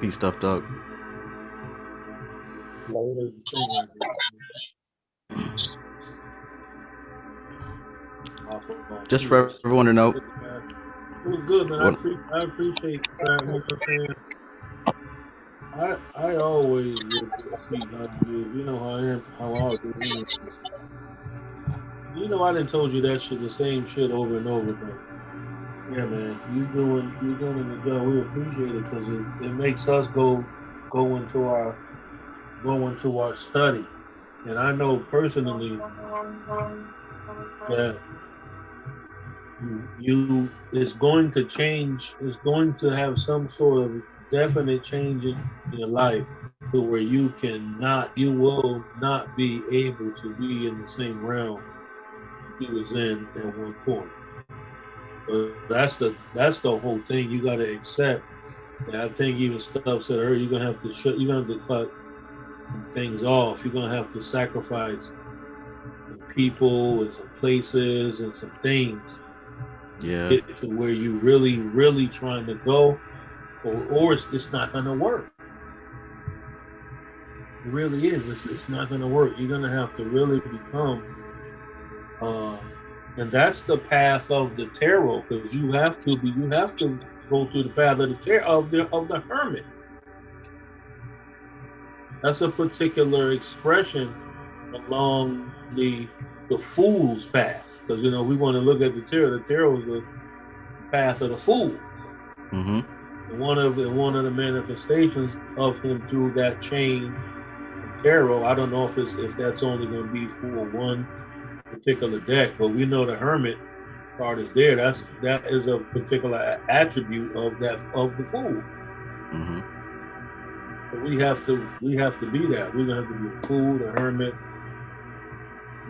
S2: Peace, tough dog. Just for everyone to know.
S8: It was good, man. I appreciate what you're saying. I always speak how it is. You know how I am, how I do. You know I done told you that shit, the same shit over and over, but yeah, man, you're doing the job. We appreciate it because it makes us go into our study. And I know personally that you is going to change, is going to have some sort of definite change in your life to where you will not be able to be in the same realm you was in at one point. But that's the whole thing. You got to accept. And I think even stuff said earlier, you're gonna have to cut some things off. You're gonna have to sacrifice some people and some places and some things.
S2: Yeah.
S8: Get to where you really trying to go, or it's not gonna work. It really is. It's not gonna work. You're gonna have to really become, and that's the path of the tarot, because you have to go through the path of the hermit. That's a particular expression along the fool's path. Because, we want to look at the tarot. The tarot is the path of the fool.
S2: Mm-hmm.
S8: one of the manifestations of him through that chain of tarot, I don't know if that's only going to be for one particular deck, but we know the Hermit card is there. That is a particular attribute of the Fool.
S2: Mm-hmm.
S8: So we have to be that. We're gonna have to be a Fool, the Hermit,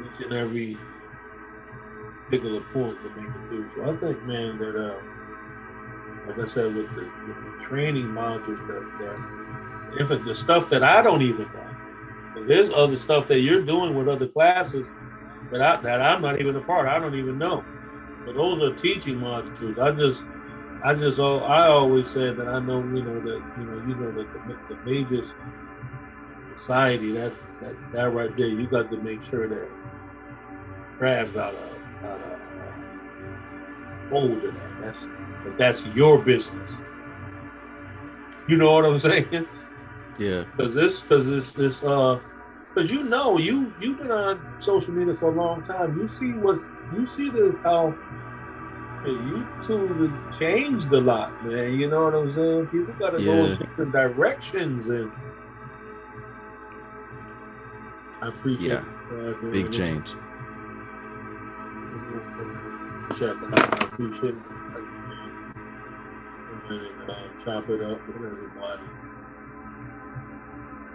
S8: each and every particular point to make it through. So I think, man, that like I said, with the training modules, that the stuff that I don't even know, there's other stuff that you're doing with other classes that I'm not even a part. I don't even know. But those are teaching modules. I always said that I know, that the major society, that right there, you got to make sure that craft got a hold of that. That's your business. You know what I'm saying?
S2: Yeah.
S8: Because you've been on social media for a long time. You see how YouTube has changed a lot, man. You know what I'm saying? People got to go in different directions, and I appreciate that.
S2: Big change.
S8: I appreciate it. And chop it up with everybody.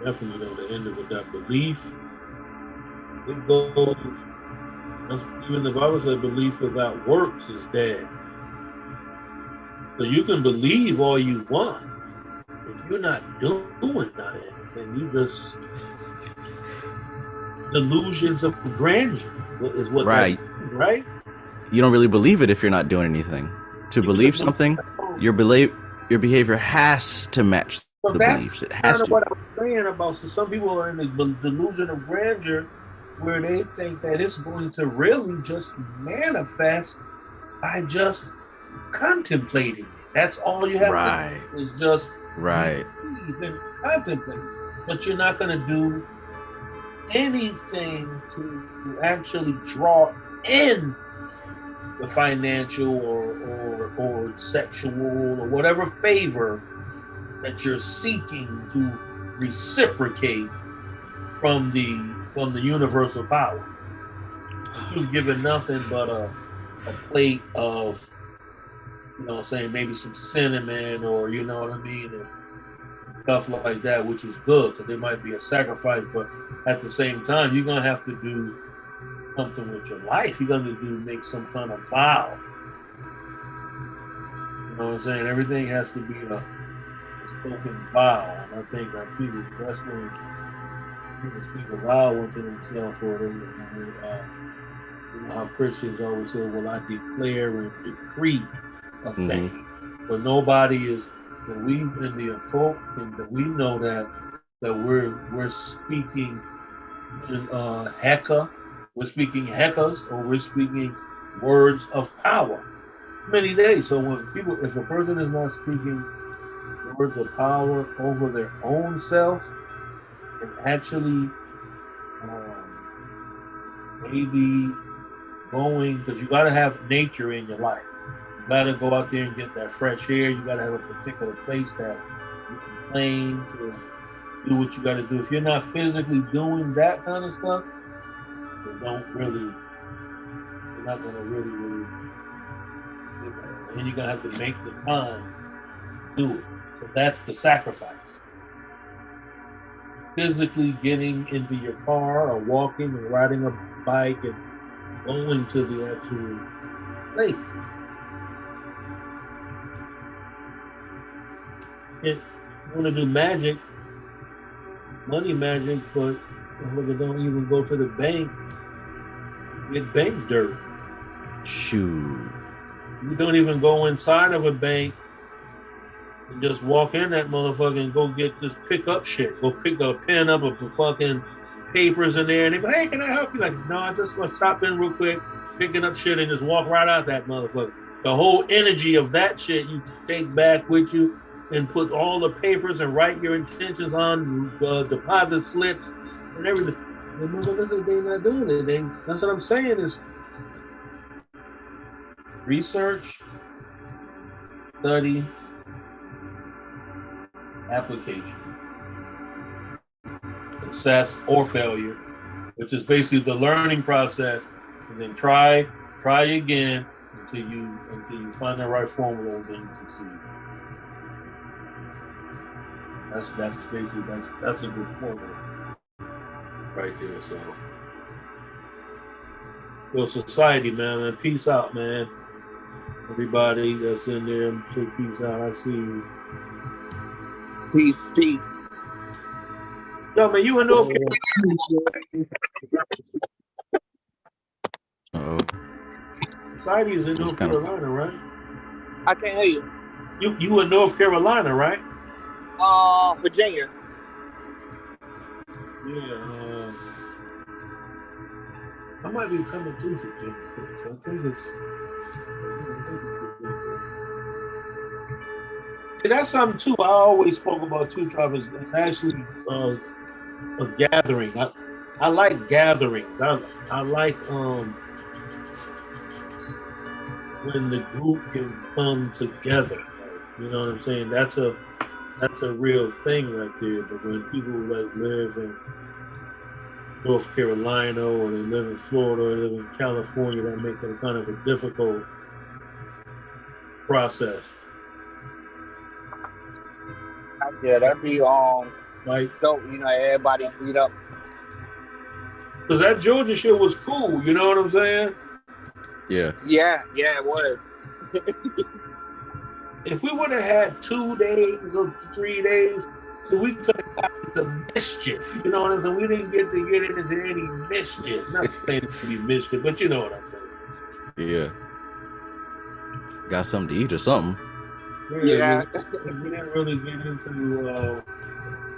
S8: Definitely, though, to end it with that belief. It goes. Even the Bible said belief without works is dead. So you can believe all you want. If you're not doing nothing, then you just delusions of grandeur is what
S2: right.
S8: Right?
S2: You don't really believe it if you're not doing anything. To believe something, your behavior has to match the beliefs. It has to.
S8: What I'm saying about, so some people are in the delusion of grandeur where they think that it's going to really just manifest by just contemplating it. That's all you have to do is just believe and contemplate. But you're not going to do anything to actually draw in the financial or sexual or whatever favor that you're seeking to reciprocate from the universal power. He was given nothing but a plate of, maybe some cinnamon or, you know what I mean, and stuff like that, which is good because there might be a sacrifice, but at the same time, you're gonna have to do something with your life. You're gonna make some kind of vow. You know what I'm saying? Everything has to be a spoken vow, and I think that that's when people speak a vow unto themselves, or how Christians always say, "Well, I declare and decree a thing," but nobody is. That we in the occult, and that we know that we're speaking in Heka, we're speaking Hekas, or we're speaking words of power. Many days. So if a person is not speaking words of power over their own self, and actually maybe going, because you got to have nature in your life. You got to go out there and get that fresh air. You got to have a particular place that you can claim to do what you got to do. If you're not physically doing that kind of stuff, you're not going to really, and you're going to have to make the time to do it. So that's the sacrifice. Physically getting into your car or walking or riding a bike and going to the actual place. You want to do magic, money magic, but don't even go to the bank, get bank dirt.
S2: Shoot.
S8: You don't even go inside of a bank and just walk in that motherfucker and go just pick up shit. Go pick a pen up with fucking papers in there and they go, "Hey, can I help you?" Like, no, I just want to stop in real quick, picking up shit and just walk right out that motherfucker. The whole energy of that shit you take back with you and put all the papers and write your intentions on deposit slips and everything. The motherfuckers, they're not doing it. That's what I'm saying is research, study, application, success or failure, which is basically the learning process, and then try again until you find the right formula and then you succeed. That's basically that's a good formula right there. So society, man, peace out, man. Everybody that's in there, say peace out. I see you.
S4: Peace.
S8: Yo, man, you in North Carolina?
S2: Oh,
S8: Society is in North Carolina, right?
S4: I can't hear you.
S8: You in North Carolina, right?
S4: Virginia.
S8: Yeah. I might be coming through Virginia, so I think it's. And that's something too. I always spoke about two tribes. Actually, a gathering. I like gatherings. I like when the group can come together. You know what I'm saying? That's a real thing right there. But when people like live in North Carolina or they live in Florida or live in California, that makes it kind of a difficult process.
S4: Yeah, that'd be
S8: Like,
S4: dope. You know, everybody meet up.
S8: because that Georgia shit was cool. You know what I'm saying?
S2: yeah.
S4: Yeah, it was.
S8: If we would have had 2 days or 3 days, so we could have gotten to mischief. You know what I'm saying? We didn't get to get into any mischief. Not saying it to be mischief, but you know what I'm saying.
S2: Yeah. Got something to eat or something.
S4: Yeah.
S8: We didn't really get into.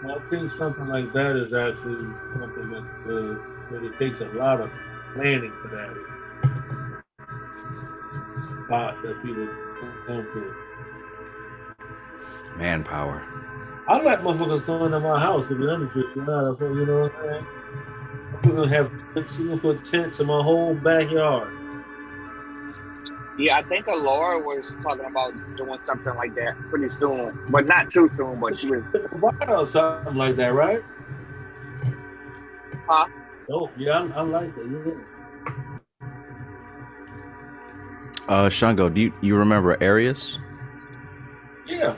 S8: I think something like that is actually something that it takes a lot of planning for that spot that people come to.
S2: Manpower.
S8: I let motherfuckers come into my house, to be honest with you. You know what I'm saying? We're gonna have tents, we're gonna put tents in my whole backyard.
S4: Yeah, I think Laura was talking about doing something like that pretty soon, but not too soon. But she was
S8: Something like that, right?
S4: Huh?
S8: Oh, yeah, I like that. Yeah.
S2: Shango, do you remember Arius?
S8: Yeah.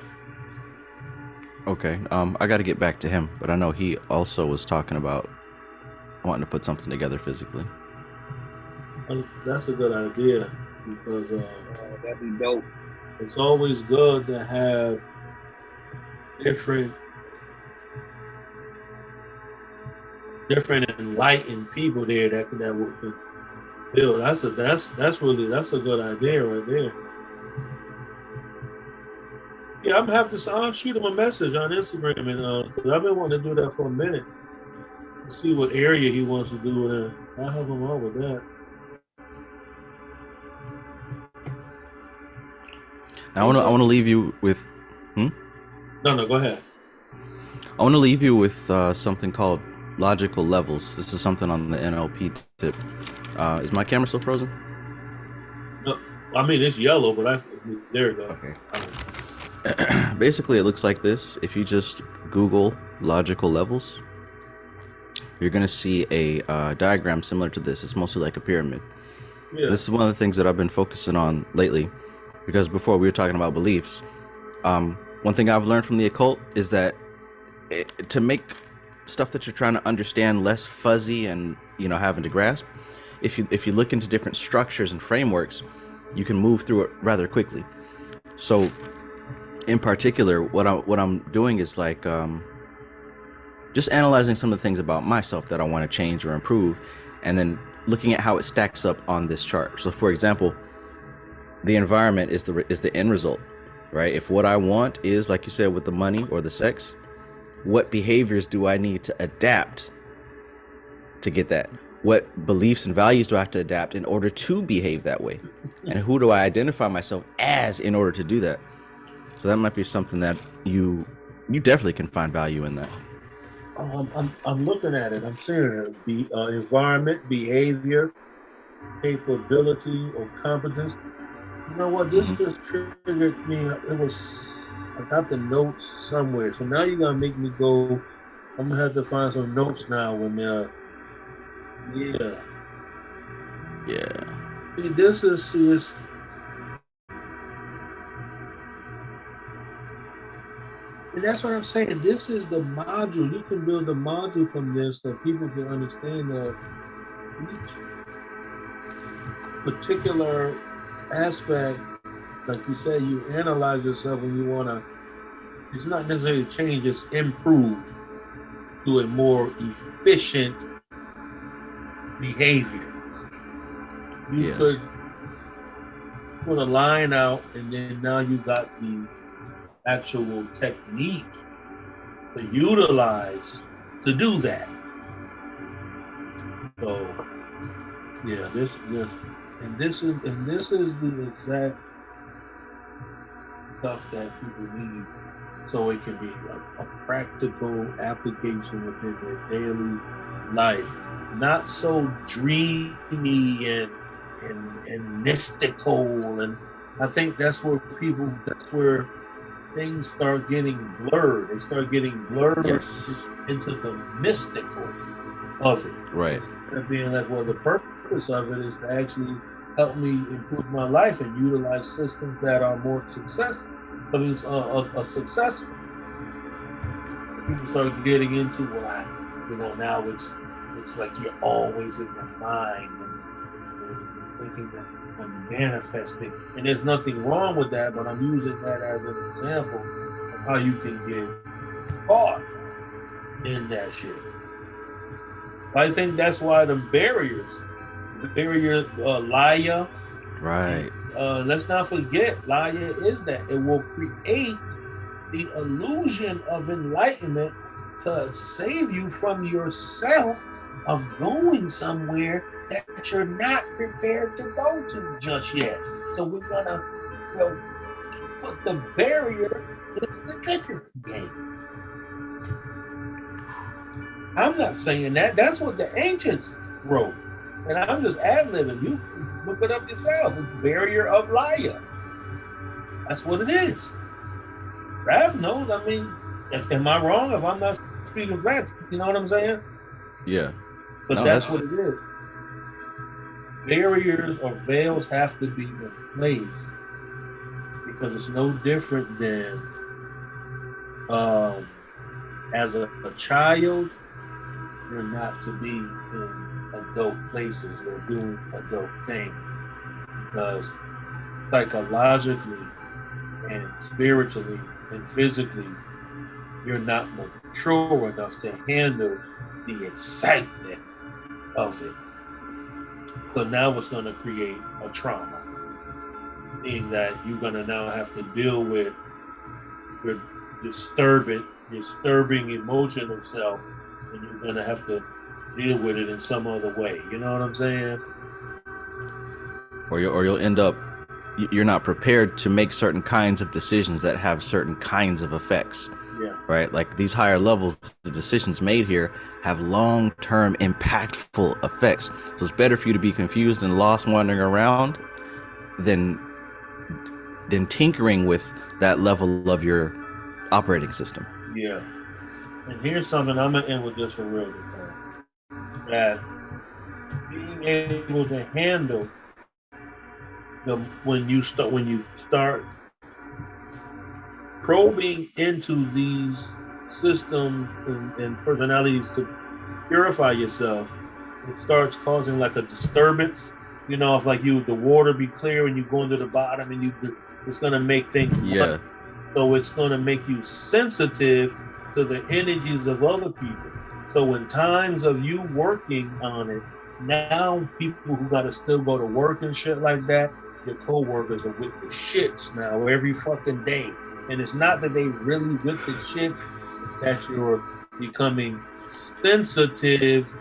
S2: Okay. I got to get back to him, but I know he also was talking about wanting to put something together physically.
S8: That's a good idea because
S4: that'd be dope.
S8: It's always good to have different enlightened people there that can build. That's a good idea right there. Yeah, I'm gonna have to. I'll shoot him a message on Instagram, and 'cause I've been wanting to do that for a minute. See what area he wants to do it in. I'll help him out with that.
S2: Now, I want to leave you with.
S8: No, go ahead.
S2: I want to leave you with something called logical levels. This is something on the NLP tip. Is my camera still frozen?
S8: No, I mean it's yellow, but there we go.
S2: Okay. Basically, it looks like this. If you just Google logical levels, you're going to see a diagram similar to this. It's mostly like a pyramid. Yeah. This is one of the things that I've been focusing on lately, because before we were talking about beliefs. One thing I've learned from the occult is that to make stuff that you're trying to understand less fuzzy and having to grasp, if you look into different structures and frameworks, you can move through it rather quickly. So in particular, what I'm doing is like just analyzing some of the things about myself that I want to change or improve, and then looking at how it stacks up on this chart. So for example, the environment is the end result, right? If what I want is, like you said, with the money or the sex, what behaviors do I need to adapt to get that? What beliefs and values do I have to adapt in order to behave that way? And who do I identify myself as in order to do that? So that might be something that you definitely can find value in that.
S8: I'm looking at it. I'm seeing it. The environment, behavior, capability, or competence. You know what? This just triggered me. It was I got the notes somewhere. So now you're gonna make me go. I'm gonna have to find some notes now. When yeah. See, this is. And that's what I'm saying. This is the module. You can build a module from this that people can understand that each particular aspect, like you said, you analyze yourself when you want to, it's not necessarily change, it's improve to a more efficient behavior. You could put a line out and then now you got the actual technique to utilize to do that. So yeah, this is the exact stuff that people need, so it can be a practical application within their daily life, not so dreamy and mystical. And I think that's where things start getting blurred. They start getting blurred into the mystical of it.
S2: Right.
S8: Instead of being like, well, the purpose of it is to actually help me improve my life and utilize systems that are more successful. I mean, successful. People start getting into now it's like you're always in your mind and thinking that I'm manifesting, and there's nothing wrong with that, but I'm using that as an example of how you can get caught in that shit. I think that's why the barrier, Laya.
S2: Right.
S8: Let's not forget, Laya is that. It will create the illusion of enlightenment to save you from yourself of going somewhere that you're not prepared to go to just yet. So we're gonna put the barrier in the trickery game. I'm not saying that. That's what the ancients wrote. And I'm just ad-libbing. You look it up yourself. It's barrier of Laya. That's what it is. Raph knows. I mean, am I wrong if I'm not speaking facts? You know what I'm saying?
S2: Yeah.
S8: But that's what it is. Barriers or veils have to be in place because it's no different than as a child, you're not to be in adult places or doing adult things because psychologically and spiritually and physically you're not mature enough to handle the excitement of it. So now it's going to create a trauma, meaning that you're going to now have to deal with your disturbing emotional self, and you're going to have to deal with it in some other way. You know what I'm saying?
S2: Or you'll end up, you're not prepared to make certain kinds of decisions that have certain kinds of effects.
S8: Yeah.
S2: Right? Like these higher levels, the decisions made here have long-term impactful effects. So it's better for you to be confused and lost wandering around than tinkering with that level of your operating system.
S8: Yeah. And here's something, I'm gonna end with this for real. That being able to handle when you start probing into these systems and personalities to purify yourself, it starts causing like a disturbance. You know, if like the water be clear and you go into the bottom and it's gonna make things muddy. So it's gonna make you sensitive to the energies of other people. So in times of you working on it, now people who gotta still go to work and shit like that, your co-workers are with the shits now every fucking day. And it's not that they really with the shits, that you're becoming sensitive,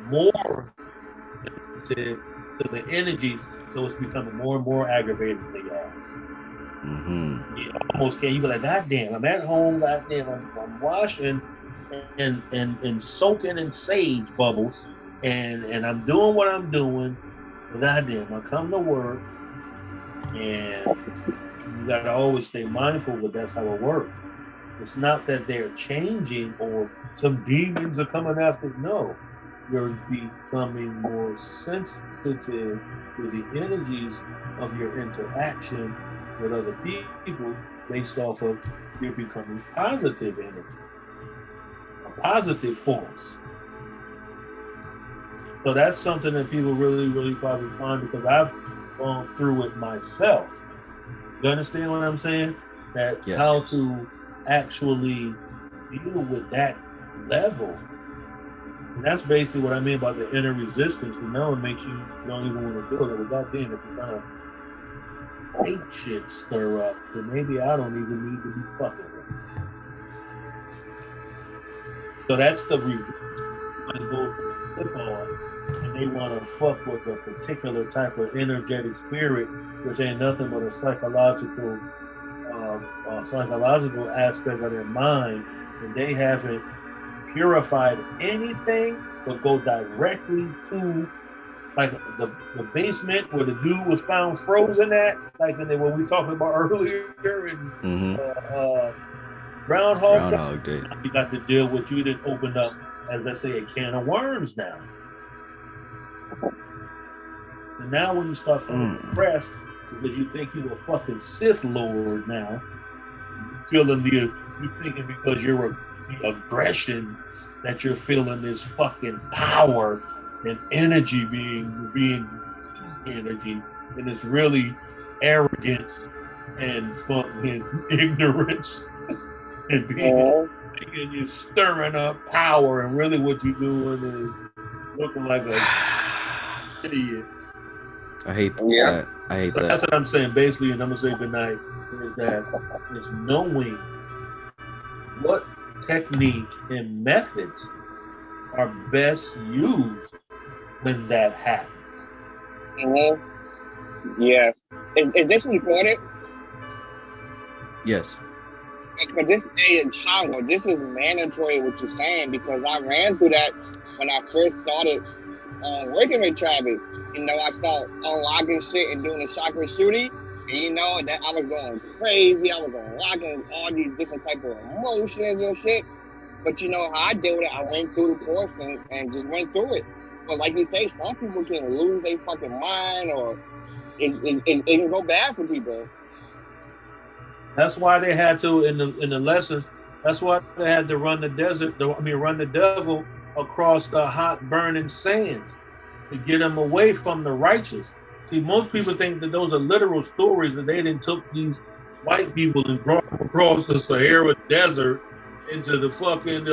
S8: more sensitive to the energies. So it's becoming more and more aggravating to your ass.
S2: Mm-hmm.
S8: You almost can't. You be like, God damn, I'm at home. God damn, I'm washing and soaking in sage bubbles, and I'm doing what I'm doing. But God damn, I come to work and You got to always stay mindful, but that's how it works. It's not that they're changing or some demons are coming after. No, you're becoming more sensitive to the energies of your interaction with other people based off of you're becoming positive energy, a positive force. So that's something that people really, really probably find because I've gone through it myself. You understand what I'm saying? That
S2: Yes.
S8: How to actually deal with that level. And that's basically what I mean by the inner resistance. You know, it makes you don't even want to deal with it. Goddamn, if it's gonna hate shit stir up, then maybe I don't even need to be fucking with it. So that's the resistance. I go flip on, and they want to fuck with a particular type of energetic spirit, which ain't nothing but a psychological aspect of their mind, and they haven't purified anything but go directly to like the basement where the dude was found frozen at, like in what we talked about earlier in Groundhog Day. You got to deal with, you didn't open up, as I say, a can of worms now. And now when you start feeling depressed because you think you're a fucking Sith Lord now, feeling you thinking because you're the aggression that you're feeling this fucking power and energy being energy, and it's really arrogance and fucking ignorance and being you stirring up power, and really what you're doing is looking like a idiot.
S2: I hate that. I hate that.
S8: That's what I'm saying. Basically, and I'm gonna say goodnight, is that it's knowing what technique and methods are best used when that happens.
S4: Yeah. Is this recorded?
S2: Yes.
S4: But this this is mandatory what you're saying, because I ran through that when I first started working with Travis. You know, I started unlocking shit and doing the chakra shooting, and you know that I was going crazy. I was unlocking all these different type of emotions and shit. But you know how I did with it? I went through the course and just went through it. But like you say, some people can lose their fucking mind, or it can go bad for people.
S8: That's why they had to in the lessons. That's why they had to run the devil across the hot burning sands to get them away from the righteous. See, most people think that those are literal stories, that they didn't took these white people and brought them across the Sahara Desert into the fucking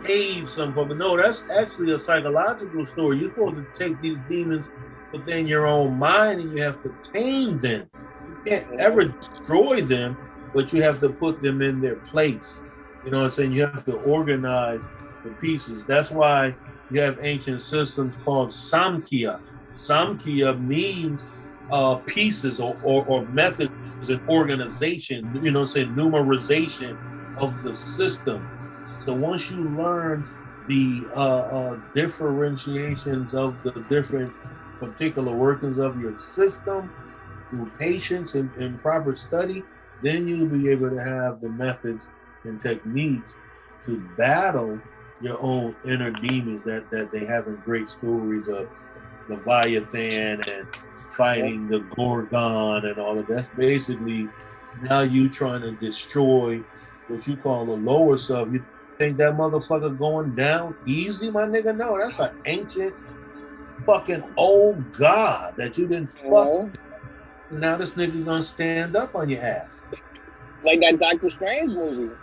S8: cave somewhere. But no, that's actually a psychological story. You're supposed to take these demons within your own mind, and you have to tame them. You can't ever destroy them, but you have to put them in their place. You know what I'm saying? You have to organize the pieces. That's why you have ancient systems called Samkhya. Samkhya means pieces or methods and organization, you know what I'm saying, numerization of the system. So once you learn the differentiations of the different particular workings of your system through patience and proper study, then you'll be able to have the methods and techniques to battle your own inner demons that they have in great stories of Leviathan and fighting the Gorgon and all of that. That's basically now you trying to destroy what you call the lower self. You think that motherfucker going down easy, my nigga? No, that's an ancient fucking old god that you didn't fuck. Now this nigga gonna stand up on your ass.
S4: Like that Doctor Strange movie.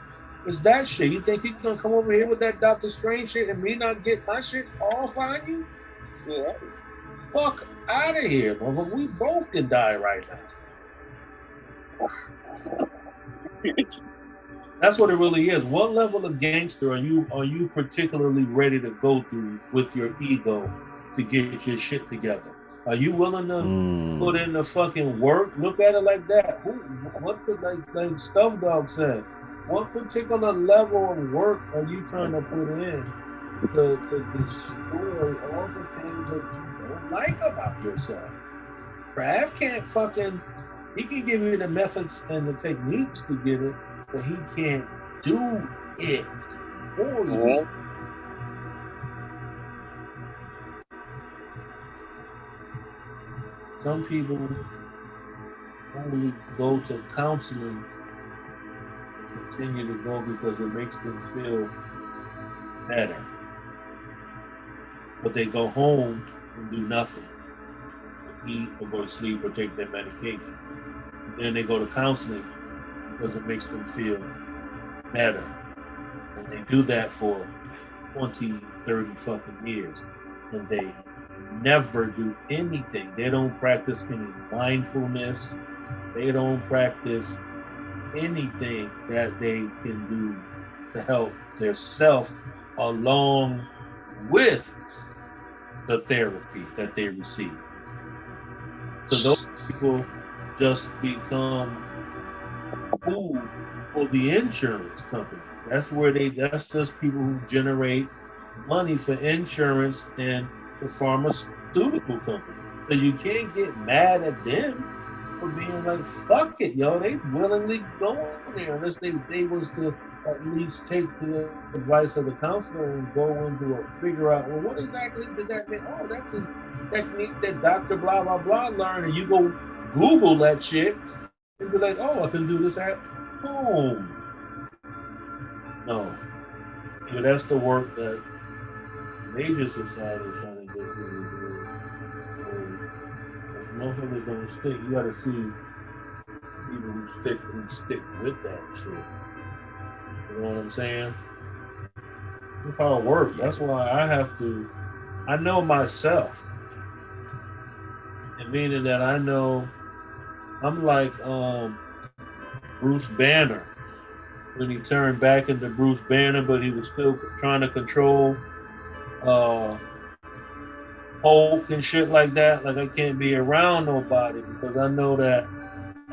S8: It's that shit. You think he gonna come over here with that Doctor Strange shit and me not get my shit off on you?
S4: Yeah.
S8: Fuck out of here, motherfucker. We both can die right now. That's what it really is. What level of gangster are you particularly ready to go through with your ego to get your shit together? Are you willing to put in the fucking work? Look at it like that. Like Stuff Dog said, what particular level of work are you trying to put in to destroy all the things that you don't like about yourself? Trav can't fucking He can give you the methods and the techniques to get it, but he can't do it for you. Some people only go to counseling and continue to go because it makes them feel better. But they go home and do nothing. Eat or go to sleep or take their medication. And then they go to counseling because it makes them feel better. And they do that for 20, 30 fucking years. And they never do anything. They don't practice any mindfulness. They don't practice anything that they can do to help their self along with the therapy that they receive. So those people just become food for the insurance company. That's just people who generate money for insurance and the pharmaceutical companies. So you can't get mad at them for being like, fuck it, yo. They willingly go in there unless they was to at least take the advice of the counselor and go into it, figure out, well, what exactly did that mean? Oh, that's a technique that Dr. Blah, blah, blah learned. And you go Google that shit and be like, oh, I can do this at home. No. Yeah, that's the work that major society is trying to get people to do. If motherfuckers don't stick, you gotta see people who stick with that shit. You know what I'm saying? That's how it works. That's why I know myself. And meaning that I know I'm like Bruce Banner when he turned back into Bruce Banner, but he was still trying to control Hulk and shit like that. Like I can't be around nobody because I know that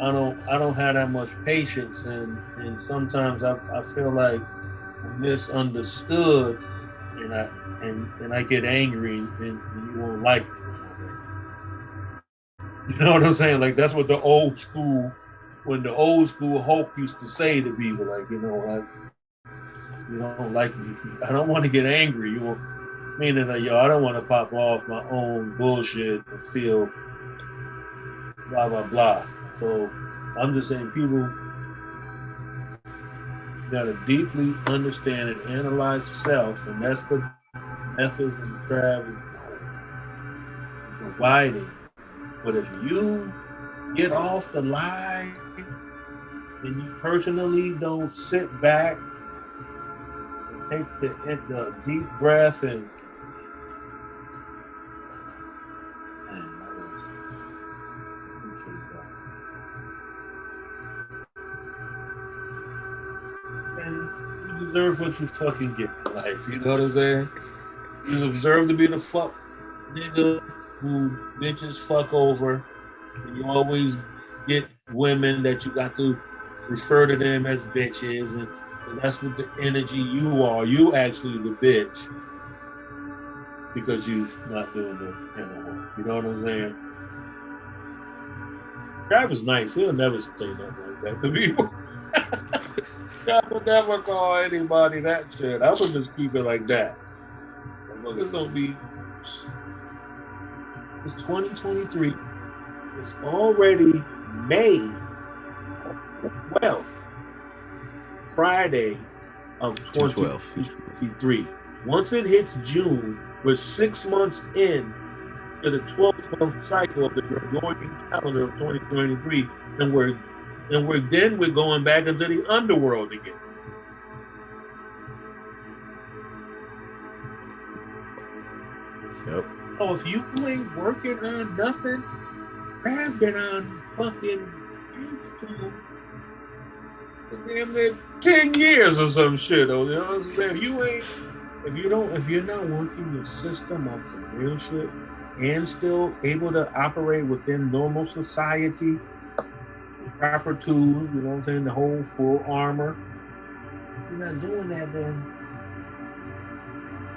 S8: I don't have that much patience, and sometimes I feel like I'm misunderstood, and I get angry, and you won't like me. You know what I'm saying? Like that's what the old school Hulk used to say to people, like, you know, like, you don't like me. I don't want to get angry. You won't. Meaning that, yo, I don't want to pop off my own bullshit and feel blah, blah, blah. So I'm just saying people got to deeply understand and analyze self, and that's the methods and craft providing. But if you get off the line and you personally don't sit back and take the deep breath and you deserve what you fucking get in life. You know what I'm saying? You deserve to be the fuck nigga who bitches fuck over. And you always get women that you got to refer to them as bitches, and that's what the energy you are. You actually the bitch because you not doing the inner work. You know what I'm saying? Travis nice. He'll never say nothing like that to people. I would never call anybody that shit. I would just keep it like that. It's gonna be. It's 2023. It's already May 12th, Friday of 2023. Once it hits June, we're 6 months in to the 12th-month cycle of the Gregorian calendar of 2023, and we're going back into the underworld again.
S2: Yep.
S8: Oh, if you ain't working on nothing, I've been on fucking YouTube for damn near 10 years or some shit. You know what I'm saying? If you're not working your system on some real shit and still able to operate within normal society, proper tools, you know what I'm saying, the whole full armor, if you're not doing that, then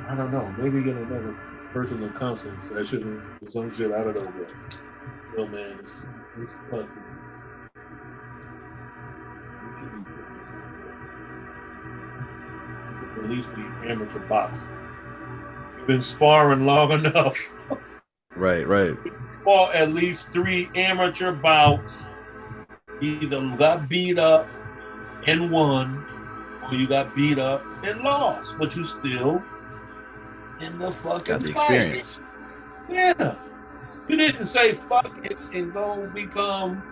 S8: I don't know, maybe get another personal counseling session or some shit, I don't know. But, yo, man, it's fucking should at least be amateur boxing. You've been sparring long enough.
S2: Right.
S8: Fought at least 3 amateur bouts. Either got beat up and won, or you got beat up and lost, but you still in the fucking
S2: Got the
S8: fight.
S2: experience.
S8: Yeah. You didn't say fuck it and go become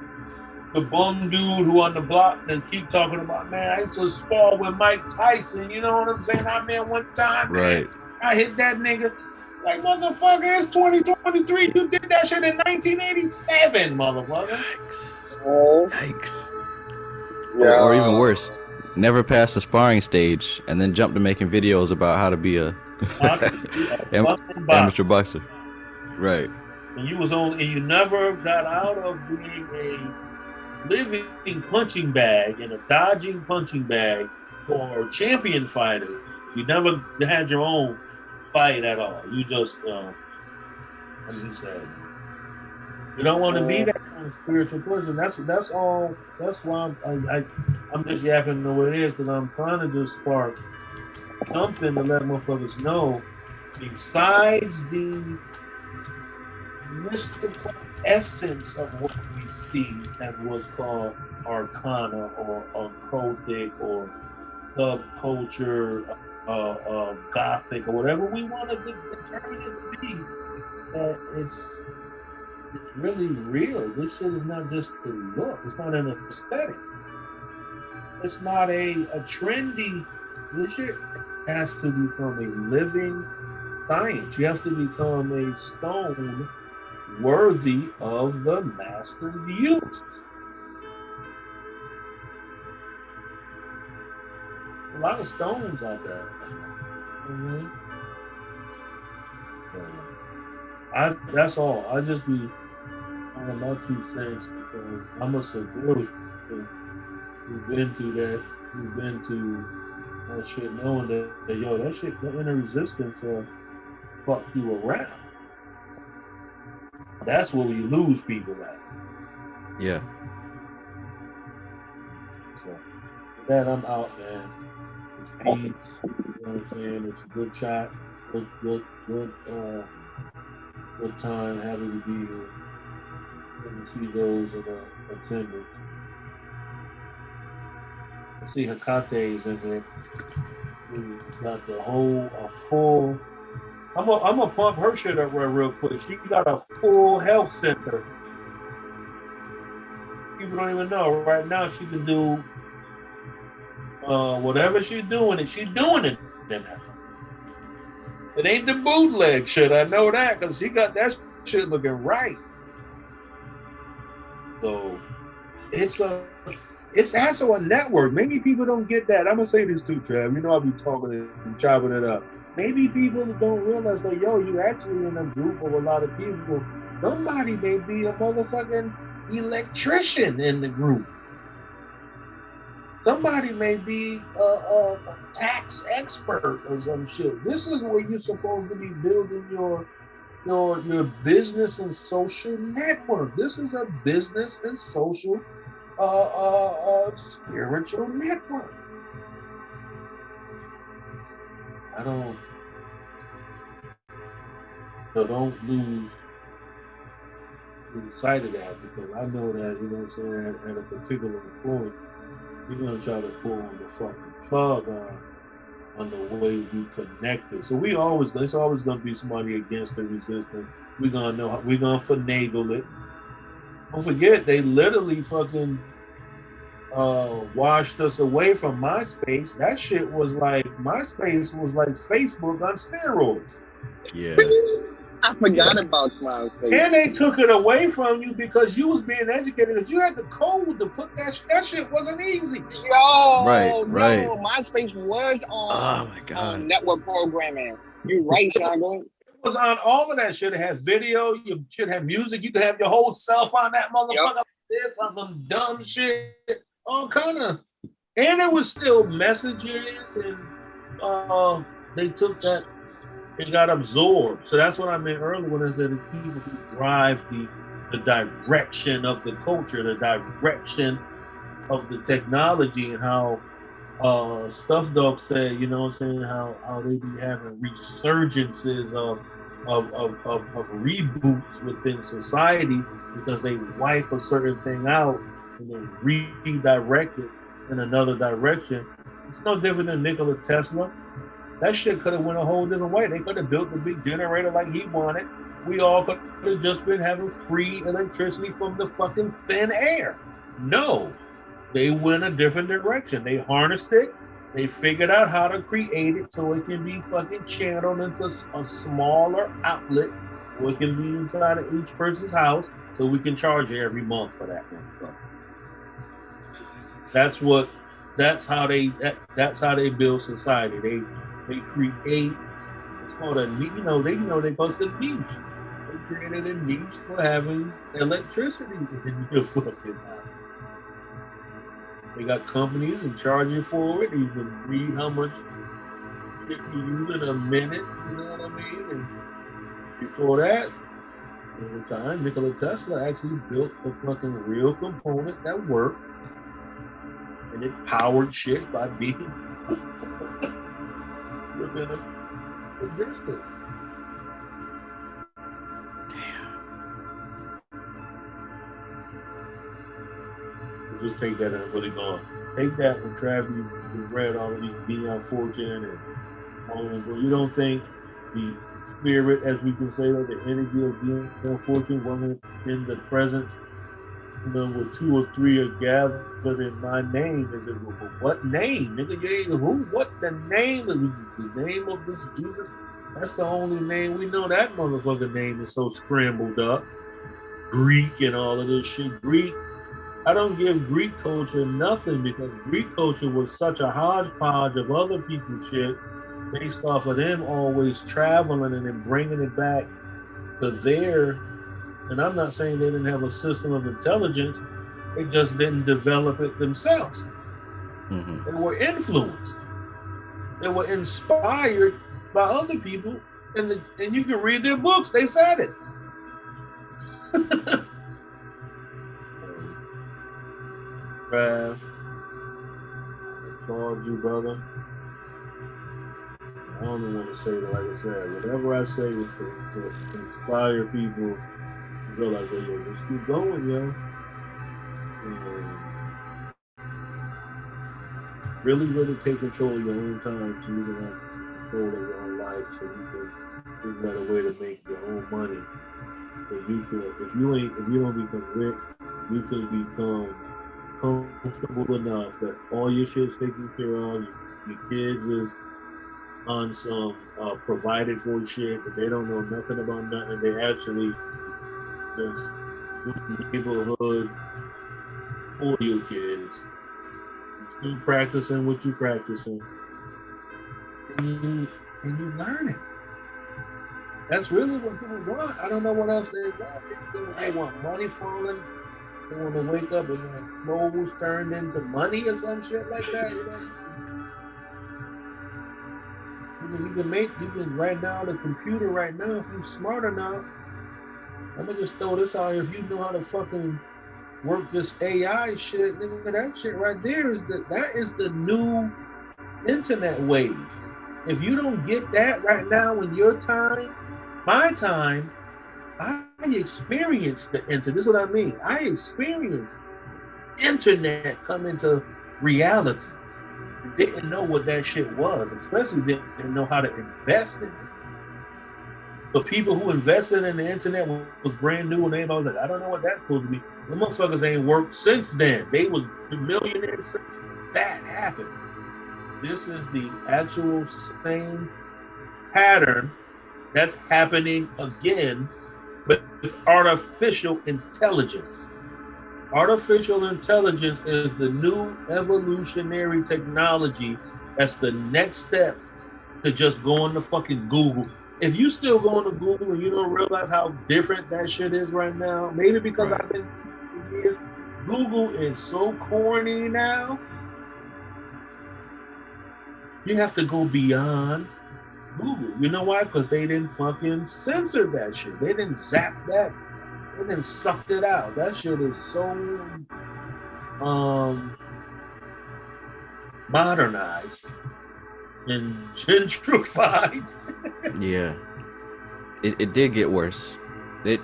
S8: the bum dude who on the block and keep talking about, man, I used to spar with Mike Tyson, you know what I'm saying? I mean, one time, man, I hit that nigga. Like, motherfucker, it's 2023. You did that shit in 1987, motherfucker.
S2: Yikes.
S4: Yeah.
S2: Or even worse, never passed the sparring stage and then jumped to making videos about how to be a amateur boxer. Right.
S8: And you never got out of being a living punching bag and a dodging punching bag for champion fighters. You never had your own fight at all. You just, as you said, you don't want to be that kind of spiritual person. That's all. That's why I'm just yapping the way it is, because I'm trying to just spark something to let motherfuckers know. Besides the mystical essence of what we see as what's called arcana or occultic or subculture, gothic or whatever we want to determine it to be, that it's really real. This shit is not just a look. It's not an aesthetic. It's not a trendy. This shit has to become a living science. You have to become a stone worthy of the master's use. A lot of stones out there. That's all. I just be on my 2 cents because I'm a civilian. We've been through that. We've been through that shit, knowing that yo, that shit, the inner resistance fuck you around. That's where we lose people at.
S2: Yeah.
S8: So with that, I'm out, man. It's peace. You know what I'm saying? It's a good chat. Good time. Happy to be here. Good to see those in attendance. I see Hakate's in there. We got the whole, a full. I'm gonna pump her shit up real quick. She got a full health center. People don't even know. Right now, she can do whatever she's doing, and she's doing it. It ain't the bootleg shit. I know that because she got that shit looking right. So it's also a network. Maybe people don't get that. I'm gonna say this too, Trav. You know I'll be talking and chopping it up. Maybe people don't realize that, yo, you actually in a group of a lot of people. Somebody may be a motherfucking electrician in the group. Somebody may be a tax expert or some shit. This is where you're supposed to be building your business and social network. This is a business and social spiritual network. Don't lose sight of that, because I know that, you know what I'm saying, at a particular point, you're gonna try to pull the fucking plug on the way we connected. So it's always gonna be somebody against the resistance. We're gonna finagle it. Don't forget, they literally fucking washed us away from MySpace. That shit was like, MySpace was like Facebook on steroids.
S2: Yeah.
S4: I forgot about MySpace.
S8: And they took it away from you because you was being educated. Because you had the code to put that shit wasn't easy.
S4: Right.
S2: Right.
S4: MySpace was on,
S2: Oh my God.
S4: network programming. You're right, Shango.
S8: It was on all of that shit. It had video. You should have music. You could have your whole self on that motherfucker. Yep. This on some dumb shit. All kind of. And it was still messages, and they took that. It got absorbed. So that's what I meant earlier when I said the people who drive the direction of the culture, the direction of the technology and how Stuff Dog said, you know what I'm saying, how they be having resurgences of reboots within society because they wipe a certain thing out and then redirect it in another direction. It's no different than Nikola Tesla. That shit could have went a whole different way. They could have built the big generator like he wanted. We all could have just been having free electricity from the fucking thin air. No, they went a different direction. They harnessed it. They figured out how to create it so it can be fucking channeled into a smaller outlet, or it can be inside of each person's house, so we can charge you every month for that motherfucker. That's how they build society. They create. It's called a, they post a niche. They created a niche for having electricity in your fucking house. They got companies and charge you for it. You can read how much shit you use in a minute. You know what I mean? And before that, over time, Nikola Tesla actually built a fucking real component that worked, and it powered shit by being within a distance. Just take that and really going. Take that and Trav, you read all of these Beyond Fortune and all of them. But you don't think the spirit, as we can say, or the energy of Beyond Fortune wasn't in the presence, where 2 or 3 are gathered in my name? Is it, well, what name? Nigga, who? What the name? Is the name of this Jesus? That's the only name we know. That motherfucker name is so scrambled up. Greek and all of this shit. Greek. I don't give Greek culture nothing because Greek culture was such a hodgepodge of other people's shit based off of them always traveling and then bringing it back to their, and I'm not saying they didn't have a system of intelligence, they just didn't develop it themselves. Mm-hmm. They were influenced. They were inspired by other people, and you can read their books, they said it. Trav, I called you, brother. I don't even want to say it like I said. Whatever I say is to inspire people to realize that, yo, just keep going, yo. And really, really take control of your own time so you can have control of your own life, so you can figure out a way to make your own money. So you can, if you don't become rich, you can become comfortable enough that all your shit's taken care of, your kids is on some provided for shit, that they don't know nothing about nothing. They actually just do the neighborhood for your kids. You practicing what you practicing, and you learn it. That's really what people want. I don't know what else they want. They want money falling. They want to wake up and like clothes turned into money or some shit like that. You know? You can right now, the computer right now, if you're smart enough, I'm gonna just throw this out here. If you know how to fucking work this AI shit, nigga, that shit right there is the new internet wave. If you don't get that right now in your time, my time, I experienced the internet. This is what I mean. I experienced internet come into reality. Didn't know what that shit was, especially didn't know how to invest in it. The people who invested in the internet was brand new, and everybody was like, I don't know what that's supposed to be. The motherfuckers ain't worked since then. They were millionaires since that happened. This is the actual same pattern that's happening again, but it's artificial intelligence. Artificial intelligence is the new evolutionary technology. That's the next step to just going to fucking Google. If you still going to Google and you don't realize how different that shit is right now, maybe because I've been for years, Google is so corny now. You have to go beyond Google. You know why? Because they didn't fucking censor that shit. They didn't zap that. They didn't suck it out. That shit is so modernized and gentrified.
S2: Yeah, it did get worse. They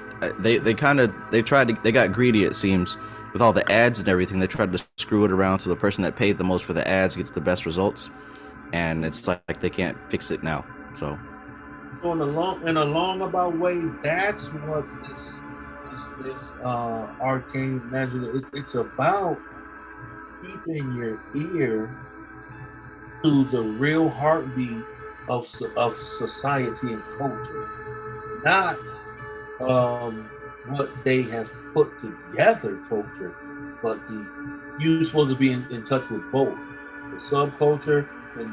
S2: got greedy, it seems, with all the ads and everything. They tried to screw it around so the person that paid the most for the ads gets the best results, and it's like they can't fix it now. So
S8: in a long about way, that's what this arcane magic. It's about keeping your ear to the real heartbeat of society and culture, not what they have put together culture, but you're supposed to be in touch with both the subculture and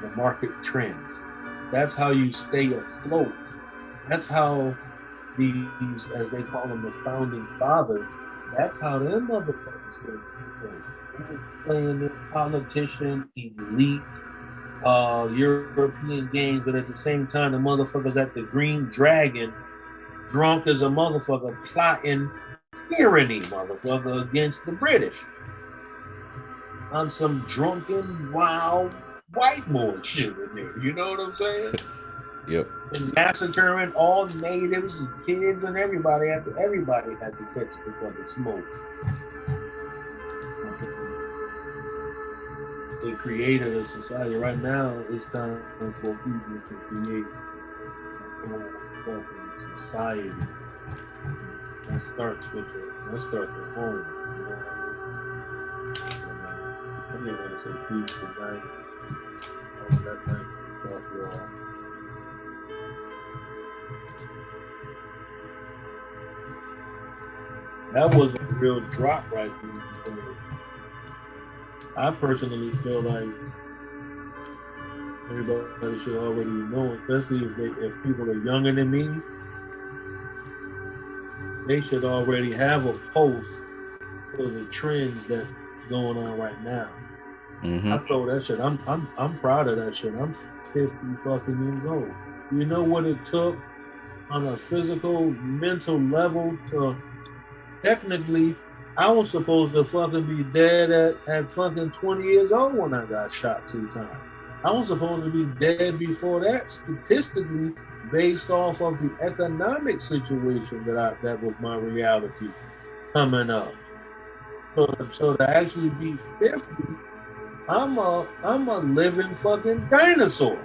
S8: the market trends. That's how you stay afloat. That's how these, as they call them, the founding fathers, that's how them motherfuckers get afloat. They're playing the politician, elite, European games, but at the same time, the motherfuckers at the Green Dragon, drunk as a motherfucker, plotting tyranny, motherfucker, against the British. On some drunken, wild white boy shit in there. You know what I'm saying?
S2: Yep.
S8: And massacring all natives and kids and everybody had to catch the fucking smoke. They created a society. Right now, it's time for people to create their own fucking society. That starts with home. You know what I mean? I'm here to say peace tonight. All that type of stuff, y'all. That was a real drop right there, because I personally feel like everybody should already know, especially if people are younger than me, they should already have a pulse for the trends that going on right now.
S2: Mm-hmm.
S8: I feel that shit. I'm proud of that shit. I'm 50 fucking years old. You know what it took on a physical, mental level to technically, I was supposed to fucking be dead at fucking 20 years old when I got shot 2 times. I was supposed to be dead before that, statistically, based off of the economic situation that was my reality coming up. So to actually be 50, I'm a living fucking dinosaur.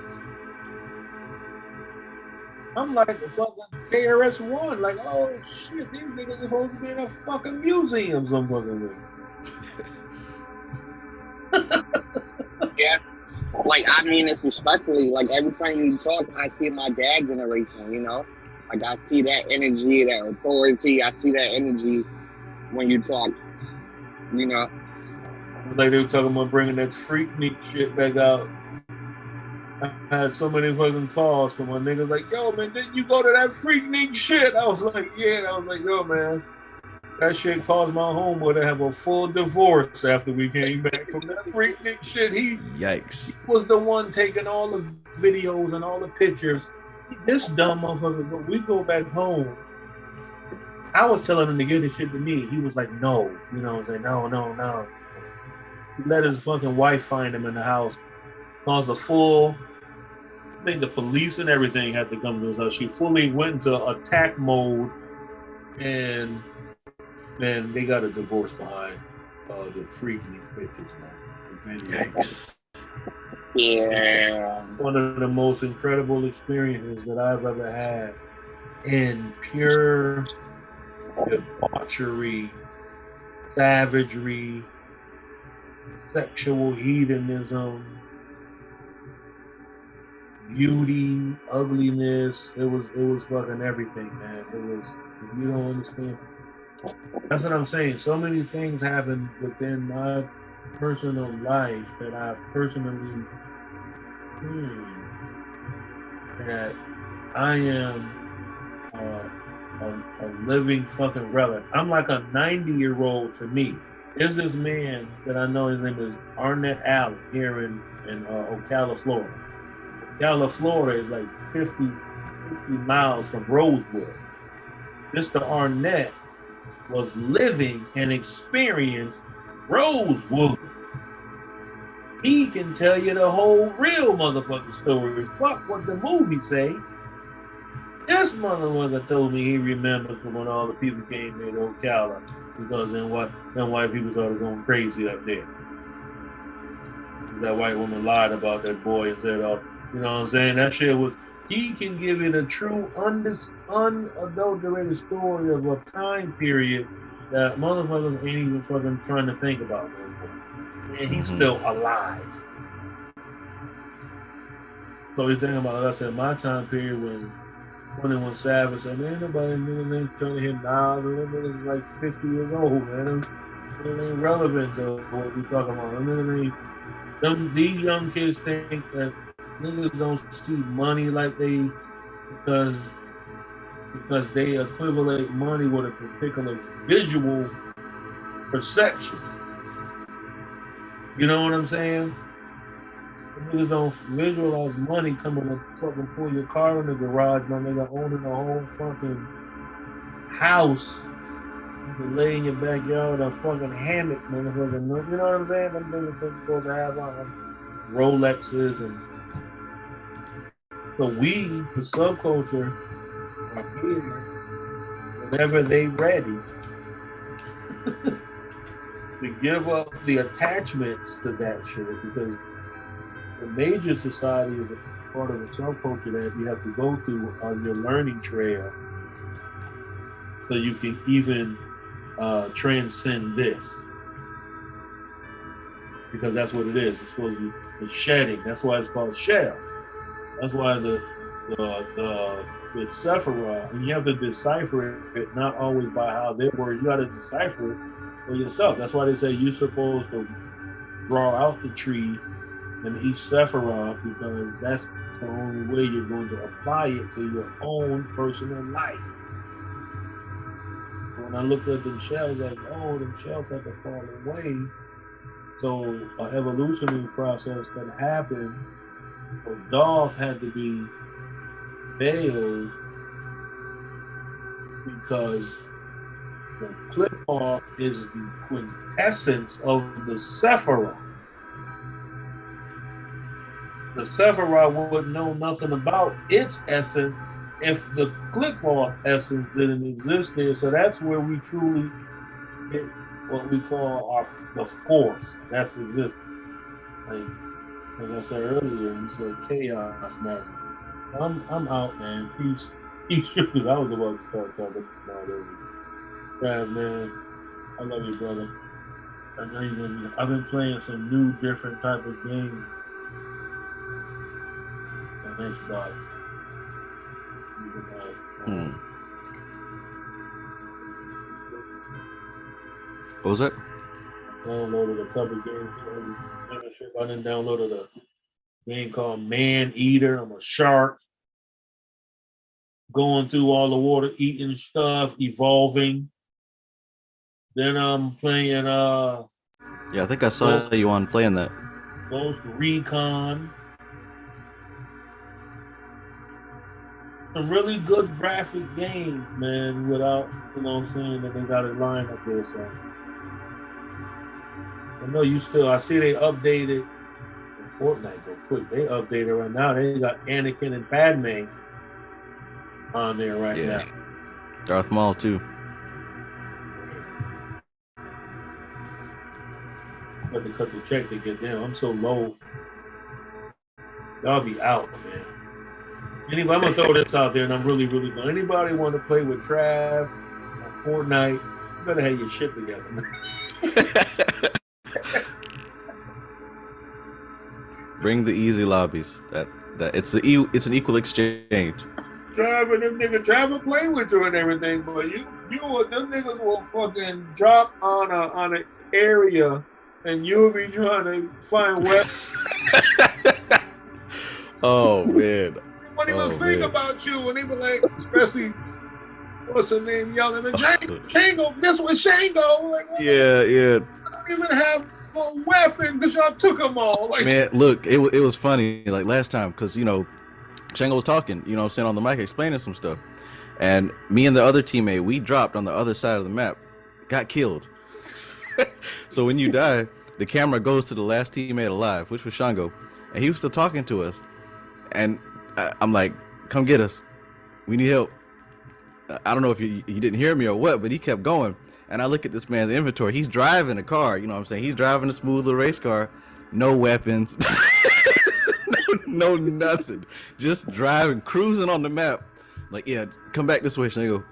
S8: I'm like a fucking KRS-One. Like, oh shit, these niggas are supposed to be in a fucking museum some fucking way.
S4: Yeah. Like, I mean this respectfully. Like, every time you talk, I see my dad generation, you know? Like, I see that energy, that authority. I see that energy when you talk, you know?
S8: Like, they were talking about bringing that Freaknik shit back out. I had so many fucking calls from my niggas like, yo, man, didn't you go to that Freaknik shit? I was like, yeah. And I was like, yo, man, that shit caused my homeboy to have a full divorce after we came back from that Freaknik shit.
S2: Yikes.
S8: He was the one taking all the videos and all the pictures. This dumb motherfucker, but we go back home. I was telling him to give this shit to me. He was like, no. You know what I'm saying? No. He let his fucking wife find him in the house. Caused a full... I think the police and everything had to come to his house. She fully went into attack mode, and then they got a divorce behind the Freaknik pictures, man.
S2: Yikes.
S4: Yeah.
S8: One of the most incredible experiences that I've ever had in pure debauchery, savagery, sexual hedonism, beauty, ugliness. It was fucking everything, man. It was, if you don't understand. That's what I'm saying. So many things happen within my personal life that I personally that I am a living fucking relic. I'm like a 90-year-old to me. There's this man that I know, his name is Arnett Allen here in Ocala, Florida. Ocala, Florida is like 50 miles from Rosewood. Mr. Arnett was living and experienced Rosewood. He can tell you the whole real motherfucking story. Fuck what the movie say. This motherfucker told me he remembers from when all the people came in Ocala because then white people started going crazy up there. That white woman lied about that boy and said, "Oh, you know what I'm saying?" That shit was. He can give you the true, unadulterated story of a time period that motherfuckers ain't even fucking trying to think about no more. And he's still alive. So he's thinking about us in my time period when 21 Savage said, man, nobody ain't trying to hit Nas, or them niggas like 50 years old, man. It ain't relevant to what we talking about. These young kids think that niggas don't see money like they, because they equivalent money with a particular visual perception. You know what I'm saying? Niggas don't visualize money coming to fucking pull your car in the garage, my nigga, owning a whole fucking house. You can lay in your backyard a fucking hammock, motherfucker. You know what I'm saying? Them niggas supposed to have on Rolexes and so we, the subculture, are here whenever they ready to give up the attachments to that shit, because the major society is a part of the subculture that you have to go through on your learning trail so you can even transcend this. Because that's what it is. It's supposed to be the shedding. That's why it's called shells. That's why the Sephiroth, and you have to decipher it, not always by how their words, you got to decipher it for yourself. That's why they say you're supposed to draw out the tree in each Sephiroth, because that's the only way you're going to apply it to your own personal life. When I looked at them shells, like, oh, them shells have to fall away. So an evolutionary process can happen. So Dolph had to be veiled because the clip-off is the quintessence of the Sephiroth. The Sephiroth wouldn't know nothing about its essence if the clip-off essence didn't exist there. So that's where we truly get what we call the force. That's exists. Like I said earlier, we said chaos, man. I'm out, man. Peace. I was about to start talking about it. Yeah, man. I love you, brother. I know you're gonna be. I've been playing some new, different type of games. Thanks, God.
S2: What was it?
S8: I downloaded a couple of games. I didn't download a game called Man Eater. I'm a shark. Going through all the water, eating stuff, evolving. Then I'm playing
S2: yeah, I think I saw you on playing that.
S8: Ghost Recon. Some really good graphic games, man, without, you know what I'm saying, that they got it lined up there, so. I know you still, I see they updated Fortnite go quick. They updated right now. They got Anakin and Padme on there right now.
S2: Darth Maul too.
S8: I'm about to cut the check to get them. I'm so low. Y'all be out, man. Anybody, I'm gonna throw this out there, and I'm really, really good. Anybody want to play with Trav on Fortnite? You better have your shit together, man.
S2: Bring the easy lobbies. That it's an equal exchange.
S8: Trav and them niggas, Trav will play with you and everything, but them niggas will fucking drop on an area, and you'll be trying to find weapons.
S2: Oh man.
S8: What he was think about you, and he was like, especially what's her name yelling at Shango, this was Shango. Like,
S2: yeah.
S8: I don't even have a weapon because y'all took them all. Like,
S2: man, look, it was funny like last time because Shango was talking, you know what I'm saying, on the mic explaining some stuff. And me and the other teammate, we dropped on the other side of the map, got killed. So when you die, the camera goes to the last teammate alive, which was Shango, and he was still talking to us. And I'm like, come get us. We need help. I don't know if you didn't hear me or what, but he kept going. And I look at this man's inventory. He's driving a car. You know what I'm saying? He's driving a smooth little race car. No weapons. no nothing. Just driving, cruising on the map. Like, yeah, come back this way, Shango.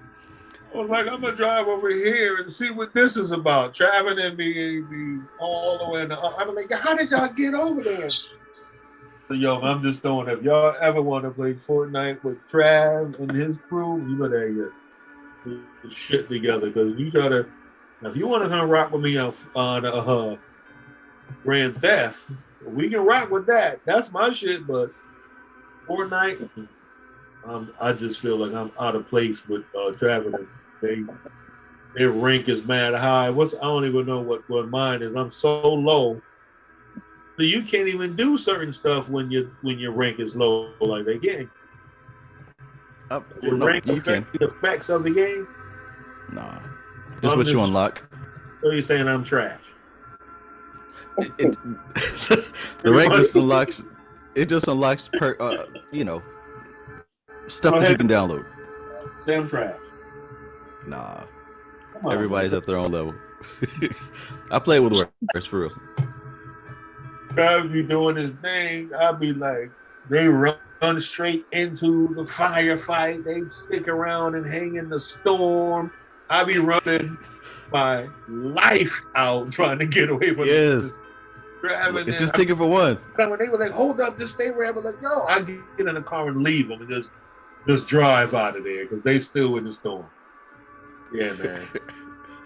S8: I was like, I'm gonna drive over here and see what this is about. Traveling and be all the way in the. I'm like, how did y'all get over there? So yo, I'm just throwing. If y'all ever want to play Fortnite with Trav and his crew, you better get shit together because you try to. If you want to come rock with me on Grand Theft, we can rock with that. That's my shit. But Fortnite, I just feel like I'm out of place with Trav. Their rank is mad high. I don't even know what mine is. I'm so low. So you can't even do certain stuff when your rank is low like that game. Your rank affect the effects of the game?
S2: Nah. Just what you unlock.
S8: So you're saying I'm trash.
S2: The rank just unlocks stuff that you can download.
S8: Say I'm trash.
S2: Nah. Everybody's at their own level. I play with workers for real.
S8: Trav be doing his thing. I'll be like, they run straight into the firefight. They stick around and hang in the storm. I be running my life out trying to get away from this.
S2: It's just ticket for one.
S8: When they were like, hold up, just stay where I was like, yo, I get in the car and leave them and just drive out of there because they still in the storm. Yeah, man.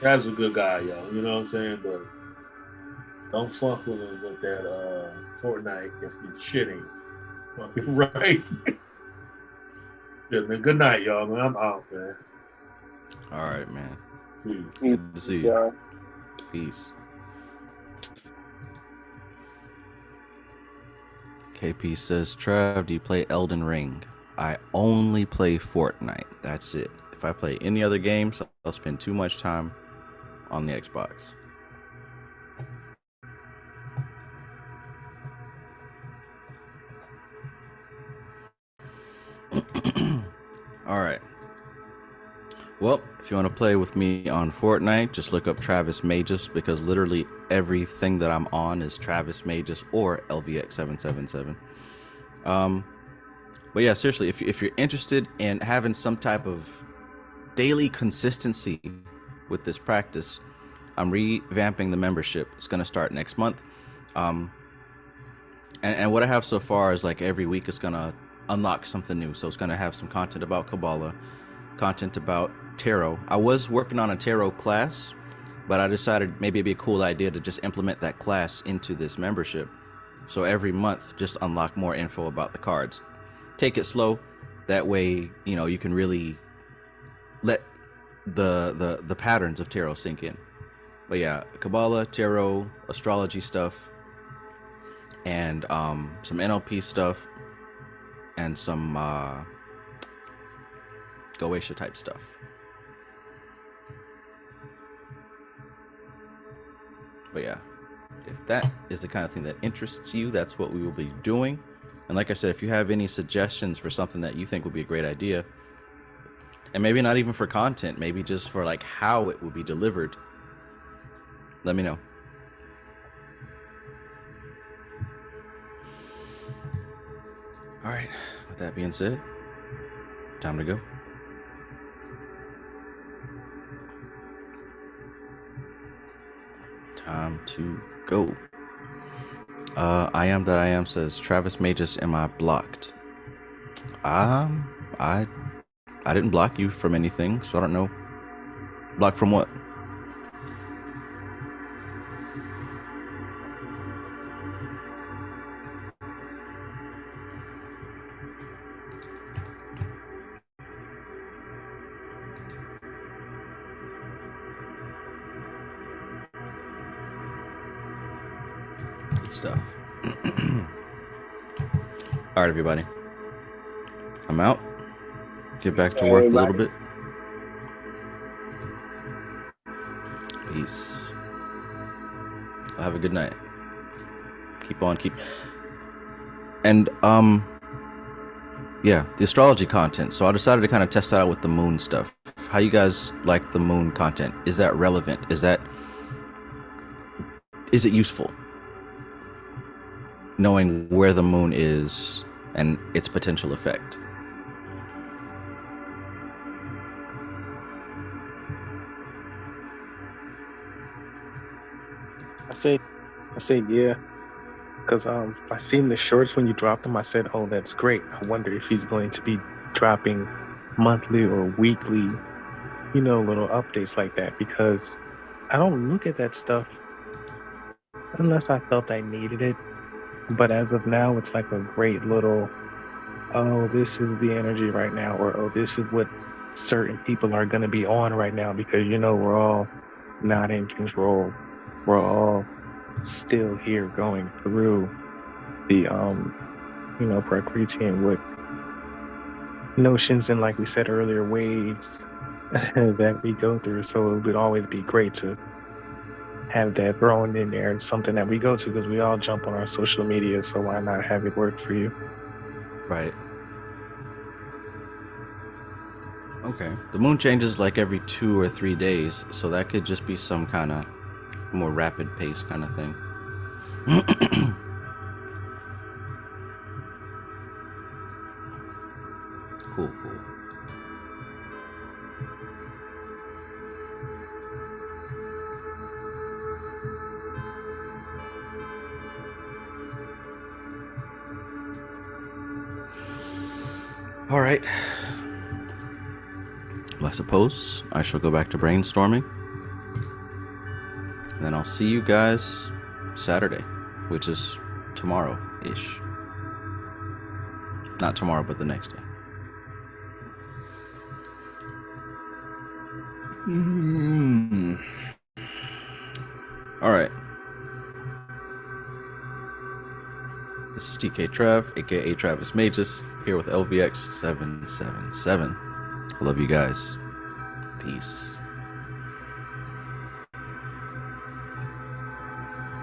S8: Trav's a good guy, yo. You know what I'm saying? But don't fuck with him with that Fortnite if you're shitting. Fucking right. Yeah, man. Good night, y'all, man. I'm out, man.
S2: All right, man.
S4: Peace.
S2: Good to see you. Peace. KP says, Trav, do you play Elden Ring? I only play Fortnite. That's it. If I play any other games, I'll spend too much time on the Xbox. All right. Well, if you want to play with me on Fortnite, just look up Travis Magus because literally everything that I'm on is Travis Magus or LVX777. But yeah, seriously, if you're interested in having some type of daily consistency with this practice, I'm revamping the membership. It's going to start next month. And what I have so far is like every week it's going to unlock something new. So it's going to have some content about Kabbalah, content about tarot. I was working on a tarot class, but I decided maybe it'd be a cool idea to just implement that class into this membership. So every month, just unlock more info about the cards. Take it slow. That way, you can really let the patterns of tarot sink in. But yeah, Kabbalah, tarot, astrology stuff, and some NLP stuff, and some Goetia type stuff. But yeah, if that is the kind of thing that interests you, that's what we will be doing. And like I said, if you have any suggestions for something that you think would be a great idea, and maybe not even for content, maybe just for like how it will be delivered, let me know. All right, with that being said, time to go. Time to go. I am that I am says Travis Magus, am I blocked? I didn't block you from anything, so I don't know. Blocked from what? Good stuff. All right, everybody. I'm out. Get back to work a little bit. Peace. Have a good night. Keep on, and yeah, the astrology content. So I decided to kind of test that out with the moon stuff. How you guys like the moon content? Is that relevant? Is it useful? Knowing where the moon is and its potential effect.
S9: I say yeah, because I seen the shorts when you dropped them. I said, oh, that's great. I wonder if he's going to be dropping monthly or weekly, little updates like that, because I don't look at that stuff unless I felt I needed it. But as of now, it's like a great little, oh, this is the energy right now, or oh, this is what certain people are going to be on right now, because we're all not in control. We're all still here going through the Prakriti and what notions and, like we said earlier, waves that we go through. So it would always be great to have that thrown in there. It's something that we go to because we all jump on our social media, so why not have it work for you?
S2: Right. Okay. The moon changes like every 2 or 3 days, so that could just be some kind of more rapid pace kind of thing. Cool. All right. Well, I suppose I shall go back to brainstorming. And then I'll see you guys Saturday, which is tomorrow-ish. Not tomorrow, but the next day. All right. This is TK Trev, aka Travis Magus, here with LVX777. I love you guys. Peace.